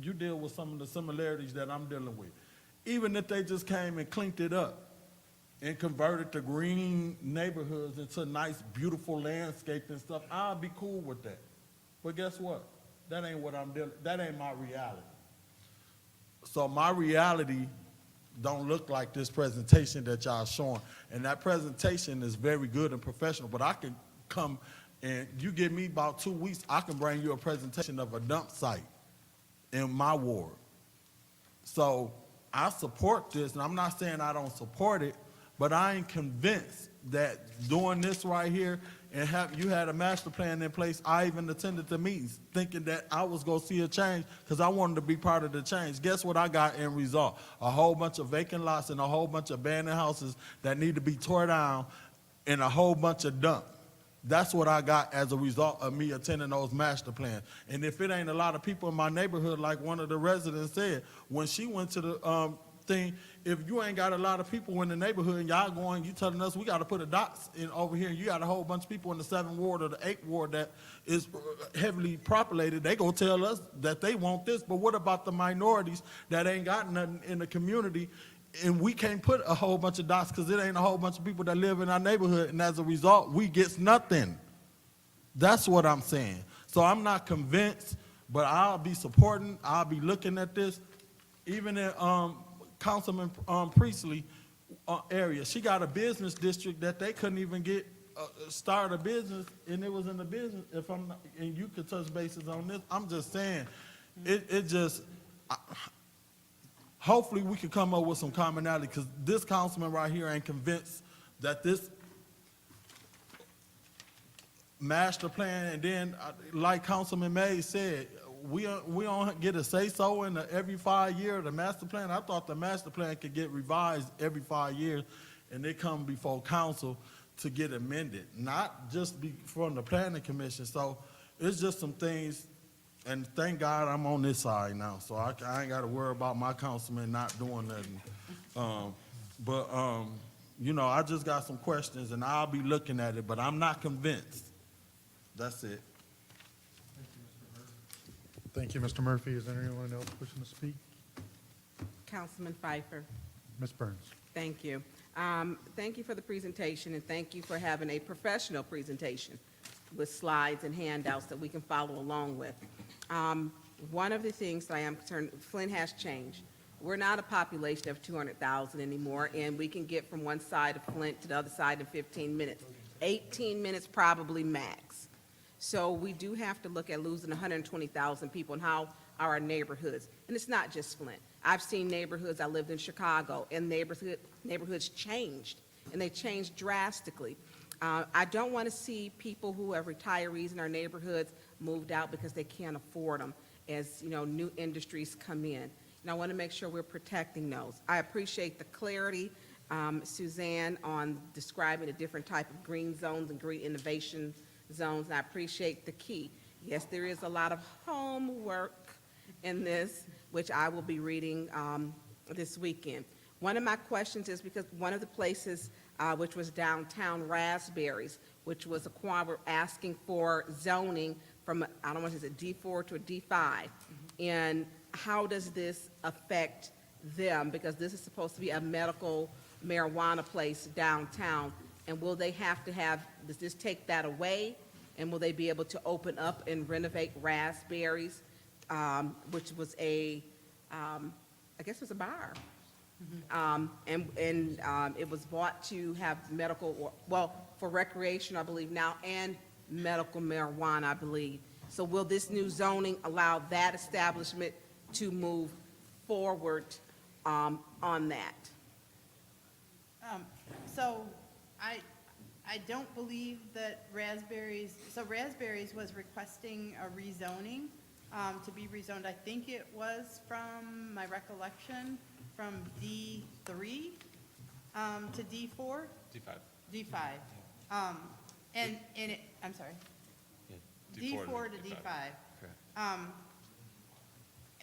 you deal with some of the similarities that I'm dealing with. Even if they just came and clinked it up and converted the green neighborhoods into nice, beautiful landscape and stuff, I'll be cool with that. But guess what? That ain't what I'm dealing, that ain't my reality. So my reality don't look like this presentation that y'all showing. And that presentation is very good and professional, but I can come And you give me about 2 weeks, I can bring you a presentation of a dump site in my ward. So I support this, and I'm not saying I don't support it, but I ain't convinced that doing this right here and you had a master plan in place. I even attended the meetings thinking that I was gonna see a change because I wanted to be part of the change. Guess what I got in result? A whole bunch of vacant lots and a whole bunch of abandoned houses that need to be tore down and a whole bunch of dump. That's what I got as a result of me attending those master plans. And if it ain't a lot of people in my neighborhood, like one of the residents said, when she went to the thing, if you ain't got a lot of people in the neighborhood and y'all going, you telling us we got to put a dots in over here, and you got a whole bunch of people in the 7th ward or the 8th ward that is heavily populated, they gonna tell us that they want this. But what about the minorities that ain't got nothing in the community? And we can't put a whole bunch of dots because it ain't a whole bunch of people that live in our neighborhood, and as a result, we get nothing. That's what I'm saying. So I'm not convinced, but I'll be supporting, I'll be looking at this. Even in Councilman Priestley area, she got a business district that they couldn't even get start a business, and it was in the business. If I'm not, and you could touch bases on this, I'm just saying, hopefully we can come up with some commonality, because this councilman right here ain't convinced that this master plan, and then like Councilman Mays said, we don't get a say-so in every 5 years the master plan. I thought the master plan could get revised every 5 years, and they come before council to get amended, not just be from the planning commission. So it's just some things, and thank God I'm on this side now, so I ain't got to worry about my councilman not doing nothing. You know, I just got some questions, and I'll be looking at it, but I'm not convinced. That's it. Thank you, Mr. Murphy. Is there anyone else wishing to speak? Councilman Pfeiffer. Ms. Burns. Thank you. Thank you for the presentation, and thank you for having a professional presentation with slides and handouts that we can follow along with. One of the things that I am concerned, Flint has changed. We're not a population of 200,000 anymore, and we can get from one side of Flint to the other side in 15 minutes. 18 minutes probably max. So we do have to look at losing 120,000 people and how are our neighborhoods. And it's not just Flint. I've seen neighborhoods, I lived in Chicago, and neighborhoods changed, and they changed drastically. I don't want to see people who have retirees in our neighborhoods moved out because they can't afford them as, you know, new industries come in. And I want to make sure we're protecting those. I appreciate the clarity, Suzanne, on describing the different type of green zones and green innovation zones, and I appreciate the key. Yes, there is a lot of homework in this, which I will be reading this weekend. One of my questions is because one of the places, which was downtown Raspberries, which was we're asking for zoning from, I don't know, is it D4 to a D5? And how does this affect them? Because this is supposed to be a medical marijuana place downtown, and will they have to have, does this take that away? And will they be able to open up and renovate Raspberries, which was I guess it was a bar. It was bought to have medical, for recreation, I believe now, and medical marijuana, I believe. So will this new zoning allow that establishment to move forward on that? So I don't believe that Raspberries was requesting a rezoning, to be rezoned. I think it was, from my recollection, from D3 to D4? D5. I'm sorry. D4 to D5.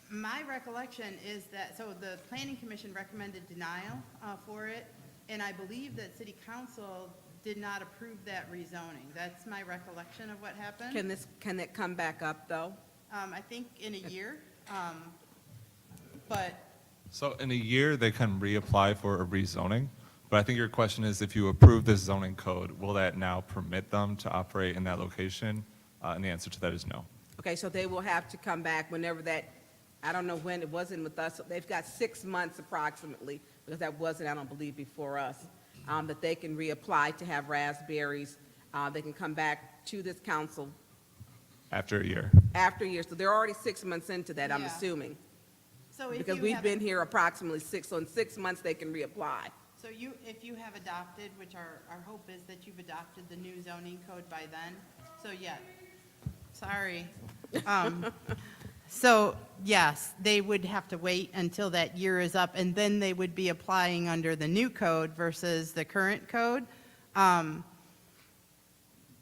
My recollection is that, so the Planning Commission recommended denial for it, and I believe that City Council did not approve that rezoning. That's my recollection of what happened. Can it come back up, though? I think in a year, but So in a year, they can reapply for a rezoning, but I think your question is if you approve this zoning code, will that now permit them to operate in that location? And the answer to that is no. Okay, so they will have to come back whenever that, I don't know when, it wasn't with us, they've got 6 months approximately, because that wasn't, I don't believe, before us, that they can reapply to have Raspberries. They can come back to this council After a year. after a year. So they're already 6 months into that, I'm Yeah. assuming. So if Because you we've have- been here approximately so in 6 months, they can reapply. So if you have adopted, which our hope is that you've adopted the new zoning code by then, so yeah, sorry. So, yes, they would have to wait until that year is up, and then they would be applying under the new code versus the current code.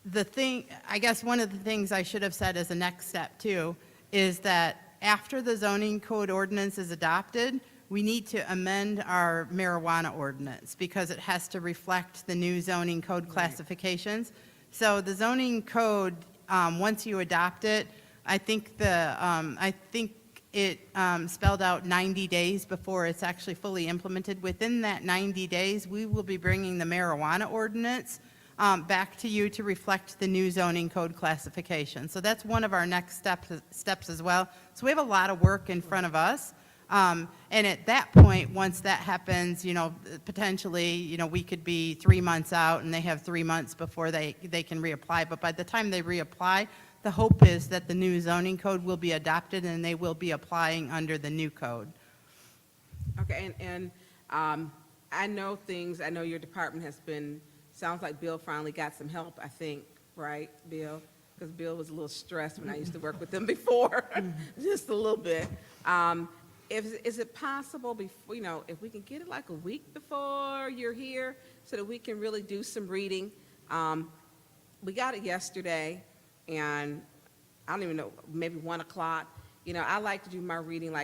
The thing, I guess one of the things I should have said as a next step too, is that after the zoning code ordinance is adopted, we need to amend our marijuana ordinance because it has to reflect the new zoning code classifications. So the zoning code, once you adopt it, I think it spelled out 90 days before it's actually fully implemented. Within that 90 days, we will be bringing the marijuana ordinance back to you to reflect the new zoning code classification. So that's one of our next steps as well. So we have a lot of work in front of us. And at that point, once that happens, potentially, we could be 3 months out and they have 3 months before they can reapply. But by the time they reapply, the hope is that the new zoning code will be adopted and they will be applying under the new code. Okay, and I know your department has been, sounds like Bill finally got some help, I think, right, Bill? Because Bill was a little stressed when I used to work with him before, just a little bit. Is it possible, before, if we can get it like a week before you're here so that we can really do some reading? We got it yesterday, and I don't even know, maybe 1 o'clock. I like to do my reading,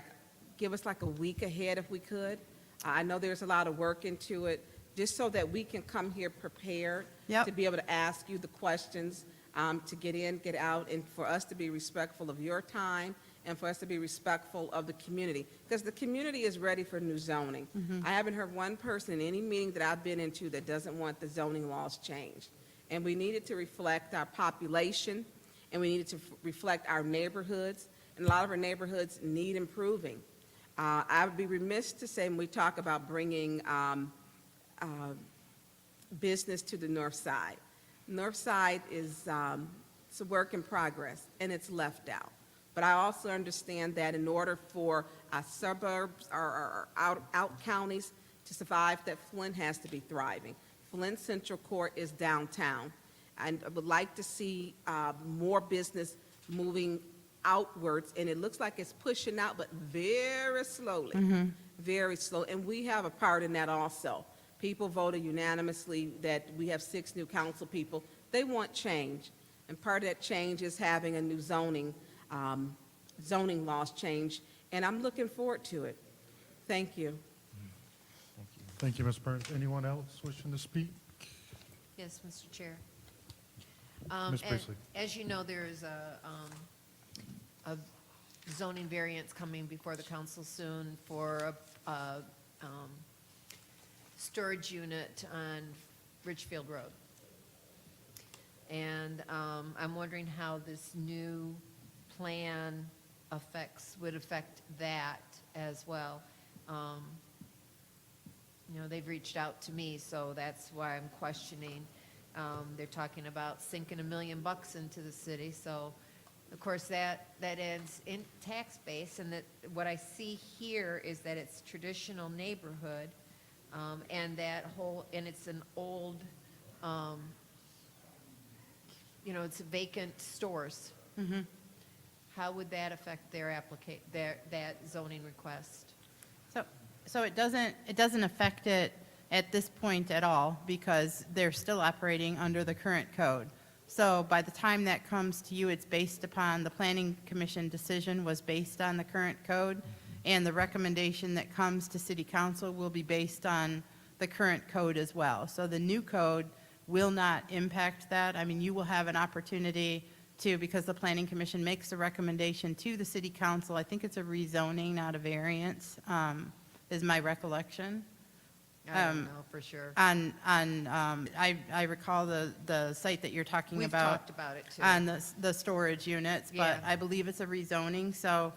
give us like a week ahead if we could. I know there's a lot of work into it, just so that we can come here prepared to be able to ask you the questions, to get in, get out, and for us to be respectful of your time and for us to be respectful of the community, because the community is ready for new zoning. I haven't heard one person in any meeting that I've been into that doesn't want the zoning laws changed. And we need it to reflect our population, and we need it to reflect our neighborhoods, and a lot of our neighborhoods need improving. I would be remiss to say when we talk about bringing business to the north side. North side is it's a work in progress, and it's left out. But I also understand that in order for our suburbs or out counties to survive, that Flint has to be thriving. Flint Central Court is downtown. And I would like to see more business moving outwards, and it looks like it's pushing out, but very slowly, very slow. And we have a part in that also. People voted unanimously that we have 6 new council people. They want change, and part of that change is having a new zoning laws change, and I'm looking forward to it. Thank you. Thank you, Ms. Burns. Anyone else wishing to speak? Yes, Mr. Chair. Ms. Priestley. As you know, there is a zoning variance coming before the council soon for a storage unit on Ridgefield Road. And I'm wondering how this new plan would affect that as well. They've reached out to me, so that's why I'm questioning. They're talking about sinking $1 million into the city, so of course that adds in tax base, and that what I see here is that it's traditional neighborhood, and it's an old, it's vacant stores. How would that affect that zoning request? So it doesn't affect it at this point at all because they're still operating under the current code. So by the time that comes to you, it's based upon, the Planning Commission decision was based on the current code, and the recommendation that comes to City Council will be based on the current code as well. So the new code will not impact that. I mean, you will have an opportunity to, because the Planning Commission makes a recommendation to the City Council, I think it's a rezoning, not a variance, is my recollection. I don't know for sure. I recall the site that you're talking about. We've talked about it too. On the storage units, but Yeah. I believe it's a rezoning, so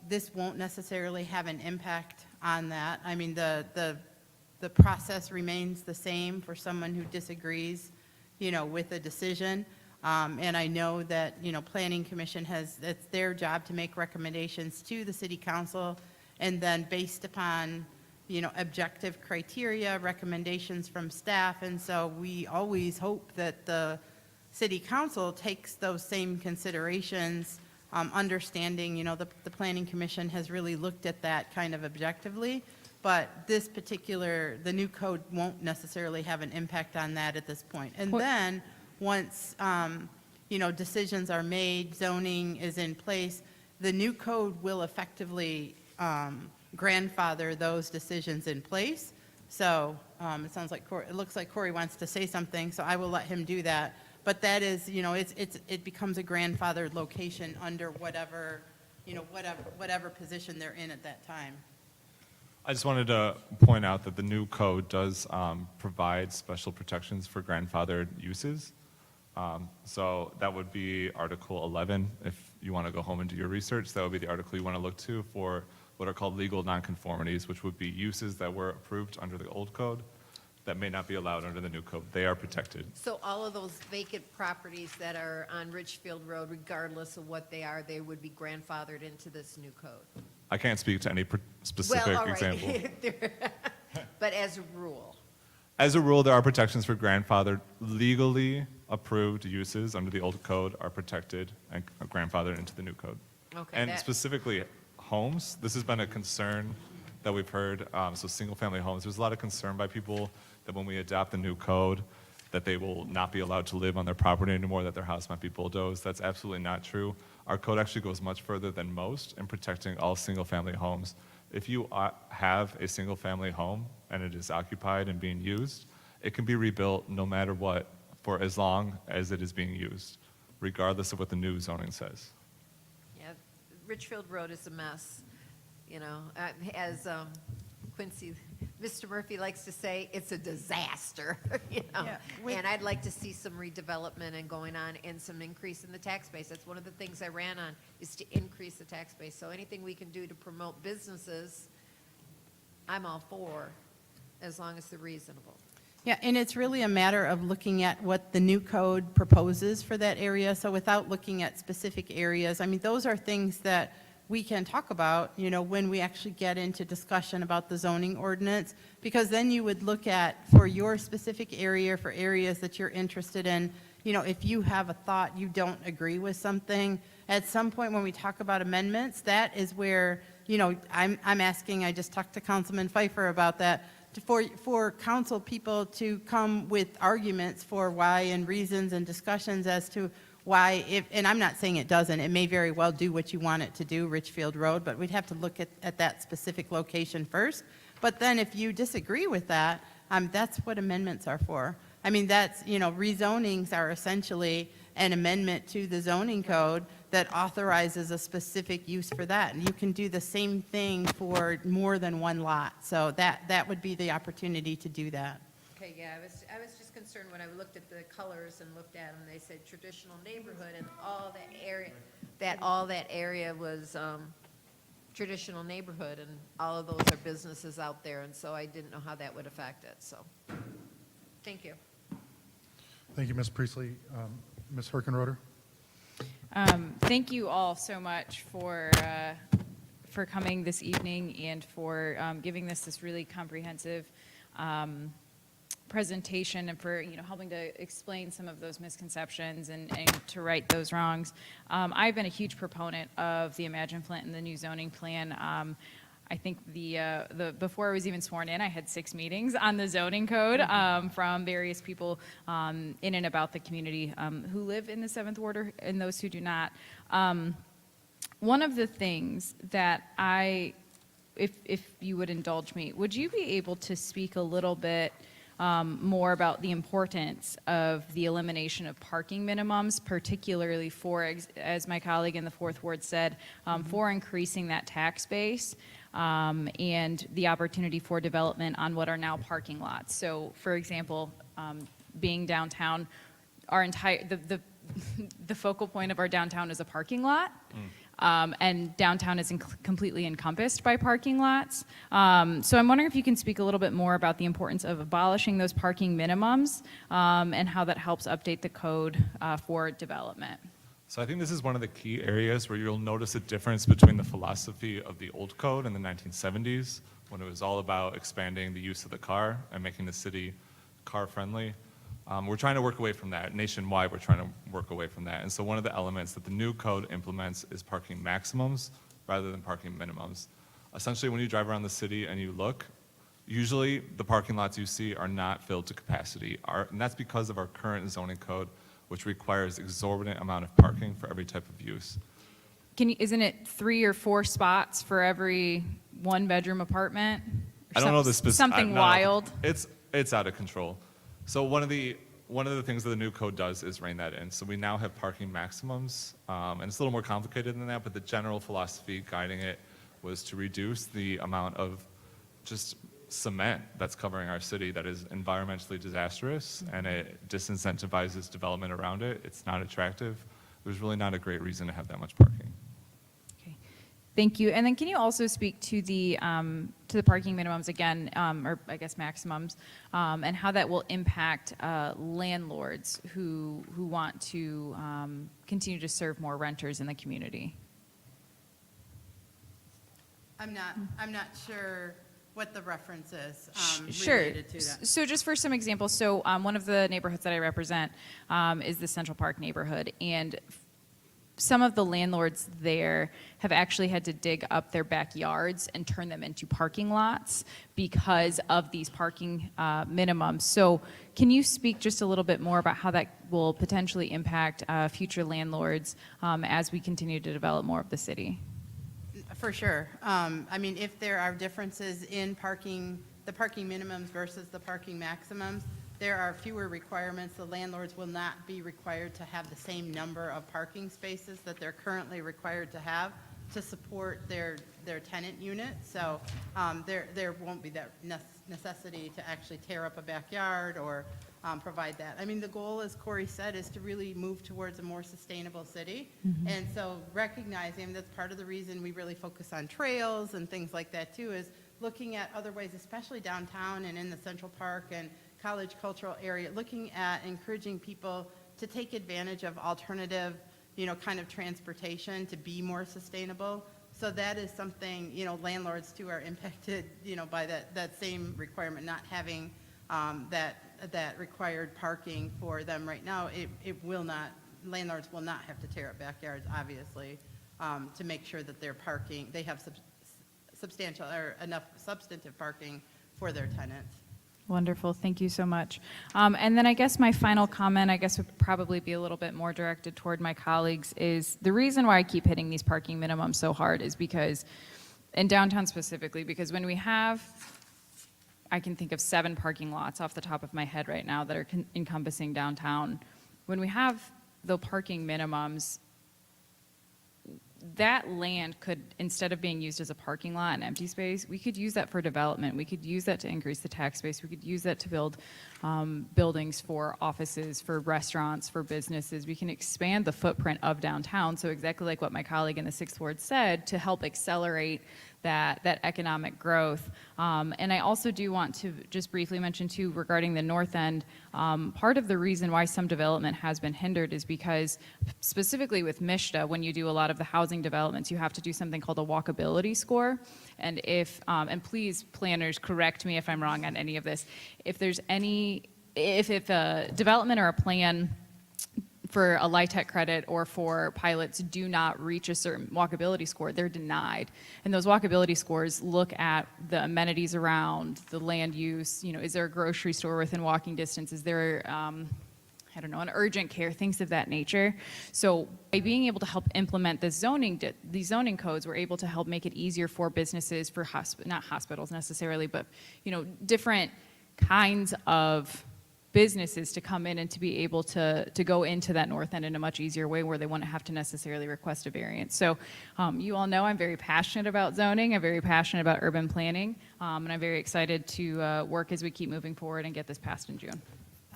this won't necessarily have an impact on that. I mean, the process remains the same for someone who disagrees with a decision. And I know that, Planning Commission it's their job to make recommendations to the city council, and then based upon, objective criteria, recommendations from staff. And so we always hope that the city council takes those same considerations, understanding, the Planning Commission has really looked at that kind of objectively, but the new code won't necessarily have an impact on that at this point. And then, once, decisions are made, zoning is in place, the new code will effectively grandfather those decisions in place. So it sounds like it looks like Corey wants to say something, so I will let him do that. But that is, it becomes a grandfathered location under whatever position they're in at that time. I just wanted to point out that the new code does provide special protections for grandfathered uses. So that would be Article 11. If you want to go home and do your research, that would be the article you want to look to for what are called legal nonconformities, which would be uses that were approved under the old code that may not be allowed under the new code. They are protected. So all of those vacant properties that are on Richfield Road, regardless of what they are, they would be grandfathered into this new code? I can't speak to any specific Well, all right. example. But as a rule? As a rule, there are protections for grandfathered, legally approved uses under the old code are protected and grandfathered into the new code. Okay, And specifically homes, this has been a concern that we've heard. So single-family homes, there's a lot of concern by people that when we adopt the new code, that they will not be allowed to live on their property anymore, that their house might be bulldozed. That's absolutely not true. Our code actually goes much further than most in protecting all single-family homes. If you have a single-family home and it is occupied and being used, it can be rebuilt no matter what for as long as it is being used, regardless of what the new zoning says. Yeah, Richfield Road is a mess, as Quincy, Mr. Murphy likes to say, it's a disaster, Yeah, And I'd like to see some redevelopment and going on and some increase in the tax base. That's one of the things I ran on, is to increase the tax base. So anything we can do to promote businesses, I'm all for, as long as they're reasonable. Yeah, and it's really a matter of looking at what the new code proposes for that area. So without looking at specific areas, those are things that we can talk about, when we actually get into discussion about the zoning ordinance, because then you would look at, for your specific area, for areas that you're interested in, if you have a thought, you don't agree with something, at some point when we talk about amendments, that is where, I'm asking, I just talked to Councilman Pfeiffer about that, for council people to come with arguments for why and reasons and discussions as to why, and I'm not saying it doesn't, it may very well do what you want it to do, Richfield Road, but we'd have to look at that specific location first. But then if you disagree with that, that's what amendments are for. That's, rezonings are essentially an amendment to the zoning code that authorizes a specific use for that. And you can do the same thing for more than one lot. So that would be the opportunity to do that. Okay, yeah, I was just concerned when I looked at the colors and looked at them, they said traditional neighborhood, and all that area was traditional neighborhood, and all of those are businesses out there, and so I didn't know how that would affect it, so, thank you. Thank you, Ms. Priestley. Ms. Herkenroder? Thank you all so much for coming this evening and for giving this really comprehensive presentation and for helping to explain some of those misconceptions and to right those wrongs. I've been a huge proponent of the Imagine Flint and the new zoning plan. I think before I was even sworn in, I had 6 meetings on the zoning code from various people in and about the community who live in the 7th Ward and those who do not. One of the things that if you would indulge me, would you be able to speak a little bit more about the importance of the elimination of parking minimums, particularly for, as my colleague in the 4th Ward said, for increasing that tax base and the opportunity for development on what are now parking lots. So, for example, being downtown, our entire the focal point of our downtown is a parking lot. and downtown is completely encompassed by parking lots. So I'm wondering if you can speak a little bit more about the importance of abolishing those parking minimums and how that helps update the code for development. So I think this is one of the key areas where you'll notice a difference between the philosophy of the old code in the 1970s, when it was all about expanding the use of the car and making the city car-friendly. We're trying to work away from that. Nationwide, we're trying to work away from that. And so one of the elements that the new code implements is parking maximums rather than parking minimums. Essentially, when you drive around the city and you look, usually the parking lots you see are not filled to capacity. And that's because of our current zoning code, which requires exorbitant amount of parking for every type of use. Isn't it 3 or 4 spots for every 1-bedroom apartment? Or I don't know the specific. Something wild. It's out of control. So one of the things that the new code does is rein that in. So we now have parking maximums, and it's a little more complicated than that, but the general philosophy guiding it was to reduce the amount of just cement that's covering our city that is environmentally disastrous, and it disincentivizes development around it. It's not attractive. There's really not a great reason to have that much parking. Thank you. And then can you also speak to the parking minimums again, or I guess maximums, and how that will impact landlords who want to continue to serve more renters in the community? I'm not sure what the reference is Sure. related to that. So just for some examples, so one of the neighborhoods that I represent is the Central Park neighborhood, and some of the landlords there have actually had to dig up their backyards and turn them into parking lots because of these parking minimums. So can you speak just a little bit more about how that will potentially impact future landlords as we continue to develop more of the city? For sure. I mean, if there are differences in parking, the parking minimums versus the parking maximums, there are fewer requirements. The landlords will not be required to have the same number of parking spaces that they're currently required to have to support their tenant unit. So there won't be that necessity to actually tear up a backyard or provide that. I mean, the goal, as Corey said, is to really move towards a more sustainable city. Mm-hmm. And so recognizing that's part of the reason we really focus on trails and things like that too, is looking at other ways, especially downtown and in the Central Park and College Cultural area, looking at encouraging people to take advantage of alternative, kind of transportation to be more sustainable. So that is something, landlords too are impacted, by that same requirement, not having that required parking for them right now. Landlords will not have to tear up backyards, obviously, to make sure that they have substantial or enough substantive parking for their tenants. Wonderful. Thank you so much. And then I guess my final comment, would probably be a little bit more directed toward my colleagues, is the reason why I keep hitting these parking minimums so hard is because, in downtown specifically, because when we have, I can think of 7 parking lots off the top of my head right now that are encompassing downtown. When we have the parking minimums, that land could, instead of being used as a parking lot and empty space, we could use that for development. We could use that to increase the tax base. We could use that to build buildings for offices, for restaurants, for businesses. We can expand the footprint of downtown. So exactly like what my colleague in the 6th Ward said, to help accelerate that economic growth. And I also do want to just briefly mention too, regarding the north end, part of the reason why some development has been hindered is because specifically with MISHDA, when you do a lot of the housing developments, you have to do something called a walkability score. And and please planners correct me if I'm wrong on any of this, if a development or a plan for a LIHTC credit or for pilots do not reach a certain walkability score, they're denied. And those walkability scores look at the amenities around, the land use, is there a grocery store within walking distance? Is there, an urgent care, things of that nature. So by being able to help implement these zoning codes, we're able to help make it easier for businesses, for not hospitals necessarily, but, different kinds of businesses to come in and to be able to go into that north end in a much easier way where they wouldn't have to necessarily request a variance. So you all know I'm very passionate about zoning, I'm very passionate about urban planning, and I'm very excited to work as we keep moving forward and get this passed in June.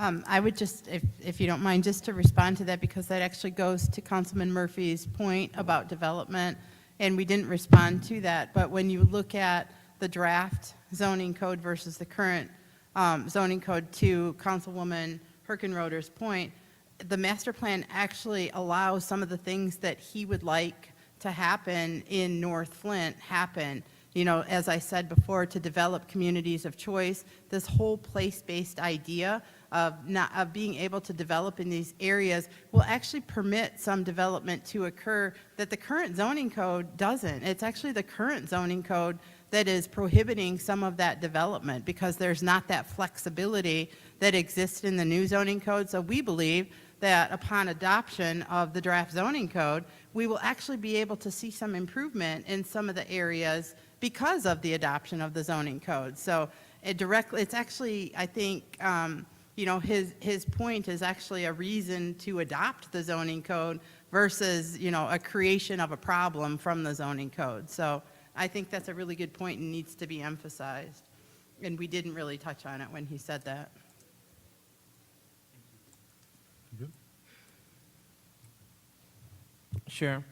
I would just, if you don't mind, just to respond to that, because that actually goes to Councilman Murphy's point about development, and we didn't respond to that. But when you look at the draft zoning code versus the current zoning code, to Councilwoman Herkenroder's point, the master plan actually allows some of the things that he would like to happen in North Flint happen. You know, as I said before, to develop communities of choice, this whole place-based idea of being able to develop in these areas will actually permit some development to occur that the current zoning code doesn't. It's actually the current zoning code that is prohibiting some of that development, because there's not that flexibility that exists in the new zoning code. So we believe that upon adoption of the draft zoning code, we will actually be able to see some improvement in some of the areas because of the adoption of the zoning code. So it's actually, I think, you know, his point is actually a reason to adopt the zoning code versus, you know, a creation of a problem from the zoning code. So I think that's a really good point and needs to be emphasized. And we didn't really touch on it when he said that. Sure.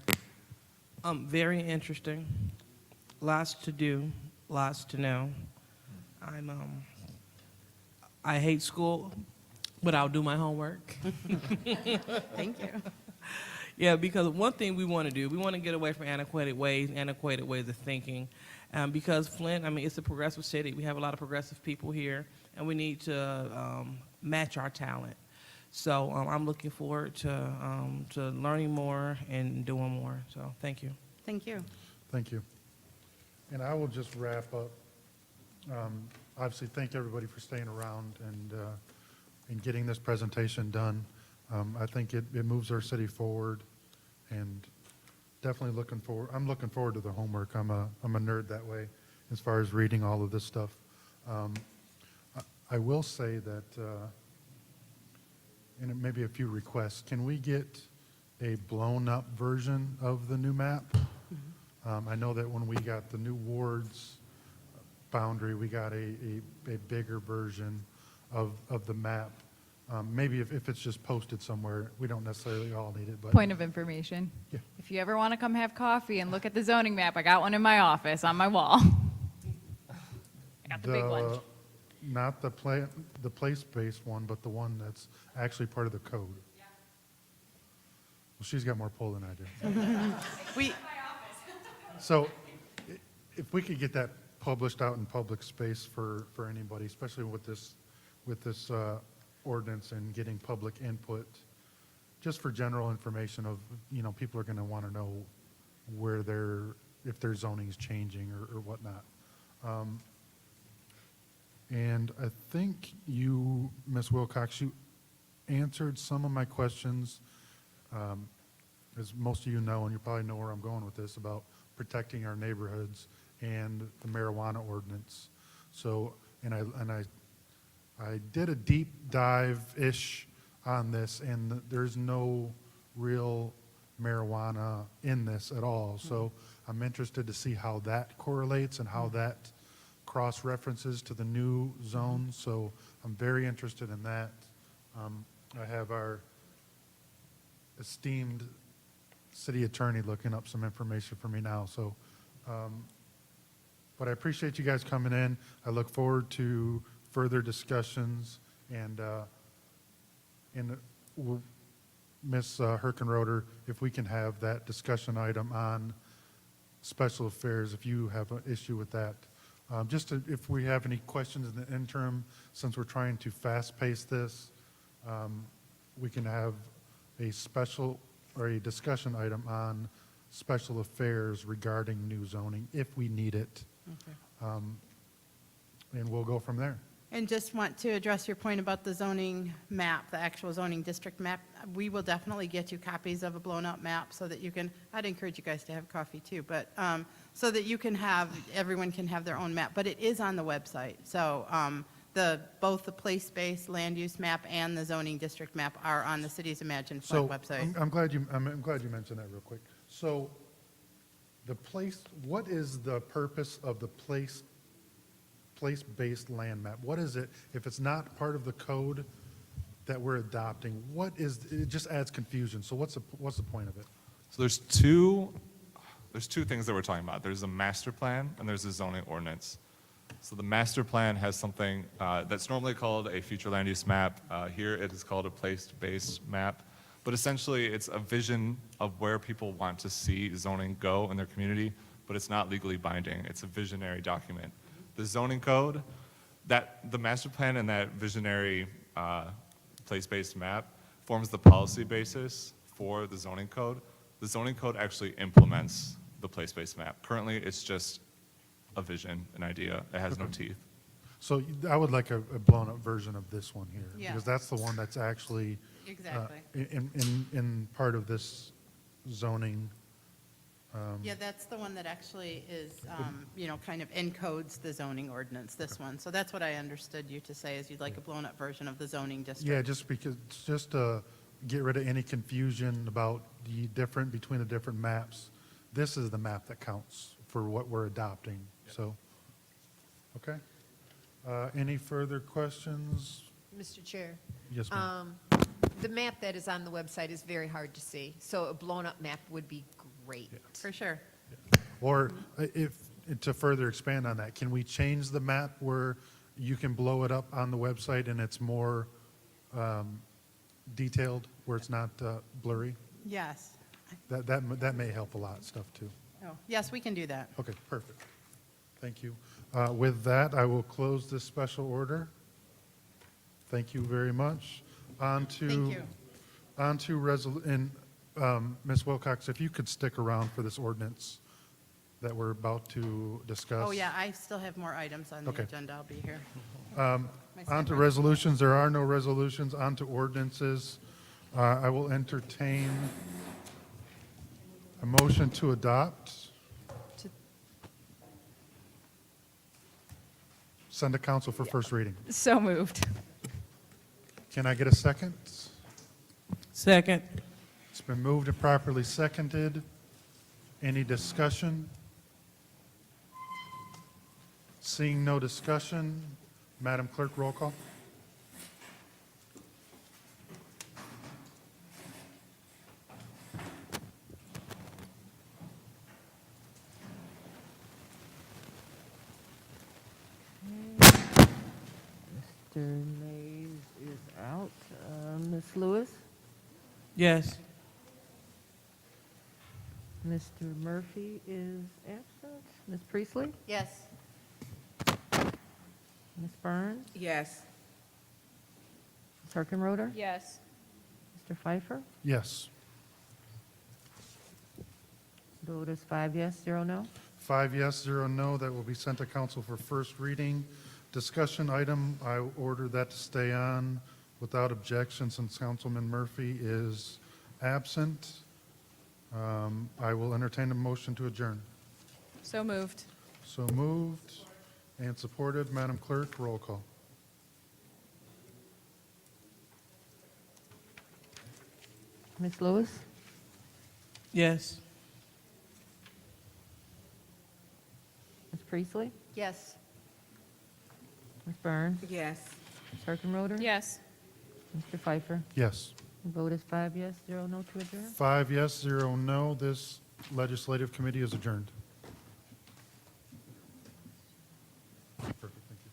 Very interesting. Lots to do, lots to know. I hate school, but I'll do my homework. Thank you. Yeah, because one thing we want to do, we want to get away from antiquated ways of thinking. Because Flint, I mean, it's a progressive city. We have a lot of progressive people here, and we need to match our talent. So I'm looking forward to learning more and doing more. So thank you. Thank you. Thank you. And I will just wrap up. Obviously, thank everybody for staying around and getting this presentation done. I think it moves our city forward, and definitely I'm looking forward to the homework. I'm a nerd that way as far as reading all of this stuff. I will say that, and it may be a few requests, can we get a blown-up version of the new map? I know that when we got the new wards boundary, we got a bigger version of the map. Maybe if it's just posted somewhere, we don't necessarily all need it, but. Point of information. Yeah. If you ever want to come have coffee and look at the zoning map, I got one in my office on my wall. I got the big one. Not the place-based one, but the one that's actually part of the code. Yeah. Well, she's got more pull than I do. So if we could get that published out in public space for anybody, especially with this ordinance and getting public input, just for general information of, you know, people are going to want to know where if their zoning is changing or whatnot. And I think you, Ms. Wilcox, you answered some of my questions, as most of you know, and you probably know where I'm going with this, about protecting our neighborhoods and the marijuana ordinance. So, and I did a deep dive-ish on this, and there's no real marijuana in this at all. So I'm interested to see how that correlates and how that cross-references to the new zone. So I'm very interested in that. I have our esteemed city attorney looking up some information for me now. So, but I appreciate you guys coming in. I look forward to further discussions, and Ms. Herkenroder, if we can have that discussion item on special affairs, if you have an issue with that. If we have any questions in the interim, since we're trying to fast-pace this, we can have a special or a discussion item on special affairs regarding new zoning if we need it. Okay. And we'll go from there. And just want to address your point about the zoning map, the actual zoning district map. We will definitely get you copies of a blown-up map so that you can, I'd encourage you guys to have coffee too, but so that you can have, everyone can have their own map. But it is on the website. So both the place-based land use map and the zoning district map are on the Cities Imagine Flint website. I'm glad you mentioned that real quick. So what is the purpose of the place-based land map? What is it? If it's not part of the code, that we're adopting, it just adds confusion. So what's the point of it? So there's two things that we're talking about. There's a master plan and there's a zoning ordinance. So the master plan has something that's normally called a future land use map. Here it is called a place-based map. But essentially it's a vision of where people want to see zoning go in their community, but it's not legally binding. It's a visionary document. The zoning code, the master plan and that visionary place-based map forms the policy basis for the zoning code. The zoning code actually implements the place-based map. Currently, it's just a vision, an idea. It has no teeth. So I would like a blown-up version of this one here. Yeah. Because that's the one that's actually Exactly. in part of this zoning. Yeah, that's the one that actually is, kind of encodes the zoning ordinance, this one. So that's what I understood you to say, is you'd like a blown-up version of the zoning district. Yeah, just to get rid of any confusion about the different, between the different maps. This is the map that counts for what we're adopting, so, okay. Any further questions? Mr. Chair? Yes, ma'am. The map that is on the website is very hard to see, so a blown-up map would be great. For sure. Or to further expand on that, can we change the map where you can blow it up on the website and it's more detailed, where it's not blurry? Yes. That may help a lot, stuff too. Oh, yes, we can do that. Okay, perfect. Thank you. With that, I will close this special order. Thank you very much. Thank you. On to Ms. Wilcox, if you could stick around for this ordinance that we're about to discuss. Oh, yeah, I still have more items on the Okay. agenda. I'll be here. On to resolutions, there are no resolutions. On to ordinances. I will entertain a motion to adopt. Send to council for first reading. So moved. Can I get a second? Second. It's been moved and properly seconded. Any discussion? Seeing no discussion, Madam Clerk, roll call. Mr. Mays is out. Ms. Lewis? Yes. Mr. Murphy is absent. Ms. Priestley? Yes. Ms. Burns? Yes. Ms. Herkenroder? Yes. Mr. Pfeiffer? Yes. The vote is 5 yes, 0 no. 5 yes, 0 no. That will be sent to council for first reading. Discussion item, I order that to stay on without objection since Councilman Murphy is absent. I will entertain a motion to adjourn. So moved. So moved and supported. Madam Clerk, roll call. Ms. Lewis? Yes. Ms. Priestley? Yes. Ms. Burns? Yes. Ms. Herkenroder? Yes. Mr. Pfeiffer? Yes. The vote is 5 yes, 0 no to adjourn. 5 yes, 0 no. This legislative committee is adjourned. Perfect, thank you.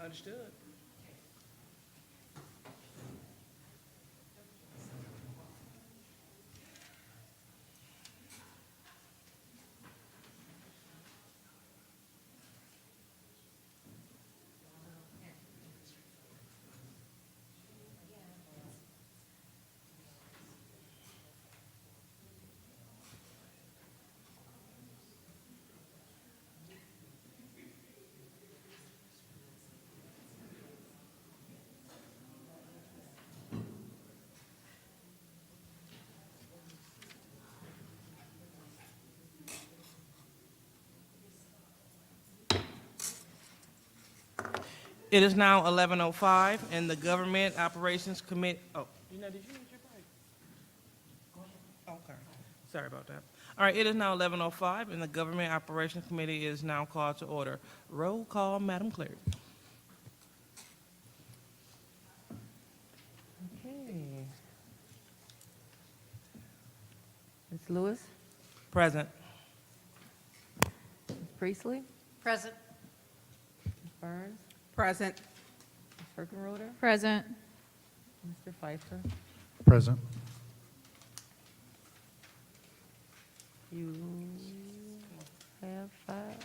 Understood. It is now 11:05, and the Government Operations Committee, oh, did you use your break? Okay, sorry about that. All right, it is now 11:05, and the Government Operations Committee is now called to order. Roll call, Madam Clerk. Okay. Ms. Lewis? Present. Ms. Priestley? Present. Ms. Burns? Present. Ms. Herkenroder? Present. Mr. Pfeiffer? Present. You have five.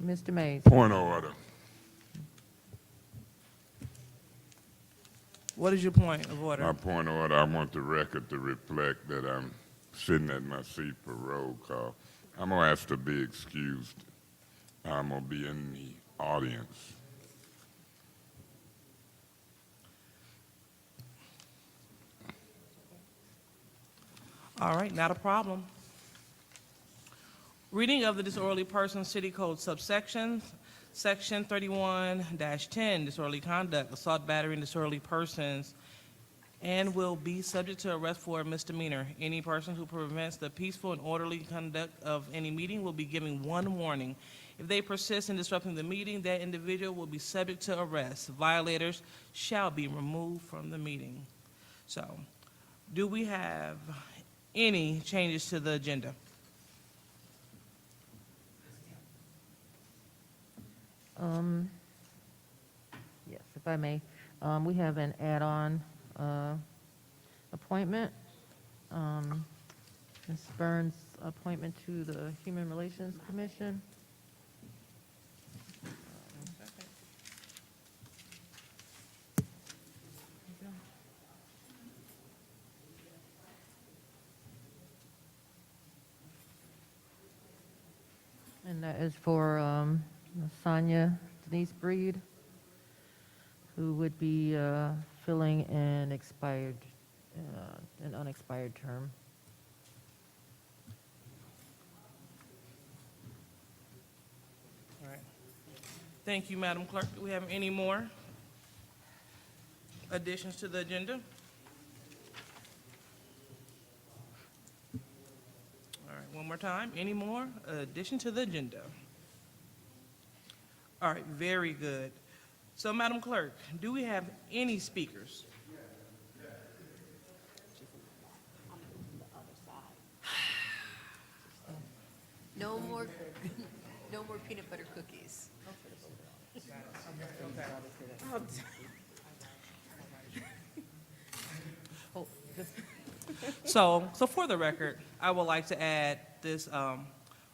Mr. Mays? Point of order. What is your point of order? My point of order, I want the record to reflect that I'm sitting at my seat for roll call. I'm going to ask to be excused. I'm going to be in the audience. All right, not a problem. Reading of the disorderly person city code subsections, section 31-10, disorderly conduct, assault, battery, and disorderly persons, and will be subject to arrest for a misdemeanor. Any person who prevents the peaceful and orderly conduct of any meeting will be given one warning. If they persist in disrupting the meeting, that individual will be subject to arrest. Violators shall be removed from the meeting. So, do we have any changes to the agenda? Yes, if I may. We have an add-on appointment. Ms. Burns' appointment to the Human Relations Commission. And that is for Sonia Denise Breed, who would be filling an unexpired term. All right. Thank you, Madam Clerk. Do we have any more additions to the agenda? All right, one more time. Any more addition to the agenda? All right, very good. So, Madam Clerk, do we have any speakers? No more, no more peanut butter cookies. So for the record, I would like to add this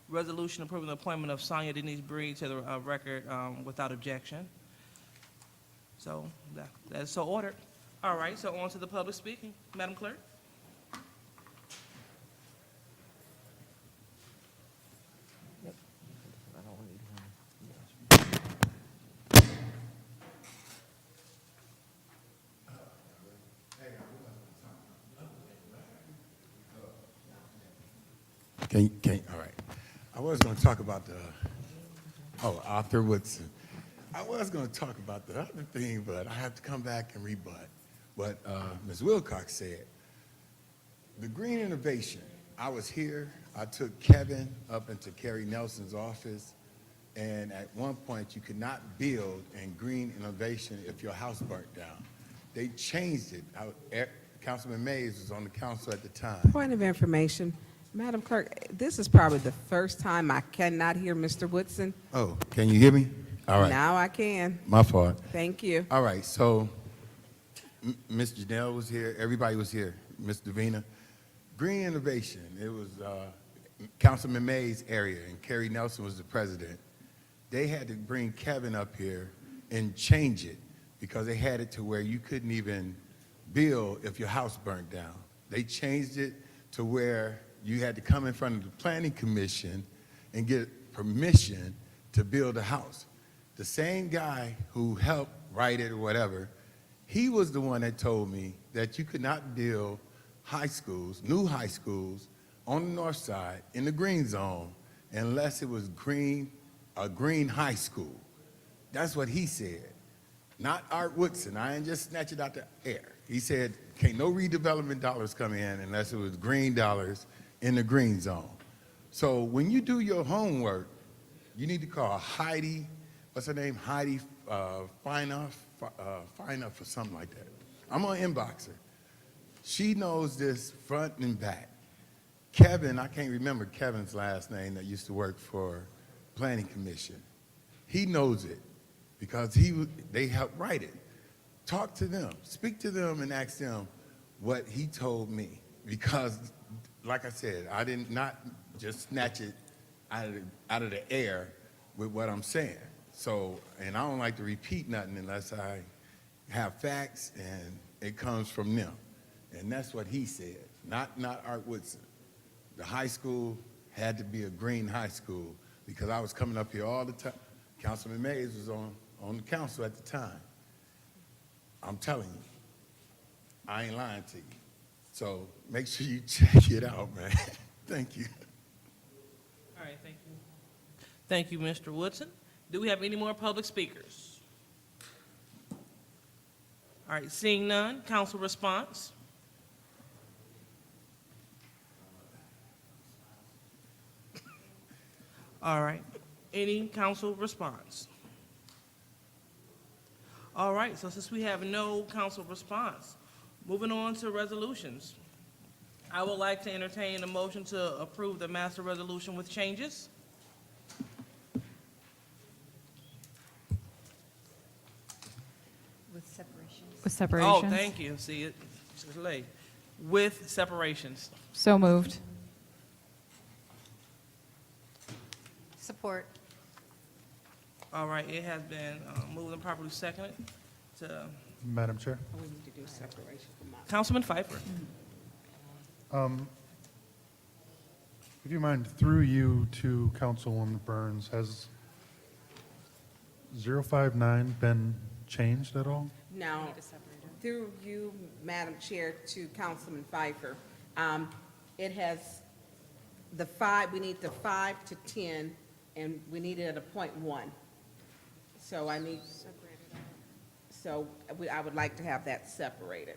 resolution approving the appointment of Sonia Denise Breed to the record without objection. So that is so ordered. All right, so on to the public speaking. Madam Clerk? All right. I was going to talk about Arthur Woodson. I was going to talk about the other thing, but I have to come back and rebut what Ms. Wilcox said. The green innovation, I was here, I took Kevin up into Kerry Nelson's office, and at one point you could not build in green innovation if your house burnt down. They changed it. Councilman Mays was on the council at the time. Point of information. Madam Clerk, this is probably the first time I cannot hear Mr. Woodson. Oh, can you hear me? All right. Now I can. My fault. Thank you. All right, so Ms. Janelle was here, everybody was here, Ms. Davina. Green Innovation, it was Councilman Mays' area, and Kerry Nelson was the president. They had to bring Kevin up here and change it because they had it to where you couldn't even build if your house burnt down. They changed it to where you had to come in front of the Planning Commission and get permission to build a house. The same guy who helped write it or whatever, he was the one that told me that you could not build high schools, new high schools, on the north side in the green zone unless it was a green high school. That's what he said. Not Art Woodson. I ain't just snatch it out the air. He said, can't no redevelopment dollars come in unless it was green dollars in the green zone. So when you do your homework, you need to call Heidi, what's her name? Heidi Feinuff or something like that. I'm gonna inbox her. She knows this front and back. Kevin, I can't remember Kevin's last name that used to work for Planning Commission. He knows it because they helped write it. Talk to them, speak to them and ask them what he told me. Because, like I said, I did not just snatch it out of the air with what I'm saying. So, and I don't like to repeat nothing unless I have facts and it comes from them. And that's what he said, not Art Woodson. The high school had to be a green high school because I was coming up here all the time. Councilman Mays was on the council at the time. I'm telling you, I ain't lying to you. So make sure you check it out, man. Thank you. All right, thank you. Thank you, Mr. Woodson. Do we have any more public speakers? All right, seeing none, council response. All right, any council response? All right, so since we have no council response, moving on to resolutions. I would like to entertain a motion to approve the master resolution with changes. With separations. With separations. Oh, thank you. See, it's late. With separations. So moved. Support. All right, it has been moved and properly seconded to Madam Chair? We need to do separation from that. Councilman Pfeiffer. If you mind, through you to Councilwoman Burns, has 059 been changed at all? Now, through you, Madam Chair, to Councilman Pfeiffer, it has the 5, we need the 5 to 10, and we need it at a .1. So I need, I would like to have that separated.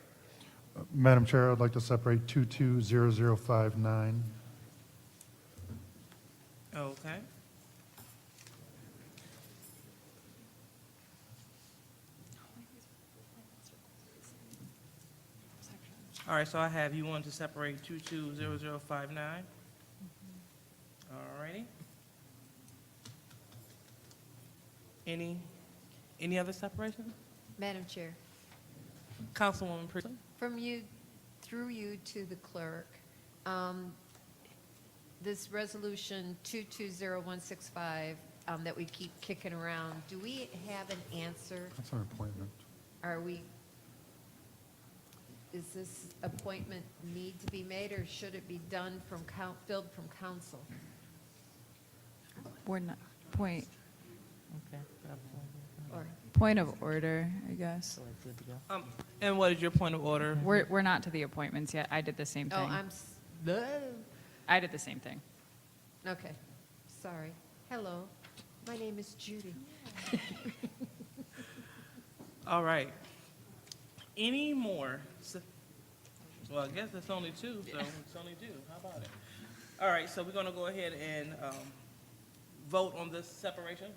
Madam Chair, I'd like to separate 220059. Okay. All right, so I have you want to separate 220059. All righty. Any other separation? Madam Chair, Councilwoman Priestley? through you to the clerk, this resolution 220165 that we keep kicking around, do we have an answer? That's an appointment. Is this appointment need to be made, or should it be done filled from council? We're not, point Or of order, I guess. And what is your point of order? We're not to the appointments yet. I did the same thing. I did the same thing. Okay, sorry. Hello, my name is Judy. All right. Any more? Well, I guess it's only two, so it's only two. How about it? All right, so we're going to go ahead and vote on this separation.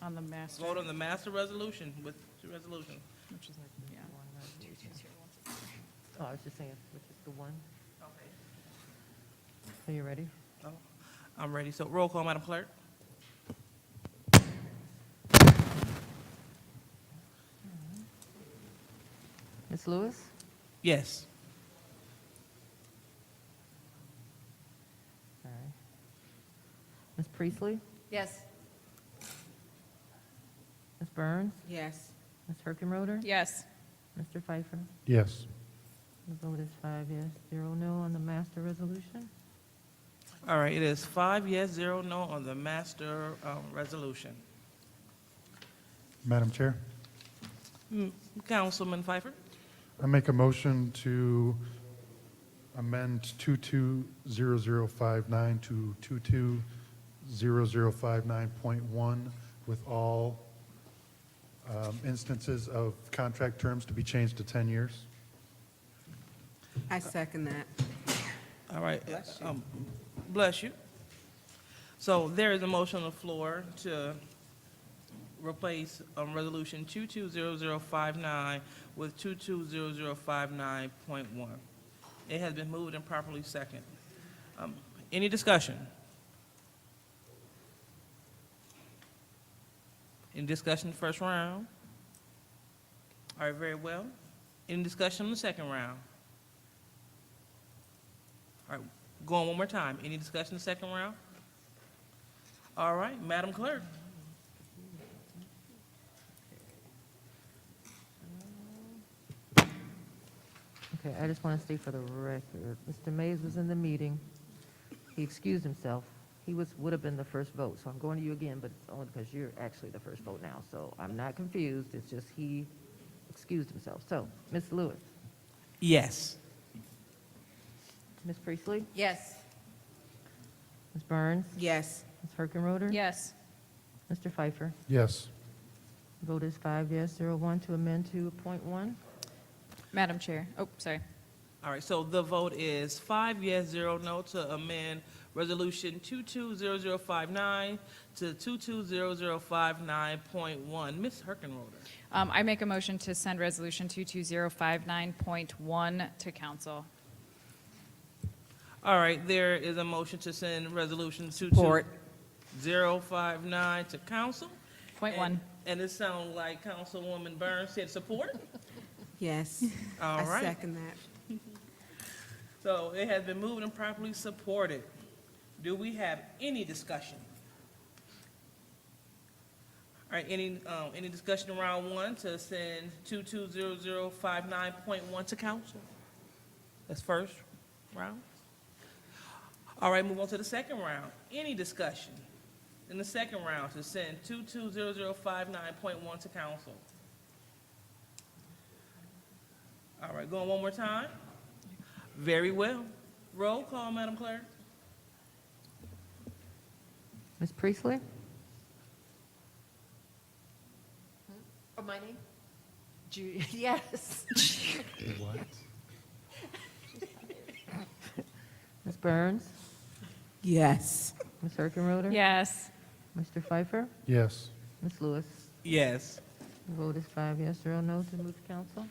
On the master. Vote on the master resolution with two resolutions. Which is like, yeah. Oh, I was just saying, which is the one. Okay. Are you ready? Oh, I'm ready. So roll call, Madam Clerk. Ms. Lewis? Yes. All right. Ms. Priestley? Yes. Ms. Burns? Yes. Ms. Herkenroder? Yes. Mr. Pfeiffer? Yes. The vote is 5 yes, 0 no on the master resolution. All right, it is 5 yes, 0 no on the master resolution. Madam Chair, Councilman Pfeiffer? I make a motion to amend 220059 to 220059.1 with all instances of contract terms to be changed to 10 years. I second that. All right. Bless you. So there is a motion on the floor to replace Resolution 220059 with 220059.1. It has been moved and properly second. Any discussion? Any discussion in the first round? All right, very well. Any discussion in the second round? All right, going one more time. Any discussion in the second round? All right, Madam Clerk. Okay, I just want to state for the record, Mr. Mays was in the meeting. He excused himself. He would have been the first vote, so I'm going to you again, but it's only because you're actually the first vote now. So I'm not confused. It's just he excused himself. So, Ms. Lewis, Yes. Ms. Priestley, Yes. Ms. Burns, Yes. Ms. Herkenroder, Yes. Mr. Pfeiffer. Yes. Vote is 5 yes, 0 to amend to point 1. Madam Chair. Oh, sorry. All right, so the vote is 5 yes, 0 no to amend Resolution 220059 to 220059.1. Ms. Herkenroder. I make a motion to send Resolution 22059.1 to council. All right, there is a motion to send Resolution Support. 22059 to council. Point 1. And it sounds like Councilwoman Burns said support. Yes. All I right. second that. So it has been moved and properly supported. Do we have any discussion? All right, any discussion in round one to send 220059.1 to council? That's first round. All right, move on to the second round. Any discussion in the second round to send 220059.1 to council? All right, going one more time. Very well. Roll call, Madam Clerk. Ms. Priestley, Oh, my name? Yes. What? Ms. Burns, Yes. Ms. Herkenroder. Yes. Mr. Pfeiffer, Yes. Ms. Lewis. Yes. The vote is 5 yes, 0 no to move to council.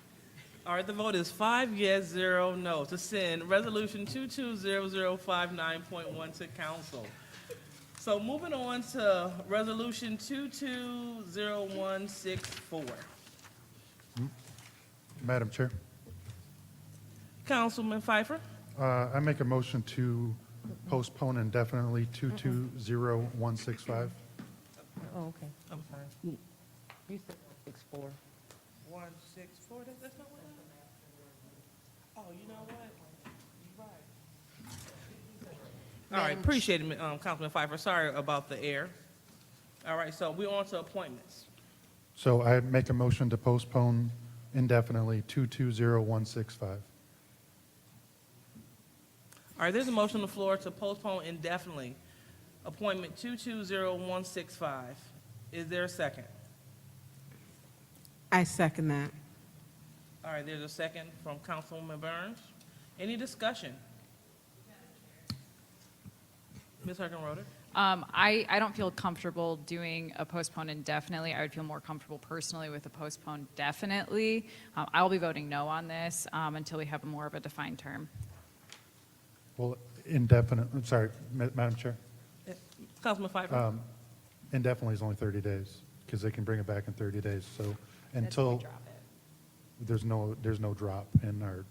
All right, the vote is 5 yes, 0 no to send Resolution 220059.1 to council. So moving on to Resolution 220164. Madam Chair, Councilman Pfeiffer. I make a motion to postpone indefinitely 220165. Oh, okay. I'm sorry. You said 64. 164, that's not what that is? Oh, you know what? You're right. All right, appreciate it, Councilman Pfeiffer. Sorry about the error. All right, so we're on to appointments. So I make a motion to postpone indefinitely 220165. All right, there's a motion on the floor to postpone indefinitely appointment 220165. Is there a second? I second that. All right, there's a second from Councilwoman Burns. Any discussion? Ms. Herkenroder? I don't feel comfortable doing a postpone indefinitely. I would feel more comfortable personally with a postpone definitely. I will be voting no on this until we have more of a defined term. Well, indefinite, I'm sorry, Madam Chair. Councilman Pfeiffer? Indefinitely is only 30 days, because they can bring it back in 30 days, so until, there's no drop in our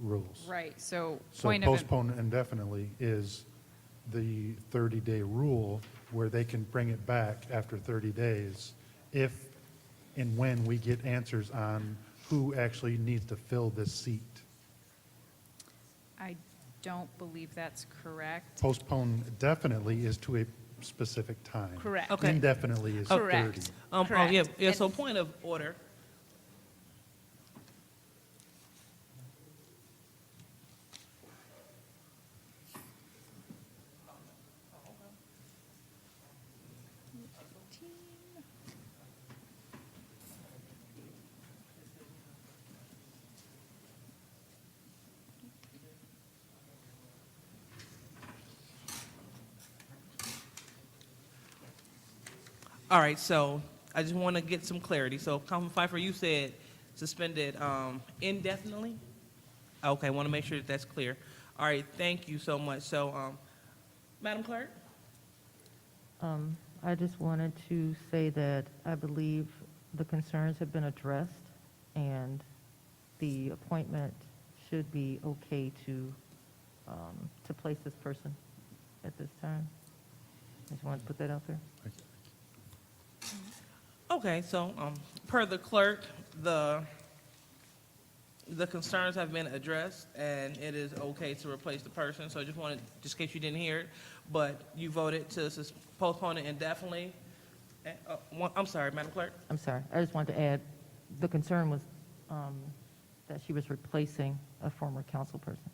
rules. Right, so So point of, postpone indefinitely is the 30-day rule where they can bring it back after 30 days if and when we get answers on who actually needs to fill this seat. I don't believe that's correct. Postpone definitely is to a specific time. Correct. Okay. Indefinitely is 30. Correct. Yeah, so point of order. All right, so I just want to get some clarity. So Councilman Pfeiffer, you said suspended indefinitely? Okay, want to make sure that that's clear. All right, thank you so much. So, Madam Clerk? I just wanted to say that I believe the concerns have been addressed, and the appointment should be okay to place this person at this time. I just wanted to put that out there. Okay, so, per the clerk, the concerns have been addressed, and it is okay to replace the person. So I just wanted, just in case you didn't hear it, but you voted to postpone it indefinitely. I'm sorry, Madam Clerk? I'm sorry, I just wanted to add, the concern was that she was replacing a former council person,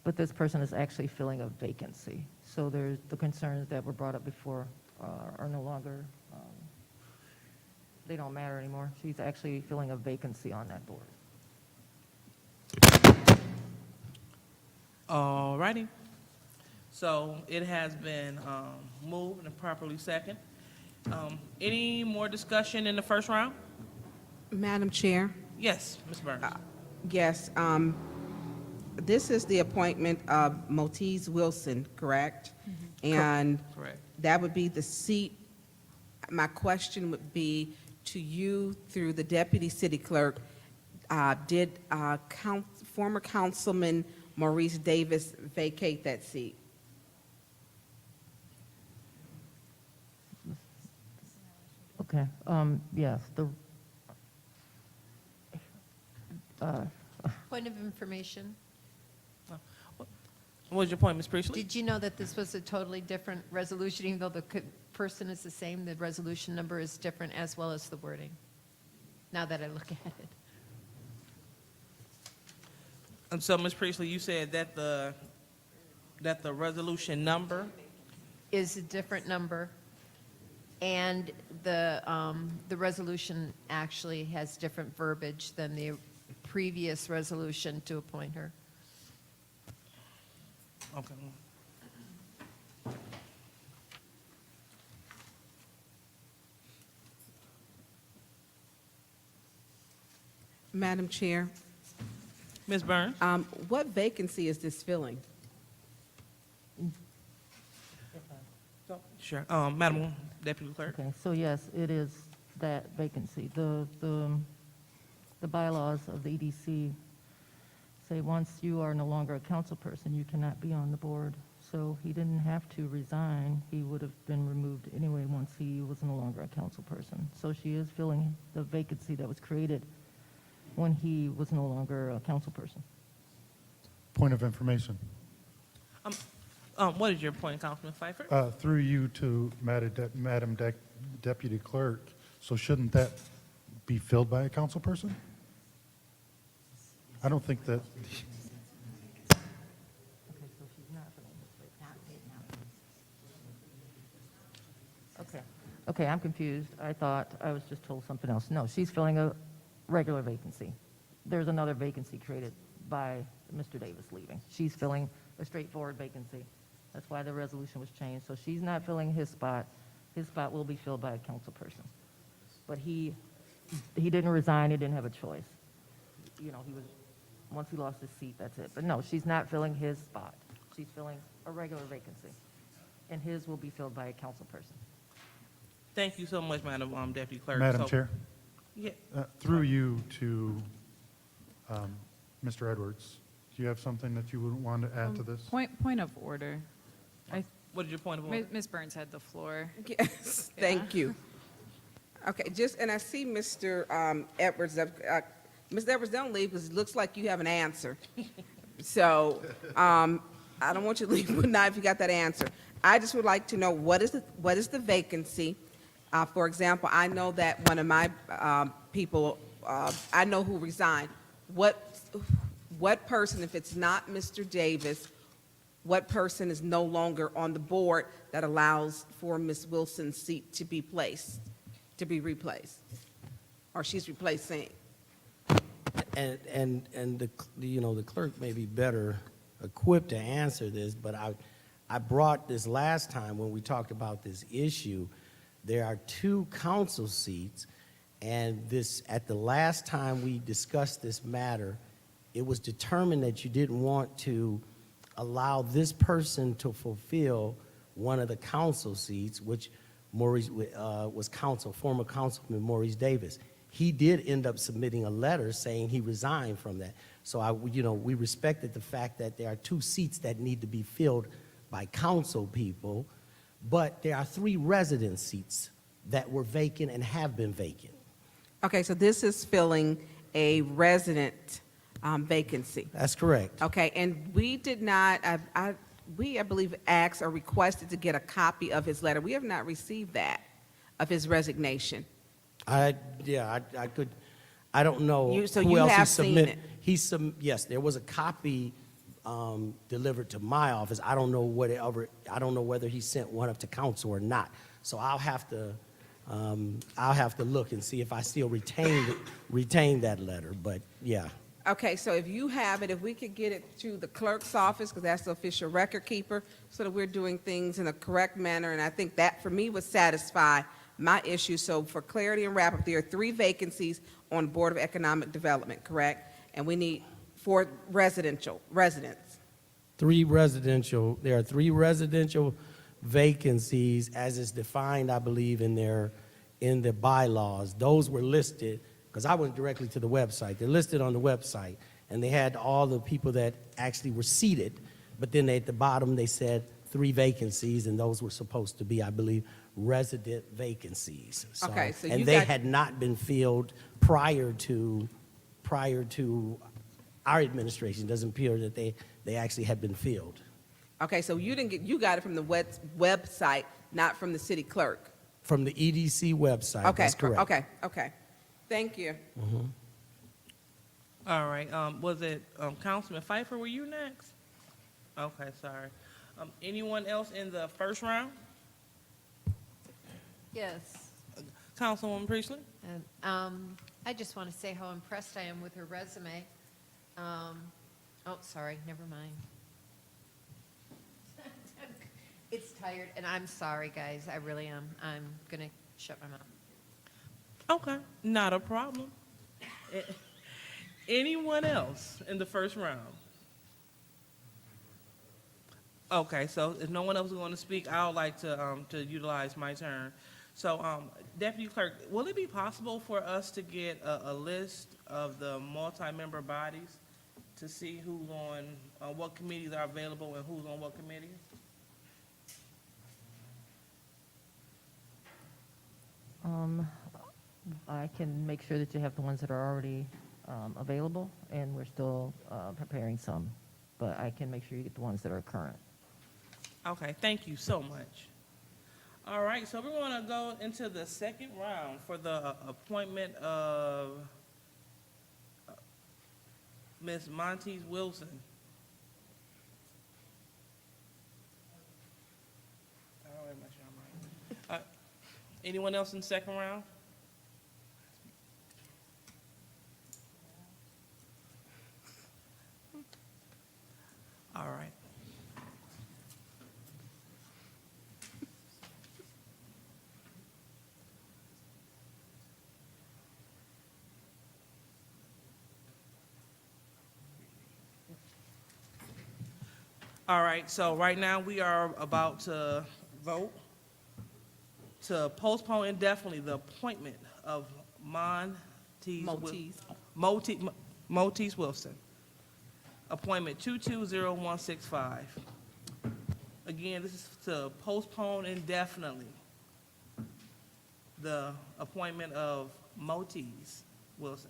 but this person is actually filling a vacancy. So there's, the concerns that were brought up before are no longer, they don't matter anymore. She's actually filling a vacancy on that board. All righty. So it has been moved and properly second. Any more discussion in the first round? Madam Chair? Yes, Ms. Burns. Yes, this is the appointment of Motiz Wilson, correct? And Correct. that would be the seat. My question would be to you through the deputy city clerk. Did former Councilman Maurice Davis vacate that seat? Okay, yes, Point of information. What was your point, Ms. Priestley? Did you know that this was a totally different resolution, even though the person is the same, the resolution number is different as well as the wording? Now that I look at it. And so, Ms. Priestley, you said that the resolution number, Is a different number, and the resolution actually has different verbiage than the previous resolution to appoint her. okay. Madam Chair, Ms. Burns? what vacancy is this filling? Sure. Madam Deputy Clerk? okay, so yes, it is that vacancy. The bylaws of the EDC say once you are no longer a council person, you cannot be on the board. So he didn't have to resign. He would have been removed anyway once he was no longer a council person. So she is filling the vacancy that was created when he was no longer a council person. Point of information. What is your point, Councilman Pfeiffer? Through you to Madam Deputy Clerk, so shouldn't that be filled by a council person? I don't think that, Okay, so she's not filling this. Okay. Okay, I'm confused. I thought I was just told something else. No, she's filling a regular vacancy. There's another vacancy created by Mr. Davis leaving. She's filling a straightforward vacancy. That's why the resolution was changed. So she's not filling his spot. His spot will be filled by a council person. But he didn't resign. He didn't have a choice. You know, once he lost his seat, that's it. But no, she's not filling his spot. She's filling a regular vacancy. And his will be filled by a council person. Thank you so much, Madam Deputy Clerk. Madam So- Chair, Yeah. through you to Mr. Edwards, do you have something that you would want to add to this? Point of order. What is your point of order? Ms. Burns had the floor. Yes, thank you. Okay, and I see Mr. Edwards, Ms. Edwards, don't leave, because it looks like you have an answer. So, I don't want you to leave with not if you got that answer. I just would like to know, what is the vacancy? For example, I know that one of my people, I know who resigned. What person, if it's not Mr. Davis, what person is no longer on the board that allows for Ms. Wilson's seat to be replaced? Or she's replacing? And the clerk may be better equipped to answer this, but I brought this last time when we talked about this issue, there are 2 council seats, and this, at the last time we discussed this matter, it was determined that you didn't want to allow this person to fulfill one of the council seats, which Maurice, was former Councilman Maurice Davis. He did end up submitting a letter saying he resigned from that. So we respected the fact that there are 2 seats that need to be filled by council people, but there are 3 resident seats that were vacant and have been vacant. Okay, so this is filling a resident vacancy. That's correct. Okay, and we did not, I believe, asked or requested to get a copy of his letter. We have not received that, of his resignation. I don't know So who you else he have seen submitted. it? Yes, there was a copy delivered to my office. I don't know whether he sent one up to council or not. So I'll have to look and see if I still retain that letter, but yeah. Okay, so if you have it, if we could get it to the clerk's office, because that's the official record keeper, so that we're doing things in a correct manner, and I think that, for me, would satisfy my issue. So for clarity and wrap-up, there are 3 vacancies on Board of Economic Development, correct? And we need 4 residents. There are 3 residential vacancies as is defined, I believe, in the bylaws. Those were listed, because I went directly to the website. They're listed on the website, and they had all the people that actually were seated, but then at the bottom they said 3 vacancies, and those were supposed to be, I believe, resident vacancies. Okay, so and you they got- had not been filled prior to our administration. It doesn't appear that they actually had been filled. Okay, so you got it from the website, not from the city clerk? From the EDC website, Okay, that's correct. okay. Thank you. All right, was it Councilman Pfeiffer, were you next? Okay, sorry. Anyone else in the first round? Yes. Councilwoman Priestley? And I just want to say how impressed I am with her resume. Oh, sorry, never mind. It's tired, and I'm sorry, guys. I really am. I'm going to shut my mouth. Okay, not a problem. Anyone else in the first round? Okay, so if no one else is going to speak, I would like to utilize my turn. So, Deputy Clerk, will it be possible for us to get a list of the multi-member bodies to see who's on what committees are available and who's on what committees? I can make sure that you have the ones that are already available, and we're still preparing some, but I can make sure you get the ones that are current. Okay, thank you so much. All right, so we're going to go into the second round for the appointment of Ms. Monteith Wilson. Anyone else in the second round? All right. All right, so right now we are about to vote to postpone indefinitely the appointment of Motees Wilson. Appointment 220165. Again, this is to postpone indefinitely the appointment of Motees Wilson.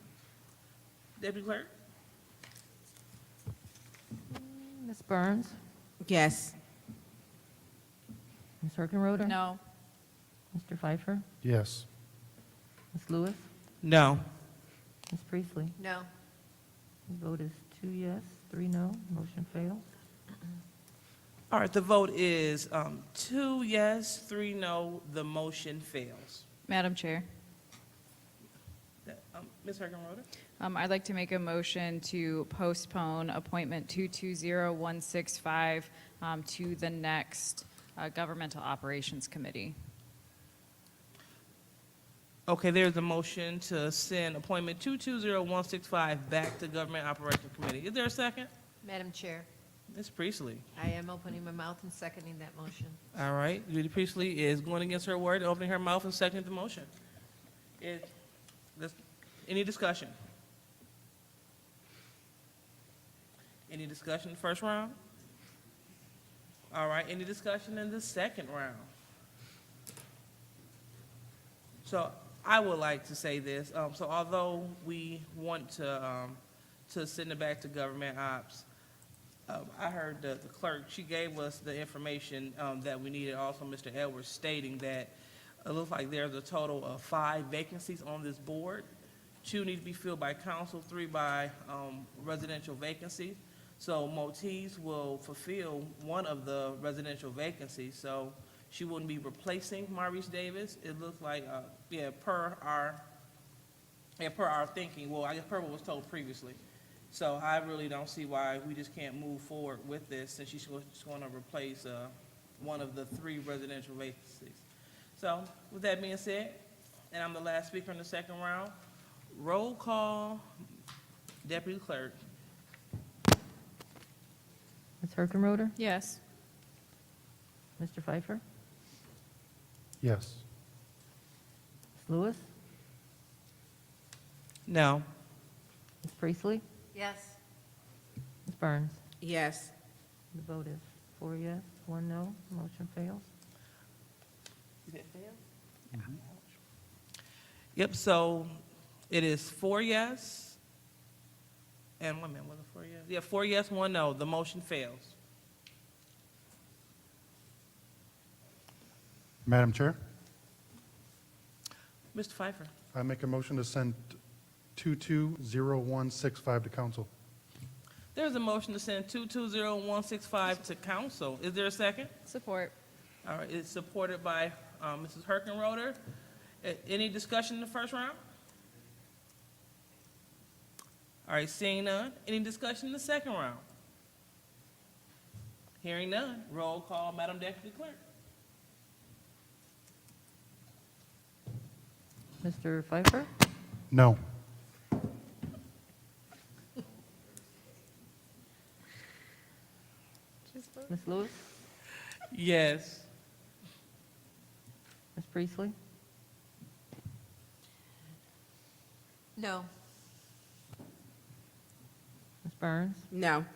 Deputy Clerk? Ms. Burns? Yes. Ms. Herkenroder? No. Mr. Pfeiffer? Yes. Ms. Lewis? No. Ms. Priestley? No. The vote is 2 yes, 3 no. Motion fails. All right, the vote is 2 yes, 3 no. The motion fails. Madam Chair, Ms. Herkenroder? I'd like to make a motion to postpone appointment 220165 to the next Governmental Operations Committee. Okay, there's a motion to send appointment 220165 back to Government Operations Committee. Is there a second? Madam Chair, Ms. Priestley. I am opening my mouth and seconding that motion. All right, Judy Priestley is going against her word, opening her mouth and seconding the motion. Any discussion? Any discussion in the first round? All right, any discussion in the second round? So I would like to say this. So although we want to send it back to government ops, I heard the clerk, she gave us the information that we needed. Also, Mr. Edwards stating that it looks like there's a total of 5 vacancies on this board. 2 need to be filled by council, 3 by residential vacancies. So Motiz will fulfill one of the residential vacancies. So she wouldn't be replacing Maurice Davis. It looks like, per our thinking, well, I guess per what was told previously. So I really don't see why we just can't move forward with this since she's going to replace one of the 3 residential vacancies. So with that being said, and I'm the last speaker in the second round, roll call, Deputy Clerk. Ms. Herkenroder? Yes. Mr. Pfeiffer? Yes. Ms. Lewis? No. Ms. Priestley? Yes. Ms. Burns? Yes. The vote is 4 yes, 1 no. Motion fails. Yep, so it is 4 yes, and 1 minute, was it 4 yes? Yeah, 4 yes, 1 no. The motion fails. Madam Chair, Mr. Pfeiffer. I make a motion to send 220165 to council. There's a motion to send 220165 to council. Is there a second? Support. All right, it's supported by Mrs. Herkenroder. Any discussion in the first round? All right, seeing none. Any discussion in the second round? Hearing none. Roll call, Madam Deputy Clerk. Mr. Pfeiffer? No. Ms. Lewis? Yes. Ms. Priestley? No. Ms. Burns? No.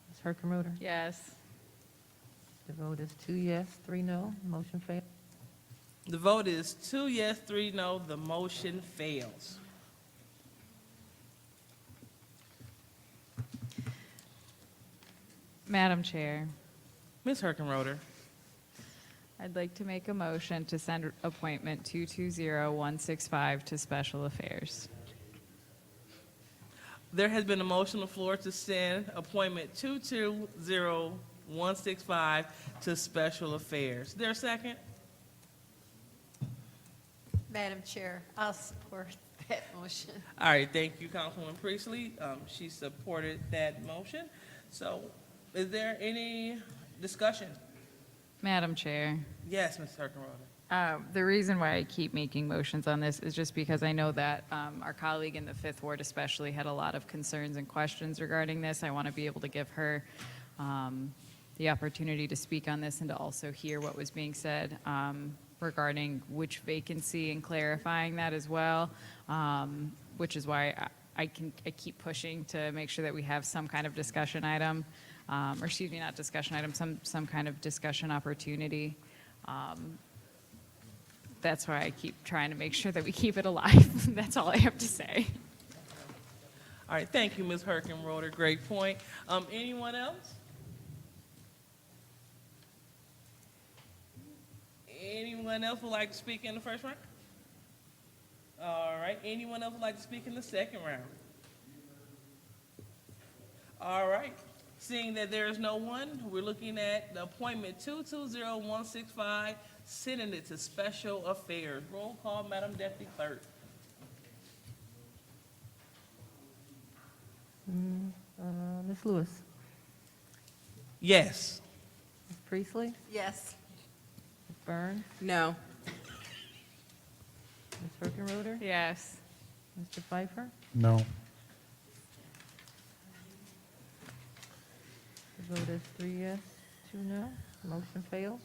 Ms. Herkenroder? Yes. The vote is 2 yes, 3 no. Motion fails. The vote is 2 yes, 3 no. The motion fails. Madam Chair, Ms. Herkenroder. I'd like to make a motion to send appointment 220165 to Special Affairs. There has been a motion on the floor to send appointment 220165 to Special Affairs. Is there a second? Madam Chair, I'll support that motion. All right, thank you, Councilwoman Priestley. She supported that motion. So is there any discussion? Madam Chair, Yes, Ms. Herkenroder. the reason why I keep making motions on this is just because I know that our colleague in the Fifth Ward especially had a lot of concerns and questions regarding this. I want to be able to give her the opportunity to speak on this and to also hear what was being said regarding which vacancy and clarifying that as well, which is why I keep pushing to make sure that we have some kind of discussion item, or excuse me, not discussion item, some kind of discussion opportunity. That's why I keep trying to make sure that we keep it alive. That's all I have to say. All right, thank you, Ms. Herkenroder. Great point. Anyone else? Anyone else would like to speak in the first round? All right, anyone else would like to speak in the second round? All right, seeing that there is no one, we're looking at the appointment 220165, sending it to Special Affairs. Roll call, Madam Deputy Clerk. Ms. Lewis? Yes. Ms. Priestley? Yes. Ms. Burns? No. Ms. Herkenroder? Yes. Mr. Pfeiffer? No. The vote is 3 yes, 2 no. Motion fails.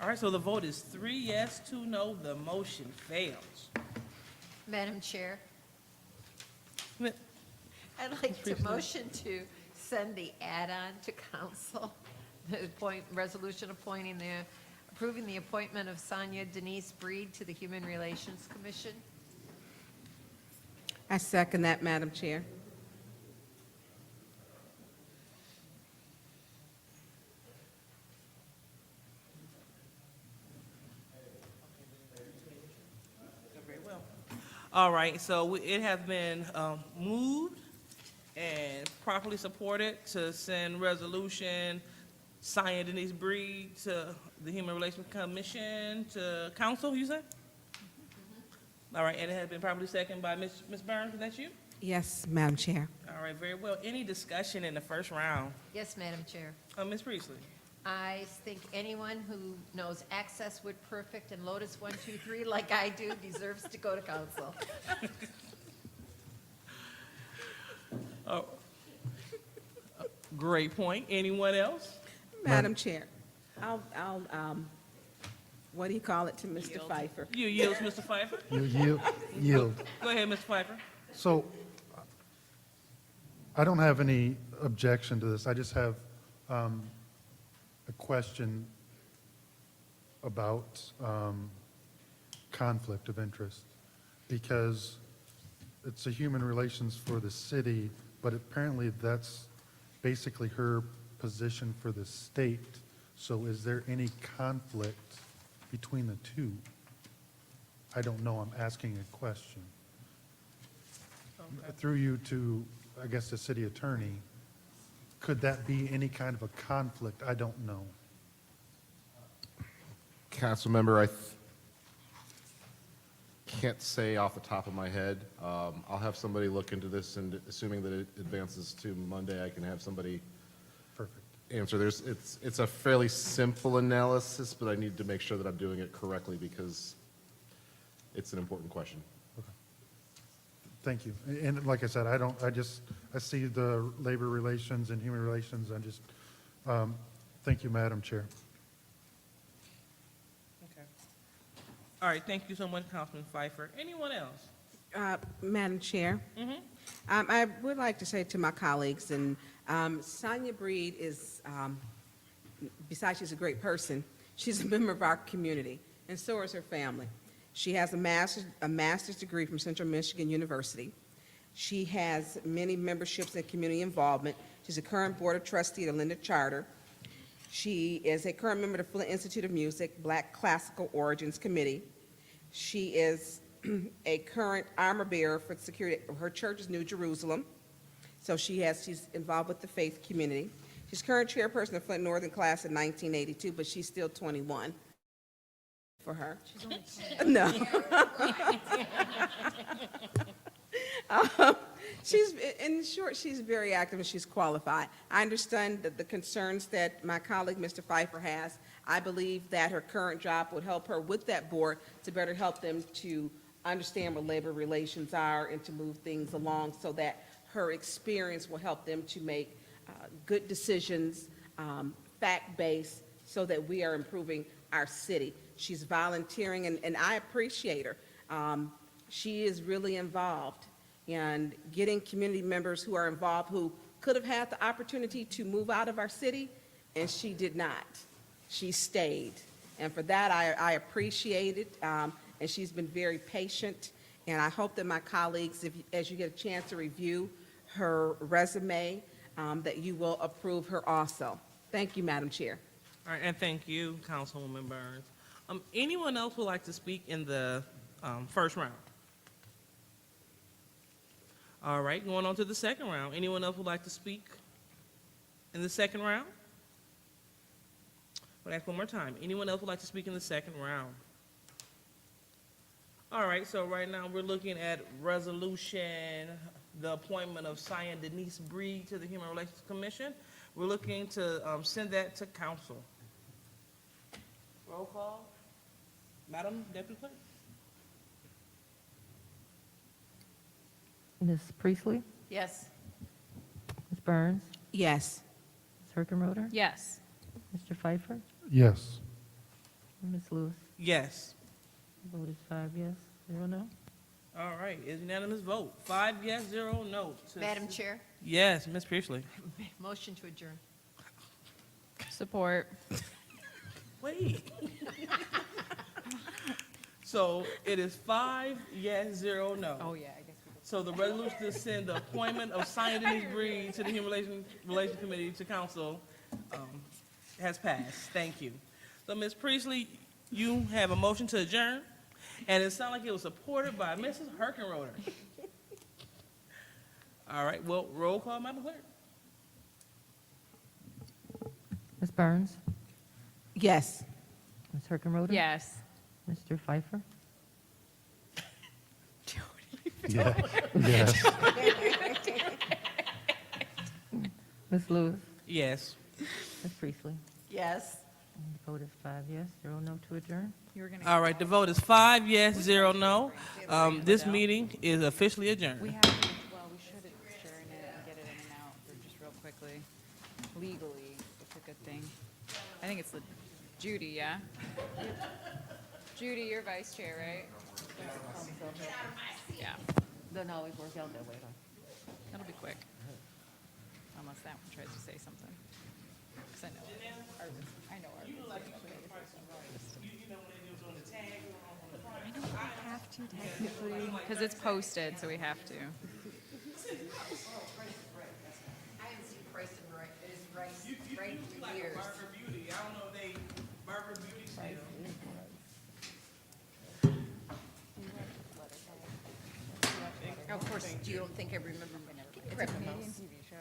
All right, so the vote is 3 yes, 2 no. The motion fails. Madam Chair, Mi- I'd like to motion to send the add-on to council, the resolution approving the appointment of Sonia Denise Breed to the Human Relations Commission. I second that, Madam Chair. Very well. All right, so it has been moved and properly supported to send resolution Sonia Denise Breed to the Human Relations Commission to council, you said? All right, and it has been properly seconded by Ms. Burns, is that you? Yes, Madam Chair. All right, very well. Any discussion in the first round? Yes, Madam Chair. Ms. Priestley? I think anyone who knows Accesswood Perfect and Lotus 123 like I do deserves to go to council. Oh, great point. Anyone else? Madam Chair, I'll, what do you call it to Mr. Pfeiffer? You yield, Mr. Pfeiffer. You yield. Go ahead, Mr. Pfeiffer. So I don't have any objection to this. I just have a question about conflict of interest, because it's a human relations for the city, but apparently that's basically her position for the state. So is there any conflict between the two? I don't know. I'm asking a question. Through you to, I guess, the city attorney, could that be any kind of a conflict? I don't know. Councilmember, I can't say off the top of my head. I'll have somebody look into this, and assuming that it advances to Monday, I can have somebody Perfect. answer. It's a fairly simple analysis, but I need to make sure that I'm doing it correctly because it's an important question. Thank you. And like I said, I see the labor relations and human relations. Thank you, Madam Chair. Okay. All right, thank you so much, Councilman Pfeiffer. Anyone else? Madam Chair, I would like to say to my colleagues, and Sonia Breed is, besides she's a great person, she's a member of our community, and so is her family. She has a master's degree from Central Michigan University. She has many memberships and community involvement. She's a current board of trustee at Linda Charter. She is a current member of the Flint Institute of Music, Black Classical Origins Committee. She is a current armor bearer for security. Her church is New Jerusalem, so she's involved with the faith community. She's current chairperson of Flint Northern Class in 1982, but she's still 21 for her. She's only No. She's, in short, she's very active and she's qualified. I understand that the concerns that my colleague, Mr. Pfeiffer, has. I believe that her current job would help her with that board to better help them to understand what labor relations are and to move things along so that her experience will help them to make good decisions, fact-based, so that we are improving our city. She's volunteering, and I appreciate her. She is really involved, and getting community members who are involved who could have had the opportunity to move out of our city, and she did not. She stayed, and for that I appreciate it, and she's been very patient, and I hope that my colleagues, as you get a chance to review her resume, that you will approve her also. Thank you, Madam Chair. All right, and thank you, Councilwoman Burns. Anyone else would like to speak in the first round? All right, going on to the second round. Anyone else would like to speak in the second round? I'll ask one more time. Anyone else would like to speak in the second round? All right, so right now we're looking at resolution, the appointment of Sonia Denise Breed to the Human Relations Commission. We're looking to send that to council. Roll call. Madam Deputy Clerk? Ms. Priestley? Yes. Ms. Burns? Yes. Ms. Herkenroder? Yes. Mr. Pfeiffer? Yes. And Ms. Lewis? Yes. The vote is 5 yes, 0 no. All right, it's unanimous vote. 5 yes, 0 no. Madam Chair, Yes, Ms. Priestley. motion to adjourn. Support. Wait. So it is 5 yes, 0 no. Oh, yeah, I guess we So the resolution to send the appointment of Sonia Denise Breed to the Human Relations Committee to council has passed. Thank you. So Ms. Priestley, you have a motion to adjourn, and it sounded like it was supported by Mrs. Herkenroder. All right, well, roll call, Madam Clerk. Ms. Burns? Yes. Ms. Herkenroder? Yes. Mr. Pfeiffer? Yeah. Yes. Ms. Lewis? Yes. Ms. Priestley? Yes. And the vote is 5 yes, 0 no to adjourn. You were gonna. All right, the vote is 5 yes, 0 no. This meeting is officially adjourned. We have to, well, we should adjourn it and get it in and out for just real quickly. Legally, it's a good thing. I think it's Judy, yeah? Judy, you're vice chair, right? Yeah, Doesn't always work out that way, though. that'll be quick. Unless that one tries to say something. 'Cause I know I know our. I know we have to technically, because it's posted, so we have to. I haven't seen Price and Rice in years. Barker Beauty, I don't know if they, Barker Beauty still. Of course, you don't think I remember It's a Canadian TV show,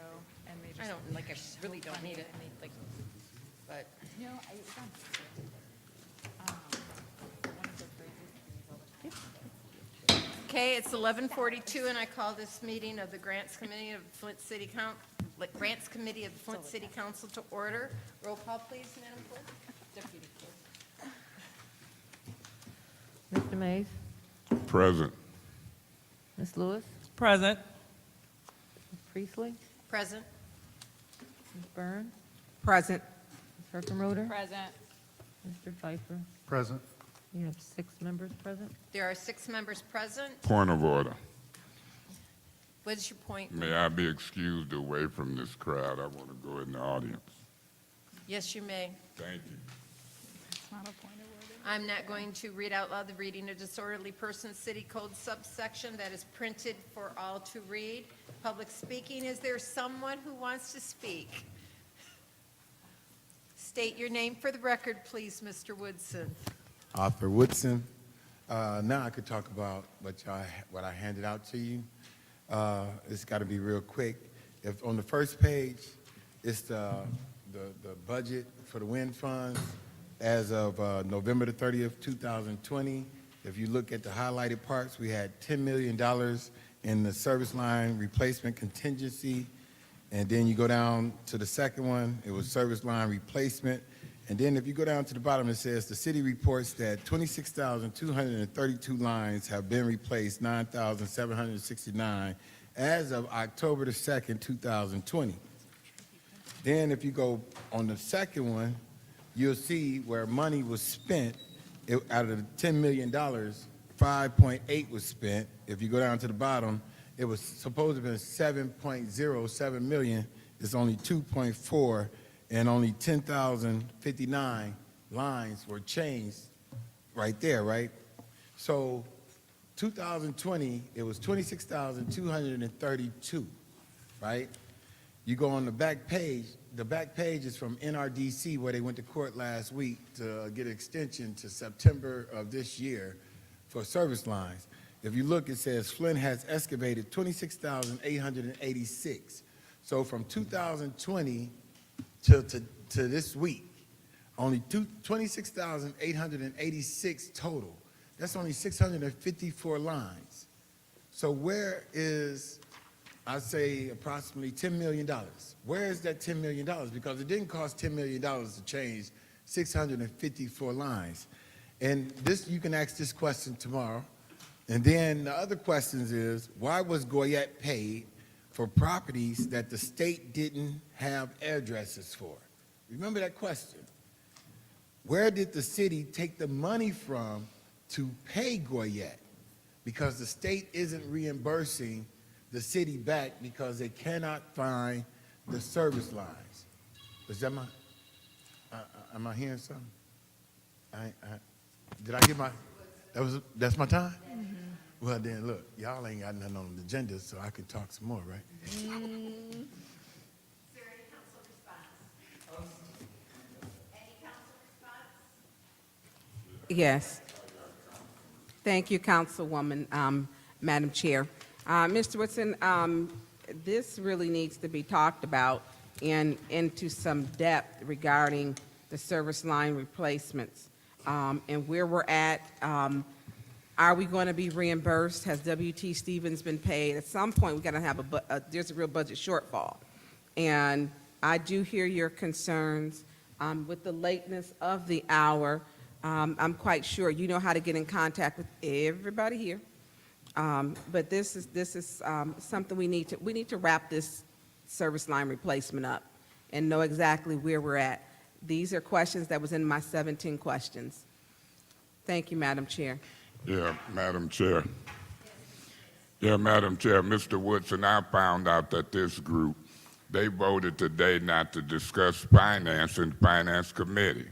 and they just. I don't, like, I really don't need it, like, but. No, I, it's on. One of the phrases. Okay, it's 11:42, and I call this meeting of the Grants Committee of Flint City Grants Committee of Flint City Council to order. Roll call, please, Madam Clerk. Deputy Clerk. Mr. Mays? Present. Ms. Lewis? Present. Ms. Priestley? Present. Ms. Burns? Present. Ms. Herkenroder? Present. Mr. Pfeiffer? Present. You have 6 members present. There are 6 members present. Point of order. What is your point? May I be excused away from this crowd? I want to go in the audience. Yes, you may. Thank you. It's not a point of order. I'm not going to read out loud the reading of disorderly person city code subsection that is printed for all to read. Public speaking, is there someone who wants to speak? State your name for the record, please, Mr. Woodson. Arthur Woodson. Now I could talk about what I handed out to you. It's got to be real quick. If on the first page, it's the budget for the wind funds as of November the 30th, 2020. If you look at the highlighted parts, we had $10 million in the service line replacement contingency. And then you go down to the second one, it was service line replacement. And then if you go down to the bottom, it says the city reports that 26,232 lines have been replaced, 9,769 as of October the 2nd, 2020. Then if you go on the second one, you'll see where money was spent. Out of the $10 million, 5.8 was spent. If you go down to the bottom, it was supposed to have been 7.07 million. It's only 2.4, and only 10,059 lines were changed right there, right? So 2020, it was 26,232, right? You go on the back page is from NRDC, where they went to court last week to get an extension to September of this year for service lines. If you look, it says Flint has excavated 26,886. So from 2020 to this week, only 26,886 total. That's only 654 lines. So where is, I'd say, approximately $10 million? Where is that $10 million? Because it didn't cost $10 million to change 654 lines. And this, you can ask this question tomorrow. And then the other questions is, why was Goyette paid for properties that the state didn't have addresses for? Remember that question. Where did the city take the money from to pay Goyette? Because the state isn't reimbursing the city back because they cannot find the service lines. Is that my, am I hearing something? Did I get my, that's my time? Well then, look, y'all ain't got nothing on the agenda, so I can talk some more, right? Yes. Thank you, Councilwoman, Madam Chair. Mr. Woodson, this really needs to be talked about and into some depth regarding the service line replacements and where we're at. Are we going to be reimbursed? Has W.T. Stevens been paid? At some point, we've got to have there's a real budget shortfall. And I do hear your concerns with the lateness of the hour. I'm quite sure you know how to get in contact with everybody here. But this is something we need to wrap this service line replacement up and know exactly where we're at. These are questions that was in my 17 questions. Thank you, Madam Chair. Yeah, Madam Chair. Yeah, Madam Chair, Mr. Woodson, I found out that this group, they voted today not to discuss finance in Finance Committee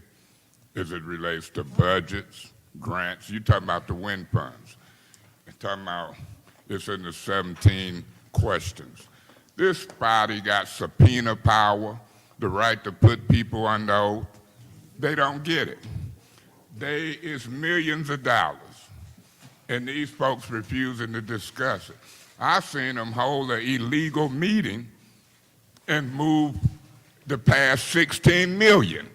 as it relates to budgets, grants. You talking about the wind funds. I'm talking about it's in the 17 questions. This body got subpoena power, the right to put people under oath. They don't get it. Is millions of dollars, and these folks refusing to discuss it. I've seen them hold an illegal meeting and move the past 16 million.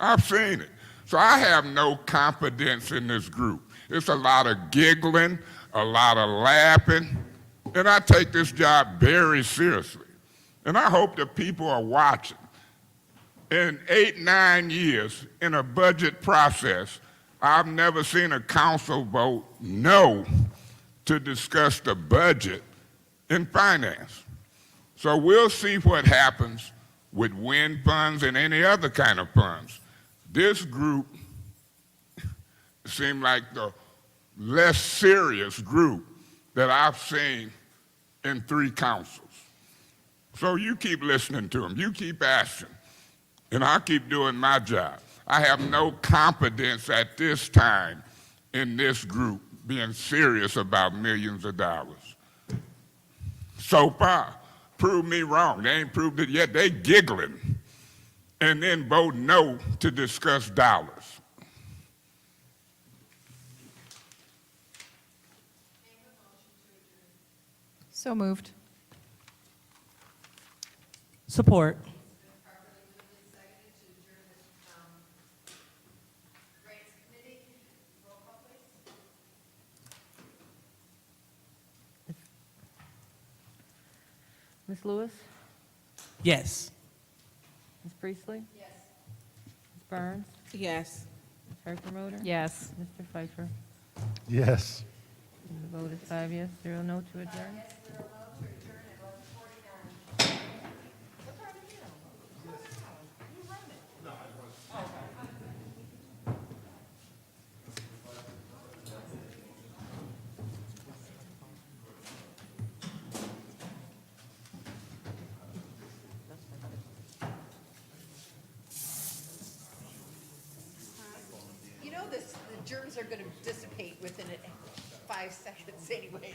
I've seen it. So I have no confidence in this group. It's a lot of giggling, a lot of laughing, and I take this job very seriously. And I hope that people are watching. In 8-9 years in a budget process, I've never seen a council vote no to discuss the budget in finance. So we'll see what happens with wind funds and any other kind of funds. This group seemed like the less serious group that I've seen in 3 councils. So you keep listening to them, you keep asking, and I'll keep doing my job. I have no confidence at this time in this group being serious about millions of dollars. So far, prove me wrong. They ain't proved it yet. They giggling and then vote no to discuss dollars. So moved. Support. Ms. Lewis? Yes. Ms. Priestley? Yes. Ms. Burns? Yes. Ms. Herkenroder? Yes. Mr. Pfeiffer? Yes. The vote is 5 yes, 0 no to adjourn. You know, the germs are going to dissipate within 5 seconds anyway.